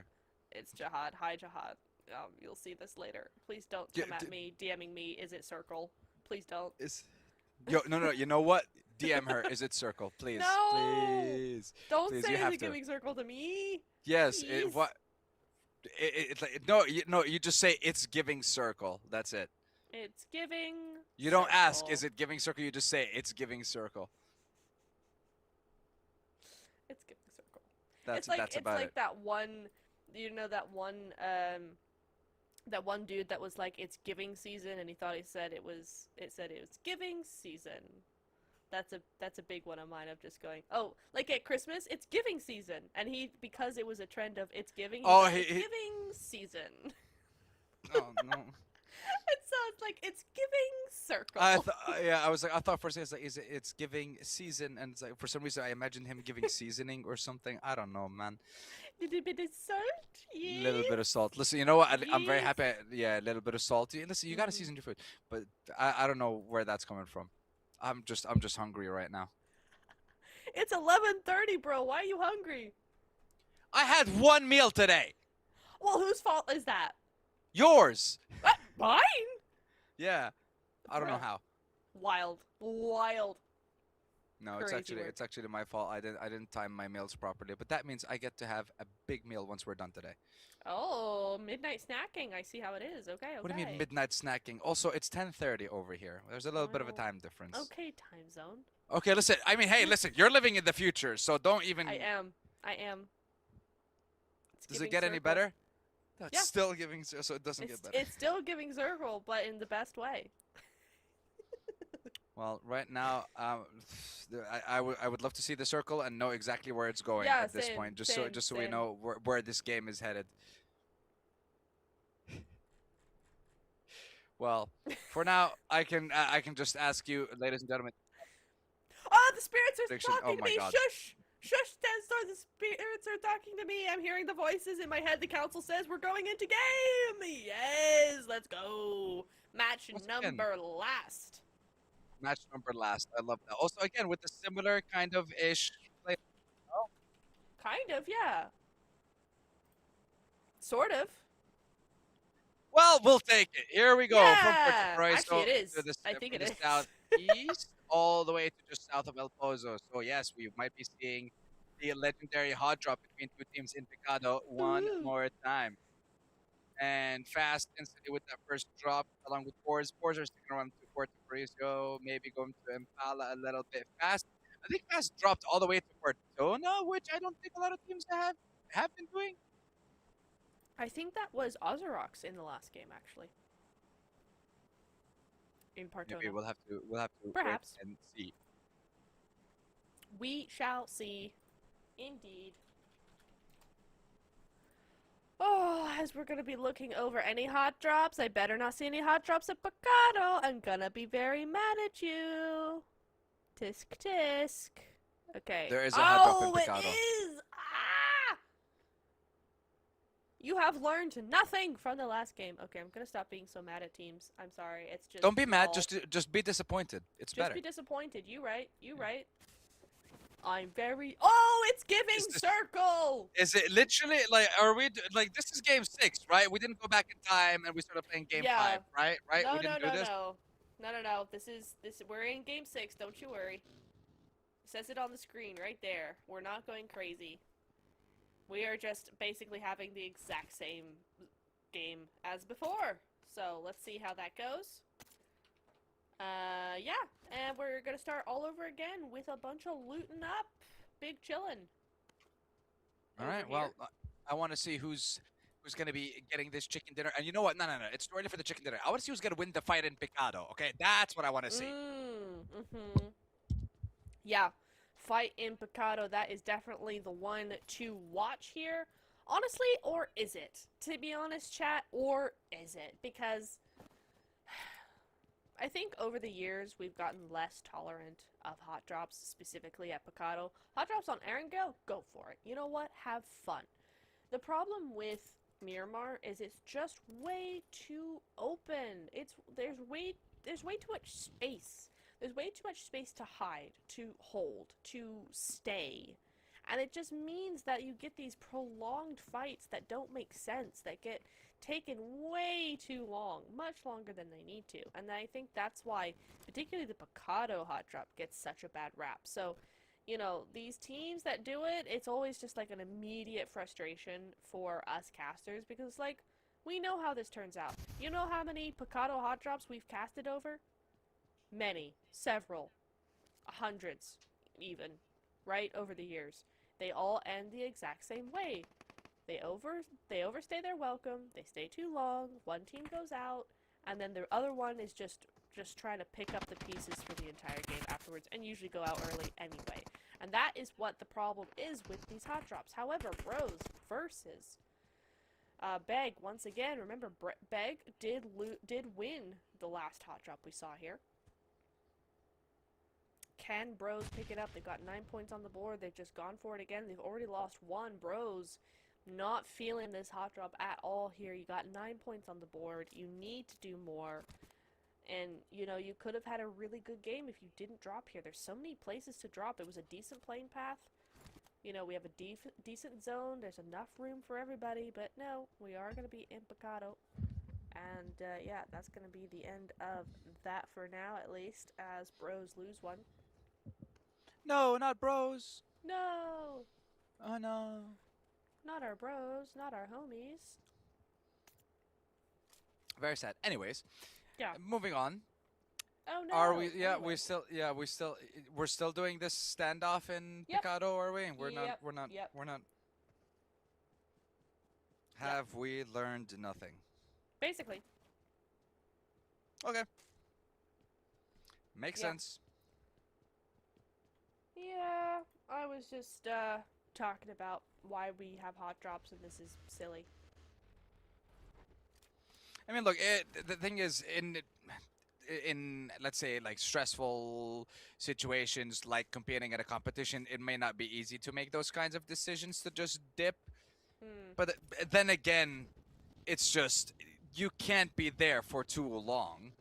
It's Jihad. Hi, Jihad. You'll see this later. Please don't Yeah, come at me DMing me. Is it circle? Please don't. No. You know what? DM her. Is it circle? Please. No! Please. Don't Please, say you is have it to. giving circle to me. Yes. Please. It's like, no. You just say it's giving circle. That's it. It's giving. You don't ask, circle. is it giving circle? You just say it's giving circle. It's giving circle. That's it's about like it. that one, that one dude that was like, it's giving season, and he thought it said it was giving season. That's a big one of mine of just going, oh, like at Christmas, it's giving season, and because it was a trend of it's giving, it's giving season. Oh no. And so it's like, it's giving circle. I thought first it's like, it's giving season, and it's like, for some reason I imagined him giving seasoning or something. I don't know, man. Little bit of salt, yeah. Little bit of salt. Listen, you know what? I'm very Yes. happy. Yeah, a little bit of salt. Listen, you gotta season your food, but I don't know where that's coming from. I'm just hungry right now. It's 11:30, bro. Why are you hungry? I had one meal today. Well, whose fault is that? Yours. What? Mine? Yeah. I don't know Bruh. how. Wild. No, Crazy work. it's actually my fault. I didn't time my meals properly, but that means I get to have a big meal once we're done today. Oh, midnight snacking. I see how it is. Okay. What do you mean midnight snacking? Also, it's 10:30 over here. There's a little bit of a Wow. time difference. Okay, time zone. Okay, listen. I mean, hey, listen. You're living in the future, so don't even. I am. It's Does it giving get any circle. better? No, it's Yeah. still giving, so it doesn't get better. It's still giving circle, but in the best way. Well, right now, I would love to see the circle and know exactly where it's going Yeah, at this same, point, same, just so we same. know where this game is headed. Well, for now, I can just ask you, ladies and gentlemen, Oh, the spirits are prediction. Oh talking to my me. God. Shush, shush, Tenstar. The spirits are talking to me. I'm hearing the voices in my head. The council says we're going into game. Yes, let's go. Match Once again, number last. match number last. I love that. Also, again, with the similar kind of ish play. Oh, Kind of, yeah. Sort of. well, we'll take it. Here we go from Puerto Yeah. Actually, Proiso it is. I think to it the is. southeast, all the way to just south of El Pozo. So yes, we might be seeing the legendary hot drop between two teams in Picado one Ooh. more time. And Fast instantly with that first drop, along with Boars. Boars are sticking around to Puerto Paraiso, maybe going to Impala a little bit. Fast, I think Fast dropped all the way to Fortuna, which I don't think a lot of teams have been doing. I think that was Ozarox in the last game, actually. In Partona. Maybe we'll have to Perhaps. wait and see. We shall see. Indeed. Oh, as we're gonna be looking over any hot drops, I better not see any hot drops at Picado. I'm gonna be very mad at you. Tisk tisk. Okay. There is a hot drop in Oh, it Picado. is! Ah! You have learned nothing from the last game. Okay, I'm gonna stop being so mad at teams. I'm sorry. It's just Don't be mad. all- Just be disappointed. It's just better. be disappointed. You right. You right. I'm very. Oh, it's giving Is this- circle. Is it literally like? Are we like? This is game 6, right? We didn't go back in time and we started playing game Yeah. 5, right? Right? No, we didn't no, do this. no. No. This. We're in game 6. Don't you worry. It says it on the screen right there. We're not going crazy. We are just basically having the exact same game as before. So let's see how that goes. Yeah, and we're gonna start all over again with a bunch of looting up, big chillin'. All right. over Well, here. I want to see who's going to be getting this chicken dinner. And you know what? No. It's too early for the chicken dinner. I want to see who's going to win the fight in Picado. Okay, that's what I want to see. Yeah, fight in Picado. That is definitely the one to watch here. Honestly, or is it? To be honest, chat, or is it? Because I think over the years we've gotten less tolerant of hot drops, specifically at Picado. Hot drops on Erangel, go for it. You know what? Have fun. The problem with Miramar is it's just way too open. There's way too much space. There's way too much space to hide, to hold, to stay. And it just means that you get these prolonged fights that don't make sense, that get taken way too long, much longer than they need to. And I think that's why, particularly the Picado hot drop gets such a bad rap. So, you know, these teams that do it, it's always just like an immediate frustration for us casters because, like, we know how this turns out. You know how many Picado hot drops we've casted over? Many. Several. Hundreds, even. Right? Over the years. They all end the exact same way. They overstay their welcome, they stay too long, one team goes out, and then the other one is just trying to pick up the pieces for the entire game afterwards, and usually go out early anyway. And that is what the problem is with these hot drops. However, Bros versus Beg, once again, remember, Beg did win the last hot drop we saw here. Can Bros pick it up? They've got 9 points on the board. They've just gone for it again. They've already lost one. Bros not feeling this hot drop at all here. You got 9 points on the board. You need to do more. And, you know, you could have had a really good game if you didn't drop here. There's so many places to drop. It was a decent playing path. You know, we have a decent zone. There's enough room for everybody. But no, we are going to be in Picado. And, yeah, that's going to be the end of that for now, at least, as Bros lose one. No, not Bros. No! Oh no. Not our bros, not our homies. Very sad. Anyways, Yeah. moving on. Oh no. Are we? Yeah, Anyway. we're still doing this standoff in Yep. Picado, are we? We're Yep. not. We're not. Yep. We're not. Have we learned nothing? Basically. Okay. Makes Yeah. sense. Yeah, I was just talking about why we have hot drops and this is silly. I mean, look, the thing is, in let's say like stressful situations, like competing at a competition, it may not be easy to make those kinds of decisions to just dip. Hmm. But then again, it's just you can't be there for too long.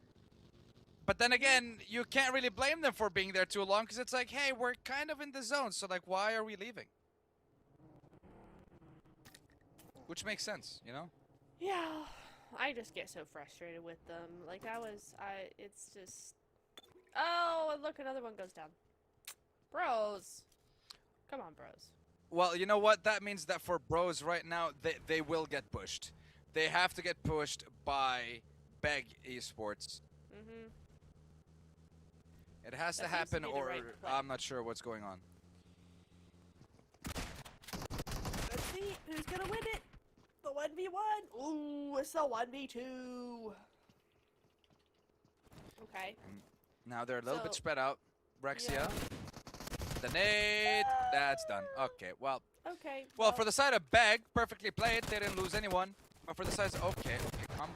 But then again, you can't really blame them for being there too long because it's like, hey, we're kind of in the zone, so like, why are we leaving? Which makes sense, you know? Yeah, I just get so frustrated with them. Like it's just. Oh, and look, another one goes down. Bros, come on, bros. Well, you know what? That means that for Bros right now, they will get pushed. They have to get pushed by Beg Esports. Mm-hmm. It has to That seems to happen, be the or right play. I'm not sure what's going on. Let's see who's gonna win it. The 1v1. Ooh, it's a 1v2. Okay. Now they're a little bit So- spread out. Rexia. Yeah. The nade. That's done. Okay, well, Okay. well, for the side of Beg, perfectly played. They didn't lose anyone. But for the side of okay, come.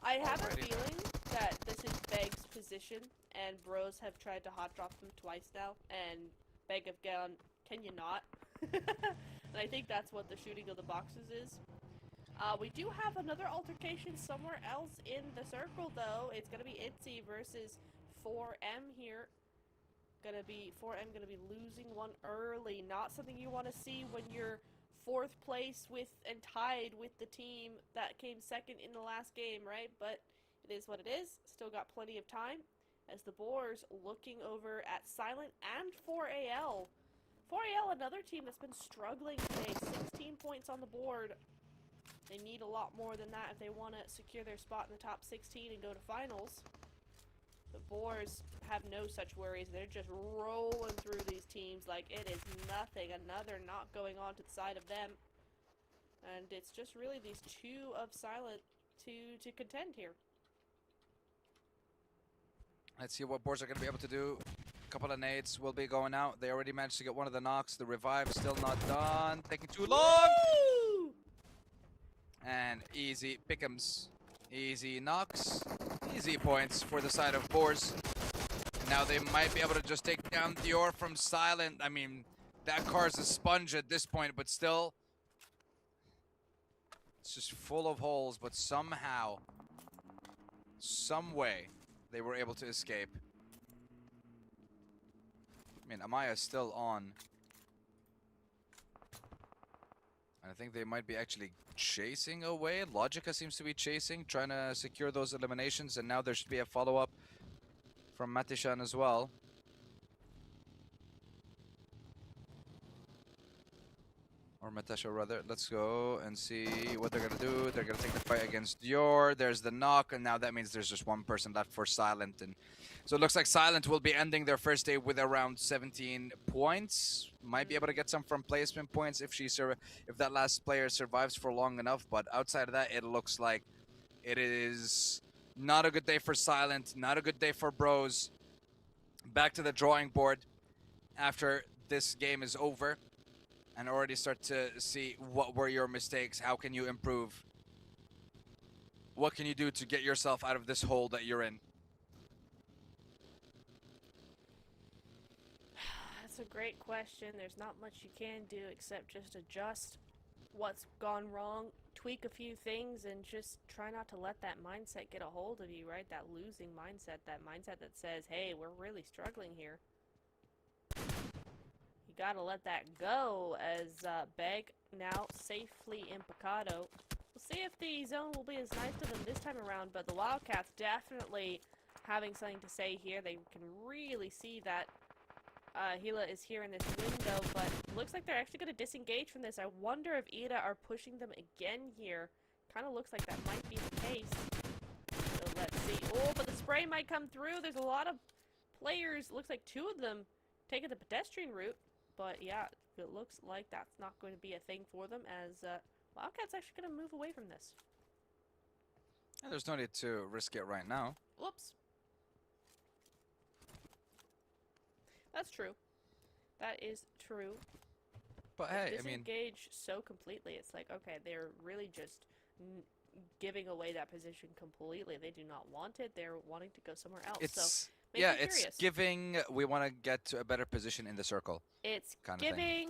I have a Alrighty. feeling that this is Beg's position, and Bros have tried to hot drop him twice now, and Beg have gone, can you not? And I think that's what the shooting of the boxes is. We do have another altercation somewhere else in the circle, though. It's gonna be Itzy versus 4M here. 4M gonna be losing one early. Not something you want to see when you're 4th place with and tied with the team that came second in the last game, right? But it is what it is. Still got plenty of time as the Boars looking over at Silent and 4AL. 4AL, another team that's been struggling today. 16 points on the board. They need a lot more than that if they want to secure their spot in the top 16 and go to finals. The Boars have no such worries. They're just rolling through these teams like it is nothing. Another knock going on to the side of them. And it's just really these two of Silent to contend here. Let's see what Boars are going to be able to do. A couple of nades will be going out. They already managed to get one of the knocks. The revive still not done. Taking too long. Woo! And easy pick'ems. Easy knocks. Easy points for the side of Boars. Now they might be able to just take down Dior from Silent. I mean, that car's a sponge at this point, but still. It's just full of holes, but somehow, some way, they were able to escape. I mean, Amaya's still on. And I think they might be actually chasing away. Logica seems to be chasing, trying to secure those eliminations. And now there should be a follow-up from Matishan as well. Or Matasha rather. Let's go and see what they're gonna do. They're gonna take the fight against Dior. There's the knock, and now that means there's just one person left for Silent. And so it looks like Silent will be ending their first day with around 17 points. Might be able to get some from placement points if if that last player survives for long enough. But outside of that, it looks like it is not a good day for Silent. Not a good day for Bros. Back to the drawing board after this game is over. And already start to see what were your mistakes, how can you improve, what can you do to get yourself out of this hole that you're in. That's a great question. There's not much you can do except just adjust what's gone wrong, tweak a few things, and just try not to let that mindset get a hold of you, right? That losing mindset, that mindset that says, hey, we're really struggling here. You gotta let that go as Beg now safely in Picado. We'll see if the zone will be as nice to them this time around, but the Wildcats definitely having something to say here. They can really see that Gila is here in this window, but looks like they're actually going to disengage from this. I wonder if IDA are pushing them again here. Kind of looks like that might be the case. So let's see. Oh, but the spray might come through. There's a lot of players. Looks like two of them taking the pedestrian route. But yeah, it looks like that's not going to be a thing for them as Wildcats actually going to move away from this. And there's no need to risk it right now. Whoops. That's true. That is true. But hey, I mean, Disengage so completely. It's like, okay, they're really just giving away that position completely. They do not want it. They're wanting to go somewhere else. So it's makes yeah, me it's curious. giving. We want to get to a better position in the circle. It's kind of thing. giving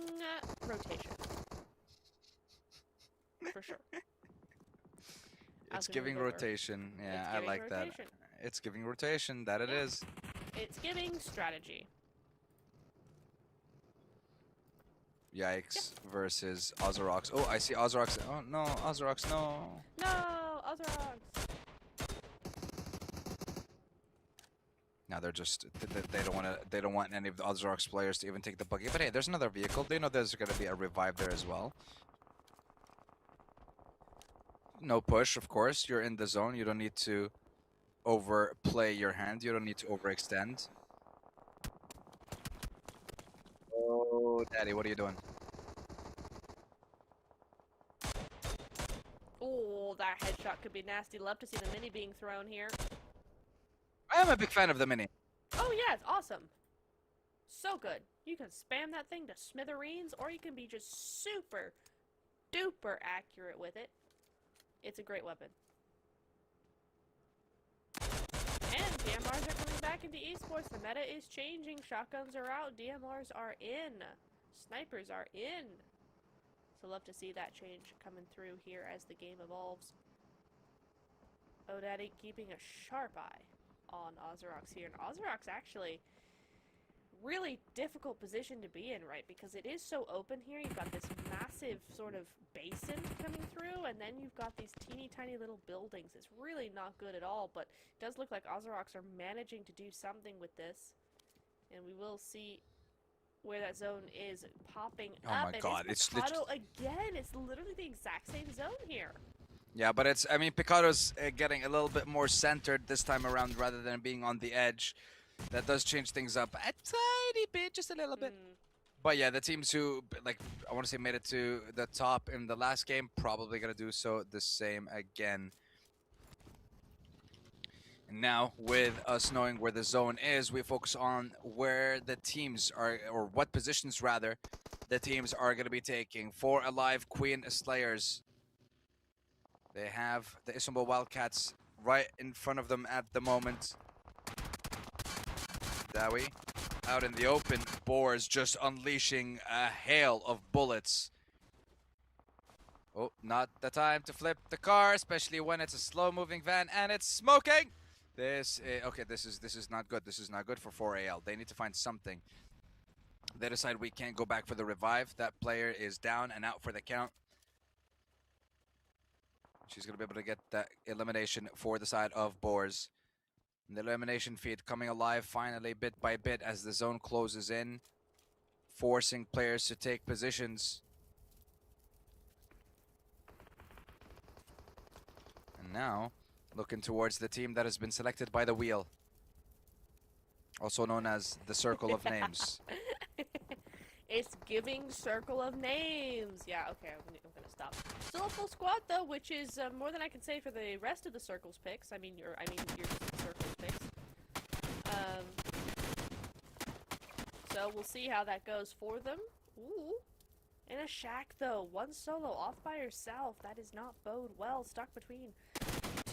rotation. For sure. It's giving rotation. Yeah, It's I giving like rotation. that. It's giving rotation. That it is. It's giving strategy. Yikes versus Ozarox. Oh, I see Ozarox. Oh no, Ozarox, no. No, Ozarox. Now they're just they don't want to. They don't want any of the Ozarox players to even take the buggy. But hey, there's another vehicle. They know there's going to be a revive there as well. No push, of course. You're in the zone. You don't need to overplay your hand. You don't need to overextend. Oh, Daddy, what are you doing? Oh, that headshot could be nasty. Love to see the mini being thrown here. I am a big fan of the mini. Oh yeah, it's awesome. So good. You can spam that thing to smithereens, or you can be just super duper accurate with it. It's a great weapon. And DMRs are coming back into esports. The meta is changing. Shotguns are out. DMRs are in. Snipers are in. So love to see that change coming through here as the game evolves. Odaddy keeping a sharp eye on Ozarox here. And Ozarox actually really difficult position to be in, right? Because it is so open here. You've got this massive sort of basin coming through, and then you've got these teeny tiny little buildings. It's really not good at all, but it does look like Ozarox are managing to do something with this. And we will see where that zone is popping up. Oh my god, it's Picado again. It's literally the exact same zone here. Yeah, but it's, I mean, Picado's getting a little bit more centered this time around rather than being on the edge. That does change things up a tiny bit, just a little bit. But yeah, the teams who, like, I want to say made it to the top in the last game, probably going to do so the same again. And now, with us knowing where the zone is, we focus on where the teams are, or what positions, rather, the teams are going to be taking. 4 alive Queen Slayers. They have the Istanbul Wildcats right in front of them at the moment. Dawi out in the open. Boars just unleashing a hail of bullets. Oh, not the time to flip the car, especially when it's a slow-moving van and it's smoking. This is not good. This is not good for 4AL. They need to find something. They decide we can't go back for the revive. That player is down and out for the count. She's going to be able to get that elimination for the side of Boars. And the elimination feed coming alive finally bit by bit as the zone closes in, forcing players to take positions. And now, looking towards the team that has been selected by the wheel. Also known as the Circle of Names. It's giving circle of names. Yeah, okay, I'm gonna stop. Still a full squad though, which is more than I can say for the rest of the circles picks. I mean your circles picks. So we'll see how that goes for them. Ooh, in a shack though, one solo off by herself. That does not bode well. Stuck between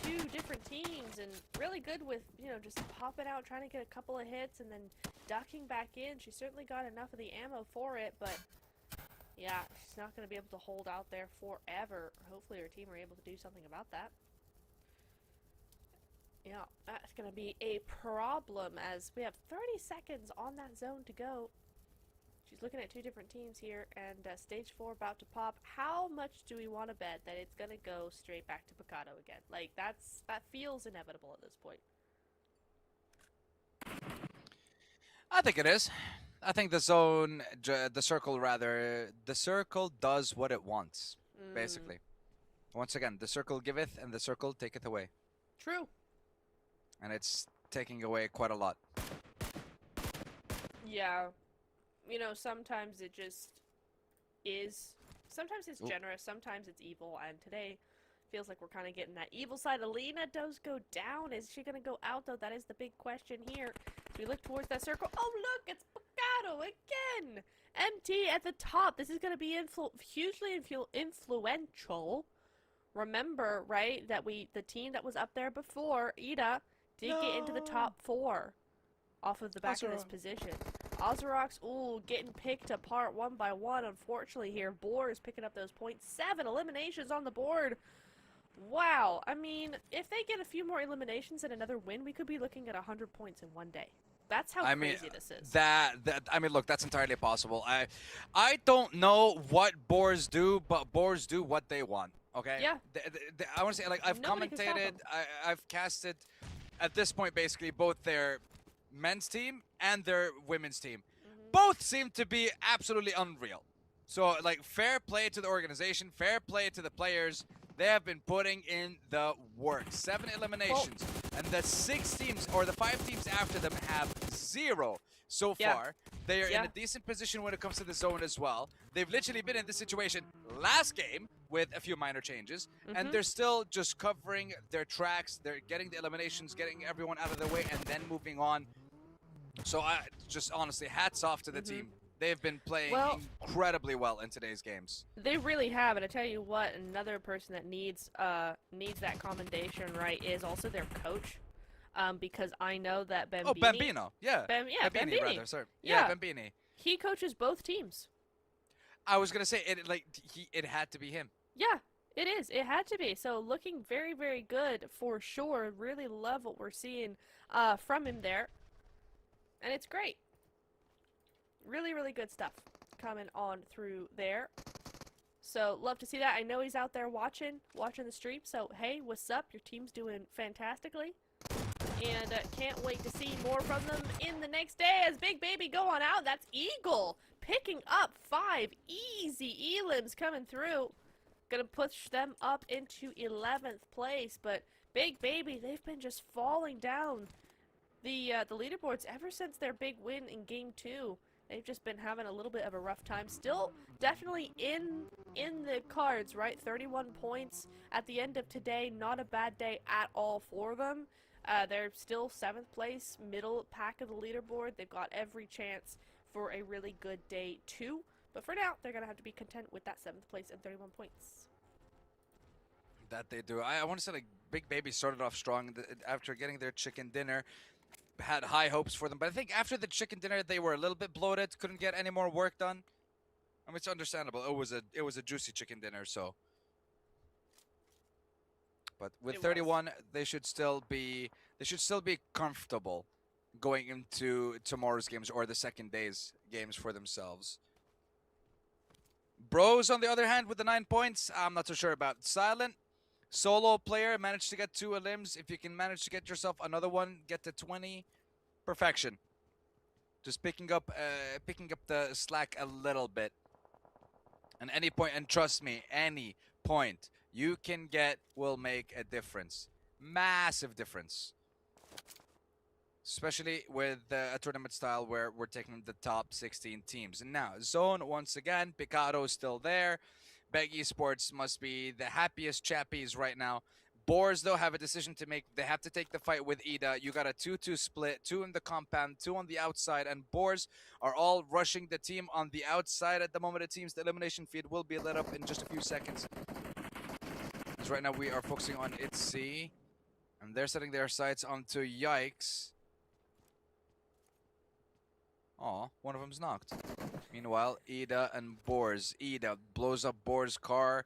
2 different teams, and really good with, you know, just popping out, trying to get a couple of hits, and then ducking back in. She certainly got enough of the ammo for it, but yeah, she's not going to be able to hold out there forever. Hopefully her team are able to do something about that. Yeah, that's going to be a problem as we have 30 seconds on that zone to go. She's looking at 2 different teams here, and stage 4 about to pop. How much do we want to bet that it's going to go straight back to Picado again? Like, that feels inevitable at this point. I think it is. I think the zone, the circle does what it wants, basically. Once again, the circle giveth and the circle taketh away. True. And it's taking away quite a lot. Yeah. You know, sometimes it just is. Sometimes it's generous, sometimes it's evil, and today feels like we're kind of getting that evil side. Alina does go down. Is she going to go out, though? That is the big question here. As we look towards that circle. Oh, look! It's Picado again. MT at the top. This is going to be hugely influential. Remember, right, that the team that was up there before, IDA, did get into the top 4 off of the back of this position. Ozarox, ooh, getting picked apart one by one, unfortunately here. Boars picking up those points. 7 eliminations on the board. Wow, I mean, if they get a few more eliminations and another win, we could be looking at 100 points in one day. That's how crazy this is. I mean, look, that's entirely possible. I don't know what Boars do, but Boars do what they want. Okay. Yeah. I want to say, like, I've commentated, I've casted, at this point, basically both their men's team and their women's team. Both seem to be absolutely unreal. So, like, fair play to the organization, fair play to the players. They have been putting in the work. 7 eliminations. And the 6 teams, or the 5 teams after them, have 0 so far. They are in a decent position when it comes to the zone as well. They've literally been in this situation last game with a few minor changes. And they're still just covering their tracks. They're getting the eliminations, getting everyone out of their way, and then moving on. So I just honestly, hats off to the team. They've been playing incredibly well in today's games. They really have, and I tell you what, another person that needs that commendation, right, is also their coach, because I know that Bambini. Oh, Bambino, yeah. Bambini, rather, sorry. Yeah, Bambini. He coaches both teams. I was gonna say it had to be him. Yeah, it is. It had to be. So looking very, very good for sure. Really love what we're seeing from him there, and it's great. Really, really good stuff coming on through there. So, love to see that. I know he's out there watching the stream. So, hey, what's up? Your team's doing fantastically. And can't wait to see more from them in the next day as BigBaby go on out. That's Eagle picking up 5 easy elims coming through. Gonna push them up into 11th place. But BigBaby, they've been just falling down the leaderboards ever since their big win in Game 2. They've just been having a little bit of a rough time. Still definitely in the cards, right? 31 points at the end of today. Not a bad day at all for them. They're still 7th place, middle pack of the leaderboard. They've got every chance for a really good day too. But for now, they're going to have to be content with that 7th place and 31 points. That they do. I want to say, like, BigBaby started off strong after getting their chicken dinner. Had high hopes for them, but I think after the chicken dinner they were a little bit bloated, couldn't get any more work done. I mean, it's understandable. It was a juicy chicken dinner, so. But with 31, they should still be comfortable going into tomorrow's games or the second day's games for themselves. Bros, on the other hand, with the 9 points, I'm not so sure about. Silent. Solo player, managed to get 2 elims. If you can manage to get yourself another one, get to 20. Perfection. Just picking up the slack a little bit. And any point, and trust me, any point you can get will make a difference. Massive difference. Especially with a tournament style where we're taking the top 16 teams. And now, zone, once again, Picado is still there. Beg Esports must be the happiest chappies right now. Boars, though, have a decision to make. They have to take the fight with IDA. You got a 2-2 split, 2 in the compound, 2 on the outside, and Boars are all rushing the team on the outside at the moment. It seems the elimination feed will be lit up in just a few seconds. Because right now we are focusing on ITZ, and they're setting their sights onto Yikes. Aw, one of them's knocked. Meanwhile, IDA and Boars. IDA blows up Boars' car.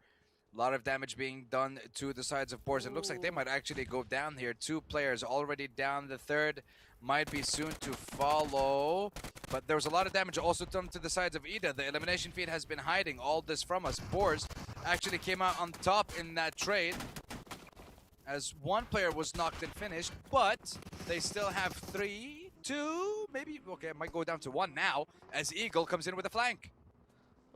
A lot of damage being done to the sides of Boars. It looks like they might actually go down here. 2 players already down. The third might be soon to follow. But there was a lot of damage also done to the sides of IDA. The elimination feed has been hiding all this from us. Boars actually came out on top in that trade, as one player was knocked and finished. But they still have 3, 2, maybe. Okay, it might go down to 1 now as Eagle comes in with a flank.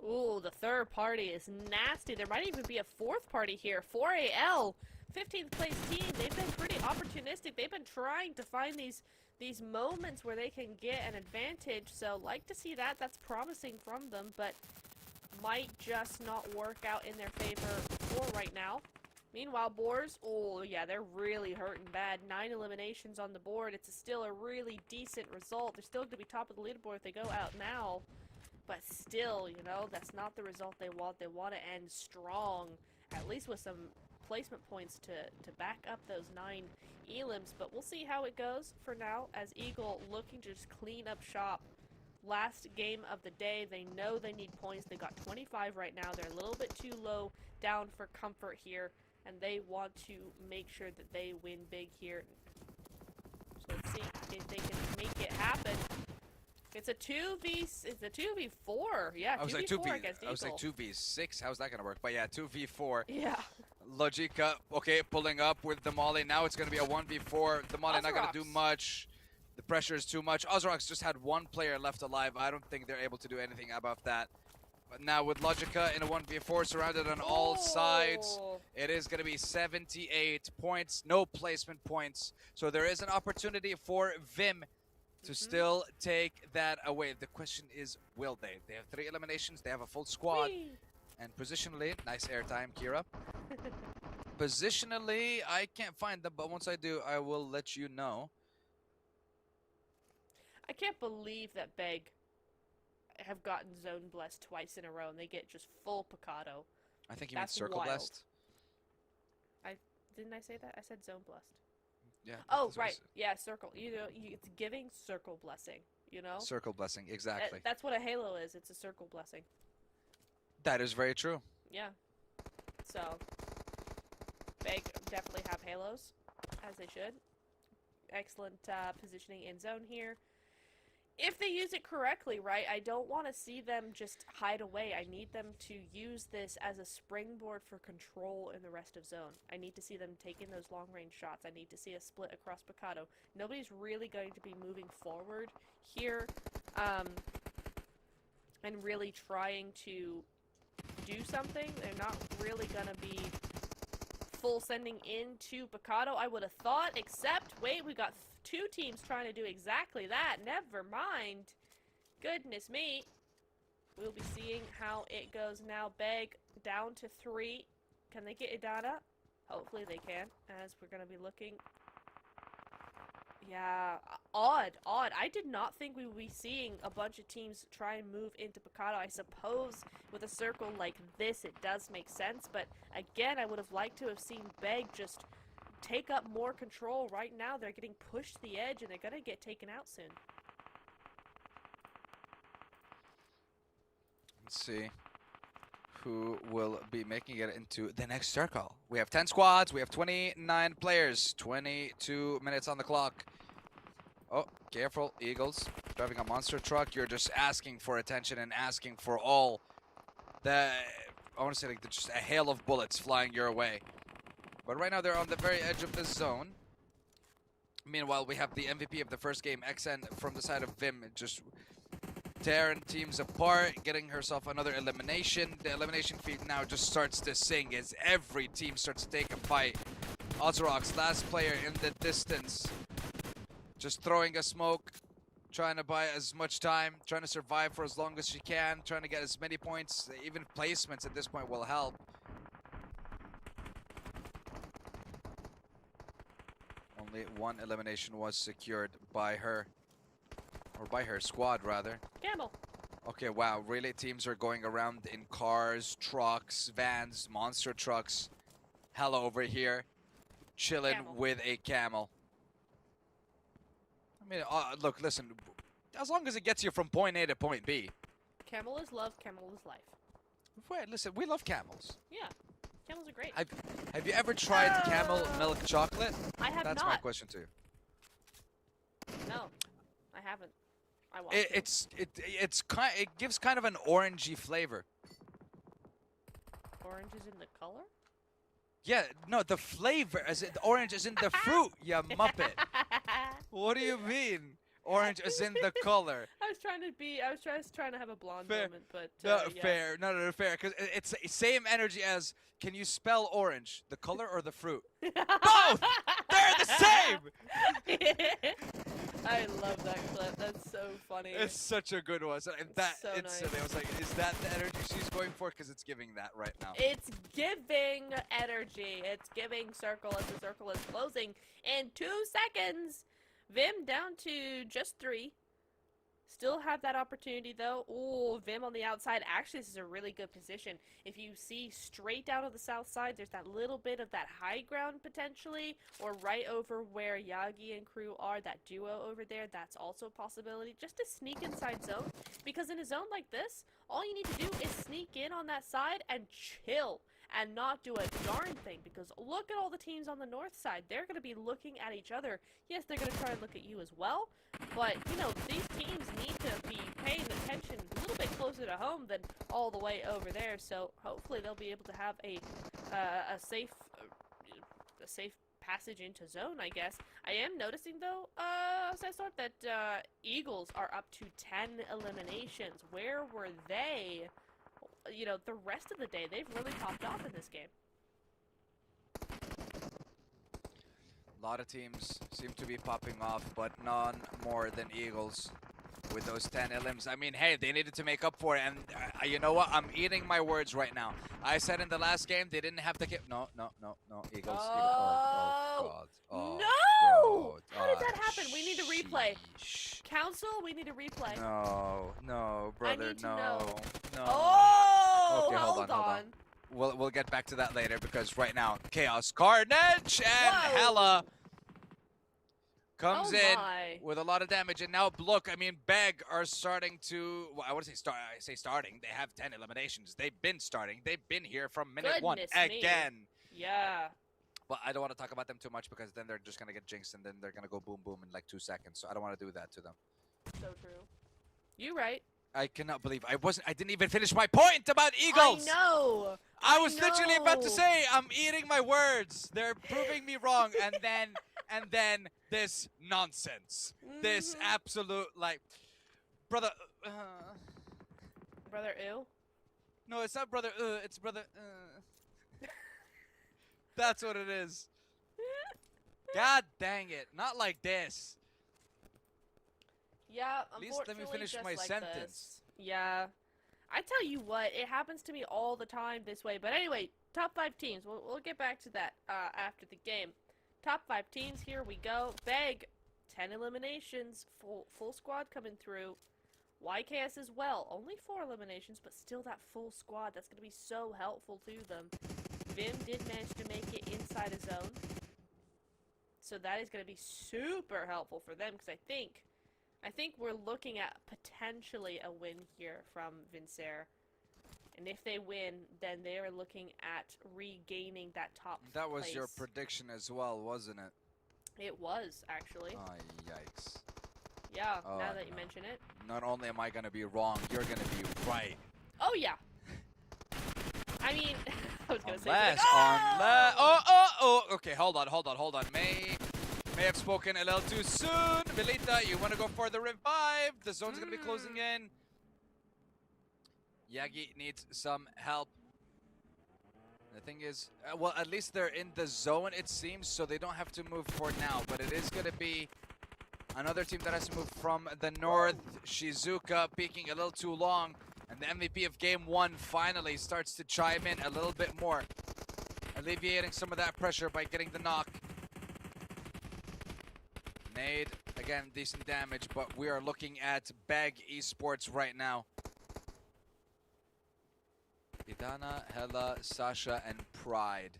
Ooh, the third party is nasty. There might even be a 4th party here. 4AL, 15th place team. They've been pretty opportunistic. They've been trying to find these moments where they can get an advantage. So, like to see that. That's promising from them, but might just not work out in their favor for right now. Meanwhile, Boars, oh yeah, they're really hurting bad. 9 eliminations on the board. It's still a really decent result. They're still going to be top of the leaderboard if they go out now. But still, you know, that's not the result they want. They want to end strong, at least with some placement points to back up those 9 elims. But we'll see how it goes for now, as Eagle looking to just clean up shop. Last game of the day, they know they need points. They got 25 right now. They're a little bit too low down for comfort here, and they want to make sure that they win big here. So let's see if they can make it happen. It's a 2v4. Yeah, 2v4 against Eagle. I was like 2v6. How's that gonna work? But yeah, 2v4. Yeah. Logica, okay, pulling up with the Molly. Now it's gonna be a 1v4. The Molly not gonna do much. The pressure is too much. Ozarox just had 1 player left alive. I don't think they're able to do anything about that. But now with Logica in a 1v4, surrounded on all sides, it is going to be 78 points, no placement points. So there is an opportunity for Vim to still take that away. The question is, will they? They have 3 eliminations. They have a full squad. Whee! And positionally, nice airtime, Kira. Positionally, I can't find them, but once I do, I will let you know. I can't believe that Beg have gotten zone blessed twice in a row and they get just full Picado. I think you meant circle wild. blessed. Didn't I say that? I said zone blessed. Yeah. Oh, right. Yeah, circle. You know, it's giving circle blessing, you know? Circle blessing, exactly. That's what a halo is. It's a circle blessing. That is very true. Yeah. So, Beg definitely have halos, as they should. Excellent positioning in zone here. If they use it correctly, right, I don't want to see them just hide away. I need them to use this as a springboard for control in the rest of zone. I need to see them taking those long-range shots. I need to see a split across Picado. Nobody's really going to be moving forward here and really trying to do something. They're not really going to be full sending into Picado, I would have thought, except, wait, we got 2 teams trying to do exactly that. Never mind. Goodness me. We'll be seeing how it goes now. Beg down to 3. Can they get Idana? Hopefully they can, as we're going to be looking. Yeah, odd. I did not think we would be seeing a bunch of teams try and move into Picado. I suppose with a circle like this, it does make sense. But again, I would have liked to have seen Beg just take up more control. Right now, they're getting pushed to the edge, and they're going to get taken out soon. Let's see who will be making it into the next circle. We have 10 squads. We have 29 players. 22 minutes on the clock. Oh, careful, Eagles. Driving a monster truck. You're just asking for attention and asking for all the, I want to say, like, just a hail of bullets flying your way. But right now they're on the very edge of the zone. Meanwhile, we have the MVP of the first game, XN, from the side of Vim, just tearing teams apart, getting herself another elimination. The elimination feed now just starts to sing as every team starts to take a fight. Ozarox, last player in the distance, just throwing a smoke, trying to buy as much time, trying to survive for as long as she can, trying to get as many points. Even placements at this point will help. Only 1 elimination was secured by her, or by her squad rather. Gamble. Okay, wow, really teams are going around in cars, trucks, vans, monster trucks. Hella over here, chilling with a camel. I mean, look, listen, as long as it gets you from point A to point B. Camel is love, camel is life. Wait, listen, we love camels. Yeah. Camels are great. Have you ever tried camel milk chocolate? I have That's not. my question to you. No, I haven't. I want It gives kind of an orangey flavor. Orange is in the color? Yeah, no, the flavor, as in the orange is in the fruit, you muppet. What do you mean? Orange is in the color. I was trying to have a blonde moment, but no, yeah. fair. No, fair. Because it's the same energy as, can you spell orange? The color or the fruit? Both! They're the same! I love that clip. That's so funny. It's such a good one. So that so instantly, I was like, is that the energy she's going for? Because it's giving that right now. It's giving energy. It's giving circle as the circle is closing in 2 seconds. Vim down to just 3. Still have that opportunity though. Ooh, Vim on the outside. Actually, this is a really good position. If you see straight down to the south side, there's that little bit of that high ground potentially, or right over where Yagi and crew are, that duo over there, that's also a possibility. Just to sneak inside zone, because in a zone like this, all you need to do is sneak in on that side and chill and not do a darn thing, because look at all the teams on the north side. They're going to be looking at each other. Yes, they're going to try and look at you as well, but, you know, these teams need to be paying attention a little bit closer to home than all the way over there, so hopefully they'll be able to have a safe passage into zone, I guess. I am noticing, though, Cesar, that Eagles are up to 10 eliminations. Where were they? You know, the rest of the day, they've really popped off in this game. A lot of teams seem to be popping off, but none more than Eagles with those 10 elims. I mean, hey, they needed to make up for it, and you know what? I'm eating my words right now. I said in the last game they didn't have to keep. No, Eagles. Oh God. Oh, no! God. How did that happen? We need a replay. Sheesh. Council, we need a replay. No, brother, I need to no. know. No. Oh, Okay, hold on. We'll get back to that later, because right now, Chaos Carnage and Whoa. Hella comes in my. with a lot of damage, and now look, I mean, Beg are starting to. Well, I want to say starting. They have 10 eliminations. They've been starting. They've been here from minute 1 Goodness me. again. Yeah. But I don't want to talk about them too much, because then they're just gonna get jinxed, and then they're gonna go boom boom in like 2 seconds. So I don't want to do that to them. So true. You right. I cannot believe I didn't even finish my point about Eagles. I know. I was literally about to say I'm eating my words. They're proving me wrong, and then this nonsense, this absolute like, brother. Brother, ew. No, it's not brother. It's brother. That's what it is. God dang it! Not like this. Yeah, At least let me finish just my like sentence. this. Yeah. I tell you what, it happens to me all the time this way. But anyway, top 5 teams. We'll get back to that after the game. Top 5 teams, here we go. Beg, 10 eliminations. Full squad coming through. YKS as well. Only 4 eliminations, but still that full squad. That's going to be so helpful to them. Vim did manage to make it inside a zone. So that is going to be super helpful for them, because I think we're looking at potentially a win here from Vincere. And if they win, then they are looking at regaining that top place. That was your prediction as well, wasn't it? It was, actually. Oh, yikes. Yeah, Oh, now that you no. mention it. Not only am I going to be wrong, you're going to be right. Oh, yeah. I mean, I was going to say... Okay, hold on. May have spoken a little too soon. Melita, you want to go for the revive? The zone's going to be closing in. Yagi needs some help. The thing is, well, at least they're in the zone, it seems, so they don't have to move for now. But it is going to be another team that has to move from the north. Shizuka peeking a little too long. And the MVP of Game 1 finally starts to chime in a little bit more, alleviating some of that pressure by getting the knock. Nade, again, decent damage, but we are looking at Beg Esports right now. Idana, Hella, Sasha, and Pride.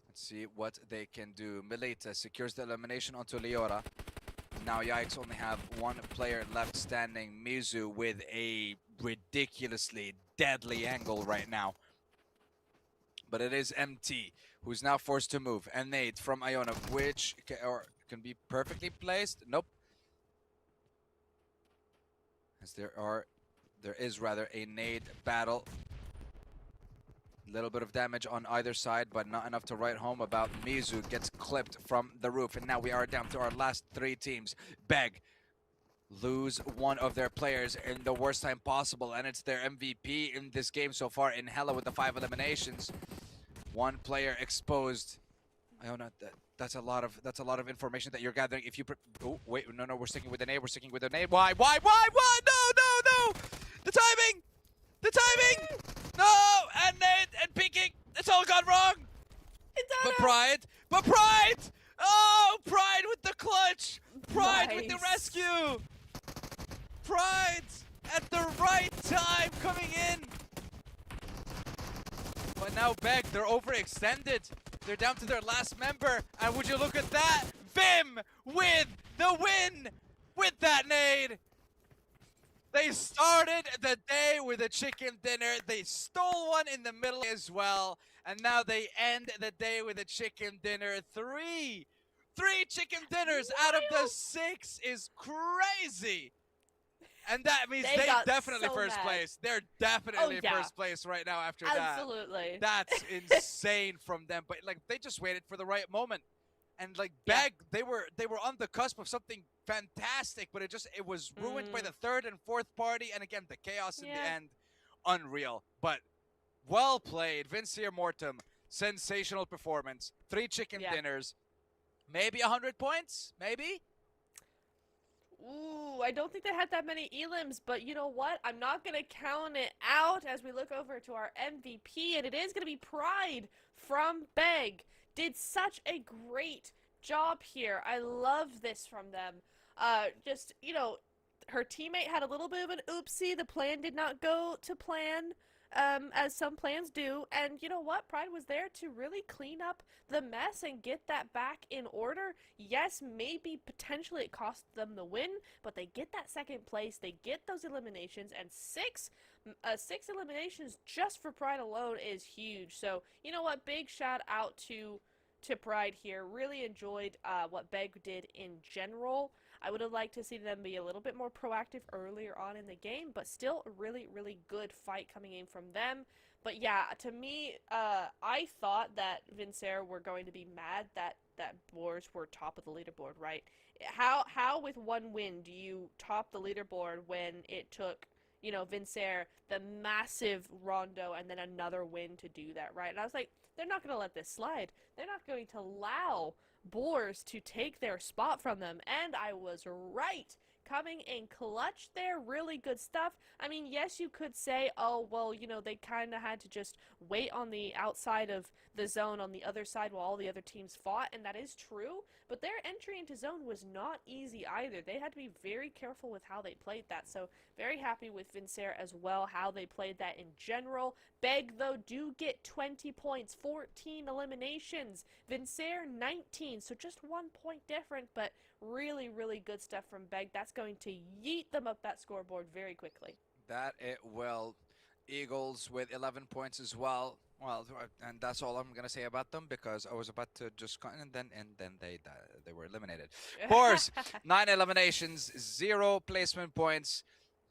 Let's see what they can do. Melita secures the elimination onto Leora. Now Yikes only have 1 player left standing. Mizu with a ridiculously deadly angle right now. But it is MT who's now forced to move. And Nade from Iona, which can be perfectly placed. Nope. As there is rather a nade battle. Little bit of damage on either side, but not enough to write home about. Mizu gets clipped from the roof, and now we are down to our last 3 teams. Beg lose 1 of their players in the worst time possible, and it's their MVP in this game so far in Hella with the 5 eliminations. 1 player exposed. I don't know. That's a lot of information that you're gathering. If you oh wait, no, we're sticking with the name. We're sticking with the name. Why? No! The timing! The timing! No! And Nate and peeking. It's all gone wrong. But Pride! Oh, Pride with the clutch! Pride with the rescue! Pride at the right time coming in! But now Beg, they're overextended. They're down to their last member. And would you look at that? Vim with the win with that nade! They started the day with a chicken dinner. They stole one in the middle as well. And now they end the day with a chicken dinner. Three chicken dinners out of the 6 is crazy. And that means they definitely first place. They're definitely first place right now after that. Absolutely. That's insane from them. But like they just waited for the right moment. And like Beg, they were on the cusp of something fantastic, but it was ruined by the third and fourth party, and again the chaos in the end, unreal. But well played, Vincere Mortem, sensational performance. 3 chicken dinners, maybe 100 points, maybe. Ooh, I don't think they had that many elims, but you know what? I'm not gonna count it out as we look over to our MVP, and it is gonna be Pride from Beg. Did such a great job here. I love this from them. Just, you know, her teammate had a little bit of an oopsie. The plan did not go to plan, as some plans do. And you know what? Pride was there to really clean up the mess and get that back in order. Yes, maybe potentially it cost them the win, but they get that second place. They get those eliminations, and 6 eliminations just for Pride alone is huge. So, you know what? Big shout out to Pride here. Really enjoyed what Beg did in general. I would have liked to see them be a little bit more proactive earlier on in the game, but still a really, really good fight coming in from them. But yeah, to me, I thought that Vincere were going to be mad that Boars were top of the leaderboard, right? How with 1 win do you top the leaderboard when it took, you know, Vincere the massive Rondo and then another win to do that, right? And I was like, they're not going to let this slide. They're not going to allow Boars to take their spot from them. And I was right. Coming in clutch there, really good stuff. I mean, yes, you could say, oh, well, you know, they kind of had to just wait on the outside of the zone on the other side while all the other teams fought, and that is true, but their entry into zone was not easy either. They had to be very careful with how they played that, so very happy with Vincere as well, how they played that in general. Beg, though, do get 20 points, 14 eliminations. Vincere, 19, so just 1 point different, but really, really good stuff from Beg. That's going to yeet them up that scoreboard very quickly. That it will. Eagles with 11 points as well. Well, and that's all I'm gonna say about them because I was about to just and then they were eliminated. Boars, 9 eliminations, 0 placement points.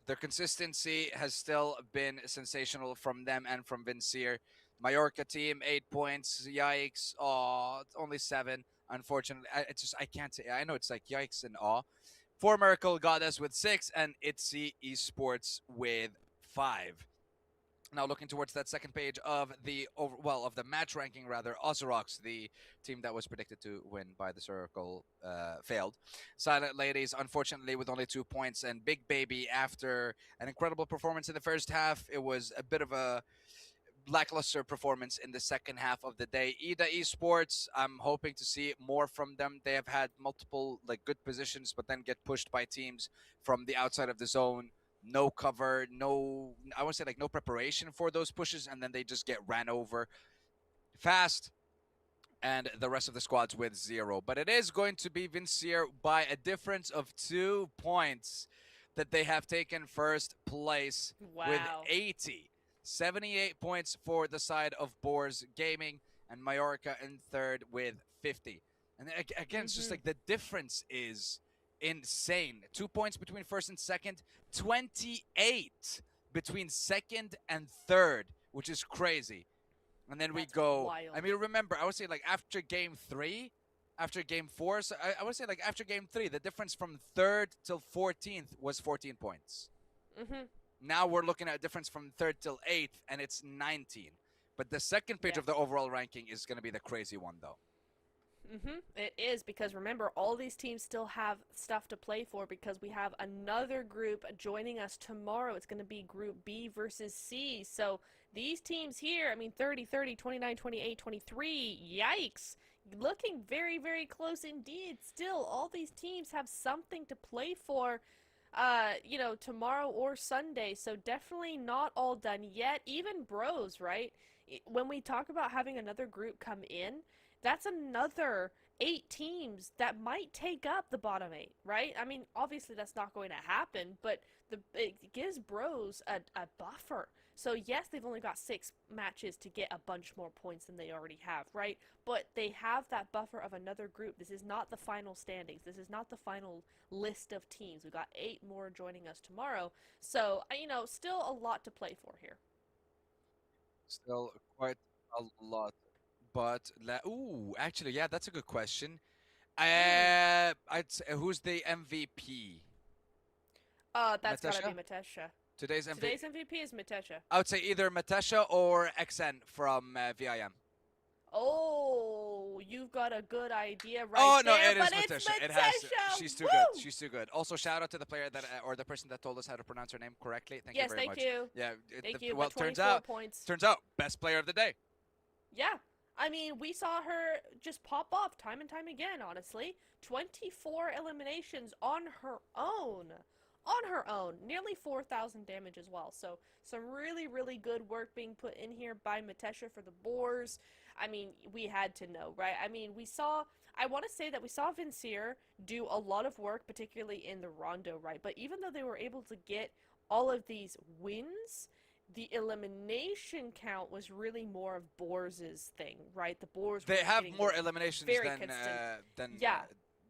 Their consistency has still been sensational from them and from Vincere. Majorka Team 8 points. Yikes! Awe, only 7. Unfortunately, I can't say. I know it's like Yikes and Awe. 4 Miracle Goddess with 6 and ITZ Esports with 5. Now looking towards that second page of the of the match ranking rather, Ozarox, the team that was predicted to win by the circle, failed. Silent Ladies, unfortunately, with only 2 points, and BigBaby, after an incredible performance in the first half, it was a bit of a lackluster performance in the second half of the day. IDA Esports, I'm hoping to see more from them. They have had multiple good positions, but then get pushed by teams from the outside of the zone. No cover, no, I would say no preparation for those pushes, and then they just get ran over fast, and the rest of the squads with 0. But it is going to be Vincere by a difference of 2 points that they have taken first place with 80. 78 points for the side of Boars Gaming, and Majorka in third with 50. And again, it's just the difference is insane. 2 points between first and second, 28 between second and third, which is crazy. And then we go, wild. I mean, remember, I would say after game 3, after game 4, so I would say after game 3, the difference from third till 14th was 14 points. Now we're looking at a difference from third till 8th, and it's 19. But the second page of the overall ranking is going to be the crazy one, though. It is, because remember, all these teams still have stuff to play for, because we have another group joining us tomorrow. It's going to be Group B versus C. So these teams here, I mean, 30, 30, 29, 28, 23, yikes. Looking very, very close indeed. Still, all these teams have something to play for, you know, tomorrow or Sunday. So definitely not all done yet. Even Bros, right? When we talk about having another group come in, that's another 8 teams that might take up the bottom 8, right? I mean, obviously that's not going to happen, but it gives Bros a buffer. So yes, they've only got 6 matches to get a bunch more points than they already have, right? But they have that buffer of another group. This is not the final standings. This is not the final list of teams. We've got 8 more joining us tomorrow. So, you know, still a lot to play for here. Still quite a lot. But ooh, actually, yeah, that's a good question. I'd say, who's the MVP? That's gotta Matesha? be Matesha. Today's MVP. Today's MVP is Matesha. I would say either Matesha or XN from VIM. Oh, you've got a good idea right Oh no, there, it is but it's Matesha. It Matesha! has. She's too Woo! good. She's too good. Also, shout out to the player that or the person that told us how to pronounce her name correctly. Thank you very much. Yes, thank you. Yeah. Thank you. Well, But 24 points. turns out, best player of the day. Yeah. I mean, we saw her just pop off time and time again, honestly. 24 eliminations on her own. On her own. Nearly 4,000 damage as well. So, some really, really good work being put in here by Matesha for the Boars. I mean, we had to know, right? I mean, I want to say that we saw Vincere do a lot of work, particularly in the Rondo, right? But even though they were able to get all of these wins, the elimination count was really more of Boars' thing, right? The Boars They were have getting more eliminations very than consistent. Yeah.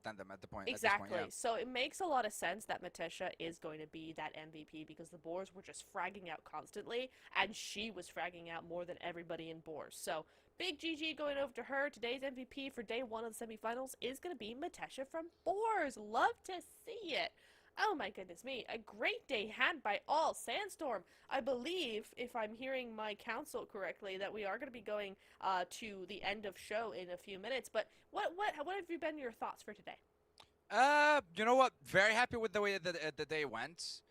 Than them at the point. Exactly. At this point, So it makes a lot of sense that Matesha is going to be that MVP, because the Boars were just fragging out constantly, and she was fragging out more than everybody in Boars. So big GG going over to her. Today's MVP for day 1 of the semifinals is going to be Matesha from Boars. Love to see it. Oh my goodness me, a great day had by all. Sandstorm, I believe, if I'm hearing my counsel correctly, that we are going to be going to the end of show in a few minutes. But what have you been your thoughts for today? You know what? Very happy with the way the day went,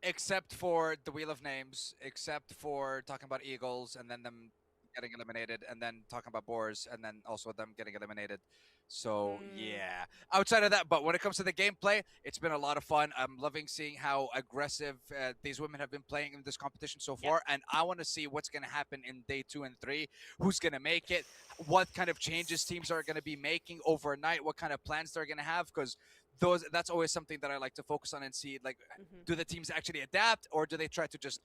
except for the Wheel of Names, except for talking about Eagles and then them getting eliminated, and then talking about Boars, and then also them getting eliminated. So yeah, outside of that, but when it comes to the gameplay, it's been a lot of fun. I'm loving seeing how aggressive these women have been playing in this competition so far, and I want to see what's going to happen in day 2 and 3. Who's going to make it? What kind of changes teams are going to be making overnight? What kind of plans they're going to have? Because that's always something that I like to focus on and see, like, do the teams actually adapt, or do they try to just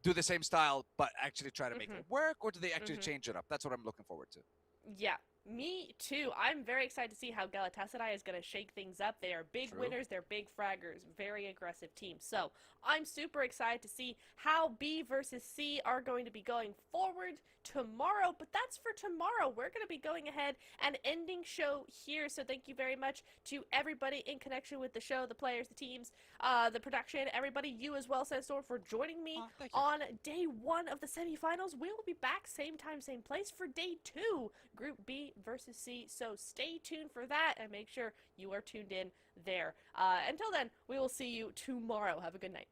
do the same style but actually try to make it work, or do they actually change it up? That's what I'm looking forward to. Yeah, me too. I'm very excited to see how Galatasaray is going to shake things up. They are big winners, they're big fraggers, very aggressive team. So I'm super excited to see how B versus C are going to be going forward tomorrow. But that's for tomorrow. We're going to be going ahead and ending show here. So thank you very much to everybody in connection with the show, the players, the teams, the production, everybody, you as well, Sandstorm, for joining me on day 1 of the semifinals. We will be back same time, same place for day 2, Group B versus C. So stay tuned for that and make sure you are tuned in there. Until then, we will see you tomorrow. Have a good night.